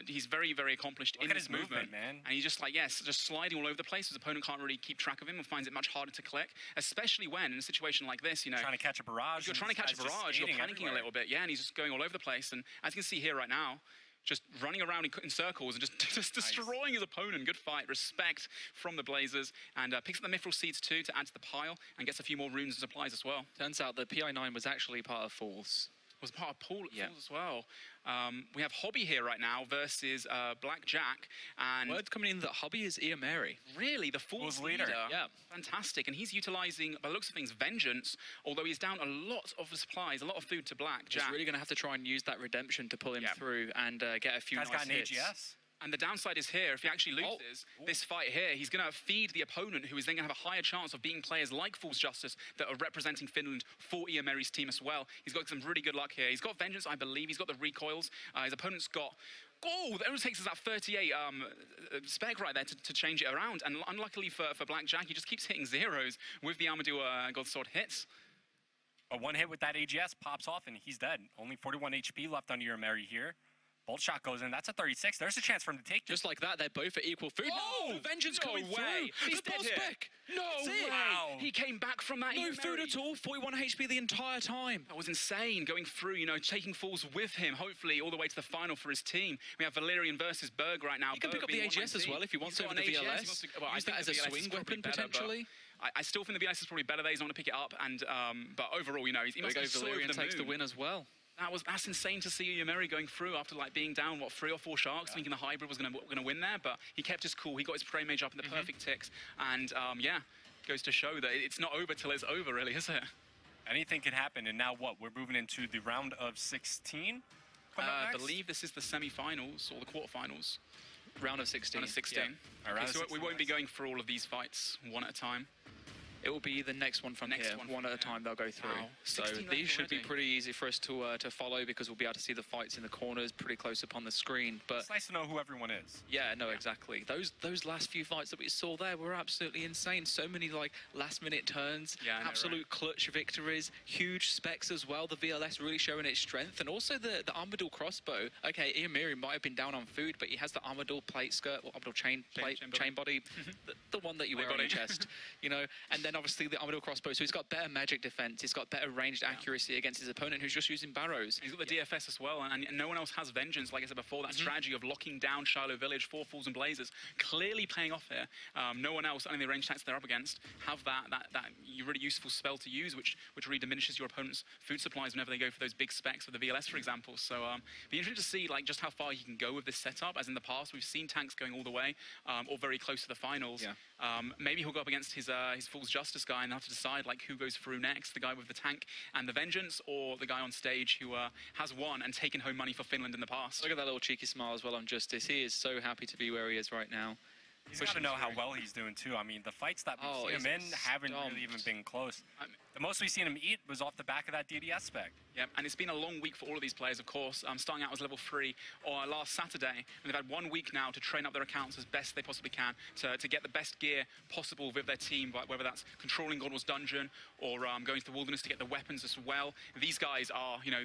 He's very, very accomplished in this movement. Man. And he's just like, yes, just sliding all over the place. His opponent can't really keep track of him and finds it much harder to click, especially when in a situation like this, you know. Trying to catch a barrage. You're trying to catch a barrage, you're panicking a little bit, yeah, and he's just going all over the place. And as you can see here right now, just running around in circles and just destroying his opponent. Good fight, respect from the Blazers. And picks up the Mithril Seeds too to add to the pile and gets a few more runes and supplies as well. Turns out the PI9 was actually part of Fools. Was part of Fools as well. We have Hobby here right now versus Blackjack. And word coming in that Hobby is Ia Mary. Really, the Fools leader. Yeah. Fantastic. And he's utilizing, by the looks of things, Vengeance, although he's down a lot of supplies, a lot of food to Blackjack. He's really going to have to try and use that redemption to pull him through and get a few nice got an hits. AGS. And the downside is here, if he actually loses this fight here, he's going to feed the opponent, who is then going to have a higher chance of beating players like Fool's Justice that are representing Finland for Ia Meri's team as well. He's got some really good luck here. He's got Vengeance, I believe. He's got the recoils. His opponent's got... Oh, that only takes us that 38 spec right there to change it around. And unluckily for Blackjack, he just keeps hitting zeros with the Armadur Godsword hits. A one hit with that AGS pops off and he's dead. Only 41 HP left on Ia Meri here. Bolt shot goes in. That's a 36. There's a chance for him to take this. Just like that, they're both at equal food. Oh, no, Vengeance coming way. through. He's the dead boss here. spec. No way. Wow. He came back from that. No food at all. 41 HP the entire time. That was insane. Going through, you know, taking Fools with him, hopefully all the way to the final for his team. We have Valerian versus Berg right now. He can pick up the AGS as well if he wants over the VLS. Use that as a swing weapon potentially. I still think the VLS is probably better there. He's not going to pick it up. And but overall, you know, he must be so over Valerian the takes moon. the win as well. That's insane to see Ia Meri going through after like being down 3 or 4 sharks, thinking the hybrid was going to win there, but he kept his cool. He got his prey mage up in the perfect ticks, and yeah, goes to show that it's not over till it's over, really, is it? Anything can happen, and now what? We're moving into the round of 16. I believe this is the semi-finals or the quarterfinals. Round of 16. Round of 16. Yeah. Okay, so we won't be going through all of these fights one at a time. It will be the next one from here. One at a time they'll go through. Wow. So these should be pretty easy for us to follow because we'll be able to see the fights in the corners pretty close upon the screen. But it's nice to know who everyone is. Yeah, no, exactly. Those last few fights that we saw there were absolutely insane. So many like last-minute turns, absolute clutch victories, huge specs as well. The VLS really showing its strength, and also the Armadur crossbow. Okay, Ia Meri might have been down on food, but he has the Armadur plate skirt, or Armadur chain body, the one that you wear on your chest, you know. And then obviously the Armadur crossbow, so he's got better magic defense, he's got better ranged accuracy against his opponent who's just using barrows. He's got the DFS as well, and no one else has Vengeance, like I said before. That strategy of locking down Shiloh Village, 4 Fools and Blazers, clearly paying off here. No one else, only the ranged attacks they're up against, have that really useful spell to use, which really diminishes your opponent's food supplies whenever they go for those big specs with the VLS, for example. So be interesting to see like just how far he can go with this setup. As in the past, we've seen tanks going all the way or very close to the finals. Maybe he'll go up against his Fool's Justice guy and have to decide like who goes through next, the guy with the tank and the Vengeance, or the guy on stage who has won and taken home money for Finland in the past. Look at that little cheeky smile as well on Justice. He is so happy to be where he is right now. He's got to know how well he's doing too. I mean, the fights that we've seen him in haven't really even been close. The most we've seen him eat was off the back of that DDS spec. Yeah, and it's been a long week for all of these players, of course. Starting out as level 3 or last Saturday, and they've had 1 week now to train up their accounts as best they possibly can to get the best gear possible with their team, whether that's controlling Godwall's dungeon or going to the wilderness to get the weapons as well. These guys are, you know,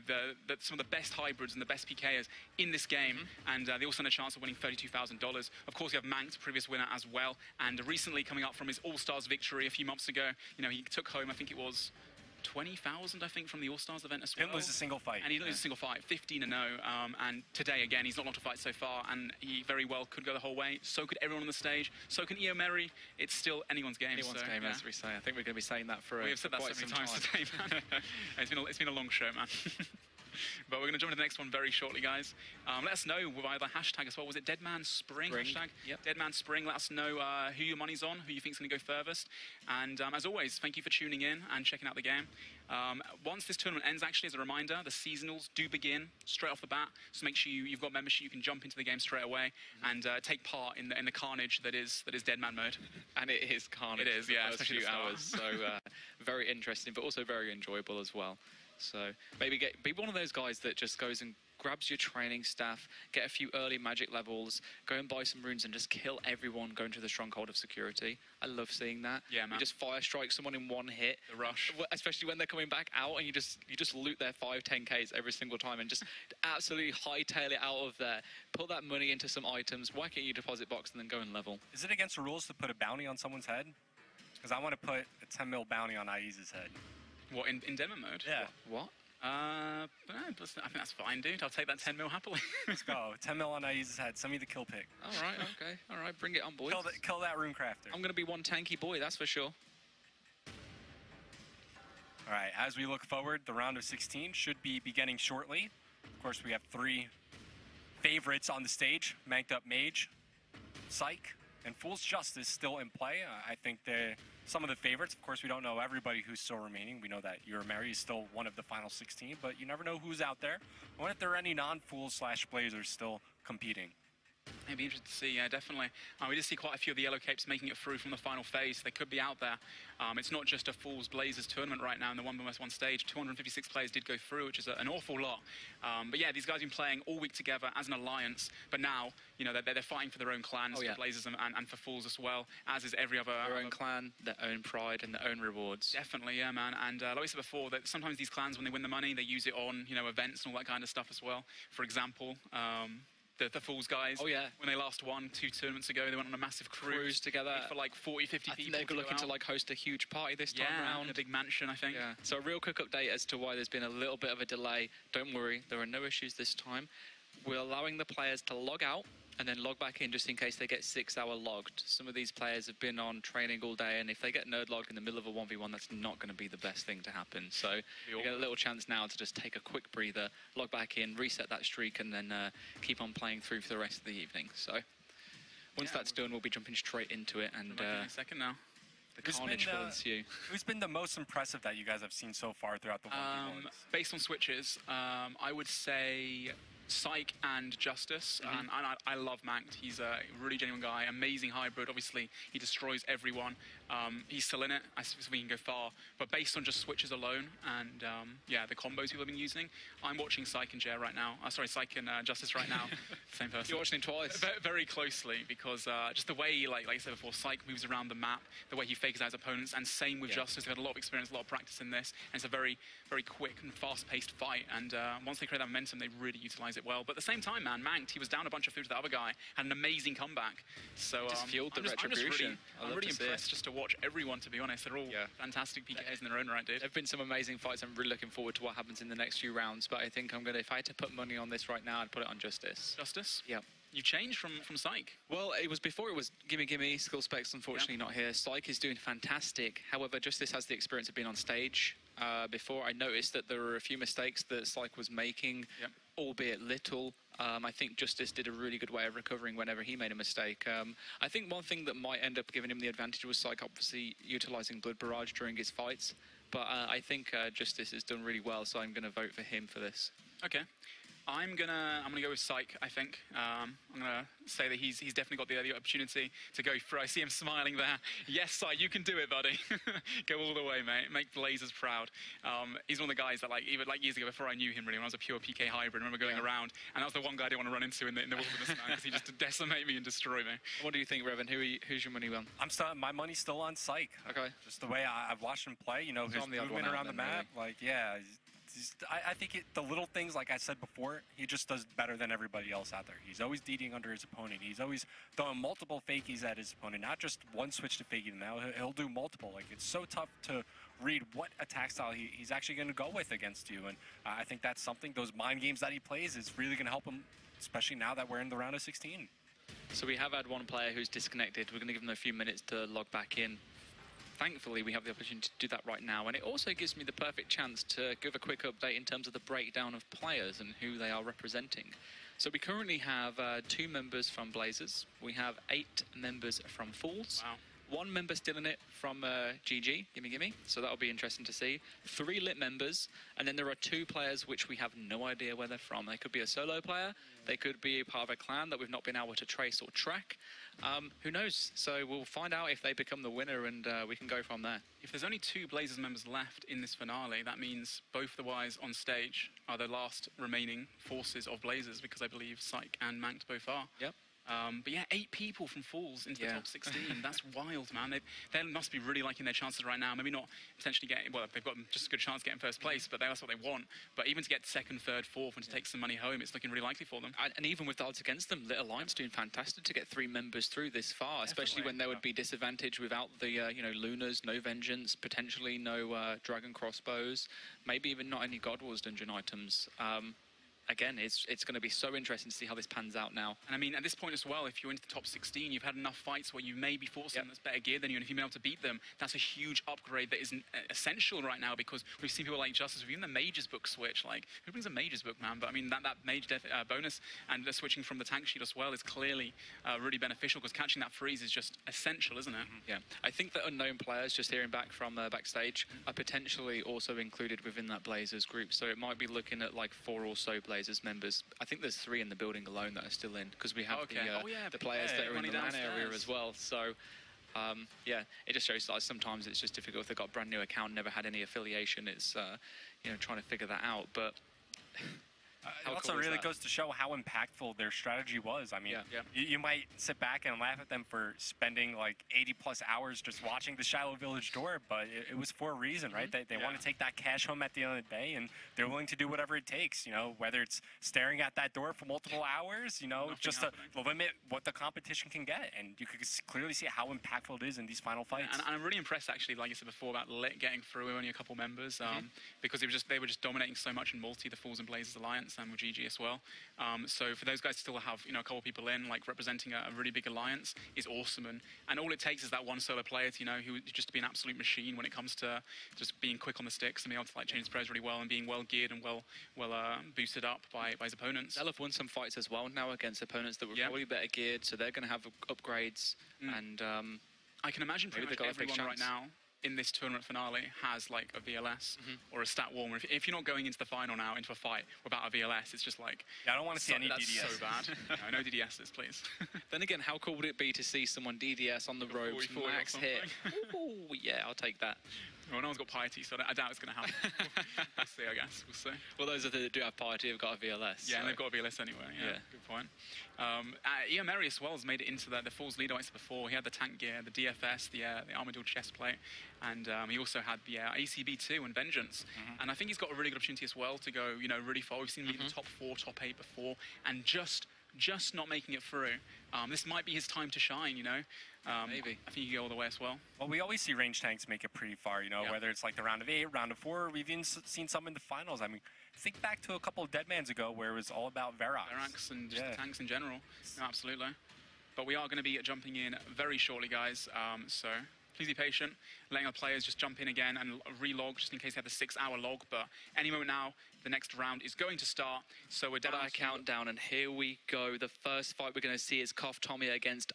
some of the best hybrids and the best PKers in this game, and they also stand a chance of winning $32,000. Of course, you have Manx, previous winner as well, and recently coming up from his All-Stars victory a few months ago, you know, he took home, I think it was 20,000, I think, from the All-Stars event as well. Didn't lose a single fight. And he didn't lose a single fight, 15-0. And today, again, he's not lost a fight so far, and he very well could go the whole way. So could everyone on the stage. So can Ia Meri. It's still anyone's game. Anyone's game, as we say. I think we're going to be saying that for we have said that so many times today, man. It's been a long show, man. But we're going to jump into the next one very shortly, guys. Let us know via the hashtag as well. Was it Deadman Spring? Hashtag? Yep. Deadman Spring. Let us know who your money's on, who you think's going to go furthest. And as always, thank you for tuning in and checking out the game. Once this tournament ends, actually, as a reminder, the seasonals do begin straight off the bat. So make sure you've got membership. You can jump into the game straight away and take part in the carnage that is Deadman mode. And it is carnage. It is, yeah, especially few the start. hours. So very interesting, but also very enjoyable as well. So maybe be one of those guys that just goes and grabs your training staff, get a few early magic levels, go and buy some runes and just kill everyone going to the stronghold of security. I love seeing that. Yeah, man. You just fire strike someone in one hit. The rush. Especially when they're coming back out and you just loot their 5-10Ks every single time and just absolutely hightail it out of there. Put that money into some items, whack it in your deposit box and then go and level. Is it against the rules to put a bounty on someone's head? Because I want to put a 10 mil bounty on Aiza's head. What, in Deadman mode? Yeah. What? I think that's fine, dude. I'll take that 10 mil happily. Let's go. 10 mil on Aiza's head. Send me the kill pick. All right, okay. All right, bring it on, boys. Kill that rune crafter. I'm going to be one tanky boy, that's for sure. All right, as we look forward, the round of 16 should be beginning shortly. Of course, we have 3 favorites on the stage. Manked Up Mage, Psych, and Fool's Justice still in play. I think they're some of the favorites. Of course, we don't know everybody who's still remaining. We know that Mary is still one of the final 16, but you never know who's out there. I wonder if there are any non-Fools / Blazers still competing. It'd be interesting to see, yeah, definitely. We did see quite a few of the yellow capes making it through from the final phase. They could be out there. It's not just a Fools Blazers tournament right now in the 1v1 stage. 256 players did go through, which is an awful lot. But yeah, these guys have been playing all week together as an alliance. But now, you know, they're fighting for their own clans, for Blazers and for Fools as well, as is every other. Their own clan, their own pride, and their own rewards. Definitely, yeah, man. And like we said before, that sometimes these clans, when they win the money, they use it on, you know, events and all that kind of stuff as well. For example, the Fools guys. Oh, yeah. When they last won 2 tournaments ago, they went on a massive cruise together for like 40, 50 people. They're looking to like host a huge party this time around. A big mansion, I think. Yeah. So a real quick update as to why there's been a little bit of a delay. Don't worry, there are no issues this time. We're allowing the players to log out and then log back in just in case they get 6-hour logged. Some of these players have been on training all day, and if they get nerd logged in the middle of a 1v1, that's not going to be the best thing to happen. So you get a little chance now to just take a quick breather, log back in, reset that streak, and then keep on playing through for the rest of the evening. So once that's done, we'll be jumping straight into it, and in a second now. The carnage will ensue. Who's been the most impressive that you guys have seen so far throughout the 1v1s? Based on switches, I would say Psych and Justice, and I love Manked. He's a really genuine guy, amazing hybrid. Obviously, he destroys everyone. He's still in it. I suppose we can go far, but based on just switches alone and yeah, the combos people have been using, I'm watching Psych and Jer right now. Sorry, Psych and Justice right now. Same person. You're watching him twice. Very closely, because just the way, like I said before, Psych moves around the map, the way he fakes out his opponents, and same with Justice. They've had a lot of experience, a lot of practice in this, and it's a very, very quick and fast-paced fight. And once they create that momentum, they really utilize it well. But at the same time, man, Manked, he was down a bunch of food to the other guy, had an amazing comeback. So just fueled the retribution. I'm really impressed just to watch everyone, to be honest. They're all fantastic PKs in their own right, dude. There have been some amazing fights. I'm really looking forward to what happens in the next few rounds. But I think I'm going to, if I had to put money on this right now, I'd put it on Justice. Justice? Yeah. You changed from Psych? Well, it was before it was gimme, skill specs, unfortunately not here. Psych is doing fantastic. However, Justice has the experience of being on stage. Before, I noticed that there were a few mistakes that Psych was making, albeit little. I think Justice did a really good way of recovering whenever he made a mistake. I think one thing that might end up giving him the advantage was Psych obviously utilising Blood Barrage during his fights. But I think Justice has done really well, so I'm going to vote for him for this. Okay. I'm gonna go with Psych, I think. I'm gonna say that he's definitely got the opportunity to go through. I see him smiling there. Yes, Psych, you can do it, buddy. Go all the way, mate. Make Blazers proud. He's one of the guys that, like, even like years ago, before I knew him, really, when I was a pure PK hybrid, I remember going around, and that was the one guy I didn't want to run into in the wilderness, man, because he just decimate me and destroy me. What do you think, Revan? Who's your money on? My money's still on Psych. Okay. Just the way I've watched him play, you know, his movement around the map, like, yeah. I think the little things, like I said before, he just does better than everybody else out there. He's always DDing under his opponent. He's always throwing multiple fakies at his opponent, not just one switch to fakie. Now he'll do multiple. Like, it's so tough to read what attack style he's actually going to go with against you. And I think that's something, those mind games that he plays is really going to help him, especially now that we're in the round of 16. So we have had one player who's disconnected. We're going to give them a few minutes to log back in. thankfully, we have the opportunity to do that right now. And it also gives me the perfect chance to give a quick update in terms of the breakdown of players and who they are representing. So we currently have 2 members from Blazers. We have 8 members from Fools. Wow. 1 member still in it from GG, gimme. So that'll be interesting to see. 3 lit members, and then there are 2 players which we have no idea where they're from. They could be a solo player, they could be part of a clan that we've not been able to trace or track. Who knows? So we'll find out if they become the winner, and we can go from there. If there's only 2 Blazers members left in this finale, that means both the Ys on stage are the last remaining forces of Blazers, because I believe Psych and Mankt both are. Yep. But yeah, 8 people from Fools into the top 16. That's wild, man. They must be really liking their chances right now. Maybe not potentially getting, well, they've got just a good chance to get in first place, but that's what they want. But even to get 2nd, 3rd, 4th, and to take some money home, it's looking really likely for them. And even with the odds against them, Lit Alliance doing fantastic to get 3 members through this far, especially when there would be disadvantage without the, you know, Lunas, no Vengeance, potentially no Dragon Crossbows, maybe even not any God Wars dungeon items. Again, it's going to be so interesting to see how this pans out now. And I mean, at this point as well, if you're into the top 16, you've had enough fights where you may be fought someone that's better geared than you, and if you've been able to beat them, that's a huge upgrade that isn't essential right now, because we've seen people like Justice, even the Mage's Book switch. Like, who brings a Mage's Book, man? But I mean, that Mage bonus and the switching from the tank sheet as well is clearly really beneficial, because catching that freeze is just essential, isn't it? Yeah, I think that unknown players, just hearing back from backstage, are potentially also included within that Blazers group. So it might be looking at like 4 or so Blazers members. I think there's 3 in the building alone that are still in, because we have the players that are in the LAN area as well. So yeah, it just shows that sometimes it's just difficult if they've got a brand new account, never had any affiliation. It's you know, trying to figure that out. But it also really goes to show how impactful their strategy was. I mean, you might sit back and laugh at them for spending like 80+ hours just watching the Shiloh Village door, but it was for a reason, right? They want to take that cash home at the end of the day, and they're willing to do whatever it takes, you know, whether it's staring at that door for multiple hours, you know, just to limit what the competition can get. And you could clearly see how impactful it is in these final fights. And I'm really impressed, actually, like I said before, about Lit getting through with only a couple members, because they were just dominating so much in multi, the Fools and Blazers Alliance, and with GG as well. So for those guys to still have, you know, a couple people in, like representing a really big alliance is awesome. And all it takes is that one solo player to, you know, who just to be an absolute machine when it comes to just being quick on the sticks and being able to like change his prayers really well and being well geared and well boosted up by his opponents. They'll have won some fights as well now against opponents that were probably better geared, so they're going to have upgrades. And I can imagine pretty much everyone right now in this tournament finale has like a VLS or a stat warmer. If you're not going into the final now, into a fight without a VLS, it's just like... Yeah, I don't want to see any DDS. That's so bad. No DDSs, please. Then again, how cool would it be to see someone DDS on the ropes, max hit? Ooh, yeah, I'll take that. Well, no one's got Piety, so I doubt it's going to happen. We'll see, I guess. We'll see. Well, those that do have Piety have got a VLS. Yeah, and they've got a VLS anyway. Yeah, good point. Ian Merry as well has made it into the Fools leader once before. He had the tank gear, the DFS, the Armadillo chest plate, and he also had the ACB2 and Vengeance. And I think he's got a really good opportunity as well to go, you know, really far. We've seen him in the top 4, top 8 before, and just not making it through. This might be his time to shine, you know. Maybe. I think he can go all the way as well. Well, we always see range tanks make it pretty far, you know, whether it's like the round of 8, round of 4, we've even seen some in the finals. I mean, think back to a couple of Deadmans ago where it was all about Verax. And just the tanks in general. No, absolutely. But we are going to be jumping in very shortly, guys. So please be patient, letting our players just jump in again and relog just in case they have the 6-hour log. But any moment now, the next round is going to start. So we're down. Countdown, and here we go. The first fight we're going to see is Kof Tommy against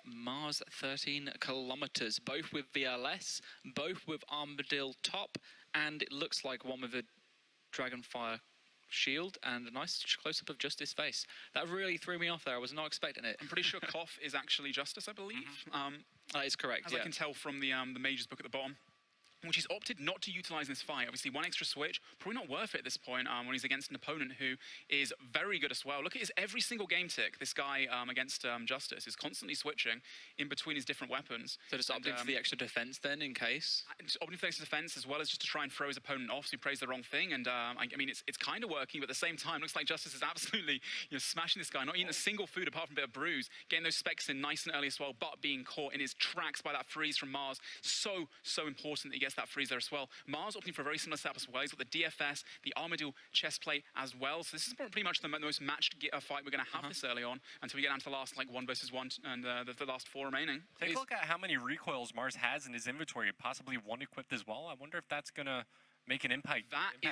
Mars 13 kilometers, both with VLS, both with Armadillo top, and it looks like one with a Dragonfire shield and a nice close-up of Justice's face. That really threw me off there. I was not expecting it. I'm pretty sure Kof is actually Justice, I believe. That is correct, As I can tell from the Mage's Book at the bottom, which he's opted not to utilize in this fight. Obviously, one extra switch, probably not worth it at this point when he's against an opponent who is very good as well. Look at his every single game tick. This guy against Justice is constantly switching in between his different weapons. So just opting for the extra defense then, in case? Opting for the extra defense as well as just to try and throw his opponent off, so he prays the wrong thing. And I mean, it's kind of working, but at the same time, looks like Justice is absolutely smashing this guy, not eating a single food apart from a bit of bruise, getting those specs in nice and early as well, but being caught in his tracks by that freeze from Mars. So important that he gets gets that freeze there as well. Mars opting for a very similar setup as well. He's got the DFS, the Armadillo chest plate as well. So this is pretty much the most matched fight we're going to have this early on until we get down to the last like 1 versus 1 and the last 4 remaining. Take a look at how many recoils Mars has in his inventory, possibly 1 equipped as well. I wonder if that's going to make an impact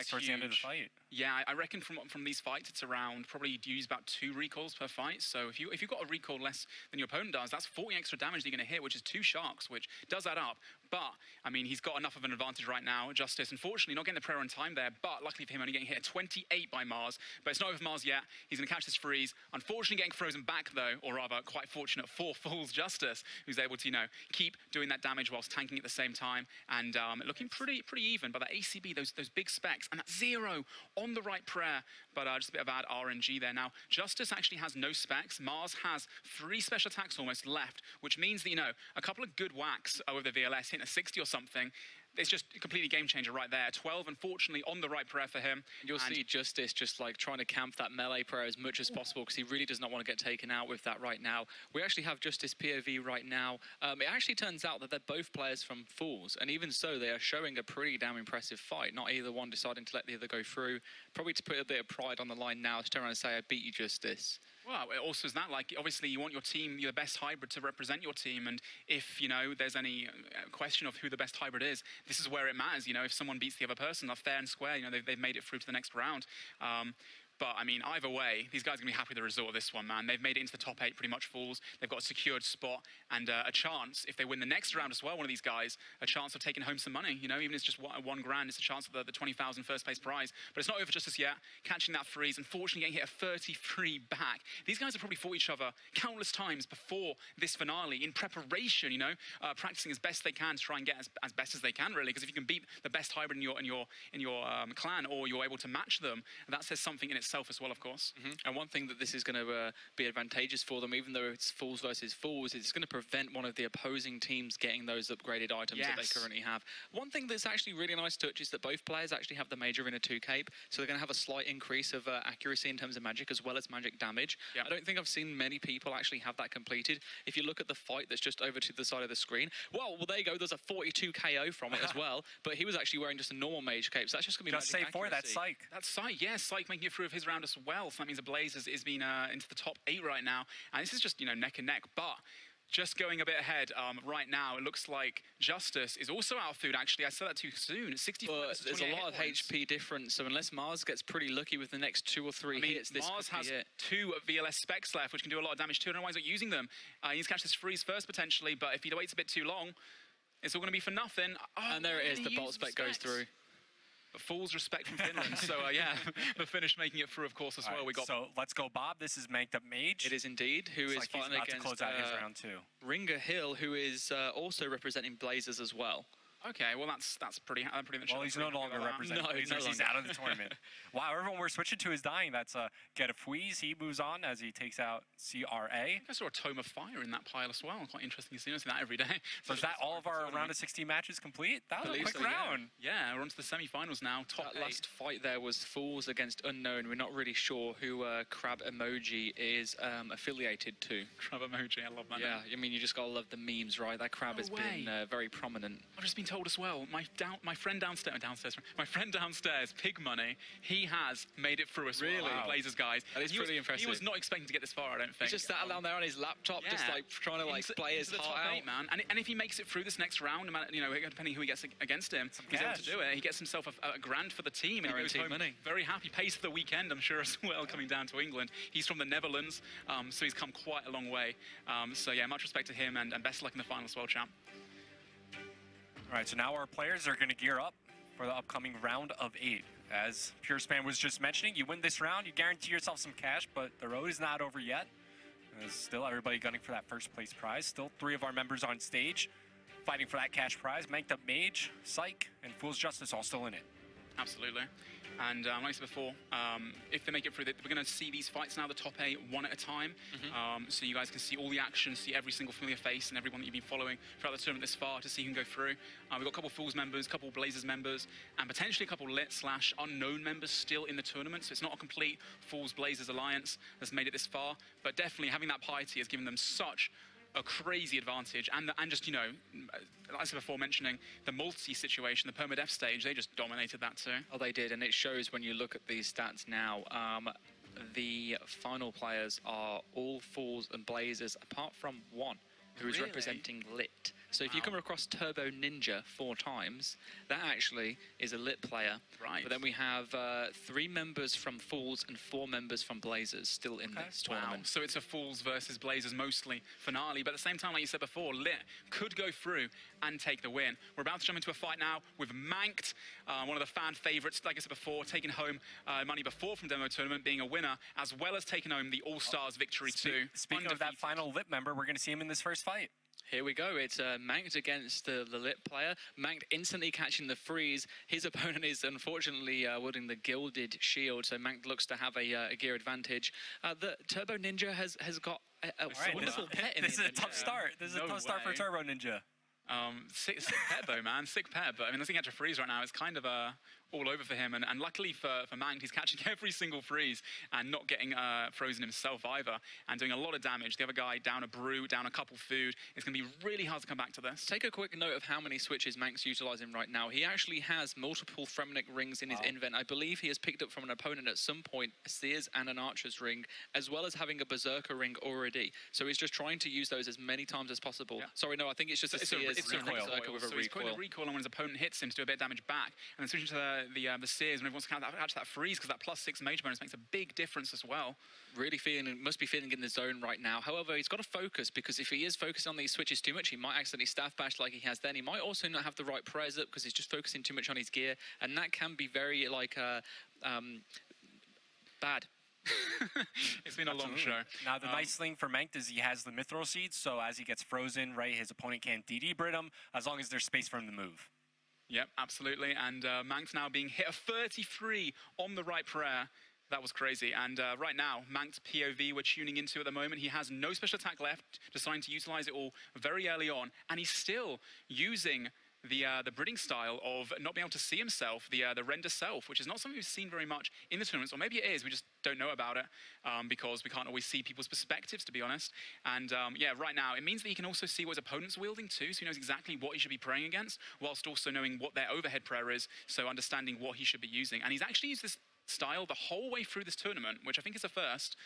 towards the end of the fight. Yeah, I reckon from these fights, it's around probably you'd use about 2 recoils per fight. So if you've got a recoil less than your opponent does, that's 40 extra damage that you're going to hit, which is 2 sharks, which does add up. But, I mean, he's got enough of an advantage right now. Justice, unfortunately, not getting the prayer on time there, but luckily for him, only getting hit at 28 by Mars. But it's not over for Mars yet. He's going to catch this freeze. Unfortunately, getting frozen back, though, or rather, quite fortunate for Fool's Justice, who's able to, you know, keep doing that damage whilst tanking at the same time. And looking pretty even. But that ACB, those big specs, and that 0 on the right prayer. But just a bit of bad RNG there. Now, Justice actually has no specs. Mars has 3 special attacks almost left, which means that, you know, a couple of good whacks over the VLS, hitting a 60 or something, it's just a completely game changer right there. 12, unfortunately, on the right prayer for him. You'll see Justice just like trying to camp that melee prayer as much as possible because he really does not want to get taken out with that right now. We actually have Justice POV right now. It actually turns out that they're both players from Fools, and even so, they are showing a pretty damn impressive fight. Not either one deciding to let the other go through. Probably to put a bit of pride on the line now to turn around and say, I beat you, Justice. Well, it also is that, like, obviously you want your team, your best hybrid to represent your team, and if, you know, there's any question of who the best hybrid is, this is where it matters, you know, if someone beats the other person, they're fair and square, you know, they've made it through to the next round. But, I mean, either way, these guys are going to be happy with the result of this one, man. They've made it into the top 8 pretty much, Fools. They've got a secured spot and a chance, if they win the next round as well, one of these guys, a chance of taking home some money. You know, even if it's just 1 grand, it's a chance of the 20,000 first place prize. But it's not over just as yet. Catching that freeze, unfortunately getting hit a 33 back. These guys have probably fought each other countless times before this finale in preparation, you know, practicing as best they can to try and get as best as they can, really. Because if you can beat the best hybrid in your clan, or you're able to match them, that says something in itself as well, of course. And one thing that this is going to be advantageous for them, even though it's Fools versus Fools, it's going to prevent one of the opposing teams getting those upgraded items that they currently have. One thing that's actually really nice touch is that both players actually have the Major Inner 2 cape, so they're going to have a slight increase of accuracy in terms of magic as well as magic damage. I don't think I've seen many people actually have that completed. If you look at the fight that's just over to the side of the screen, well there you go, there's a 42 KO from it as well, but he was actually wearing just a normal mage cape, so that's just going to be just say for that Psych. That's Psych, yeah, Psych making it through of his round as well. So that means the Blaze is been into the top 8 right now, and this is just, you know, neck and neck. But just going a bit ahead right now, it looks like Justice is also out of food. Actually, I said that too soon. 64. But there's a lot of HP difference, so unless Mars gets pretty lucky with the next 2 or 3 hits, this Mars has 2 VLS specs left, which can do a lot of damage too. I don't know why he's not using them. He needs to catch this freeze first potentially, but if he waits a bit too long, it's all going to be for nothing. Oh, and there it is. The bolt spec goes through. But Fool's respect from Finland. So, yeah, the finish making it through, of course, as well. We got. So, let's go, Bob. This is Manked Up Mage. It is indeed, who is fighting against to close out his round 2. Ringer Hill, who is also representing Blazers as well. Okay, well, that's pretty much. Well, he's no longer representing Blazers. He's out of the tournament. Wow, everyone we're switching to is dying. That's Get a Fweeze. He moves on as he takes out CRA. I saw a Tome of Fire in that pile as well. Quite interesting to see that every day. So is that all of our round of 16 matches complete? That was a quick round. Yeah, we're on to the semi-finals now. Top that last fight there was Fools against Unknown. We're not really sure who Crab Emoji is affiliated to. Crab Emoji, I love that. Yeah, I mean, you just gotta love the memes, right? That crab has been very prominent. I've just been told as well, my friend downstairs, Pig Money, he has made it through as well. Really? Blazers guys. That is pretty impressive. He was not expecting to get this far, I don't think. He's just sat down there on his laptop, just like trying to play his heart out. 8, man. And if he makes it through this next round, you know, depending who he gets against him, he's able to do it. He gets himself a grand for the team, and he goes home very happy. Pays for the weekend, I'm sure, as well, coming down to England. He's from the Netherlands, so he's come quite a long way. So yeah, much respect to him, and best of luck in the finals, well, champ. All right, so now our players are going to gear up for the upcoming round of 8. As PureSpan was just mentioning, you win this round, you guarantee yourself some cash, but the road is not over yet. There's still everybody gunning for that first place prize. Still 3 of our members on stage fighting for that cash prize. Manked Up Mage, Psych, and Fool's Justice all still in it. Absolutely. And like I said before, if they make it through, we're going to see these fights now, the top 8, one at a time. So you guys can see all the action, see every single familiar face and everyone that you've been following throughout the tournament this far to see who can go through. We've got a couple Fools members, a couple Blazers members, and potentially a couple Lit/Unknown members still in the tournament. So it's not a complete Fools-Blazers alliance that's made it this far. But definitely having that piety has given them such a crazy advantage. And just, you know, as I said before, mentioning the multi situation, the Permadeath stage, they just dominated that too. Oh, they did, and it shows when you look at these stats now. The final players are all Fools and Blazers, apart from one, who's Really? representing Lit. So if you come across Turbo Ninja 4 times, that actually is a Lit player. Right. But then we have 3 members from Fools and 4 members from Blazers still in this tournament. Wow. So it's a Fools versus Blazers mostly finale, but at the same time, like you said before, Lit could go through and take the win. We're about to jump into a fight now with Manked, one of the fan favorites, like I said before, taking home money before from Demo Tournament, being a winner, as well as taking home the All-Stars victory too. Speaking of that final Lit member, we're going to see him in this first fight. Here we go. It's Manked against the Lit player. Manked instantly catching the freeze. His opponent is unfortunately wielding the Gilded Shield, so Manked looks to have a gear advantage. The Turbo Ninja has got a wonderful pet in This is a tough start. This is a tough start for Turbo Ninja. Sick pet though, man. Sick pet. But I mean, looking at a freeze right now, it's kind of all over for him. And luckily for Manked, he's catching every single freeze and not getting frozen himself either, and doing a lot of damage. The other guy down a brew, down a couple food. It's going to be really hard to come back to this. Take a quick note of how many switches Mank's utilizing right now. He actually has multiple Fremenic rings in his invent. I believe he has picked up from an opponent at some point a Seers and an Archer's ring, as well as having a Berserker ring already. So he's just trying to use those as many times as possible. Yeah. Sorry, no, I think it's just a Seers and a Berserker with a so he's putting a recoil on when his opponent hits him to do a bit of damage back, and then switching to the Seers whenever he wants to catch that freeze, because that +6 mage bonus makes a big difference as well. Really must be feeling in the zone right now. However, he's got to focus, because if he is focusing on these switches too much, he might accidentally staff bash like he has then. He might also not have the right prayers up because he's just focusing too much on his gear, and that can be very, like, bad. It's been a long show. Now, the nice thing for Manked is he has the Mithril Seeds, so as he gets frozen, right, his opponent can't DD Brit him, as long as there's space for him to move. Yep, absolutely. And Manked now being hit a 33 on the right prayer. That was crazy. And right now, Manked's POV we're tuning into at the moment. He has no special attack left, deciding to utilize it all very early on. And he's still using the breeding style of not being able to see himself, the render self, which is not something we've seen very much in the tournaments, or maybe it is, we just don't know about it because we can't always see people's perspectives, to be honest. And yeah, right now, it means that he can also see what his opponent's wielding too, so he knows exactly what he should be praying against, whilst also knowing what their overhead prayer is, so understanding what he should be using. And he's actually used this style the whole way through this tournament, which I think is a first.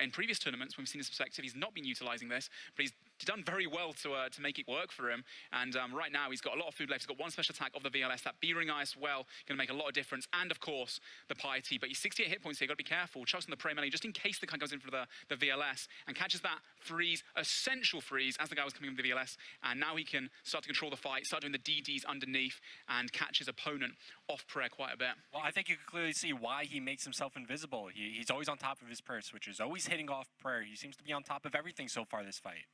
In previous tournaments, when we've seen his perspective, he's not been utilizing this, but he's done very well to make it work for him. And right now, he's got a lot of food left. He's got one special attack of the VLS. That B-Ring Eye as well, going to make a lot of difference. And of course, the Piety. But he's 68 hit points here. Got to be careful. Chucks on the Prey melee just in case the guy goes in for the VLS and catches that freeze, essential freeze, as the guy was coming in with the VLS. And now he can start to control the fight, start doing the DDs underneath, and catch his opponent off prayer quite a bit. Well, I think you can clearly see why he makes himself invisible. He's always on top of his prayer switches, always hitting off prayer. He seems to be on top of everything so far this fight.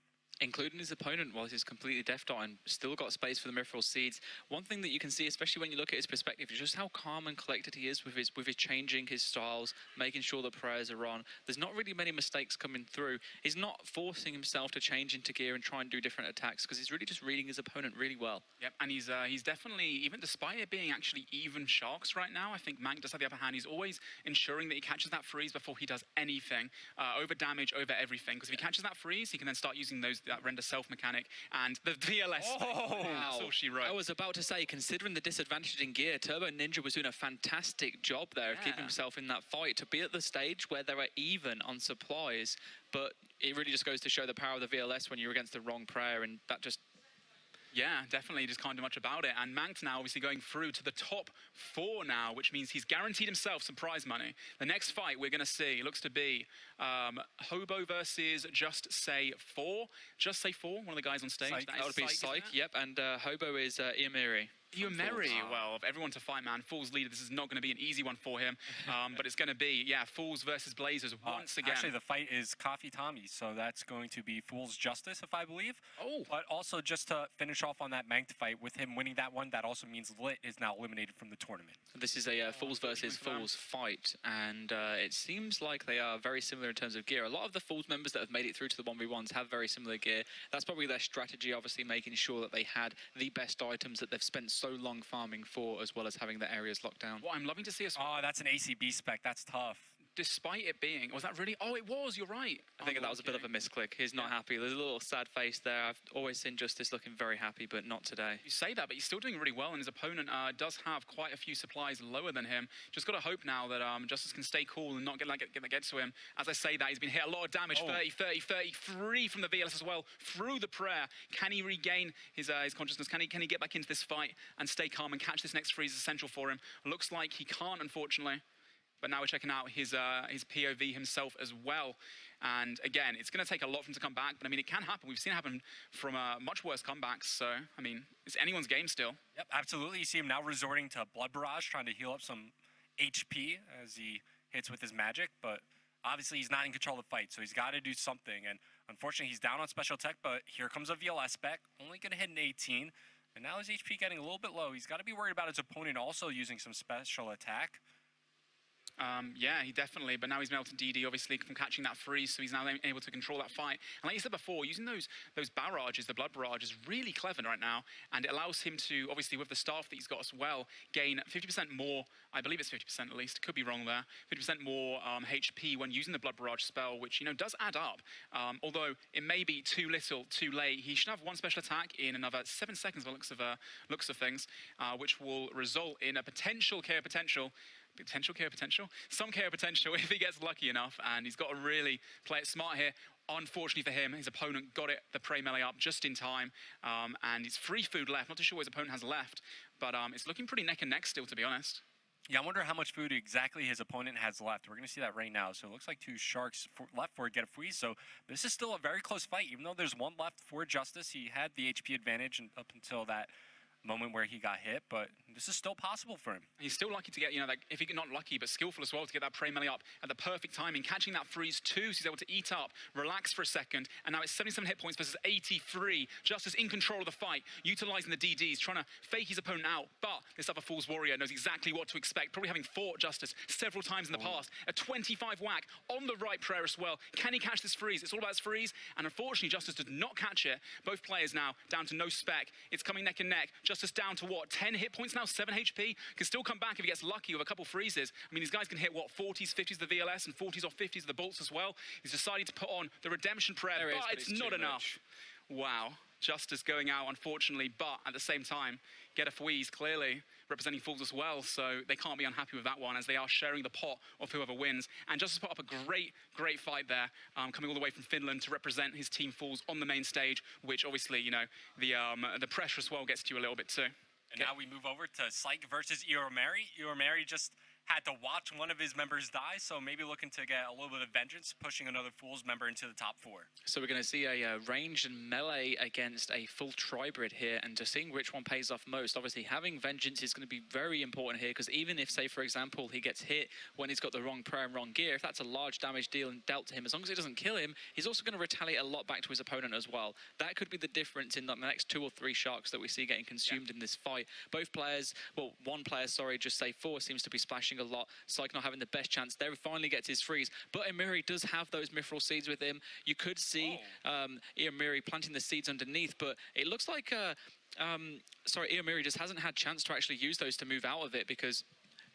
Including his opponent, while he's completely deafed on, still got space for the Mithril Seeds. One thing that you can see, especially when you look at his perspective, is just how calm and collected he is with his changing his styles, making sure the prayers are on. There's not really many mistakes coming through. He's not forcing himself to change into gear and try and do different attacks, because he's really just reading his opponent really well. Yep, and he's definitely, even despite it being actually even sharks right now, I think Mank does have the upper hand. He's always ensuring that he catches that freeze before he does anything. Over damage, over everything, because if he catches that freeze, he can then start using that render self mechanic and the VLS. Wow. That's all she wrote. I was about to say, considering the disadvantage in gear, Turbo Ninja was doing a fantastic job there of keeping himself in that fight to be at the stage where they're even on supplies. But it really just goes to show the power of the VLS when you're against the wrong prayer, and that just... Yeah, definitely, just can't do much about it. And Mank now obviously going through to the top 4 now, which means he's guaranteed himself some prize money. The next fight we're going to see looks to be Hobo versus Just Say 4. Just Say 4, one of the guys on stage. That would be Psych, yep, and Hobo is Iamiri. Iamiri, well, of everyone to fight, man. Fool's leader, this is not going to be an easy one for him, but it's going to be, yeah, Fools versus Blazers once again. Actually, the fight is Coffee Tommy, so that's going to be Fool's Justice, if I believe. Oh. But also, just to finish off on that Manked fight, with him winning that one, that also means Lit is now eliminated from the tournament. This is a Fools versus Fools fight, and it seems like they are very similar in terms of gear. A lot of the Fools members that have made it through to the 1v1s have very similar gear. That's probably their strategy, obviously making sure that they had the best items that they've spent so long farming for, as well as having the areas locked down. What I'm loving to see is... Oh, that's an ACB spec. That's tough. despite it being... Was that really... Oh, it was, you're right. I think that was a bit of a misclick. He's not happy. There's a little sad face there. I've always seen Justice looking very happy, but not today. You say that, but he's still doing really well, and his opponent does have quite a few supplies lower than him. Just got to hope now that Justice can stay cool and not get to him. As I say that, he's been hit a lot of damage. 30, 30, 33 from the VLS as well, through the prayer. Can he regain his consciousness? Can he get back into this fight and stay calm and catch this next freeze is essential for him? Looks like he can't, unfortunately. But now we're checking out his POV himself as well. And again, it's going to take a lot for him to come back. But I mean, it can happen. We've seen it happen from much worse comebacks. So, I mean, it's anyone's game still. Yep, absolutely. You see him now resorting to Blood Barrage, trying to heal up some HP as he hits with his magic. But obviously, he's not in control of the fight. So he's got to do something. And unfortunately, he's down on special tech. But here comes a VLS spec. Only going to hit an 18. And now his HP getting a little bit low. He's got to be worried about his opponent also using some special attack. Yeah, he definitely, but now he's been able to DD, obviously, from catching that freeze, so he's now able to control that fight. And like you said before, using those barrages, the blood barrage, is really clever right now, and it allows him to, obviously, with the staff that he's got as well, gain 50% more, I believe it's 50% at least, could be wrong there, 50% more HP when using the blood barrage spell, which, you know, does add up. Although it may be too little, too late. He should have one special attack in another 7 seconds by looks of things, which will result in a potential KO potential. Some KO potential if he gets lucky enough, and he's got to really play it smart here. Unfortunately for him, his opponent got the prey melee up just in time, and it's free food left. Not too sure what his opponent has left, but it's looking pretty neck and neck still, to be honest. Yeah, I wonder how much food exactly his opponent has left. We're going to see that right now. So it looks like 2 sharks left for it to get a freeze. So this is still a very close fight, even though there's 1 left for Justice. He had the HP advantage up until that moment where he got hit, but this is still possible for him. He's still lucky to get, you know, like, if he not lucky, but skillful as well to get that prey melee up at the perfect timing, catching that freeze too, so he's able to eat up, relax for a second, and now it's 77 hit points versus 83. Justice in control of the fight, utilizing the DDs, trying to fake his opponent out, but this other Fool's Warrior knows exactly what to expect, probably having fought Justice several times in the past. A 25 whack on the right prayer as well. Can he catch this freeze? It's all about his freeze, and unfortunately, Justice does not catch it. Both players now down to no spec. It's coming neck and neck. Justice down to what, 10 hit points now, 7 HP, can still come back if he gets lucky with a couple freezes. I mean, these guys can hit what, 40s, 50s the VLS and 40s or 50s the bolts as well. He's decided to put on the redemption prayer, but it's not enough. Wow, Justice going out, unfortunately, but at the same time, get a Fweeze clearly representing Fools as well, so they can't be unhappy with that one as they are sharing the pot of whoever wins. And Justice put up a great fight there, coming all the way from Finland to represent his team Fools on the main stage, which obviously, you know, the pressure as well gets to you a little bit too. And now we move over to Psych versus Ioromari. Ioromari just had to watch one of his members die, so maybe looking to get a little bit of vengeance, pushing another Fools member into the top 4. So we're going to see a ranged and melee against a full tribrid here, and just seeing which one pays off most. Obviously, having vengeance is going to be very important here, because even if, say, for example, he gets hit when he's got the wrong prayer and wrong gear, if that's a large damage deal and dealt to him, as long as it doesn't kill him, he's also going to retaliate a lot back to his opponent as well. That could be the difference in the next 2 or 3 sharks that we see getting consumed in this fight. Both players, well, one player, sorry, just say 4, seems to be splashing a lot. Psych not having the best chance. There finally gets his freeze. But Emiri does have those mithril seeds with him. You could see Emiri planting the seeds underneath, but it looks like, Emiri just hasn't had chance to actually use those to move out of it, because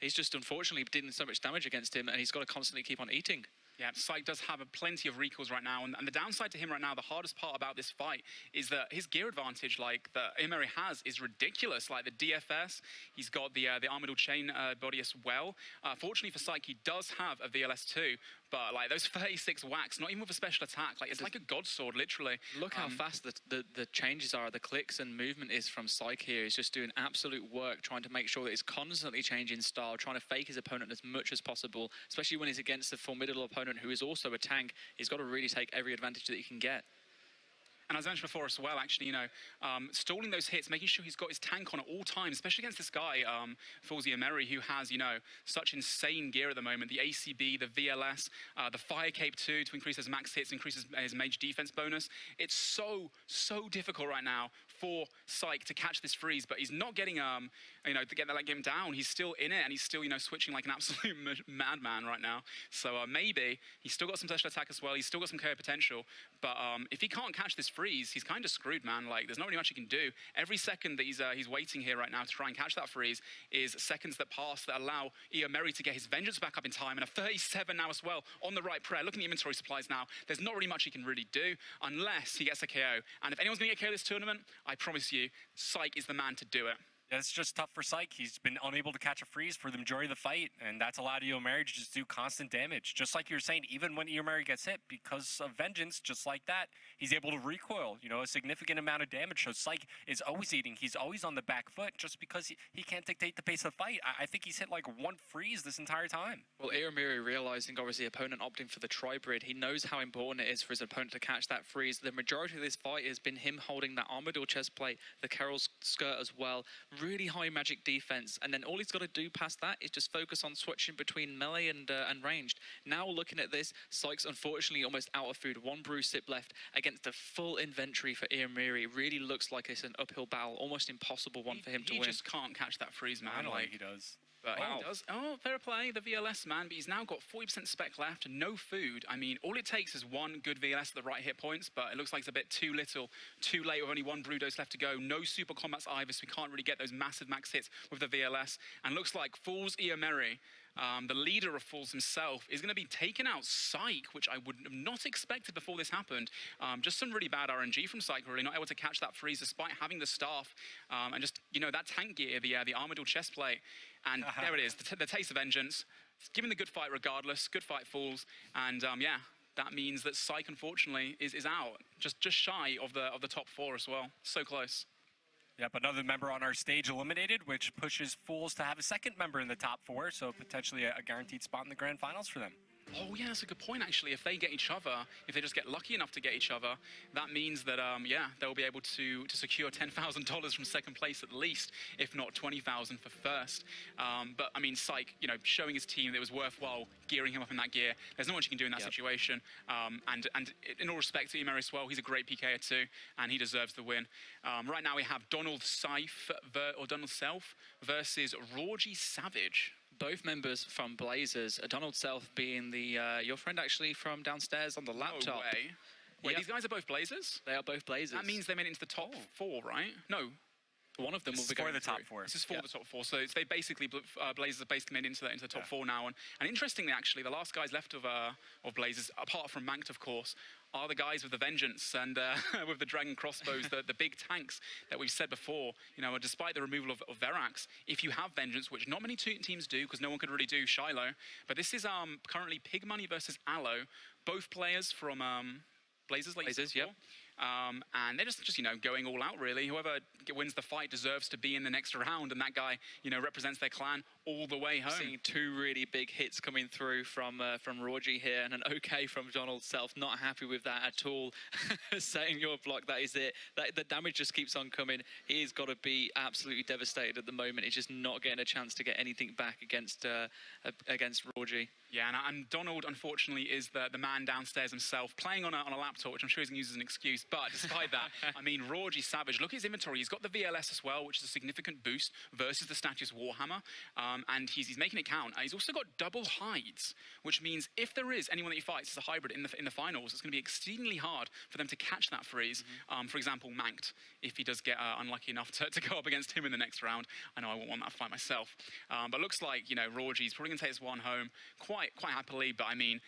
he's just unfortunately dealing so much damage against him, and he's got to constantly keep on eating. Yeah, Psych does have plenty of recalls right now, and the downside to him right now, the hardest part about this fight, is that his gear advantage, like, that Emery has, is ridiculous. Like, the DFS, he's got the Armadillo chain body as well. Fortunately for Psych, he does have a VLS too, but, like, those 36 whacks, not even with a special attack, like, it's like a god sword, literally. Look how fast the changes are, the clicks and movement is from Psych here. He's just doing absolute work, trying to make sure that he's constantly changing style, trying to fake his opponent as much as possible, especially when he's against a formidable opponent who is also a tank. He's got to really take every advantage that he can get. And as I mentioned before as well, actually, you know, stalling those hits, making sure he's got his tank on at all times, especially against this guy, Foolsy Emery, who has, you know, such insane gear at the moment. The ACB, the VLS, the Fire Cape too, to increase his max hits, increase his mage defense bonus. It's so difficult right now for Psych to catch this freeze, but he's not getting, to get that game down. He's still in it, and he's still, switching like an absolute madman right now. So maybe he's still got some special attack as well. He's still got some KO potential, but if he can't catch this freeze, he's kind of screwed, man. Like, there's not really much he can do. Every second that he's waiting here right now to try and catch that freeze is seconds that pass that allow Iomerri to get his vengeance back up in time, and a 37 now as well on the right prayer. Looking at the inventory supplies now, there's not really much he can really do unless he gets a KO. And if anyone's going to get KO this tournament, I promise you, Psych is the man to do it. Yeah, it's just tough for Psych. He's been unable to catch a freeze for the majority of the fight, and that's allowed Iomerri to just do constant damage. Just like you're saying, even when Iomerri gets hit, because of vengeance, just like that, he's able to recoil, a significant amount of damage. So Psych is always eating. He's always on the back foot just because he can't dictate the pace of the fight. I think he's hit like one freeze this entire time. Well, Iomerri realizing, obviously, opponent opting for the Tribrid, he knows how important it is for his opponent to catch that freeze. The majority of this fight has been him holding that Armadillo chest plate, the Carol's skirt as well. Really high magic defense, and then all he's got to do past that is just focus on switching between melee and ranged. Now looking at this, Sykes unfortunately almost out of food. One brew sip left against a full inventory for Iomerri. It really looks like it's an uphill battle, almost impossible one for him to win. He just can't catch that freeze, man. I don't think he does. But he does. Oh, fair play, the VLS, man. But he's now got 40% spec left, no food. I mean, all it takes is one good VLS at the right hit points, but it looks like it's a bit too little, too late with only one brew dose left to go. No super combats either, so we can't really get those massive max hits with the VLS. And looks like Fools Iomerri, the leader of Fools himself, is going to be taking out Psych, which I would have not expected before this happened. Just some really bad RNG from Psych, really, not able to catch that freeze despite having the staff. And just, that tank gear, the Armadillo chest plate. And there it is, the taste of vengeance. It's giving the good fight regardless, good fight Fools. And yeah, that means that Psych, unfortunately, is out. Just shy of the top 4 as well. So close. Yep, another member on our stage eliminated, which pushes Fools to have a second member in the top 4, so potentially a guaranteed spot in the grand finals for them. Oh, yeah, that's a good point, actually. If they get each other, if they just get lucky enough to get each other, that means that, yeah, they'll be able to secure $10,000 from second place at least, if not $20,000 for first. But, I mean, Psych, showing his team that it was worthwhile gearing him up in that gear. There's not much you can do in that situation. And in all respect to Iomerri as well, he's a great PKer too, and he deserves the win. Right now we have Donald Self versus Rorgy Savage. Both members from Blazers, Donald Self being the your friend actually from downstairs on the laptop. No way. Wait, these guys are both Blazers? They are both Blazers. That means they made it into the top 4, right? No. One of them will be going for the top 4. This is for the top 4. So they basically, Blazers have basically made into the top 4 now. And interestingly, actually, the last guys left of Blazers, apart from Manked, of course, are the guys with the vengeance and with the dragon crossbows, the big tanks that we've said before. Despite the removal of Verax, if you have vengeance, which not many teams do, because no one could really do Shiloh, but this is currently Pig Money versus Aloe, both players from Blazers, yep. And they're just going all out, really. Whoever wins the fight deserves to be in the next round, and that guy, represents their clan all the way home. Seeing 2 really big hits coming through from Rorgy here, and an okay from Donald Self. Not happy with that at all. Saying your block, that is it. The damage just keeps on coming. He's got to be absolutely devastated at the moment. He's just not getting a chance to get anything back against Rorgy. Yeah, and Donald, unfortunately, is the man downstairs himself, playing on a laptop, which I'm sure he's going to use as an excuse. But despite that, I mean, Rorgy Savage, look at his inventory. He's got the VLS as well, which is a significant boost versus the Statues Warhammer. And he's making it count. He's also got double hides, which means if there is anyone that he fights as a hybrid in the finals, it's going to be exceedingly hard for them to catch that freeze. For example, Manked, if he does get unlucky enough to go up against him in the next round. I know I won't want that fight myself. But looks like, Rorgy's probably going to take this one home quite happily. But I mean,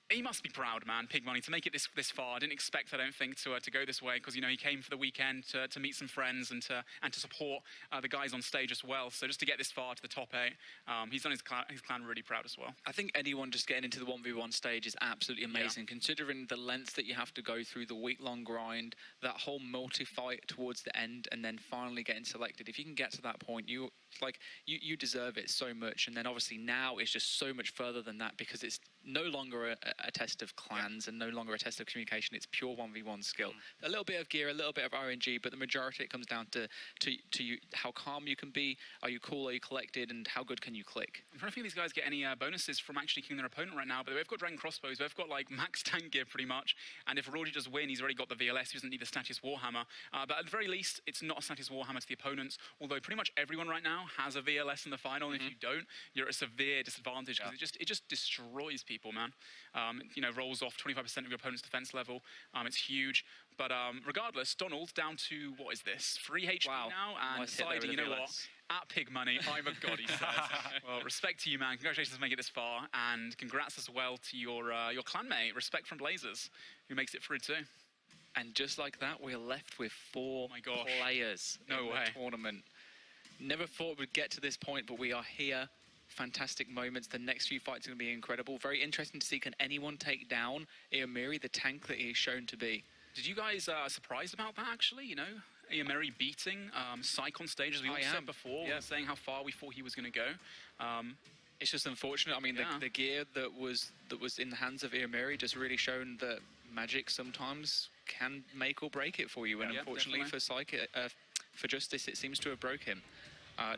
he must be proud, man, Pig Money, to make it this far. I didn't expect, I don't think, to go this way, because, he came for the weekend to meet some friends and to support the guys on stage as well. So just to get this far to the top 8, he's done his clan really proud as well. I think anyone just getting into the 1v1 stage is absolutely amazing, considering the lengths that you have to go through, the week-long grind, that whole multi-fight towards the end, and then finally getting selected. If you can get to that point, you deserve it so much. And then obviously now it's just so much further than that, because it's no longer a test of clans and no longer a test of communication. It's pure 1v1 skill. A little bit of gear, a little bit of RNG, but the majority it comes down to you, how calm you can be, are you cool, are you collected, and how good can you click. I'm trying to think these guys get any bonuses from actually killing their opponent right now, but they've got Dragon Crossbows, they've got like max tank gear pretty much, and if Roddy does win, he's already got the VLS, he doesn't need the Statius Warhammer, but at the very least, it's not a Statius Warhammer to the opponents, although pretty much everyone right now has a VLS in the final, and if you don't, you're at a severe disadvantage, because it just destroys people, man. You know, rolls off 25% of your opponent's defense level, it's huge. But regardless, Donald down to, what is this, 3 HP now, and deciding, you know what, at Pig Money, I'm a god, he says. Well, respect to you, man. Congratulations for making it this far, and congrats as well to your clanmate, Respect from Blazers, who makes it through too. And just like that, we're left with 4 players in the tournament. Never thought we'd get to this point, but we are here. Fantastic moments. The next few fights are going to be incredible. Very interesting to see, can anyone take down Eomiri, the tank that he is shown to be. Did you guys surprised about that, actually, you know? Eomiri beating Psych on stage, as we all said before, saying how far we thought he was going to go. It's just unfortunate. I mean, the gear that was in the hands of Eomiri just really shown that magic sometimes can make or break it for you. And unfortunately for Psych, for Justice, it seems to have broke him.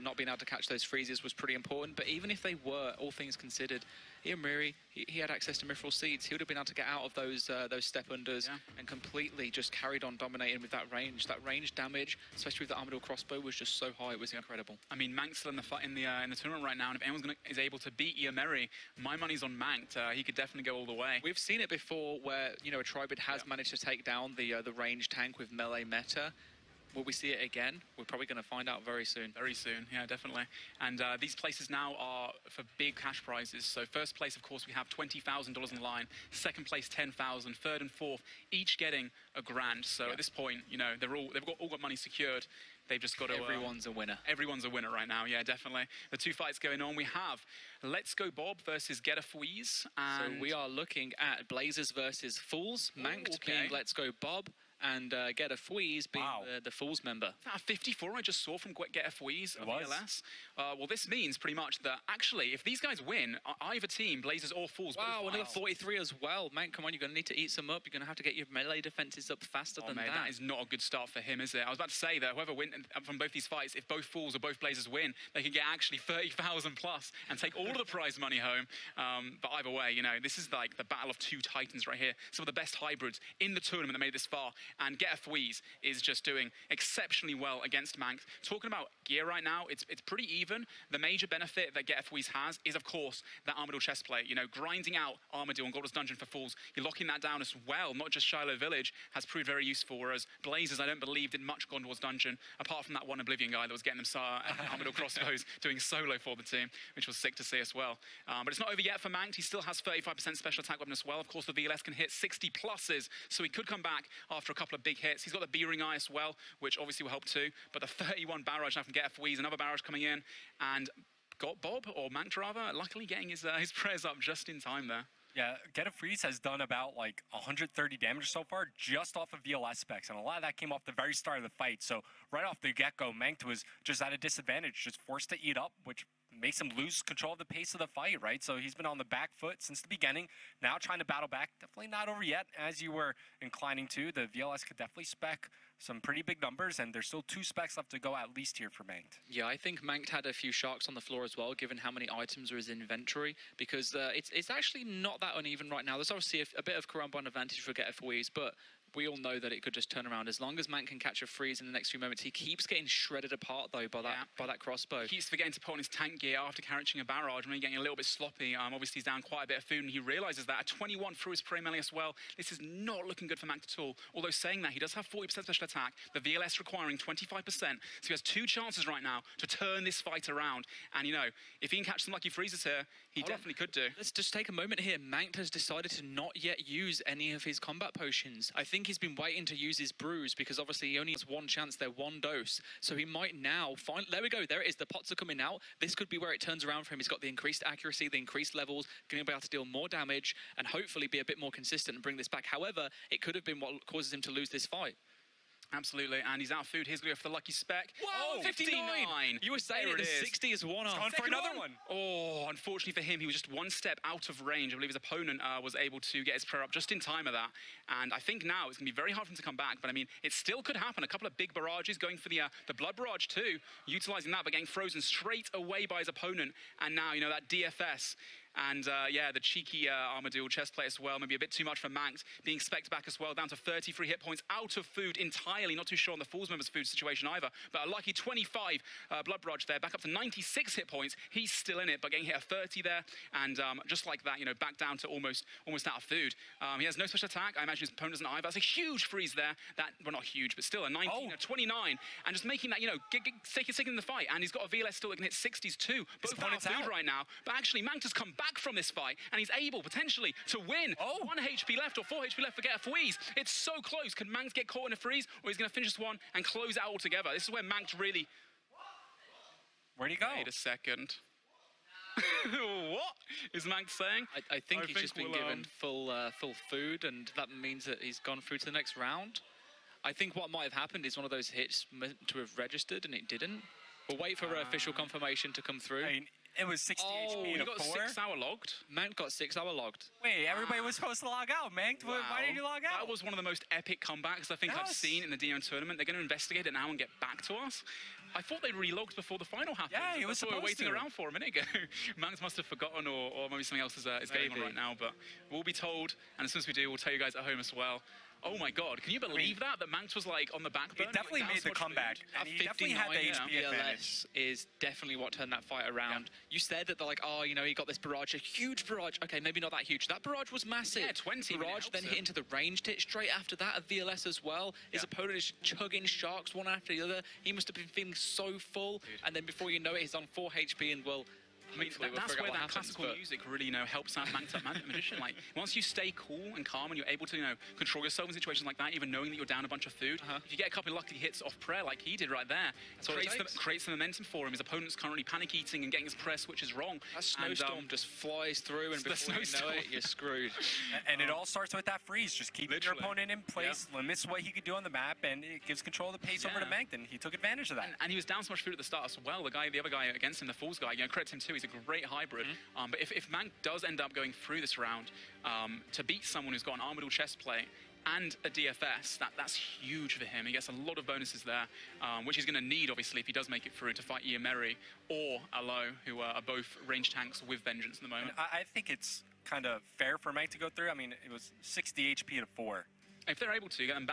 Not being able to catch those freezes was pretty important, but even if they were, all things considered, Eomiri, he had access to Mithril Seeds. He would have been able to get out of those step unders and completely just carried on dominating with that range. That range damage, especially with the Armadillo crossbow, was just so high. It was incredible. I mean, Mank's still in the fight in the tournament right now, and if anyone is able to beat Eomiri, my money's on Mank. He could definitely go all the way. We've seen it before, where a Tribid has managed to take down the range tank with melee meta. Will we see it again? We're probably going to find out very soon. Very soon, yeah, definitely. And these places now are for big cash prizes. So first place, of course, we have $20,000 on the line. Second place, $10,000. Third and fourth, each getting $1,000. So at this point, you know, they've all got money secured. They've just got to... Everyone's a winner. Everyone's a winner right now, yeah, definitely. The two fights going on, we have Let's Go Bob versus Get a Fweeze. And so we are looking at Blazers versus Fools. Mank being Let's Go Bob, and Get a Fweeze being the Fools member. That 54 I just saw from Get a Fweeze of ELS. Well, this means pretty much that, actually, if these guys win, either team, Blazers or Fools... Wow, another 43 as well. Man, come on, you're going to need to eat some up. You're going to have to get your melee defenses up faster than that. That is not a good start for him, is it? I was about to say that whoever wins from both these fights, if both Fools or both Blazers win, they can get actually 30,000 plus and take all of the prize money home. But either way, you know, this is like the battle of two titans right here. Some of the best hybrids in the tournament that made it this far. And Get a Fweeze is just doing exceptionally well against Mank. Talking about gear right now, it's pretty even. The major benefit that Get a Fweeze has is, of course, that Armadillo chestplate. You know, grinding out Armadillo and Goldust Dungeon for Fools, you're locking that down as well. Not just Shiloh Village has proved very useful, whereas Blazers, I don't believe, did much Gondor's Dungeon, apart from that one Oblivion guy that was getting them Armadillo crossbows doing solo for the team, which was sick to see as well. But it's not over yet for Mank. He still has 35% special attack weapon as well. Of course, the VLS can hit 60 pluses, so he could come back after a couple of big hits. He's got the B-Ring Eye as well, which obviously will help too. But the 31 barrage now from Get a Fweeze, another barrage coming in, and got Bob, or Mank rather, luckily getting his prayers up just in time there. Yeah, Get a Fweeze has done about like 130 damage so far just off of VLS specs, and a lot of that came off the very start of the fight. So right off the get-go, Mank was just at a disadvantage, just forced to eat up, which makes him lose control of the pace of the fight, right? So he's been on the back foot since the beginning, now trying to battle back. Definitely not over yet, as you were inclining to. The VLS could definitely spec some pretty big numbers, and there's still 2 specs left to go at least here for Mank. Yeah, I think Mank had a few sharks on the floor as well, given how many items are in his inventory, because it's actually not that uneven right now. There's obviously a bit of Karambon advantage for Get a Fweeze, but we all know that it could just turn around. As long as Mank can catch a freeze in the next few moments, he keeps getting shredded apart, though, by that crossbow. He keeps forgetting to put on his tank gear after catching a barrage, when he's getting a little bit sloppy. Obviously, he's down quite a bit of food, and he realizes that. At 21 through his prey melee as well, this is not looking good for Mank at all. Although saying that, he does have 40% special attack, the VLS requiring 25%, so he has 2 chances right now to turn this fight around. And, you know, if he can catch some lucky freezes here, he definitely could do. Let's just take a moment here. Mank has decided to not yet use any of his combat potions. I think he's been waiting to use his brews, because obviously he only has 1 chance, they're 1 dose. So he might now find, there we go, there it is, the pots are coming out. This could be where it turns around for him. He's got the increased accuracy, the increased levels, going to be able to deal more damage and hopefully be a bit more consistent and bring this back. However, it could have been what causes him to lose this fight. Absolutely, and he's out of food. Here's going to go for the lucky spec. Whoa, 59! You were saying There it, the is. 60 is one off. Going for another one. Oh, unfortunately for him, he was just one step out of range. I believe his opponent was able to get his prayer up just in time of that. And I think now it's going to be very hard for him to come back. But I mean, it still could happen. A couple of big barrages going for the blood barrage too, utilizing that, but getting frozen straight away by his opponent. And now, you know, that DFS. And yeah, the cheeky Armadillo chest plate as well. Maybe a bit too much for Manx. Being spec'd back as well, down to 33 hit points, out of food entirely. Not too sure on the Fools members' food situation either. But a lucky 25 blood barrage there, back up to 96 hit points. He's still in it, but getting hit a 30 there. And just like that, you know, back down to almost out of food. He has no special attack. I imagine his opponent doesn't either. That's a huge freeze there. That, well, not huge, but still a 19, a 29. And just making that, you know, taking in the fight. And he's got a VLS still that can hit 60s too. Both out of food right now. But actually, Manx has come back from this fight, and he's able potentially to win. 1 HP left or 4 HP left for Get a Freeze. It's so close. Can Manx get caught in a freeze, or he's going to finish this one and close it out altogether? This is where Manx really... Where'd he go? Wait a second. What is Manx saying? I think he's just been given full food, and that means that he's gone through to the next round. I think what might have happened is one of those hits meant to have registered, and it didn't. We'll wait for official confirmation to come through. I mean, it was 60 HP you and a got 4. 6 hour logged. Mank got 6 hour logged. Wait, everybody was supposed to log out, Mank. Wow. Why did you log out? That was one of the most epic comebacks I think I've seen in the DMM tournament. They're going to investigate it now and get back to us. I thought they relogged before the final happened. Yeah, it was That's what we were supposed waiting to. around for a minute ago. Manx must have forgotten, or maybe something else is going on right now. But we'll be told, and as soon as we do, we'll tell you guys at home as well. Oh my God, can you believe that Manx was like on the back burner? He definitely made the comeback, and he definitely had the HP advantage. Is definitely what turned that fight around. You said that they're like, oh, you know, he got this barrage, a huge barrage. Okay, maybe not that huge. That barrage was massive. Yeah, 20 barrage, then hit into the ranged hit straight after that, a VLS as well. His opponent is chugging sharks one after the other. He must have been feeling so full, and then before you know it, he's on 4 HP and well. I mean, that's where that classical music really, you know, helps out Manx up Magician. Like, once you stay cool and calm and you're able to, you know, control yourself in situations like that, even knowing that you're down a bunch of food, if you get a couple of lucky hits off prayer like he did right there, creates the momentum for him. His opponent's currently panic eating and getting his prayer switches wrong. That snowstorm just flies through, and before you know it, you're screwed. And it all starts with that freeze. Just keep your opponent in place, limits what he could do on the map, and it gives control of the pace over to Mank, and he took advantage of that. And he was down so much food at the start as well. The other guy against him, the Fools guy, you know, credit him too. He's a great hybrid. But if Mank does end up going through this round to beat someone who's got an Armadillo chest plate and a DFS, that's huge for him. He gets a lot of bonuses there, which he's going to need, obviously, if he does make it through to fight Iameri or Alo, who are both range tanks with vengeance at the moment. I think it's kind of fair for Mank to go through. I mean, it was 60 HP to 4. If they're able to get them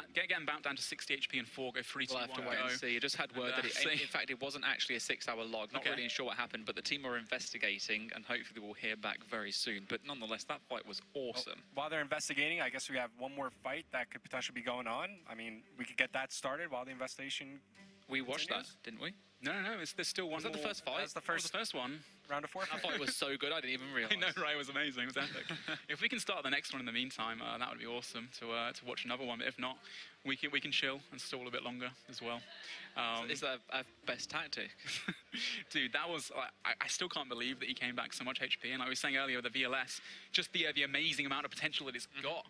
back down to 60 HP and 4, go 3, 2, 1, We'll have to wait and see. You just had word that in fact, it wasn't actually a 6-hour log. Not really sure what happened, but the team are investigating, and hopefully we'll hear back very soon. But nonetheless, that fight was awesome. Well, while they're investigating, I guess we have one more fight that could potentially be going on. I mean, we could get that started while the investigation We watched that, didn't we? No, there's still one more. Was that the first fight? That's the first one. Round of 4. That fight was so good, I didn't even realise. I know, right? It was amazing. It was epic. If we can start the next one in the meantime, that would be awesome to watch another one. But if not, we can chill and stall a bit longer as well. So is that our best tactic? Dude, that was... I still can't believe that he came back so much HP. And like I was saying earlier, the VLS, just the amazing amount of potential that it's got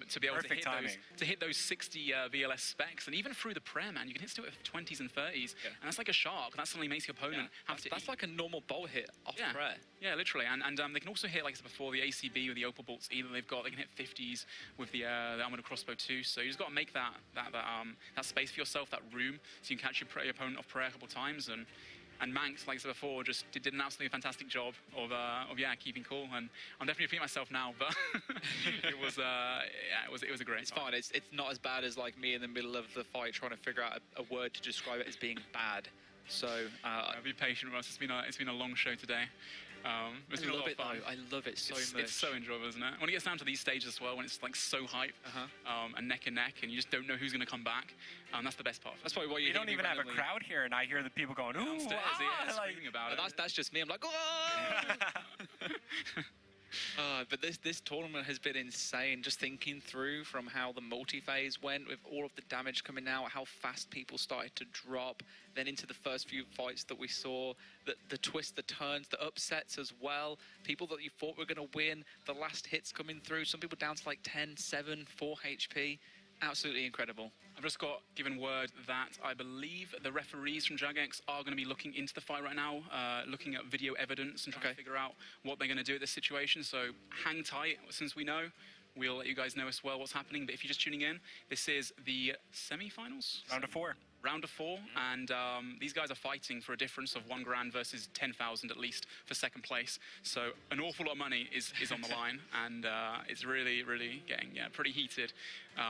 to be able to hit those 60 VLS specs. And even through the prayer, man, you can hit still with 20s and 30s. Yeah. And that's like a shark. That suddenly makes your opponent have to That's like a normal bolt hit off prayer. Yeah, literally. And they can also hit, like I said before, the ACB with the Opal bolts. Either they can hit 50s with the Armored Crossbow too. So you just got to make that space for yourself, that room, so you can catch your opponent off prayer a couple of times. And Manx, like I said before, just did an absolutely fantastic job of keeping cool. And I'm definitely repeating myself now, but it was a great. It's fight. fine. It's not as bad as like me in the middle of the fight trying to figure out a word to describe it as being bad. So be patient with us. It's been a long show today. It's been a lot of fun. I love it so much. It's so enjoyable, isn't it? When it gets down to these stages as well, when it's like so hype and neck, and you just don't know who's going to come back. That's the best part. That's probably why you don't even have a crowd here, and I hear the people going, "Ooh!" Screaming about it. That's just me. I'm like, "Oh!" But this tournament has been insane. Just thinking through from how the multi-phase went with all of the damage coming out, how fast people started to drop, then into the first few fights that we saw, the twists, the turns, the upsets as well. People that you thought were going to win, the last hits coming through. Some people down to like 10, 7, 4 HP. Absolutely incredible. I've just got given word that I believe the referees from Jagex are going to be looking into the fight right now, looking at video evidence and trying to figure out what they're going to do at this situation. So hang tight, since we know. We'll let you guys know as well what's happening. But if you're just tuning in, this is the semi-finals? Round of 4. Round of 4, and these guys are fighting for a difference of $1,000 versus 10,000 at least for second place. So an awful lot of money is on the line, and it's really, really getting pretty heated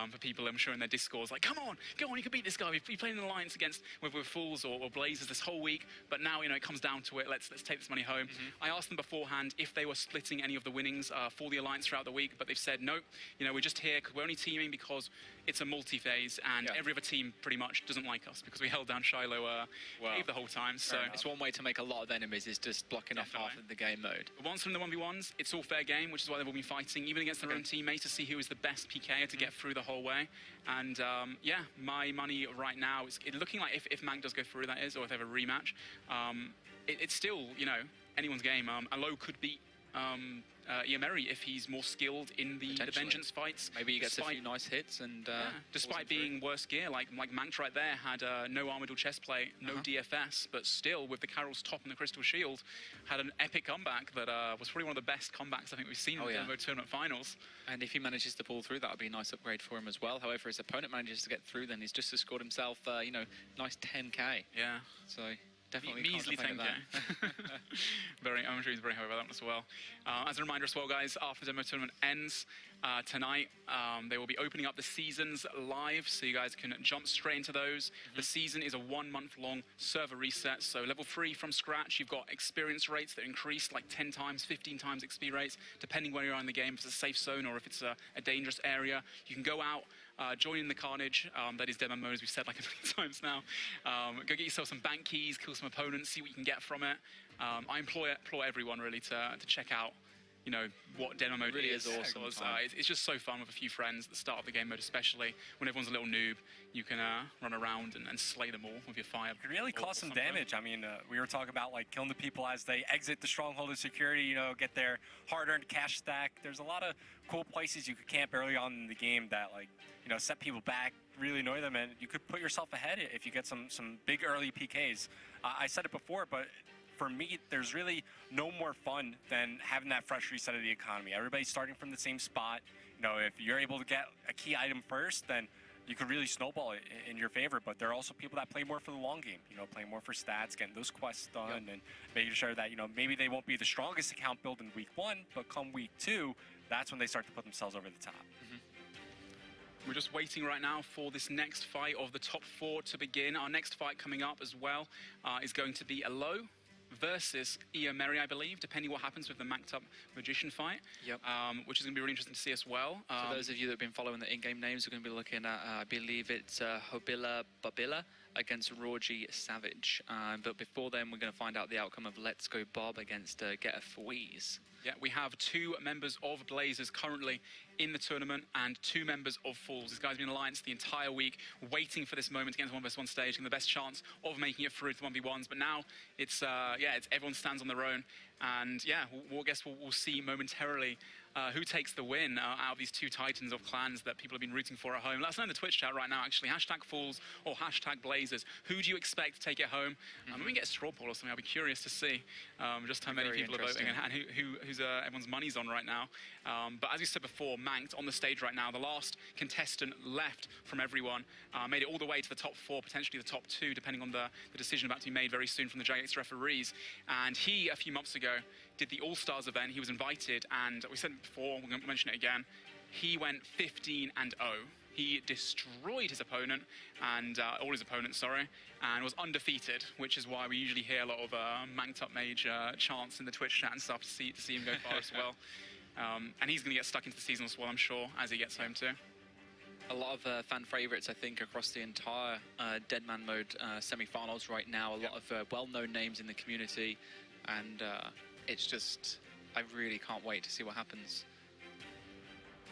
for people. I'm sure in their Discords, like, come on, go on, you can beat this guy. We've played in an alliance against with Fools or Blazers this whole week, but now it comes down to it. Let's take this money home. I asked them beforehand if they were splitting any of the winnings for the alliance throughout the week, but they've said no. We're just here because we're only teaming because it's a multi-phase, and every other team pretty much doesn't like us because we held down Shiloh the whole time. So it's one way to make a lot of enemies is just blocking off half of the game mode. But once from the 1v1s, it's all fair game, which is why they've all been fighting, even against their own teammates, to see who is the best PKer to get through the whole way. And my money right now is looking like if Mank does go through, that is, or if they have a rematch, it's still anyone's game. Alo could beat Iameri if he's more skilled in the Vengeance fights. Maybe he gets a few nice hits and... despite being worse gear, like Mank right there had no armored or chest plate, no DFS, but still with the Carol's top and the Crystal Shield, had an epic comeback that was probably one of the best comebacks I think we've seen in the Demo Tournament Finals. And if he manages to pull through, that would be a nice upgrade for him as well. However, if his opponent manages to get through, then he's just scored himself, nice 10k. Yeah. So... definitely measly 10k. I'm sure he's very happy about that one as well. As a reminder as well, guys, after the demo tournament ends tonight, they will be opening up the seasons live, so you guys can jump straight into those. The season is a 1 month long server reset, so level 3 from scratch, you've got experience rates that increase like 10 times, 15 times XP rates, depending where you are in the game, if it's a safe zone or if it's a dangerous area. You can go out, join in the carnage, that is demo mode, as we've said like a million times now. Go get yourself some bank keys, kill some opponents, see what you can get from it. I implore everyone really to check out what demo mode really is awesome. It's just so fun with a few friends at the start of the game mode, especially when everyone's a little noob. You can run around and slay them all with your fire. It really cause some damage. I mean, we were talking about like killing the people as they exit the stronghold of security, get their hard-earned cash stack. There's a lot of cool places you could camp early on in the game that set people back, really annoy them, and you could put yourself ahead if you get some big early PKs. I said it before, but for me, there's really no more fun than having that fresh reset of the economy. Everybody's starting from the same spot. If you're able to get a key item first, then you could really snowball it in your favor. But there are also people that play more for the long game, playing more for stats, getting those quests done, and making sure that, maybe they won't be the strongest account build in week 1, but come week 2, that's when they start to put themselves over the top. We're just waiting right now for this next fight of the top 4 to begin. Our next fight coming up as well is going to be Alo versus Iameri, I believe, depending what happens with the Macked Up Magician fight, which is going to be really interesting to see as well. For those of you that have been following the in-game names, we're going to be looking at, I believe it's Hobila Babila against Roji Savage. But before then, we're going to find out the outcome of Let's Go Bob against Get a Fweeze. Yeah, we have 2 members of Blazers currently in the tournament and 2 members of Fools. This guy's been in Alliance the entire week, waiting for this moment to get into 1v1 stage and the best chance of making it through to 1v1s. But now it's everyone stands on their own. And I guess we'll see momentarily who takes the win out of these 2 titans of clans that people have been rooting for at home. Let us know in the Twitch chat right now, actually. #Fools or #Blazers. Who do you expect to take it home? When we get a straw poll or something, I'll be curious to see just how many people are voting and who's everyone's money's on right now. But as you said before, Manked on the stage right now, the last contestant left from everyone, made it all the way to the top 4, potentially the top 2, depending on the decision about to be made very soon from the Jagex referees. And he, a few months ago, did the All-Stars event. He was invited, and we said it before, we're going to mention it again, he went 15-0. He destroyed his opponent, and all his opponents, sorry, and was undefeated, which is why we usually hear a lot of Manked Up Mage chants in the Twitch chat and stuff to see him go far as well. And he's going to get stuck into the season as well, I'm sure, as he gets home too. A lot of fan favourites, I think, across the entire Deadman mode semi-finals right now. A lot of well-known names in the community, and it's just, I really can't wait to see what happens.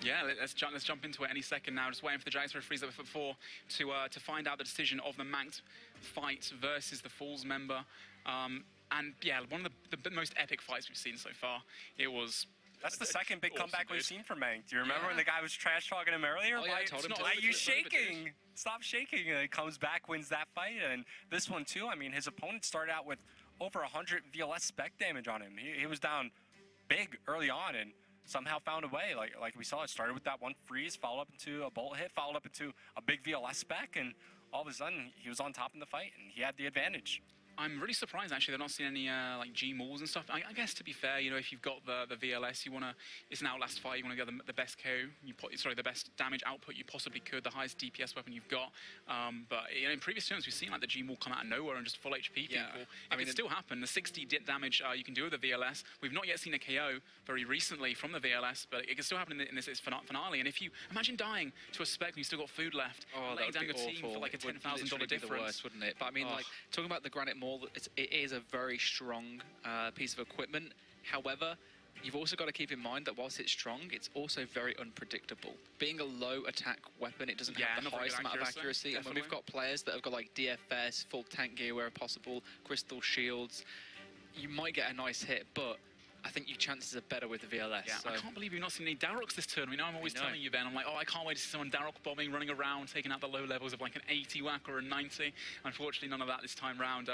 Yeah, let's jump into it any second now. Just waiting for the Jagex referees that were for to find out the decision of the Manked fight versus the Fools member. And yeah, one of the most epic fights we've seen so far. It was That's the second big Awesome, comeback we've dude. seen from Mank. Do you remember Yeah. when the guy was trash talking him earlier? Oh, yeah, I told him to. Why are you Flip over, dude. shaking? Stop shaking. And he comes back, wins that fight. And this one, too, I mean, his opponent started out with over 100 VLS spec damage on him. He was down big early on and somehow found a way. Like we saw, it started with that one freeze, followed up into a bolt hit, followed up into a big VLS spec, and all of a sudden, he was on top in the fight, and he had the advantage. I'm really surprised actually they're not seeing any like G mauls and stuff. I guess to be fair, you know, if you've got the VLS, you wanna, it's an outlast fight. You wanna get the best KO, the best damage output you possibly could, the highest DPS weapon you've got. But you know, in previous turns we've seen like the G maul come out of nowhere and just full HP people. It can still happen. The 60 damage you can do with the VLS. We've not yet seen a KO very recently from the VLS, but it can still happen in this finale. And if you imagine dying to a spec and you still got food left, laying down your team for like a $10,000 difference, the worst, wouldn't it? But I mean, like talking about the Granite Maul, it is a very strong piece of equipment. However, you've also got to keep in mind that whilst it's strong, it's also very unpredictable. Being a low attack weapon, it doesn't have the highest amount of accuracy. And when we've got players that have got like DFS, full tank gear where possible, crystal shields, you might get a nice hit, but I think your chances are better with the VLS. Yeah, I can't believe you've not seen any Daroks this turn. I mean, I'm always telling you, Ben, I'm like, oh, I can't wait to see someone Darok bombing, running around, taking out the low levels of like an 80 whack or a 90. Unfortunately, none of that this time round.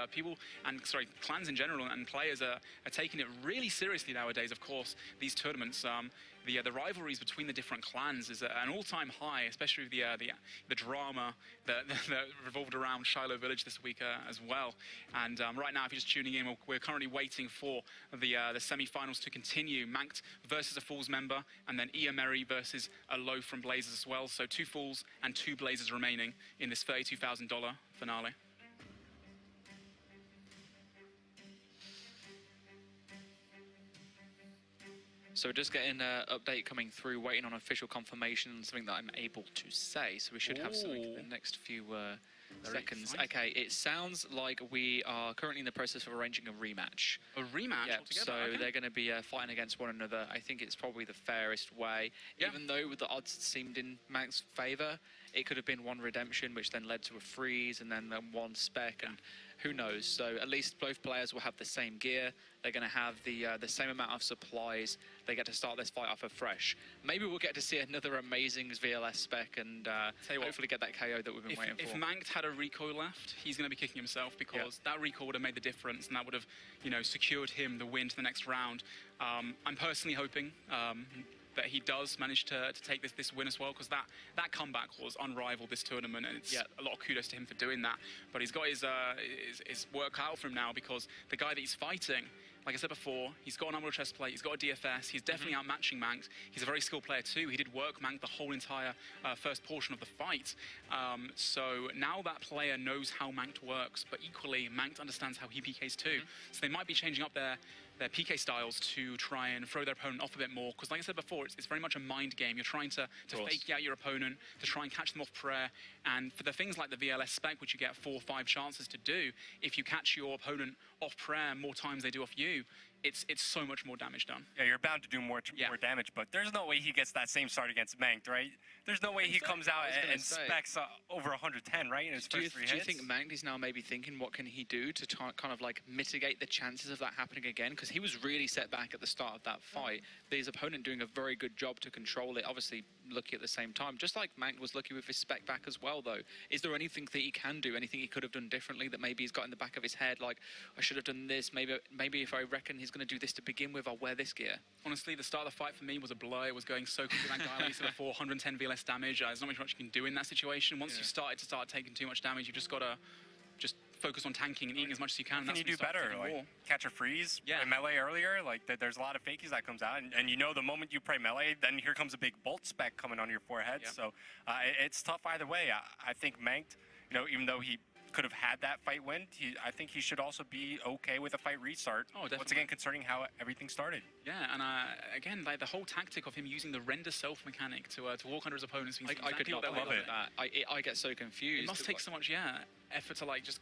Clans in general and players are taking it really seriously nowadays. Of course, these tournaments, the rivalries between the different clans is an all-time high, especially with the drama that revolved around Shiloh Village this week as well. And right now, if you're just tuning in, we're currently waiting for the semi-finals to continue. Mankt versus a Fools member, and then Iameri versus a Low from Blazers as well. So 2 Fools and 2 Blazers remaining in this $32,000 finale. So we're just getting an update coming through, waiting on official confirmation, something that I'm able to say. So we should have something in the next few seconds. Okay, it sounds like we are currently in the process of arranging a rematch. A rematch? Yep, Altogether? so Okay. they're going to be fighting against one another. I think it's probably the fairest way. Even though the odds seemed in Mank's favour, it could have been one redemption, which then led to a freeze, and then one spec, and who knows. So at least both players will have the same gear. They're going to have the same amount of supplies. They get to start this fight off afresh. Maybe we'll get to see another amazing VLS spec and hopefully get that KO that we've been waiting for. If Mankt had a recoil left, he's going to be kicking himself because that recoil would have made the difference, and that would have, you know, secured him the win to the next round. I'm personally hoping that he does manage to take this win as well, because that comeback was unrivaled this tournament, and it's a lot of kudos to him for doing that. But he's got his work out for him now, because the guy that he's fighting, like I said before, he's got an armor chest plate, he's got a DFS, he's definitely outmatching Mankt. He's a very skilled player too. He did work Mankt the whole entire first portion of the fight. So now that player knows how Mankt works, but equally Mankt understands how he PKs too. So they might be changing up their PK styles to try and throw their opponent off a bit more, because like I said before, it's very much a mind game. You're trying to fake out your opponent, to try and catch them off prayer, and for the things like the VLS spec, which you get 4 or 5 chances to do, if you catch your opponent off prayer more times they do off you, it's so much more damage done. Yeah, you're bound to do more damage, but there's no way he gets that same start against Mankt, right? There's no way he comes out and specs over 110, right, in his first 3 hits. Do you think Mankt is now maybe thinking, what can he do to kind of like mitigate the chances of that happening again? Because he was really set back at the start of that fight. But his opponent doing a very good job to control it, obviously lucky at the same time. Just like Mankt was lucky with his spec back as well, though. Is there anything that he can do, anything he could have done differently that maybe he's got in the back of his head, like, I should have done this, maybe if I reckon he's going to do this to begin with, I'll wear this gear? Honestly, the start of the fight for me was a blur. It was going so quickly. That guy, like you said before, 110 VLS damage. There's not much you can do in that situation. Once you start taking too much damage, you've just got to just focus on tanking and eating as much as you can. Can you do better? Like catch a freeze? Play melee earlier? Like there's a lot of fakies that comes out, and you know the moment you play melee, then here comes a big bolt spec coming on your forehead. So it's tough either way. I think Mankt, you know, even though he could have had that fight win, I think he should also be okay with a fight restart. Oh, definitely. Once again, concerning how everything started. Yeah, and again, like the whole tactic of him using the render self mechanic to walk under his opponents. I could not love it. I get so confused. It must take so much, effort to like just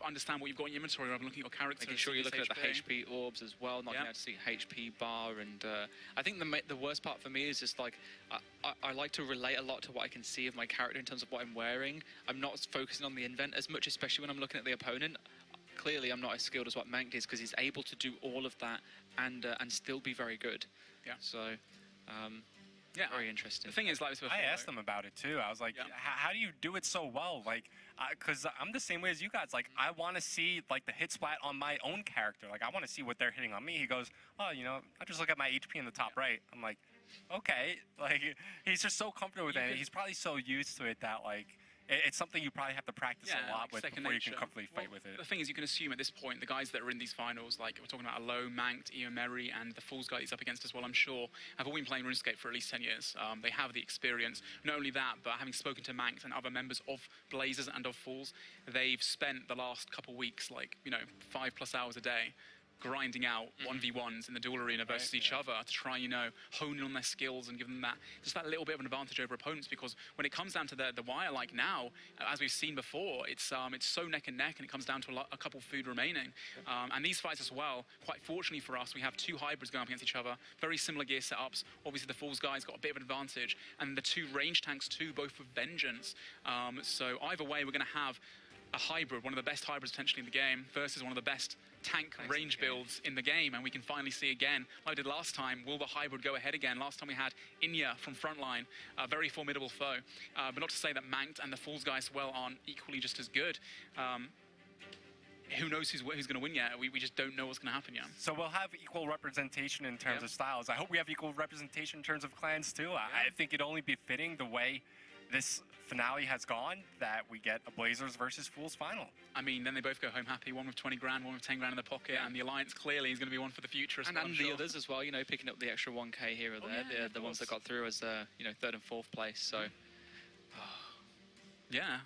understand what you've got in your inventory rather than looking at your character. Making sure you're looking at the HP orbs as well, not being able to see HP bar, and I think the worst part for me is just like I like to relate a lot to what I can see of my character in terms of what I'm wearing. I'm not focusing on the invent as much, especially when I'm looking at the opponent. clearly I'm not as skilled as what Mank is, because he's able to do all of that and still be very good. Yeah. So, yeah, very interesting. The thing is, like before, I asked them about it too. I was like, how do you do it so well? Like, because I'm the same way as you guys. Like, I want to see like the hit splat on my own character. Like, I want to see what they're hitting on me. He goes, oh, you know, I just look at my HP in the top right. I'm like, okay. Like, he's just so comfortable with it. He's probably so used to it that like it's something you probably have to practice a lot with before you can comfortably fight with it. The thing is, you can assume at this point, the guys that are in these finals, like we're talking about Alo, Mankt, Eomeri, and the Fools guy he's up against as well, I'm sure, have all been playing RuneScape for at least 10 years. They have the experience. Not only that, but having spoken to Mankt and other members of Blazers and of Fools, they've spent the last couple weeks, like, you know, 5+ hours a day grinding out 1v1s in the duel arena versus each other to try, you know, hone in on their skills and give them that, just that little bit of an advantage over opponents, because when it comes down to the wire, like now, as we've seen before, it's so neck and neck, and it comes down to a couple food remaining. And these fights as well, quite fortunately for us, we have two hybrids going up against each other, very similar gear setups. Obviously the Fools guys got a bit of an advantage, and the two range tanks too, both with Vengeance. So either way, we're going to have a hybrid, one of the best hybrids potentially in the game, versus one of the best tank range builds in the game, and we can finally see again, like I did last time, will the hybrid go ahead again? Last time we had Inya from Frontline, a very formidable foe, but not to say that Mankt and the Fools guys as well aren't equally just as good. Who knows who's going to win yet? We just don't know what's going to happen yet. So we'll have equal representation in terms of styles. I hope we have equal representation in terms of clans too. I think it'd only be fitting the way this finale has gone that we get a Blazers versus Fools final. I mean, then they both go home happy, one with 20 grand, one with 10 grand in the pocket, and the Alliance clearly is going to be one for the future as well. And the others as well, you know, picking up the extra 1k here or there, the ones that got through as, you know, 3rd and 4th place, so... Yeah,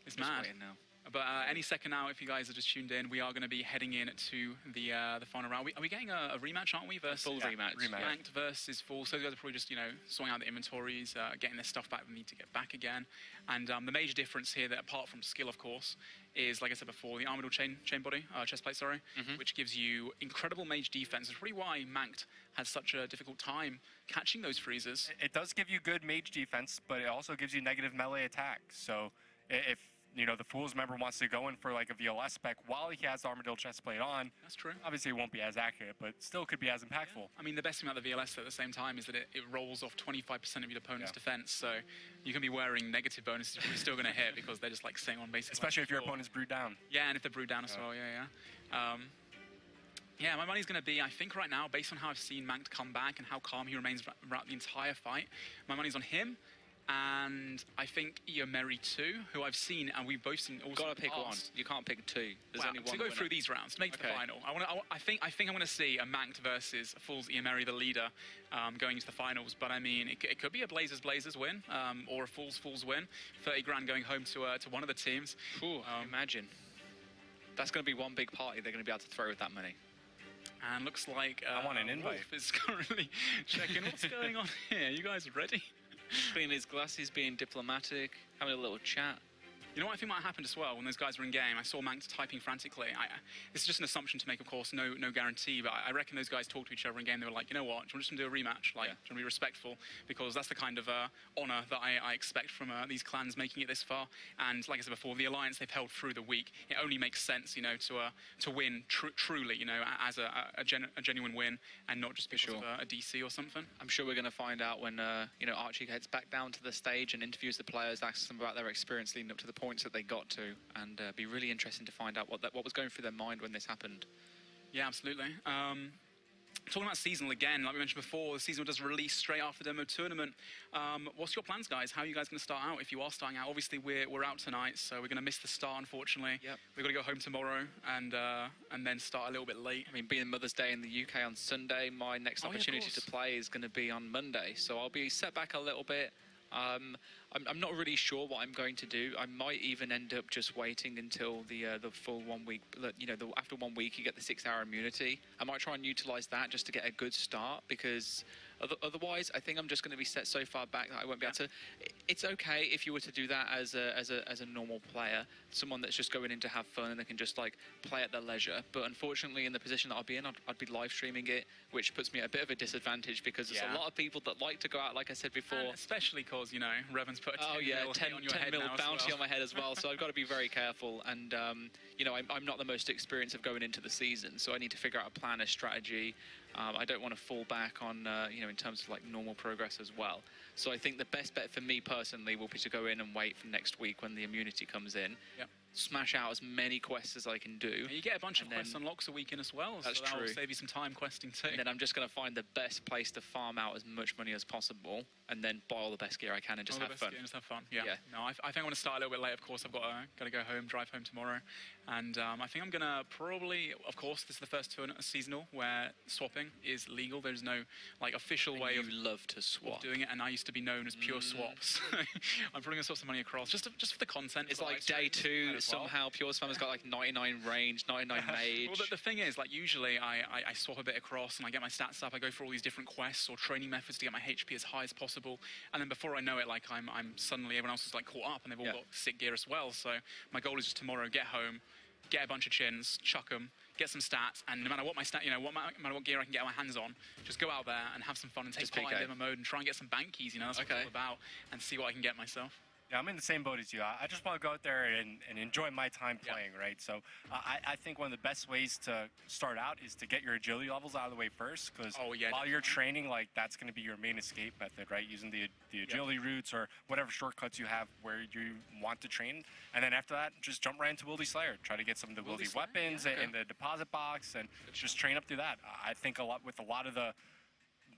it's mad. Now. But any second now, if you guys are just tuned in, we are going to be heading in to the final round. Are we getting a rematch, aren't we? Versus full rematch. Ranked versus Full. So those guys are probably just, you know, sorting out the inventories, getting their stuff back they need to get back again. And the major difference here, that apart from skill, of course, is, like I said before, the Armadyl chest plate, which gives you incredible mage defense. That's probably why Mankt has such a difficult time catching those freezers. It does give you good mage defense, but it also gives you negative melee attack. So if you know, the Fools member wants to go in for like a VLS spec while he has Armadyl chestplate on. That's true. Obviously, it won't be as accurate, but still could be as impactful. Yeah. I mean, the best thing about the VLS at the same time is that it rolls off 25% of your opponent's defense, so you can be wearing negative bonuses, but you're still going to hit because they're just like staying on basically. Especially if your opponent's brewed down. Yeah, and if they're brewed down as well, yeah, my money's going to be, I think right now, based on how I've seen Mankt come back and how calm he remains throughout the entire fight, my money's on him. And I think Eomeri too, who I've seen, and we've both seen. Also got to pick one. You can't pick two. There's only one. To go through these rounds to make the final, I think I'm going to see a Mankt versus Fools Eomeri, the leader, going into the finals. But I mean, it could be a Blazers win, or a Fools win. 30 grand going home to one of the teams. Imagine. That's going to be one big party they're going to be able to throw with that money. And looks like I want an invite. Wolf is currently checking what's going on here. You guys ready? Cleaning his glasses, being diplomatic, having a little chat. You know what I think might have happened as well when those guys were in game? I saw Mankt typing frantically. This is just an assumption to make, of course, no guarantee, but I reckon those guys talked to each other in game. They were like, you know what, do you want to do a rematch? Like, do you want to be respectful? Because that's the kind of honour that I expect from these clans making it this far. And like I said before, the Alliance, they've held through the week. It only makes sense, you know, to win truly, you know, as a genuine win, and not just because of a DC or something. I'm sure we're going to find out when, you know, Archie heads back down to the stage and interviews the players, asks them about their experience leading up to the points that they got to, and be really interesting to find out what was going through their mind when this happened. Yeah, absolutely. Talking about seasonal again, like we mentioned before, the seasonal does release straight after the demo tournament. What's your plans, guys? How are you guys going to start out if you are starting out? Obviously, we're out tonight, so we're going to miss the start, unfortunately. Yep. We've got to go home tomorrow and then start a little bit late. I mean, being Mother's Day in the UK on Sunday, my next opportunity to play is going to be on Monday, so I'll be set back a little bit. I'm not really sure what I'm going to do. I might even end up just waiting until the full 1 week. You know, after 1 week you get the 6-hour immunity. I might try and utilize that just to get a good start, because otherwise I think I'm just going to be set so far back that I won't be able to. It's okay if you were to do that as a normal player, someone that's just going in to have fun and they can just like play at their leisure. But unfortunately, in the position that I'll be in, I'd be live streaming it, which puts me at a bit of a disadvantage because there's a lot of people that like to go out, like I said before. And especially because, you know, Revan's put a 10 Oh yeah, mil 10, on your 10 head mil now as bounty well. on my head as well. So I've got to be very careful. And you know, I'm not the most experienced of going into the season, so I need to figure out a plan, a strategy. I don't want to fall back on you know, in terms of like normal progress as well. So I think the best bet for me personally will be to go in and wait for next week when the immunity comes in. Yep. Smash out as many quests as I can do. And you get a bunch of quest unlocks a week in as well, That's so that'll true. save you some time questing too. And then I'm just going to find the best place to farm out as much money as possible, and then buy all the best gear I can and just All the have best fun. gear and just have fun. Yeah. Yeah. No, I think I'm going to start a little bit late. Of course, I've got to go home, drive home tomorrow, and I think I'm going to probably, of course, this is the first tournament seasonal where swapping is legal. There's no like official way of love to swap doing it, and I used to be known as pure swaps. I'm probably going to swap some money across just for the content. It's for the like live day streams 2, as well. somehow Pure Spam has got like 99 range, 99 mage. Well, the thing is, like, usually I swap a bit across and I get my stats up. I go for all these different quests or training methods to get my HP as high as possible. And then before I know it, like, I'm suddenly, everyone else is, like, caught up and they've all got sick gear as well. So my goal is just tomorrow, get home, get a bunch of chins, chuck them, get some stats, and no matter what my stat, no matter what gear I can get my hands on, just go out there and have some fun and take part in demo mode and try and get some bank keys, you know, that's what it's all about, and see what I can get myself. Yeah, I'm in the same boat as you. I just want to go out there and enjoy my time playing, right? So I think one of the best ways to start out is to get your agility levels out of the way first, because while you're training, like, that's going to be your main escape method, right? Using the agility routes or whatever shortcuts you have where you want to train. And then after that, just jump right into Wildy Slayer. Try to get some of the Wildy weapons in the deposit box and just train up through that. I think with a lot of the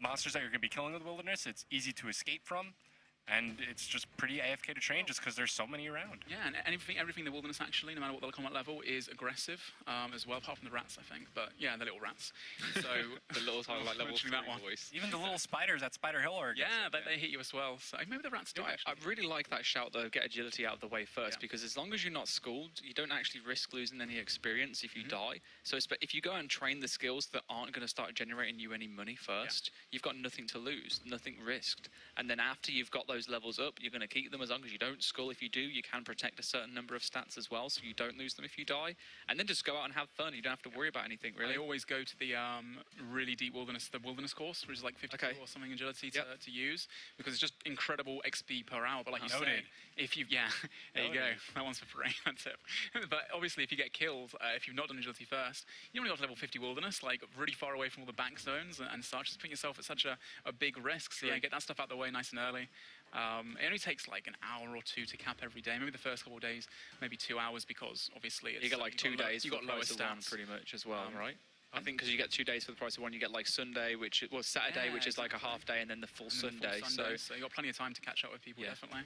monsters that you're going to be killing in the wilderness, it's easy to escape from. And it's just pretty AFK to train just because there's so many around. Yeah, and everything in the wilderness, actually, no matter what the combat level, is aggressive as well, apart from the rats, I think. But yeah, the little rats. So the little like level 3 voice. Even the little spiders at Spider Hill are aggressive. Yeah, they hit you as well. So maybe the rats do. I really like that shout though, get agility out of the way first, because as long as you're not schooled, you don't actually risk losing any experience if you die. So if you go and train the skills that aren't going to start generating you any money first, you've got nothing to lose, nothing risked. And then after you've got those levels up, you're going to keep them as long as you don't skull. If you do, you can protect a certain number of stats as well, so you don't lose them if you die. And then just go out and have fun. You don't have to worry about anything, really. I always go to the really deep wilderness, the wilderness course, which is like 52 or something agility to use, because it's just incredible XP per hour. But like you said, if you, there you go. That one's for free, that's it. But obviously, if you get killed, if you've not done agility first, you only got to level 50 wilderness, like really far away from all the back zones and such. Just putting yourself at such a big risk. So yeah, get that stuff out the way nice and early. It only takes like an hour or two to cap every day. Maybe the first couple of days, maybe 2 hours, because obviously it's, you get like 2 days. You got lower stats pretty much as well, right? I think because you get 2 days for the price of one, you get like Sunday, which was Saturday, which is like a half day, and then the full Sunday. So you got plenty of time to catch up with people, definitely.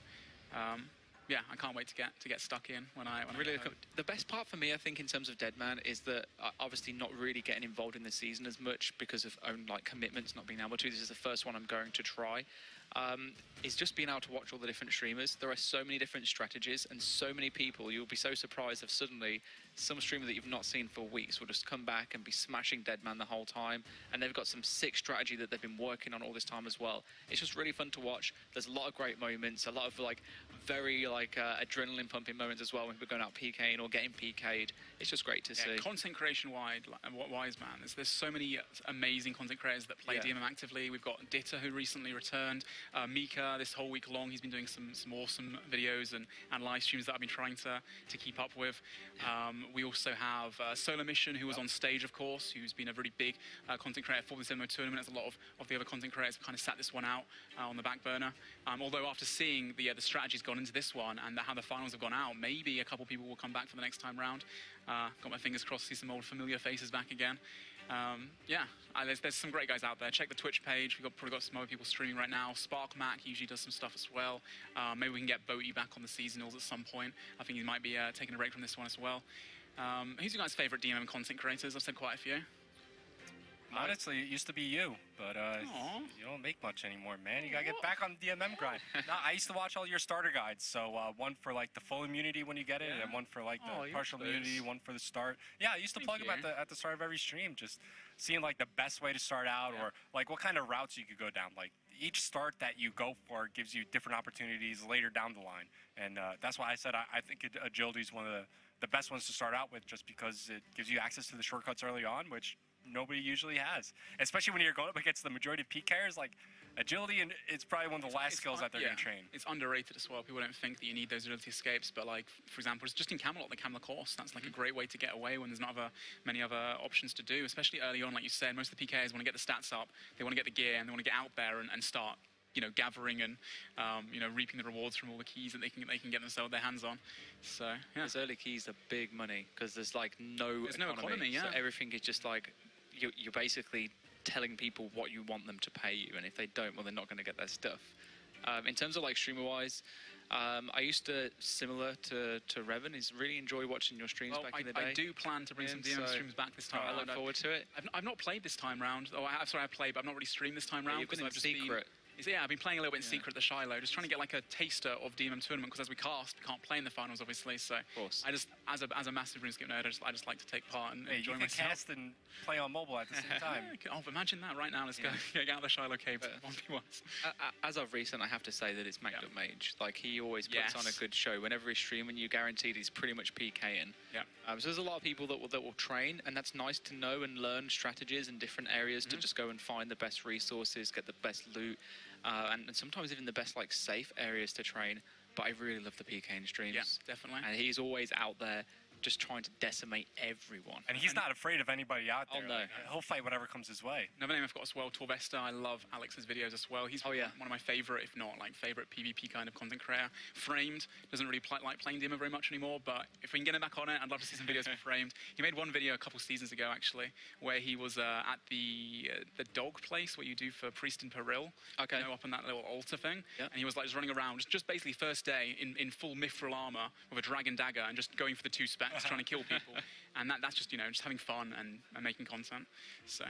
Yeah, I can't wait to get stuck in when I really the best part for me, I think, in terms of Deadman, is that obviously not really getting involved in the season as much because of own like commitments, not being able to. This is the first one I'm going to try. Is just being able to watch all the different streamers. There are so many different strategies and so many people. You'll be so surprised if suddenly some streamer that you've not seen for weeks will just come back and be smashing Deadman the whole time, and they've got some sick strategy that they've been working on all this time as well. It's just really fun to watch. There's a lot of great moments, a lot of like very like adrenaline pumping moments as well when we're going out PKing or getting PK'd. It's just great to see. Content creation wise, man, there's so many amazing content creators that play DMM actively. We've got Ditta, who recently returned. Mika, this whole week long, he's been doing some awesome videos and live streams that I've been trying to keep up with. We also have Solar Mission, who was on stage, of course, who's been a really big content creator for this demo tournament, as a lot of the other content creators have kind of sat this one out on the back burner. Although after seeing the strategies gone into this one and how the finals have gone out, maybe a couple people will come back for the next time round. Got my fingers crossed to see some old familiar faces back again. There's some great guys out there. Check the Twitch page. We've probably got some other people streaming right now. Spark Mac usually does some stuff as well. Maybe we can get Boaty back on the seasonals at some point. I think he might be taking a break from this one as well. Who's your guys' favourite DMM content creators? I've said quite a few. Honestly, it used to be you, but you don't make much anymore, man. You gotta get back on the DMM grind. No, I used to watch all your starter guides, so one for like the full immunity when you get it, and one for like the partial immunity, one for the start. Yeah, I used to plug them at the start of every stream, just seeing like the best way to start out, or like what kind of routes you could go down. Like each start that you go for gives you different opportunities later down the line, and that's why I said I think agility is one of the best ones to start out with, just because it gives you access to the shortcuts early on, which nobody usually has. Especially when you're going up against the majority of PKers, like agility, and it's probably one of the last skills that they're going to train. It's underrated as well. People don't think that you need those agility escapes, but like, for example, it's just in Camelot, the Camelot course. That's like a great way to get away when there's not many other options to do, especially early on. Like you said, most of the PKers want to get the stats up, they want to get the gear, and they want to get out there and start, you know, gathering and reaping the rewards from all the keys that they can get themselves their hands on. So yeah, those early keys are big money because there's like no economy. Yeah, so everything is just like you're basically telling people what you want them to pay you, and if they don't, well, they're not going to get their stuff. In terms of like streamer-wise, I used to, similar to Revan, is really enjoy watching your streams back in the day. I do plan to bring some DMM streams back this time. I look forward to it. I've not played this time round. Oh, I've played, but I've not really streamed this time round. You've been in secret. Yeah, I've been playing a little bit in secret at the Shiloh, just trying to get like a taster of DMM tournament, because as we cast, we can't play in the finals, obviously. So I just, as a massive RuneScape nerd, I just like to take part and enjoy myself. You can cast and play on mobile at the same time. Oh, imagine that right now. Let's go get out of the Shiloh caves. 1v1s. As of recent, I have to say that it's Manked Up Mage. Like, he always puts on a good show. Whenever he's streaming, you guaranteed he's pretty much PKing. Yeah. So there's a lot of people that will train, and that's nice to know and learn strategies in different areas to just go and find the best resources, get the best loot. And sometimes even the best like safe areas to train. But I really love the PKing streams. Yeah, definitely. And he's always out there just trying to decimate everyone. And he's not afraid of anybody out there. Oh, no. Like, he'll fight whatever comes his way. Another name I've got as well, Torvesta. I love Alex's videos as well. He's one of my favorite, if not like favorite PvP kind of content creator. Framed doesn't really like playing DMM very much anymore, but if we can get him back on it, I'd love to see some videos from Framed. He made one video a couple seasons ago actually, where he was at the dog place where you do for Priest in Peril. Okay. You know, up on that little altar thing. Yep. And he was like just running around, just basically first day in full mithril armor with a dragon dagger and just going for the 2 specs, trying to kill people. And that's just, you know, just having fun and making content. So.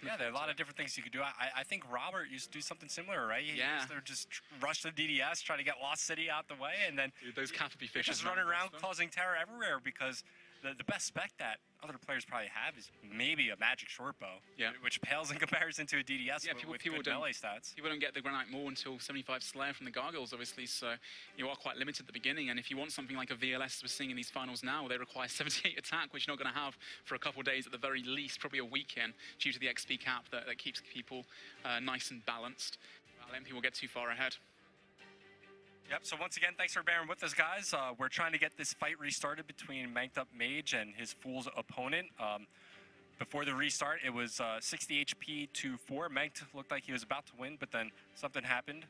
Yeah, there are a lot of different things you could do. I think Robert used to do something similar, right? He used to just rush the DDS, try to get Lost City out the way, and then those Cappy fishes just running around causing terror everywhere, because the best spec that other players probably have is maybe a magic short bow, which pales in comparison to a DDS with good melee stats. People don't get the Granite Maul until 75 Slayer from the Gargoyles, obviously, so you are quite limited at the beginning, and if you want something like a VLS we're seeing in these finals now, they require 78 attack, which you're not going to have for a couple of days at the very least, probably a weekend, due to the XP cap that keeps people nice and balanced. Without letting people get too far ahead. Yep, so once again, thanks for bearing with us, guys. We're trying to get this fight restarted between Manked Up Mage and his Fool's opponent. Before the restart, it was 60 HP to 4. Manked looked like he was about to win, but then something happened.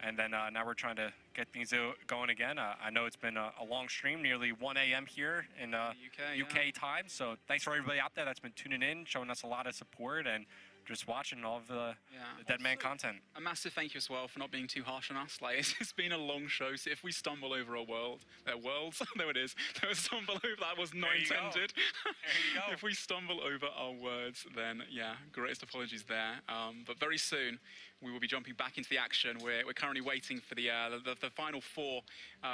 And then now we're trying to get things going again. I know it's been a long stream, nearly 1 a.m. here in UK time. So thanks for everybody out there that's been tuning in, showing us a lot of support, and just watching all of the Dead Man content. A massive thank you as well for not being too harsh on us. Like, it's been a long show, so if we stumble over a worlds, there it is. There was stumble over, that was not intended. If we stumble over our words, then yeah, greatest apologies there. But very soon, we will be jumping back into the action. We're currently waiting for the final 4,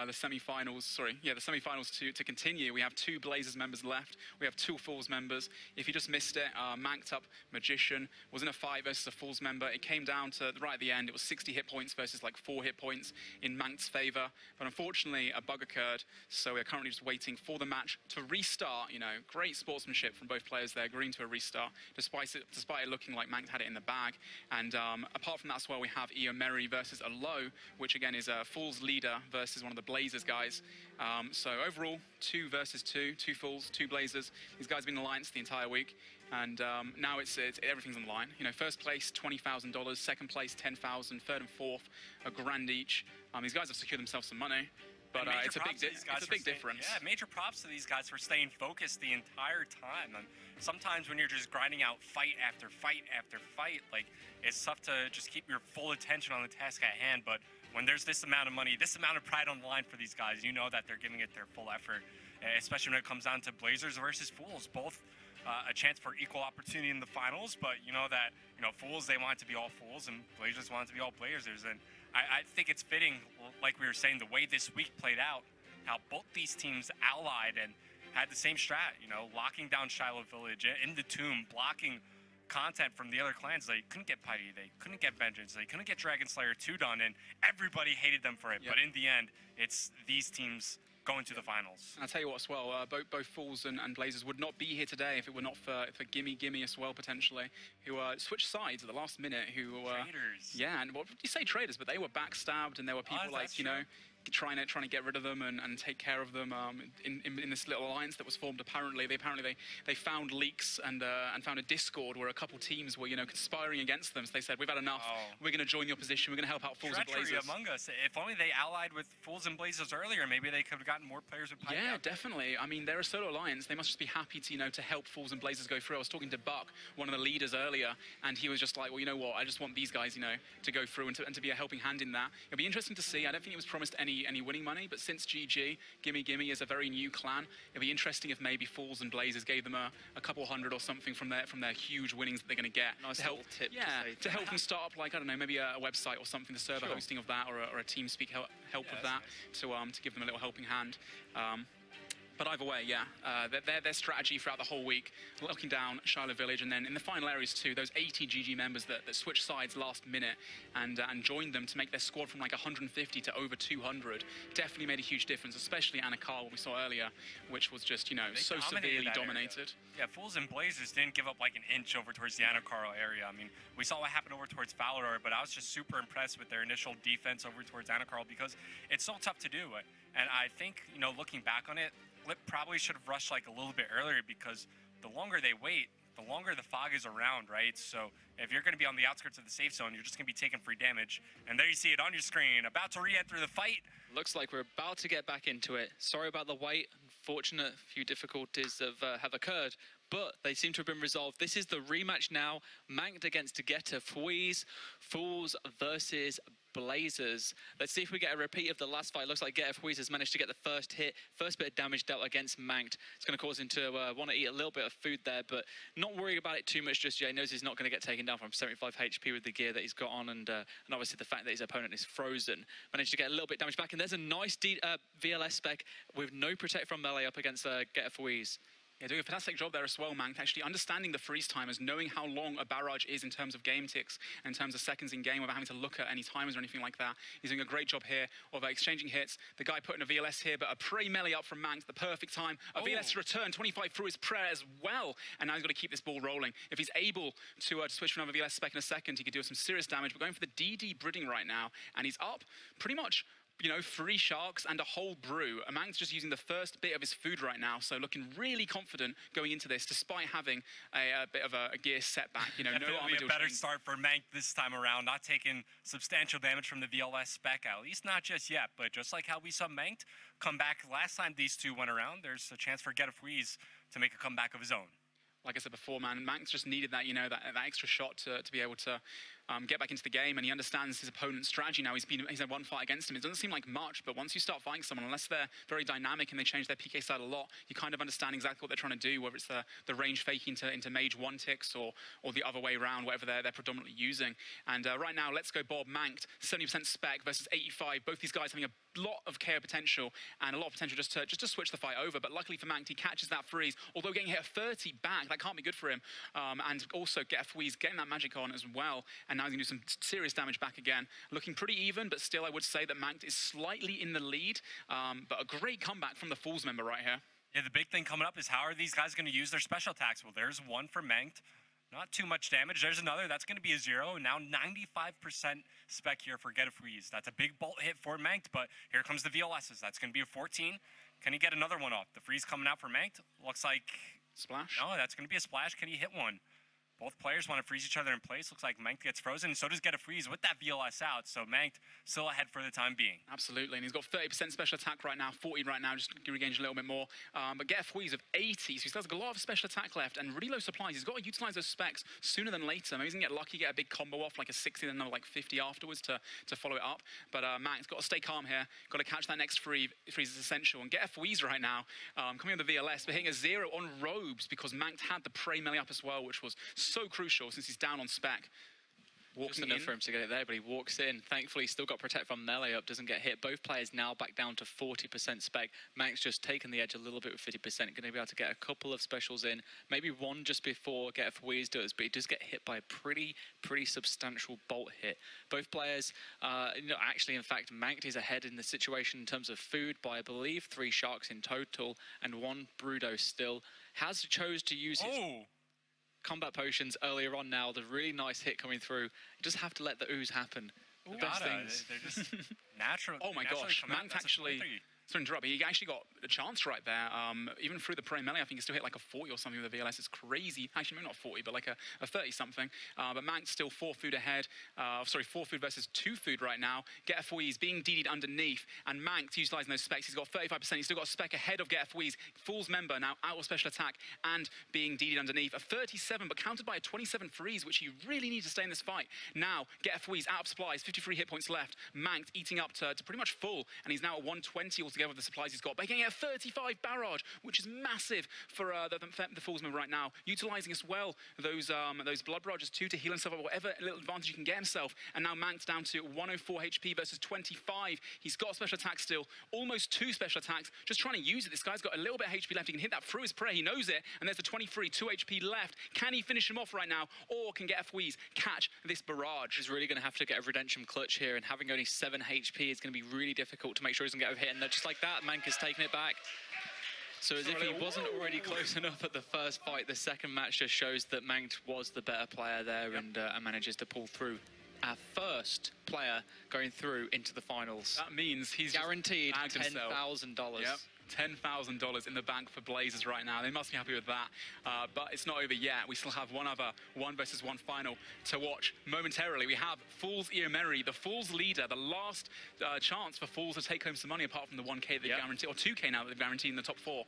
the semi-finals. The semi-finals to continue. We have 2 Blazers members left. We have 2 Fools members. If you just missed it, Manked Up Magician was in a fight versus a Fools member. It came down to right at the end. It was 60 hit points versus like 4 hit points in Manked's favor. But unfortunately, a bug occurred. So we're currently just waiting for the match to restart. You know, great sportsmanship from both players there, agreeing to a restart, despite it looking like Manked had it in the bag. And apart from that as well, we have Eomeri versus a Low, which again is a Fools leader versus one of the Blazers guys. So overall, 2 versus 2, 2 Fools, 2 Blazers. These guys have been in alliance the entire week. And now it's everything's on the line. You know, first place, $20,000. Second place, $10,000. Third and fourth, $1,000 each. These guys have secured themselves some money, but it's a big difference. Yeah, major props to these guys for staying focused the entire time. And sometimes when you're just grinding out fight after fight after fight, like, it's tough to just keep your full attention on the task at hand. But when there's this amount of money, this amount of pride on the line for these guys, you know that they're giving it their full effort, especially when it comes down to Blazers versus Fools. Both a chance for equal opportunity in the finals, but you know that, Fools, they want it to be all Fools, and Blazers want it to be all Blazers. And I think it's fitting, like we were saying, the way this week played out, how both these teams allied and had the same strat, locking down Shiloh Village in the tomb, blocking content from the other clans. They couldn't get Piety, they couldn't get Vengeance, they couldn't get Dragon Slayer 2 done, and everybody hated them for it. But in the end, it's these teams going to the finals. I'll tell you what as well, both Fools and Blazers would not be here today if it were not for Gimme Gimme as well, potentially, who switched sides at the last minute, who Traitors. Yeah, and what you say traitors, but they were backstabbed, and there were people like, you know, trying to get rid of them and take care of them in this little alliance that was formed. Apparently they found leaks and found a Discord where a couple teams were, you know, conspiring against them. So they said, we've had enough. We're going to join the opposition. We're going to help out Fools and Blazers. Treachery among us. If only they allied with Fools and Blazers earlier, maybe they could have gotten more players with Pipe. Yeah, definitely. I mean, they're a solo alliance. They must just be happy to, you know, to help Fools and Blazers go through. I was talking to Buck, one of the leaders earlier, and he was just like, well, you know what? I just want these guys, you know, to go through and to be a helping hand in that. It'll be interesting to see. I don't think it was promised any winning money, but since GG, Gimme Gimme is a very new clan, it'd be interesting if maybe Fools and Blazers gave them a couple hundred or something from their huge winnings that they're going to get. Nice to help, tip to help them start up, like, I don't know, maybe a website or something, the server hosting of that, or a TeamSpeak help of that, to give them a little helping hand. But either way, yeah, their strategy throughout the whole week, locking down Shiloh Village, and then in the final areas too, those 80 GG members that switched sides last minute and joined them to make their squad from like 150 to over 200, definitely made a huge difference, especially Anakar, what we saw earlier, which was just, you know, so severely dominated. Yeah, Fools and Blazers didn't give up like an inch over towards the Anakar area. I mean, we saw what happened over towards Falador, but I was just super impressed with their initial defense over towards Anakar because it's so tough to do. And I think, you know, looking back on it, Lip probably should have rushed like a little bit earlier because the longer they wait, the longer the fog is around, right? So if you're going to be on the outskirts of the safe zone, you're just going to be taking free damage. And there you see it on your screen, about to re-enter the fight. Looks like we're about to get back into it. Sorry about the wait. Unfortunate few difficulties have occurred, but they seem to have been resolved. This is the rematch now. Manked against Geta Fweeze. Fools versus Blazers. Let's see if we get a repeat of the last fight. Looks like Geta Fweeze has managed to get the first hit, first bit of damage dealt against Manked. It's going to cause him to want to eat a little bit of food there, but not worrying about it too much just yet. He knows he's not going to get taken down from 75 HP with the gear that he's got on, and obviously the fact that his opponent is frozen. Managed to get a little bit of damage back, and there's a nice VLS spec with no protect from melee up against Geta Fweeze. Yeah, doing a fantastic job there as well, Mank, actually understanding the freeze timers, knowing how long a barrage is in terms of game ticks, in terms of seconds in game, without having to look at any timers or anything like that. He's doing a great job here of exchanging hits. The guy putting a VLS here, but a prey melee up from Mank, the perfect time. A VLS return, 25 through his prayer as well, and now he's got to keep this ball rolling. If he's able to switch from another VLS spec in a second, he could do some serious damage, but going for the DD Bridding right now, and he's up pretty much, you know, 3 sharks and a whole brew. Mank's just using the first bit of his food right now, so looking really confident going into this, despite having a bit of a gear setback. You know, no Definitely a better start for Mank this time around, not taking substantial damage from the VLS spec, at least not just yet, but just like how we saw Mank come back last time these two went around, there's a chance for Geta Fweeze to make a comeback of his own. Like I said before, man, Mank's just needed that, you know, that extra shot to be able to get back into the game, and he understands his opponent's strategy now. He's had one fight against him. It doesn't seem like much, but once you start fighting someone, unless they're very dynamic and they change their PK style a lot, you kind of understand exactly what they're trying to do, whether it's the range faking into mage 1 ticks or the other way around, whatever they're predominantly using. And right now, let's go Bob Manked, 70% spec versus 85. Both these guys having a lot of KO potential and a lot of potential just to switch the fight over. But luckily for Manked, he catches that freeze, although getting hit a 30 back, that can't be good for him. And also Geta Fweeze getting that magic on as well, and now he's going to do some serious damage back again. Looking pretty even, but still I would say that Manked is slightly in the lead, but a great comeback from the Fools member right here. Yeah, the big thing coming up is how are these guys going to use their special attacks? Well, there's one for Manked. Not too much damage. There's another. That's going to be a 0. Now 95% spec here for Geta Fweeze. That's a big bolt hit for Manked, but here comes the VLSs. That's going to be a 14. Can he get another one off? The freeze coming out for Manked. Looks like... Splash? No, that's going to be a splash. Can he hit one? Both players want to freeze each other in place. Looks like Manked gets frozen, and so does Geta Fweeze with that VLS out. So Manked still ahead for the time being. Absolutely, and he's got 30% special attack right now, 40 right now, just regains a little bit more. But Geta Fweeze of 80, so he still has a lot of special attack left and really low supplies. He's got to utilize those specs sooner than later. Maybe he's going to get lucky, get a big combo off, like a 60, then another like 50 afterwards to follow it up. But Mank's got to stay calm here. Got to catch that next freeze is essential. And Geta Fweeze right now, coming on the VLS, but hitting a 0 on robes because Manked had the prey melee up as well, which was so crucial since he's down on spec. Just enough for him to get it there, but he walks in. Thankfully, he's still got Protect from melee up, doesn't get hit. Both players now back down to 40% spec. Mank's just taken the edge a little bit with 50%. Going to be able to get a couple of specials in. Maybe one just before Get F Wheeze does, but he does get hit by a pretty substantial bolt hit. Both players, actually, in fact, Mank is ahead in the situation in terms of food by, I believe, 3 sharks in total, and 1 Brudo still. Has chose to use his combat potions earlier on now. The really nice hit coming through. You just have to let the ooze happen. The best things. They're just natural. Oh my gosh, Mank actually... So interrupt, he actually got a chance right there. Even through the prey melee, I think he still hit like a 40 or something with the VLS. It's crazy. Actually, maybe not 40, but like a 30-something. But Mank's still 4 food ahead. 4 food versus 2 food right now. Get F Wheeze being DD'd underneath. And Mank's utilising those specs. He's got 35%. He's still got a spec ahead of Get F Wheeze. Fool's member now out of special attack and being DD'd underneath. A 37, but countered by a 27 freeze, which you really need to stay in this fight. Now, Get F Wheeze out of supplies, 53 hit points left. Mank eating up to pretty much full, and he's now at 120 altogether with the supplies he's got, but getting a 35 barrage, which is massive for the Fool's member right now. Utilising as well those blood barrages too to heal himself up, whatever little advantage he can get himself. And now Mank's down to 104 HP versus 25. He's got a special attack still, almost 2 special attacks, just trying to use it. This guy's got a little bit of HP left. He can hit that through his prey. He knows it. And there's the 23, 2 HP left. Can he finish him off right now, or can Get F Wheeze catch this barrage? He's really going to have to get a redemption clutch here, and having only 7 HP is going to be really difficult to make sure he doesn't get overhit. And just like that, Mank has taken it back. So as if he wasn't already close enough at the first fight, the second match just shows that Mank was the better player there, and manages to pull through. Our first player going through into the finals. That means he's guaranteed $10,000. Yep. $10,000 in the bank for Blazers right now. They must be happy with that. But it's not over yet. We still have one other 1 versus 1 final to watch momentarily. We have Fools Iomery, the Fools leader, the last chance for Fools to take home some money apart from the 1K they've guaranteed, or 2K now that they've guaranteed in the top 4.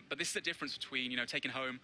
But this is the difference between, taking home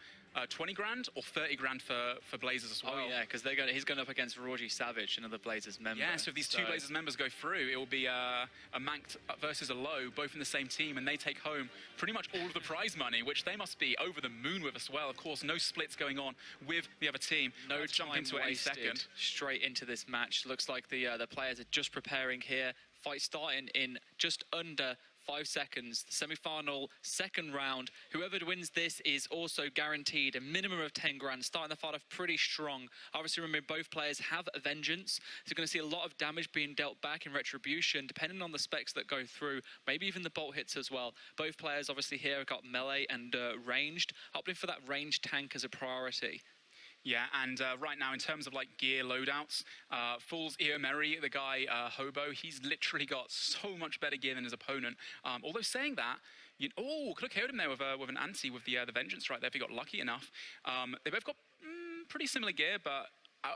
20 grand or 30 grand for Blazers as well. Oh yeah, because he's going up against Rogi Savage, another Blazers member. Yeah, so if these 2 Blazers members go through, it will be a Mank versus a Low, both in the same team, and they take home pretty much all of the prize money, which they must be over the moon with as well. Of course, no splits going on with the other team. No jump into it any second. Straight into this match. Looks like the players are just preparing here. Fight starting in just under 5 seconds. The semi-final, second round. Whoever wins this is also guaranteed a minimum of 10 grand. Starting the fight off pretty strong. Obviously, remember, both players have a vengeance. So you're going to see a lot of damage being dealt back in retribution, depending on the specs that go through. Maybe even the bolt hits as well. Both players, obviously, here have got melee and ranged. Opting for that ranged tank as a priority. Yeah, and right now, in terms of like gear loadouts, Fools Iomery, the guy Hobo, he's literally got so much better gear than his opponent. Although saying that, could have killed him there with an anti with the Vengeance right there if he got lucky enough. They both got pretty similar gear, but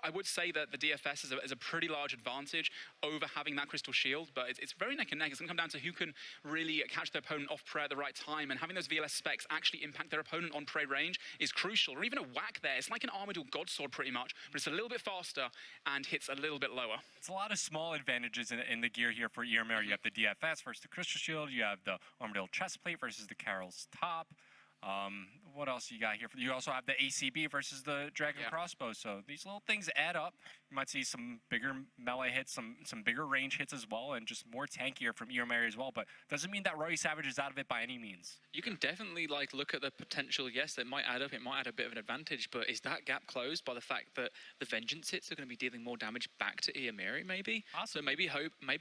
I would say that the DFS is a pretty large advantage over having that Crystal Shield, but it's very neck and neck. It's going to come down to who can really catch their opponent off prey at the right time, and having those VLS specs actually impact their opponent on prey range is crucial. Or even a whack there. It's like an Armadyl Godsword pretty much, but it's a little bit faster and hits a little bit lower. It's a lot of small advantages in the gear here for Iomery. You have the DFS versus the Crystal Shield. You have the Armadyl Chestplate versus the Carol's Top. What else you got here? You also have the ACB versus the Dragon Crossbow. So these little things add up. You might see some bigger melee hits, some bigger range hits as well, and just more tankier from Iomery as well. But doesn't mean that Rogi Savage is out of it by any means. You can definitely look at the potential. Yes, it might add up. It might add a bit of an advantage. But is that gap closed by the fact that the Vengeance hits are going to be dealing more damage back to Iomery? Maybe. Awesome. So maybe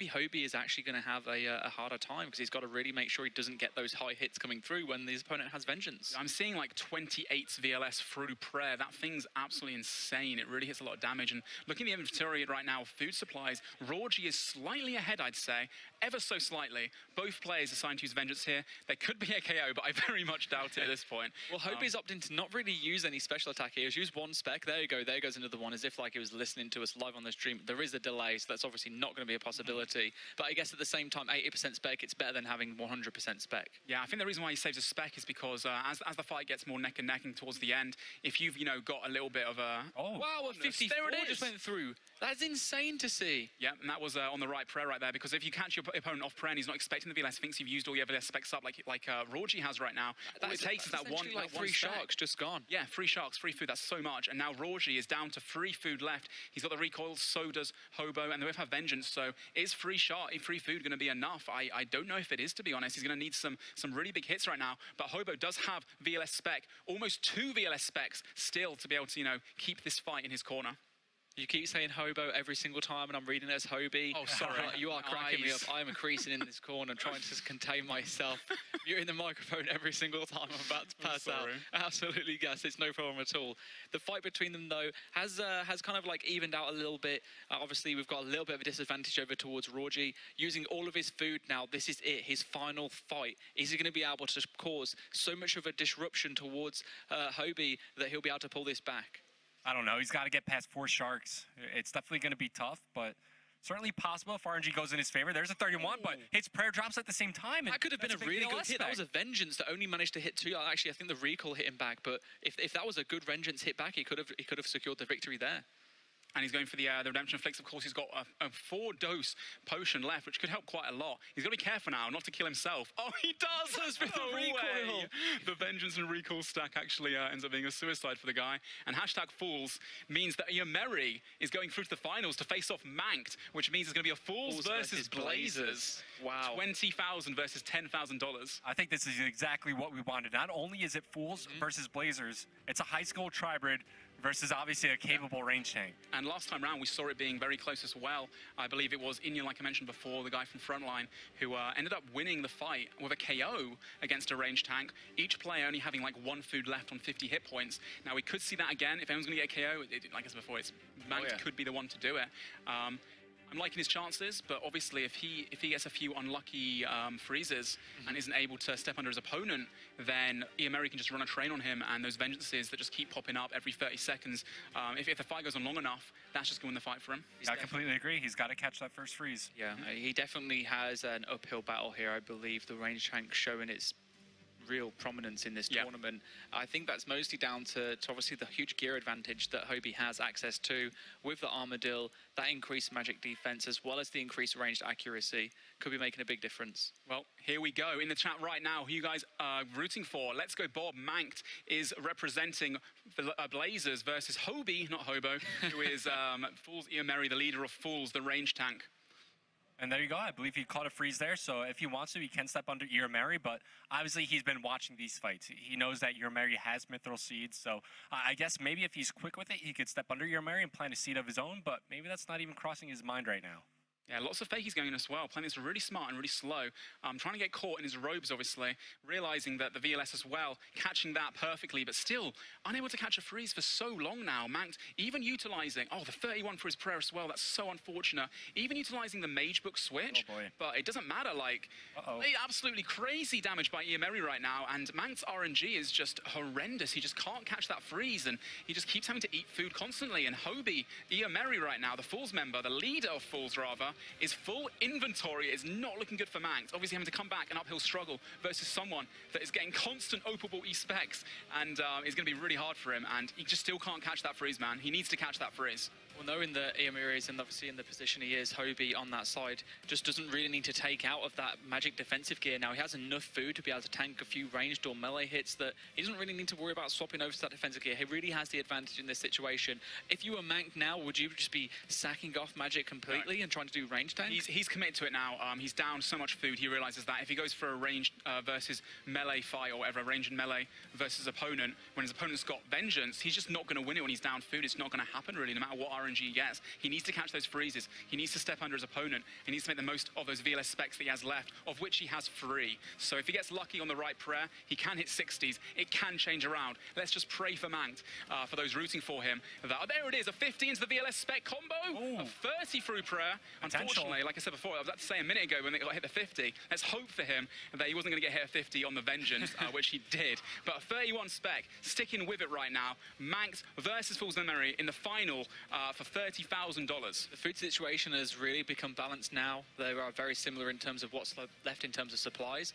Hobie is actually going to have a harder time because he's got to really make sure he doesn't get those high hits coming through when his opponent has Vengeance. I'm seeing like 28 VLS through prayer. That thing's absolutely insane. It really hits a lot of damage. And looking at the inventory right now, food supplies, Rogi is slightly ahead, I'd say, ever so slightly. Both players assigned to use Vengeance here. There could be a KO, but I very much doubt it at this point. Well, Hobie's opting to not really use any special attack here. He's used 1 spec. There you go. There goes another one, as if like he was listening to us live on the stream. There is a delay, so that's obviously not going to be a possibility. But I guess at the same time, 80% spec, it's better than having 100% spec. Yeah, I think the reason why he saves a spec is because as the fight gets more neck and necking towards the end. If you've, you know, got a little bit of a... Oh, wow, a 54 just went through. That's insane to see. Yeah, and that was on the right prayer right there, because if you catch your opponent off prayer and he's not expecting the VLS, thinks you've used all your VLS specs up like Rorgy has right now, all it takes is that one, like three sharks just gone. Yeah, 3 sharks, 3 food, that's so much. And now Rorgy is down to 3 food left. He's got the recoil, so does Hobo, and they both have Vengeance, so is 3 food going to be enough? I don't know if it is, to be honest. He's going to need some really big hits right now, but Hobo does have VLS spec, almost 2 VLS specs still to be able to, you know, keep this fight in his corner. You keep saying Hobo every single time, and I'm reading it as Hobie. Oh, sorry. You are cracking me up. I'm creasing in this corner, trying to contain myself. Muting the microphone every single time I'm about to pass out. Absolutely, guys. It's no problem at all. The fight between them, though, has kind of like evened out a little bit. Obviously, we've got a little bit of a disadvantage over towards Rorgy. Using all of his food now, this is it, his final fight. Is he going to be able to cause so much of a disruption towards Hobie that he'll be able to pull this back? I don't know. He's got to get past 4 sharks. It's definitely going to be tough, but certainly possible if RNG goes in his favor. There's a 31, but hits prayer drops at the same time. That could have been a really good hit. That was a Vengeance that only managed to hit 2. Actually, I think the recall hit him back, but if that was a good Vengeance hit back, he could have secured the victory there. And he's going for the Redemption Flicks. Of course, he's got a 4-dose potion left, which could help quite a lot. He's got to be careful now not to kill himself. Oh, he does! With the recoil! The Vengeance and Recall stack actually ends up being a suicide for the guy. And #Fools means that Yameri is going through to the finals to face off Manked, which means it's going to be a Fools versus Blazers. Wow. 20,000 versus $10,000. I think this is exactly what we wanted. Not only is it Fools versus Blazers, it's a high skill tribrid versus obviously a capable range tank. And last time round, we saw it being very close as well. I believe it was Inyan, like I mentioned before, the guy from Frontline, who ended up winning the fight with a KO against a range tank, each player only having like 1 food left on 50 hit points. Now, we could see that again. If anyone's going to get a KO, like I said before, Mank could be the one to do it. I'm liking his chances, but obviously if he gets a few unlucky freezes and isn't able to step under his opponent, then Yameri can just run a train on him, and those Vengeances that just keep popping up every 30 seconds, if the fight goes on long enough, that's just going to win the fight for him. I completely agree. He's got to catch that first freeze. Yeah, he definitely has an uphill battle here, I believe. The range tank showing its real prominence in this tournament. I think that's mostly down to obviously the huge gear advantage that Hobie has access to with the Armadillo, that increased magic defense as well as the increased ranged accuracy could be making a big difference. Well, here we go. In the chat right now, who you guys are rooting for? Let's go Bob. Manked is representing the Blazers versus Hobie, not Hobo, who is Fools Yameri, the leader of Fools, the range tank. And there you go. I believe he caught a freeze there, so if he wants to, he can step under Yameri, but obviously he's been watching these fights. He knows that Yameri has Mithril Seeds, so I guess maybe if he's quick with it, he could step under Yameri and plant a seed of his own, but maybe that's not even crossing his mind right now. Yeah, lots of fakies going in as well. Playing this really smart and really slow. Trying to get caught in his robes, obviously. Realizing that the VLS as well, catching that perfectly, but still unable to catch a freeze for so long now. Manked even utilizing, the 31 for his prayer as well. That's so unfortunate. Even utilizing the Mage Book switch. Oh boy. But it doesn't matter, like, absolutely crazy damage by Yameri right now. And Manked's RNG is just horrendous. He just can't catch that freeze, and he just keeps having to eat food constantly. And Hobie, Yameri right now, the Fools member, the leader of Fools rather, is full inventory. Is not looking good for Manked. Obviously having to come back an uphill struggle versus someone that is getting constant operable E-specs, and it's going to be really hard for him, and he just still can't catch that freeze, man. He needs to catch that freeze. Well, knowing that Yameri is, and obviously in the position he is, Hobie on that side just doesn't really need to take out of that magic defensive gear. Now, he has enough food to be able to tank a few ranged or melee hits that he doesn't really need to worry about swapping over to that defensive gear. He really has the advantage in this situation. If you were Manked now, would you just be sacking off magic completely and trying to do range tank? He's committed to it now. He's down so much food, he realizes that if he goes for a ranged versus melee fight or whatever, a range and melee versus opponent, when his opponent's got Vengeance, he's just not going to win it when he's down food. It's not going to happen really, no matter what RNG he gets. He needs to catch those freezes. He needs to step under his opponent. He needs to make the most of those VLS specs that he has left, of which he has 3. So if he gets lucky on the right prayer, he can hit 60s. It can change around. Let's just pray for Manked, for those rooting for him. There it is, a 50 into the VLS spec combo, a 30 through prayer. On unfortunately, like I said before, I was about to say a minute ago when they got hit the 50, let's hope for him that he wasn't going to get hit a 50 on the Vengeance, which he did. But a 31 spec, sticking with it right now. Manx versus Fool's Memory in the final for $30,000. The food situation has really become balanced now. They are very similar in terms of what's left in terms of supplies.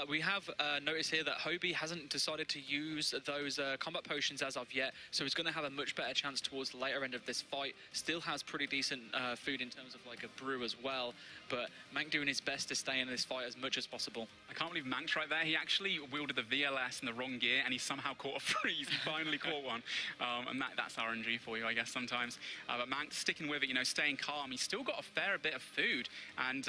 We have noticed here that Hobie hasn't decided to use those combat potions as of yet, so he's going to have a much better chance towards the later end of this fight. Still has pretty decent food in terms of like a brew as well, but Mank doing his best to stay in this fight as much as possible. I can't believe Mank's right there. He actually wielded the VLS in the wrong gear, and he somehow caught a freeze. He finally caught one. And that's RNG for you, I guess, sometimes. But Mank sticking with it, you know, staying calm. He's still got a fair bit of food, and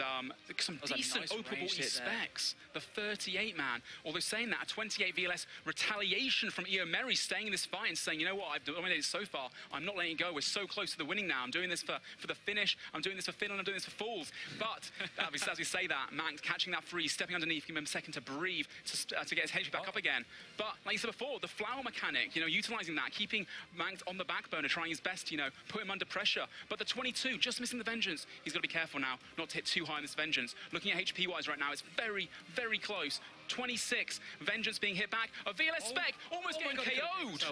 some decent nice openable specs. The 38 man. Although saying that, a 28 VLS retaliation from Io Meri, staying in this fight and saying, you know what, I've dominated so far. I'm not letting it go. We're so close to the winning now. I'm doing this for the finish. I'm doing this for Finland. I'm doing this for Fools. But as we say that, Mank catching that freeze, stepping underneath, giving him a second to breathe, to get his HP back up again. But like you said before, the flower mechanic, you know, utilizing that, keeping Mank on the back burner, trying his best, you know, put him under pressure. But the 22, just missing the Vengeance. He's got to be careful now not to hit too high in this Vengeance. Looking at HP-wise right now, it's very, very close. 26, Vengeance being hit back. A VLS spec almost getting KO'd.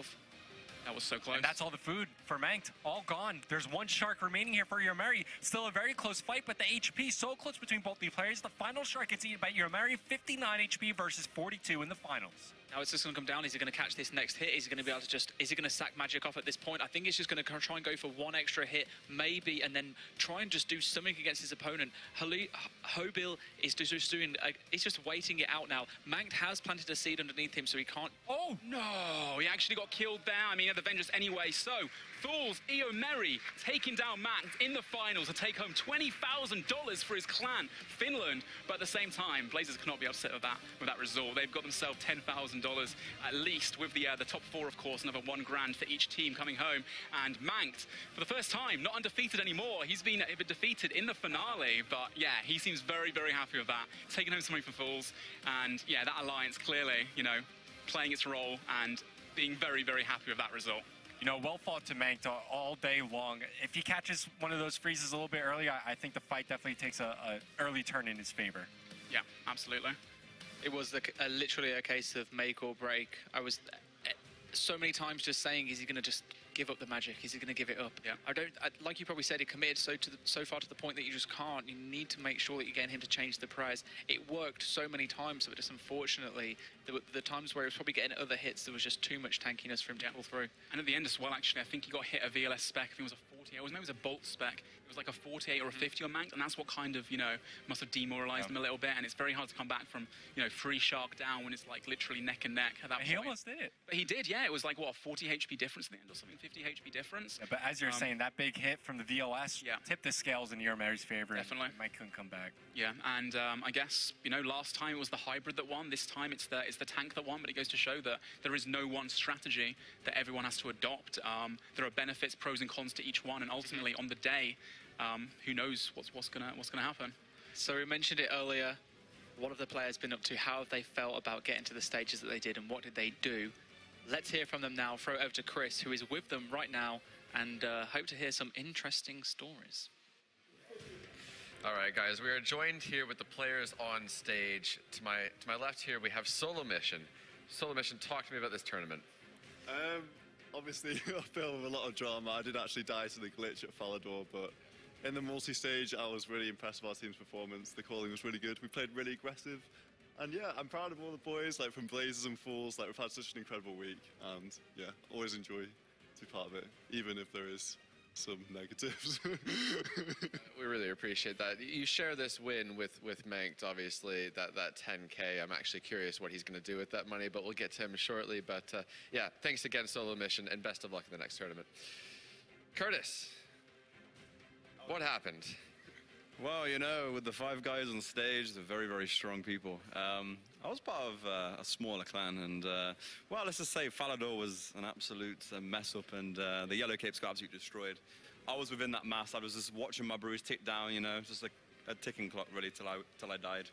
That was so close. And that's all the food for Manked. All gone. There's one shark remaining here for Yomari. Still a very close fight, but the HP so close between both the players. The final shark gets eaten by Yomari, 59 HP versus 42 in the finals. Now it's just going to come down. Is he going to catch this next hit? Is he going to be able to is he going to sack Magic off at this point? I think he's just going to try and go for one extra hit, maybe, and then try and just do something against his opponent. Hobil is just doing, he's just waiting it out now. Mank has planted a seed underneath him, so he can't. Oh, no, he actually got killed there. I mean, at the Vengeance anyway. So, Fools, Io Meri taking down Mank in the finals to take home $20,000 for his clan, Finland. But at the same time, Blazers cannot be upset with that result. They've got themselves $10,000 at least, with the top four, of course, another $1 grand for each team coming home. And Mank, for the first time, not undefeated anymore. He's been defeated in the finale, but yeah, he seems very, very happy with that. Taking home something for Fools, and yeah, that alliance clearly, you know, playing its role and being very, very happy with that result. You know, well fought to Mank all day long. If he catches one of those freezes a little bit early, I think the fight definitely takes a early turn in his favor. Yeah, absolutely. It was literally a case of make or break. I was so many times just saying, is he going to just give up the Magic? Is he going to give it up? Yeah. Like you probably said, he committed so far to the point that you just can't. You need to make sure that you're getting him to change the prize. It worked so many times, but just unfortunately, the times where he was probably getting other hits, there was just too much tankiness for him to pull through. And at the end as well, actually, I think he got hit a VLS spec. I think it was a 48. Maybe it was a Bolt spec. It was like a 48 or a 50 on Mank, and that's what kind of, you know, must have demoralized him a little bit. And it's very hard to come back from, you know, 3 shark down when it's like literally neck and neck at that point. He almost did it. But he did, yeah. It was like, what, a 40 HP difference at the end or something, 50 HP difference. Yeah, but as you're saying, that big hit from the VLS tipped the scales in Yomari's favor. Definitely. And Mike couldn't come back. Yeah, and I guess, you know, last time it was the hybrid that won. This time it's the tank that won, but it goes to show that there is no one strategy that everyone has to adopt. There are benefits, pros and cons to each one, and ultimately on the day, who knows what's gonna happen. So we mentioned it earlier. What have the players been up to? How have they felt about getting to the stages that they did, and what did they do? Let's hear from them now. Throw it over to Chris, who is with them right now, and hope to hear some interesting stories. All right, guys, we are joined here with the players on stage. To my left here, we have Solo Mission. Solo Mission, talk to me about this tournament. Obviously, I filled with a lot of drama. I did actually die to the glitch at Falador, but in the multi-stage, I was really impressed with our team's performance. The calling was really good. We played really aggressive. And yeah, I'm proud of all the boys, like from Blazers and Fools. Like, we've had such an incredible week. And yeah, always enjoy to be part of it, even if there is some negatives. We really appreciate that. You share this win with Mank, obviously, that 10K. I'm actually curious what he's going to do with that money, but we'll get to him shortly. But yeah, thanks again, Solo Mission, and best of luck in the next tournament. Curtis, what happened? Well, you know, with the 5 guys on stage, they're very, very strong people. I was part of a smaller clan, and, well, let's just say Falador was an absolute mess up, and the Yellow Capes got absolutely destroyed. I was within that mass. I was just watching my brews tick down, you know, just like a ticking clock really till I died.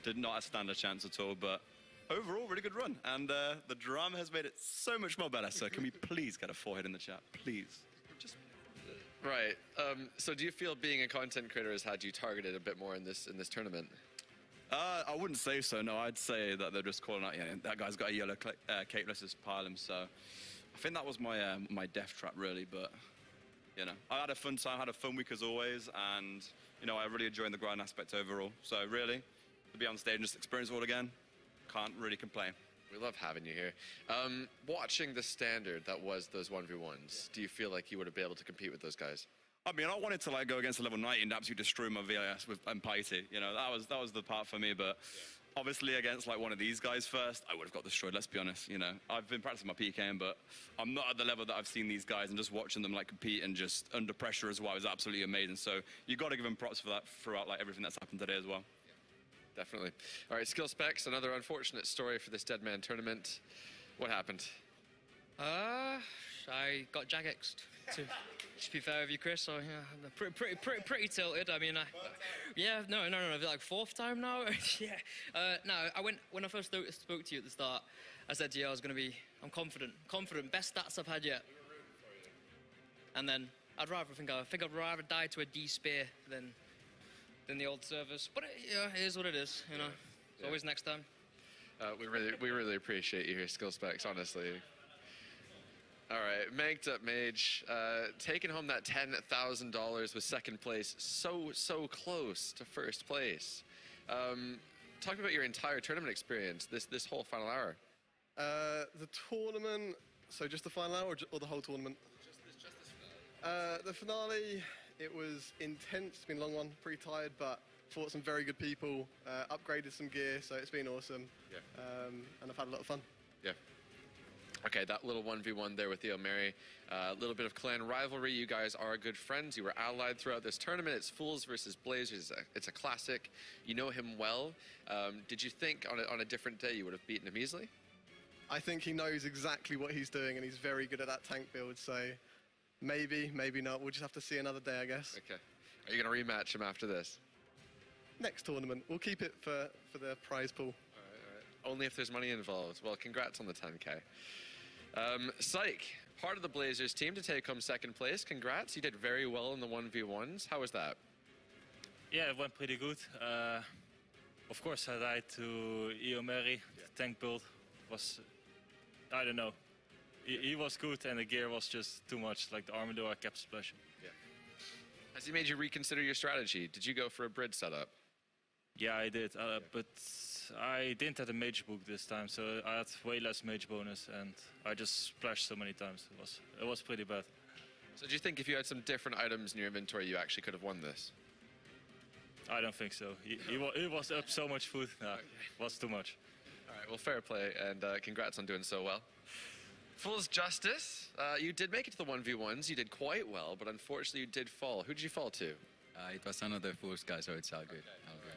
Did not stand a chance at all, but overall, really good run. And the drama has made it so much more better, so can we please get a 4 hit in the chat, please? Right. So do you feel being a content creator has had you targeted a bit more in this tournament? I wouldn't say so, no. I'd say that they're just calling out, yeah, that guy's got a yellow cape, let's just pile him. So I think that was my my death trap, really. But, you know, I had a fun time, had a fun week as always. And, you know, I really enjoyed the grind aspect overall. So really, to be on stage and just experience it all again, can't really complain. We love having you here. Watching the standard that was those 1v1s, do you feel like you would have been able to compete with those guys? I mean, I wanted to like go against a level 90 and absolutely destroy my VIS with Piety. You know, that was the part for me. But obviously against like one of these guys first, I would have got destroyed. Let's be honest. You know, I've been practicing my PKing, but I'm not at the level that I've seen these guys. And just watching them like compete and just under pressure as well is absolutely amazing. So you got to give them props for that throughout like everything that's happened today as well. Definitely. All right, skill specs. Another unfortunate story for this Deadman tournament. What happened? I got Jagexed. To be fair with you, Chris, so yeah, I'm pretty tilted. I mean, no, like fourth time now. Yeah. No, when I first spoke to you at the start. I said to you I was going to be. I'm confident, best stats I've had yet. And then I'd rather die to a D spear than the old servers. But it is what it is. You know, it's always next time. We really appreciate you here, skill specs. Honestly. All right, Manked Up Mage, taking home that $10,000 with second place, so close to first place. Talk about your entire tournament experience, this whole final hour. The tournament, so just the final hour or the whole tournament? Just the finale, it was intense, it's been a long one, pretty tired, but fought some very good people, upgraded some gear, so it's been awesome. Yeah. And I've had a lot of fun. Yeah. Okay, that little 1v1 there with Eomeri, a little bit of clan rivalry. You guys are good friends. You were allied throughout this tournament. It's Fools versus Blazers. It's a classic. You know him well. Did you think on a different day you would have beaten him easily? I think he knows exactly what he's doing, and he's very good at that tank build, so maybe, maybe not. We'll just have to see another day, I guess. Okay. Are you going to rematch him after this? Next tournament. We'll keep it for the prize pool. All right. Only if there's money involved. Well, congrats on the 10K. Psych, part of the Blazers team to take home second place. Congrats, you did very well in the 1v1s. How was that? Yeah, it went pretty good. Of course, I died to Eomeri. The tank build was, I don't know. He was good and the gear was just too much. Like the armor door, I kept splashing. Yeah. Has he made you reconsider your strategy? Did you go for a bridge setup? Yeah, I did, but I didn't have a mage book this time, so I had way less mage bonus, and I just splashed so many times. It was pretty bad. So do you think if you had some different items in your inventory, you actually could have won this? I don't think so. He was up so much food. No, okay. It was too much. All right, well, fair play, and congrats on doing so well. Fool's Justice, you did make it to the 1v1s. You did quite well, but unfortunately you did fall. Who did you fall to? It was another Fool's guy, so it's all good. Okay. All good.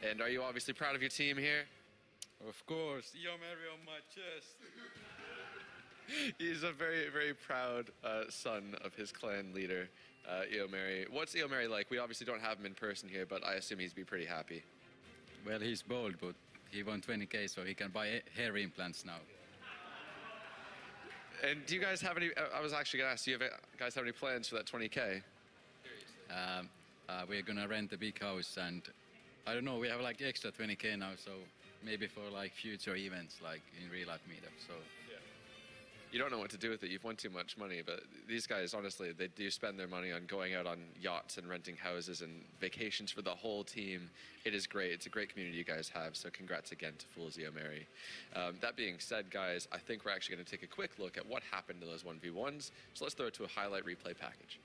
And are you obviously proud of your team here? Of course. Eomeri on my chest. He's a very, very proud son of his clan leader, Eomeri. What's Eomeri like? We obviously don't have him in person here, but I assume he'd be pretty happy. Well, he's bold, but he won 20K, so he can buy hair implants now. And do you guys have any, I was actually going to ask, do you guys have any plans for that 20K? We're going to rent a big house, and I don't know, we have like extra 20K now, so maybe for like future events, like in real life meetup, so. Yeah. You don't know what to do with it, you've won too much money, but these guys, honestly, they do spend their money on going out on yachts and renting houses and vacations for the whole team. It is great, it's a great community you guys have, so congrats again to Fools Eomeri. That being said, guys, I think we're actually gonna take a quick look at what happened in those 1v1s, so let's throw it to a highlight replay package.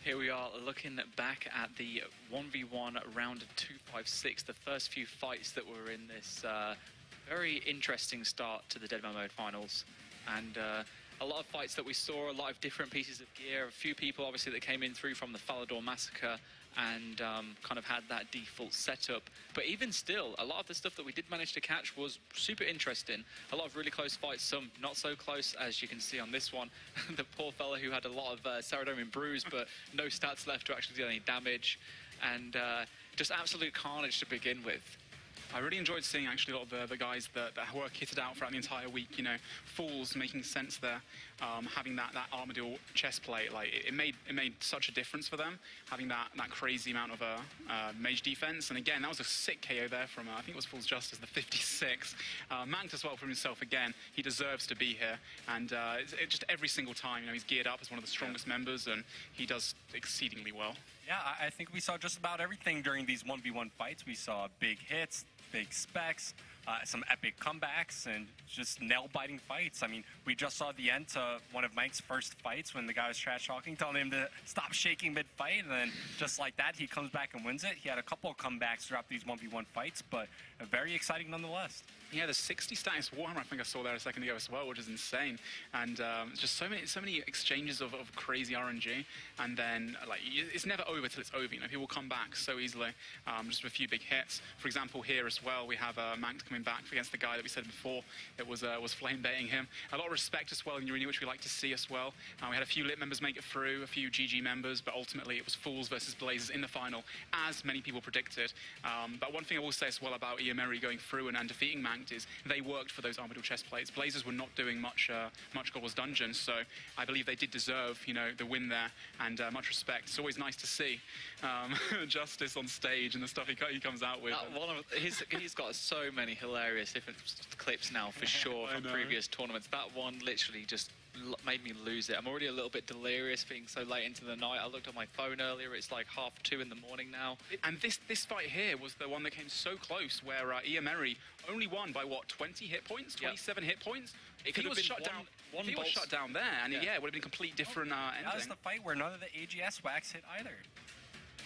Here we are looking back at the 1v1 round 256, the first few fights that were in this very interesting start to the Deadman Mode finals. And a lot of fights that we saw, a lot of different pieces of gear, a few people obviously that came in through from the Falador massacre and kind of had that default setup. But even still, a lot of the stuff that we did manage to catch was super interesting. A lot of really close fights, some not so close, as you can see on this one. The poor fella who had a lot of Saradomin brews, but no stats left to actually do any damage. And just absolute carnage to begin with. I really enjoyed seeing actually a lot of the guys that were kitted out throughout the entire week. You know, Fools making sense there, having that Armadillo chest plate, like it made such a difference for them, having that crazy amount of mage defense. And again, that was a sick KO there from I think it was Fool's Justice, the 56. Manked as well for himself again. He deserves to be here, and it just every single time, you know, he's geared up as one of the strongest members, and he does exceedingly well. Yeah, I think we saw just about everything during these 1v1 fights. We saw big hits, big specs, some epic comebacks, and just nail-biting fights. I mean, we just saw the end to one of Mike's first fights when the guy was trash-talking, telling him to stop shaking mid-fight, and then just like that, he comes back and wins it. He had a couple of comebacks throughout these 1v1 fights, but very exciting nonetheless. Yeah, the 60 status Warhammer I think I saw there a second ago as well, which is insane. And just so many exchanges of crazy RNG, and then like it's never over till it's over. You know, people come back so easily, just with a few big hits. For example, here as well, we have Mank coming back against the guy that we said before. It was flame baiting him. A lot of respect as well in Arena, which we like to see as well. We had a few lit members make it through, a few GG members, but ultimately it was Fools versus Blazers in the final, as many people predicted. But one thing I will say as well about Iomery going through and defeating Mank is they worked for those Armadillo chest plates. Blazers were not doing much Godwall's Dungeon, so I believe they did deserve, you know, the win there, and much respect. It's always nice to see Justice on stage and the stuff he comes out with. He's got so many hilarious different clips now, for sure, from previous tournaments. That one literally just made me lose it. I'm already a little bit delirious being so late into the night. I looked at my phone earlier, it's like 2:30 in the morning now. And this fight here was the one that came so close, where Iomery only won by what, 20 hit points, 27 hit points? If he was shut down there, and yeah, it would have been a complete different ending. That was the fight where none of the AGS wax hit either.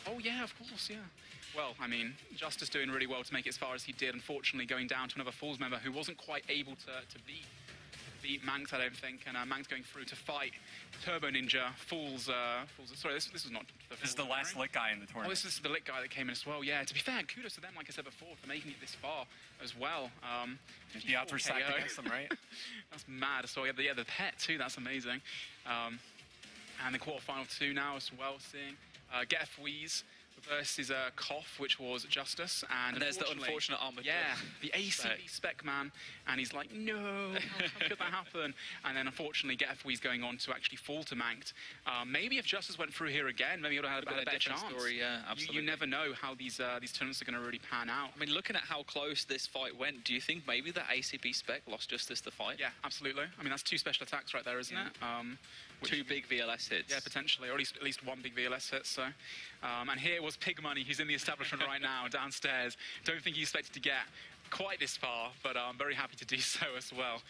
Oh yeah, of course, yeah. Well, I mean, Justice doing really well to make it as far as he did. Unfortunately, going down to another Fools member who wasn't quite able to beat Manx, I don't think, and Manx going through to fight Turbo Ninja, Fools. Sorry, this was not the This is the last lit guy in the tournament. Oh, this is the lit guy that came in as well. Yeah, to be fair, kudos to them, like I said before, for making it this far as well. The odds were stacked against them, right? That's mad. So yeah, the pet too. That's amazing. And the quarterfinal 2 now as well. Seeing Get Wheeze versus Koff, which was Justice, and there's the unfortunate Armadillo. Yeah, the ACB spec man, and he's like, no, how could that happen? And then unfortunately, Getfwee's going on to actually fall to Manked. Maybe if Justice went through here again, maybe he would have had a better chance. Story, yeah, absolutely. You never know how these tournaments are going to really pan out. I mean, looking at how close this fight went, do you think maybe the ACB spec lost Justice the fight? Yeah, absolutely. I mean, that's 2 special attacks right there, isn't it? 2 big VLS hits. Yeah, potentially, or at least 1 big VLS hit. So, and here was Pig Money, who's in the establishment right now, downstairs. Don't think he expected to get quite this far, but I'm very happy to do so as well.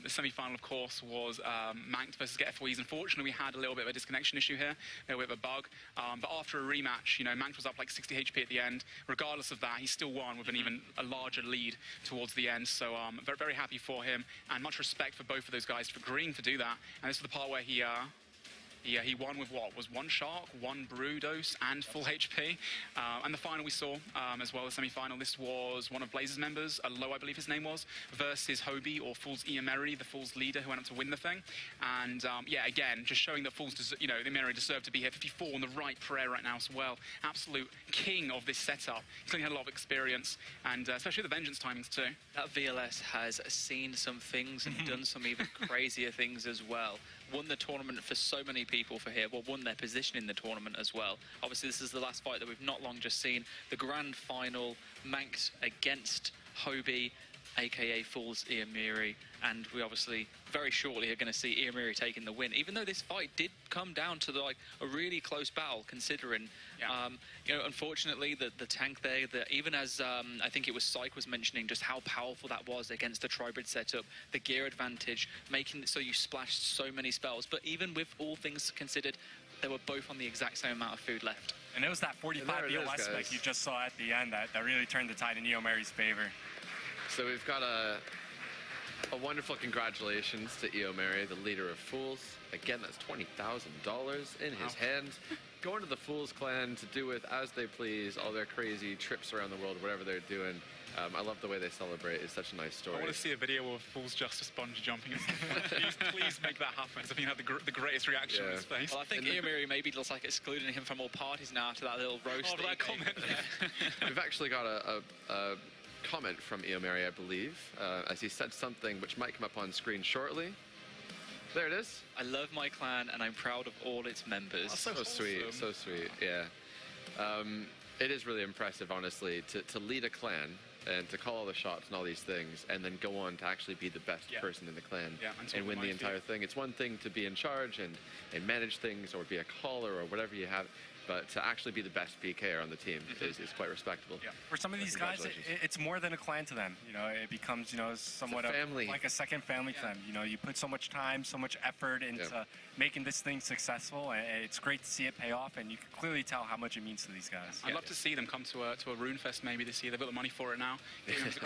The semi-final, of course, was Mank versus Getfweeze. Unfortunately, we had a little bit of a disconnection issue here, a little bit of a bug. But after a rematch, you know, Mank was up like 60 HP at the end. Regardless of that, he still won with an even a larger lead towards the end. So very, very happy for him, and much respect for both of those guys for agreeing to do that. And this is the part where he won with what? Was 1 Shark, 1 Brew dose, and full HP. And the final we saw, as well as semi-final, this was one of Blazers members, Low, I believe his name was, versus Hobie, or Fool's Iomery, the Fool's leader, who went up to win the thing. And yeah, again, just showing that Fool's, Iomery deserved to be here. 54 on the right prayer right now as well. Absolute king of this setup. He's clearly had a lot of experience, and especially the Vengeance timings too. That VLS has seen some things and done some even crazier things as well. Won the tournament for so many people for here, well, won their position in the tournament as well. Obviously, this is the last fight that we've not long just seen. The grand final, Manx against Hobie, aka Fool's Iomery, and we obviously very shortly are going to see Iomery taking the win, even though this fight did come down to like a really close battle, considering unfortunately the tank there, even as I think it was Syke was mentioning just how powerful that was against the Tribrid setup, the gear advantage, making it so you splashed so many spells, but even with all things considered, they were both on the exact same amount of food left. And it was that 45 VLS spec you just saw at the end that really turned the tide in Iomery's favor. So we've got a wonderful congratulations to Iomery, the leader of Fools. Again, that's $20,000 in his hands. Going to the Fools clan to do with as they please, all their crazy trips around the world, whatever they're doing. I love the way they celebrate. It's such a nice story. I want to see a video of Fool's Justice bungee jumping. please make that happen, because I think he had the greatest reaction on his face. Well, I think Iomery maybe looks like excluding him from all parties now after that little roast. That comment. We've actually got a comment from Eomeri, I believe, as he said something which might come up on screen shortly. There it is. I love my clan, and I'm proud of all its members. So sweet, so sweet, yeah. It is really impressive, honestly, to lead a clan and to call all the shots and all these things, and then go on to actually be the best person in the clan and win the entire thing. It's one thing to be in charge and manage things, or be a caller, or whatever you have, but to actually be the best PKer on the team is quite respectable. For some of these guys, it's more than a clan to them. You know, it becomes, you know, somewhat a family. like a second family to them. You know, you put so much time, so much effort into making this thing successful, and it's great to see it pay off, and you can clearly tell how much it means to these guys. I'd love to see them come to a Rune Fest maybe this year. They've got the money for it now.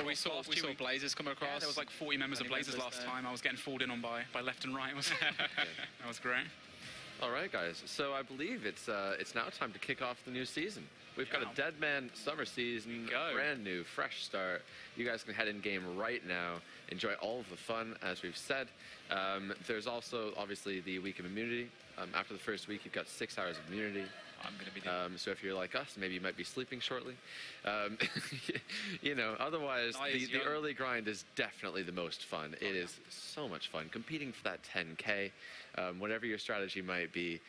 we saw Blazers come across. Yeah, there was like 40 members of Blazers last time. I was getting fooled in on by left and right. That was great. All right, guys. So I believe it's now time to kick off the new season. We've got a Deadman summer season, brand new, fresh start. You guys can head in game right now. Enjoy all of the fun, as we've said. There's also obviously the week of immunity. After the first week, you've got 6 hours of immunity. I'm going to be so if you're like us, maybe you might be sleeping shortly. You know, otherwise, the early grind is definitely the most fun. It is so much fun. Competing for that 10K, whatever your strategy might be.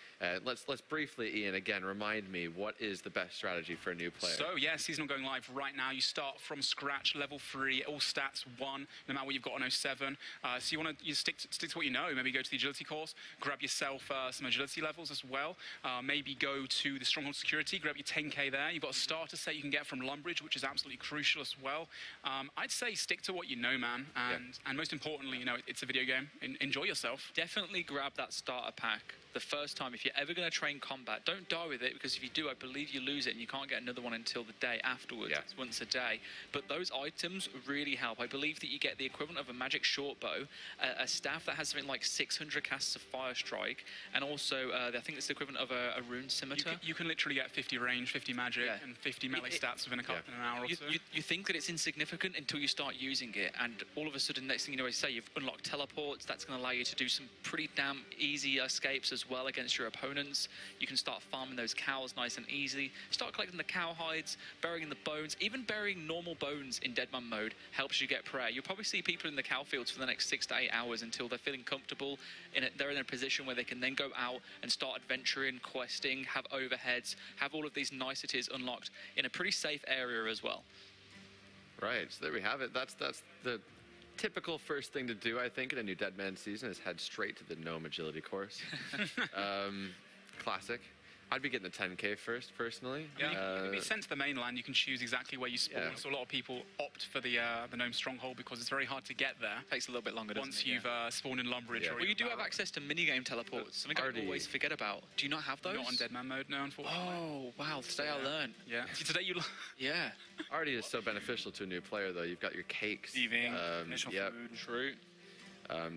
Let's briefly, Ian, again, remind me, what is the best strategy for a new player? So, yeah, seasonal going live right now. You start from scratch, level 3, all stats 1, no matter what you've got on 07. So you want to stick to what you know. Maybe go to the agility course, grab yourself some agility levels as well. Maybe go to the Stronghold Security, grab your 10K there. You've got a starter set you can get from Lumbridge, which is absolutely crucial as well. I'd say stick to what you know, man. And most importantly, you know, it's a video game. Enjoy yourself. Definitely grab that starter pack the first time. If you're ever going to train combat, don't die with it, because if you do, I believe you lose it and you can't get another one until the day afterwards. It's once a day. But those items really help. I believe that you get the equivalent of a magic short bow, a staff that has something like 600 casts of fire strike, and also I think it's the equivalent of a rune scimitar. You can literally get 50 range, 50 magic, and 50 melee stats within an hour or so. You think that it's insignificant until you start using it, and all of a sudden, next thing you know, as you say, you've unlocked teleports. That's going to allow you to do some pretty damn easy escapes as well against your opponents. You can start farming those cows nice and easy. Start collecting the cow hides, burying the bones. Even burying normal bones in Deadman mode helps you get prayer. You'll probably see people in the cow fields for the next 6 to 8 hours until they're feeling comfortable. They're in a position where they can then go out and start adventuring, questing, have overheads, have all of these niceties unlocked in a pretty safe area as well. Right, so there we have it. That's the typical first thing to do, I think, in a new Deadman season, is head straight to the Gnome Agility course. Classic. I'd be getting the 10K first, personally. Yeah, you can be sent to the mainland. You can choose exactly where you spawn. So a lot of people opt for the Gnome Stronghold because it's very hard to get there. Takes a little bit longer, once you've spawned in Lumbridge. Well, you do have access to minigame teleports, something I always forget about. Do you not have those? Not on Deadman mode, no, unfortunately. Oh, wow, today I learned. Yeah. Today you Yeah. Already is so beneficial to a new player, though. You've got your cakes. Thieving, initial food. True.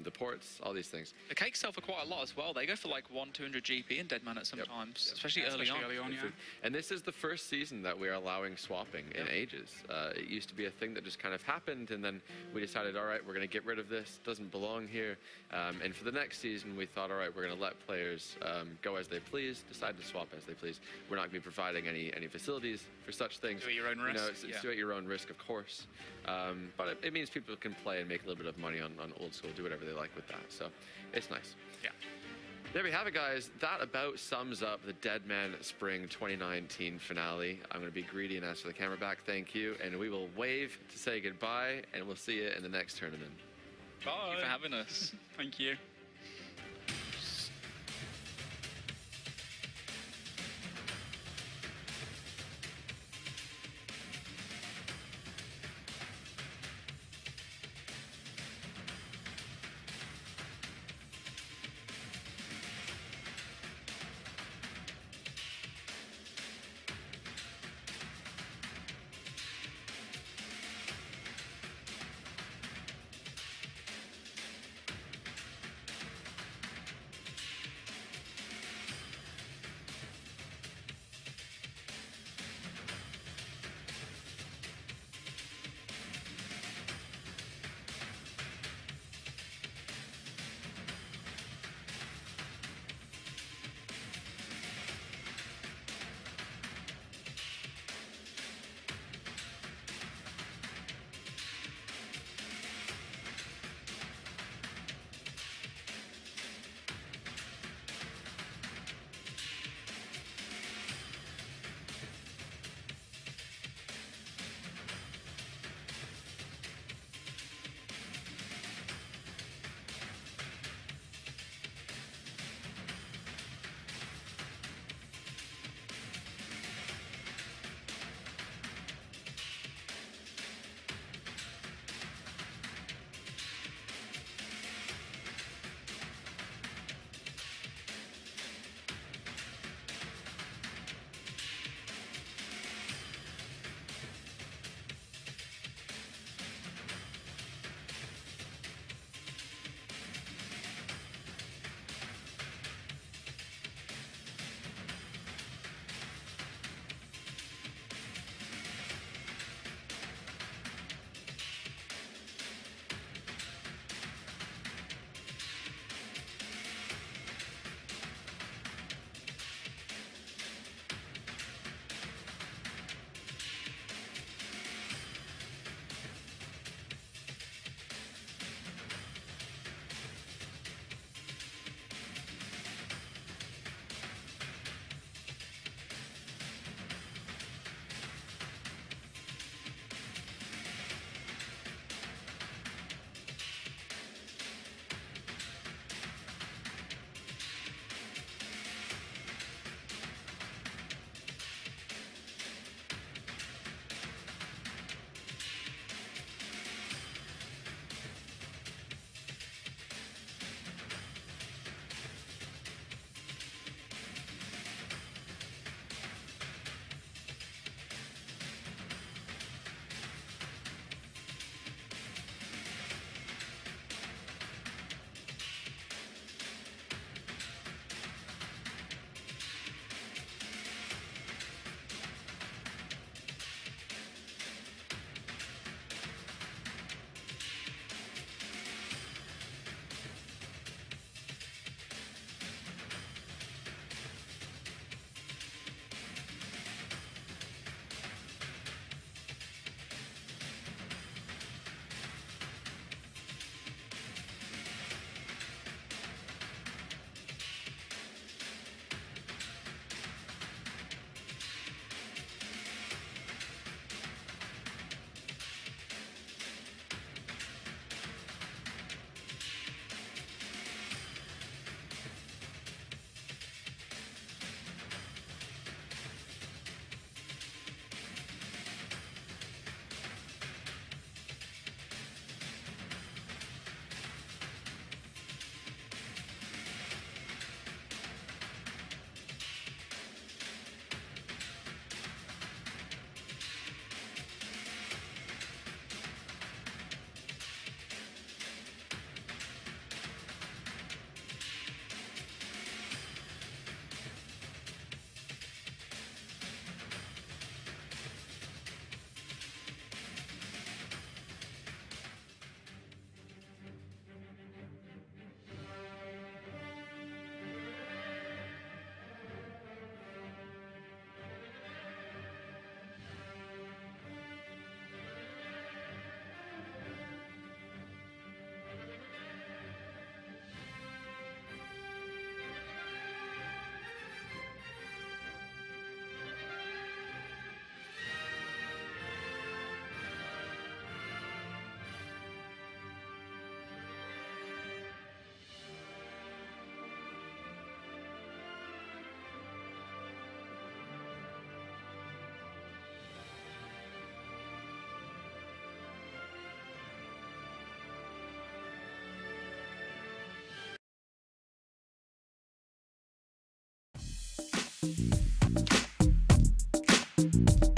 The ports, all these things. The cakes sell for quite a lot as well. They go for like 100-200 GP in Deadman at some times, especially early on. And this is the first season that we're allowing swapping in ages. It used to be a thing that just kind of happened, and then we decided, all right, we're going to get rid of this. It doesn't belong here. And for the next season, we thought, all right, we're going to let players go as they please, decide to swap as they please. We're not going to be providing any facilities for such things. Do it at your own risk. You know, it's do it at your own risk, of course. But it means people can play and make a little bit of money on old school, do whatever they like with that. So it's nice. Yeah. There we have it, guys. That about sums up the Deadman Spring 2019 finale. I'm going to be greedy and ask for the camera back. Thank you. And we will wave to say goodbye, and we'll see you in the next tournament. Bye. Thank you for having us. Thank you. Bye.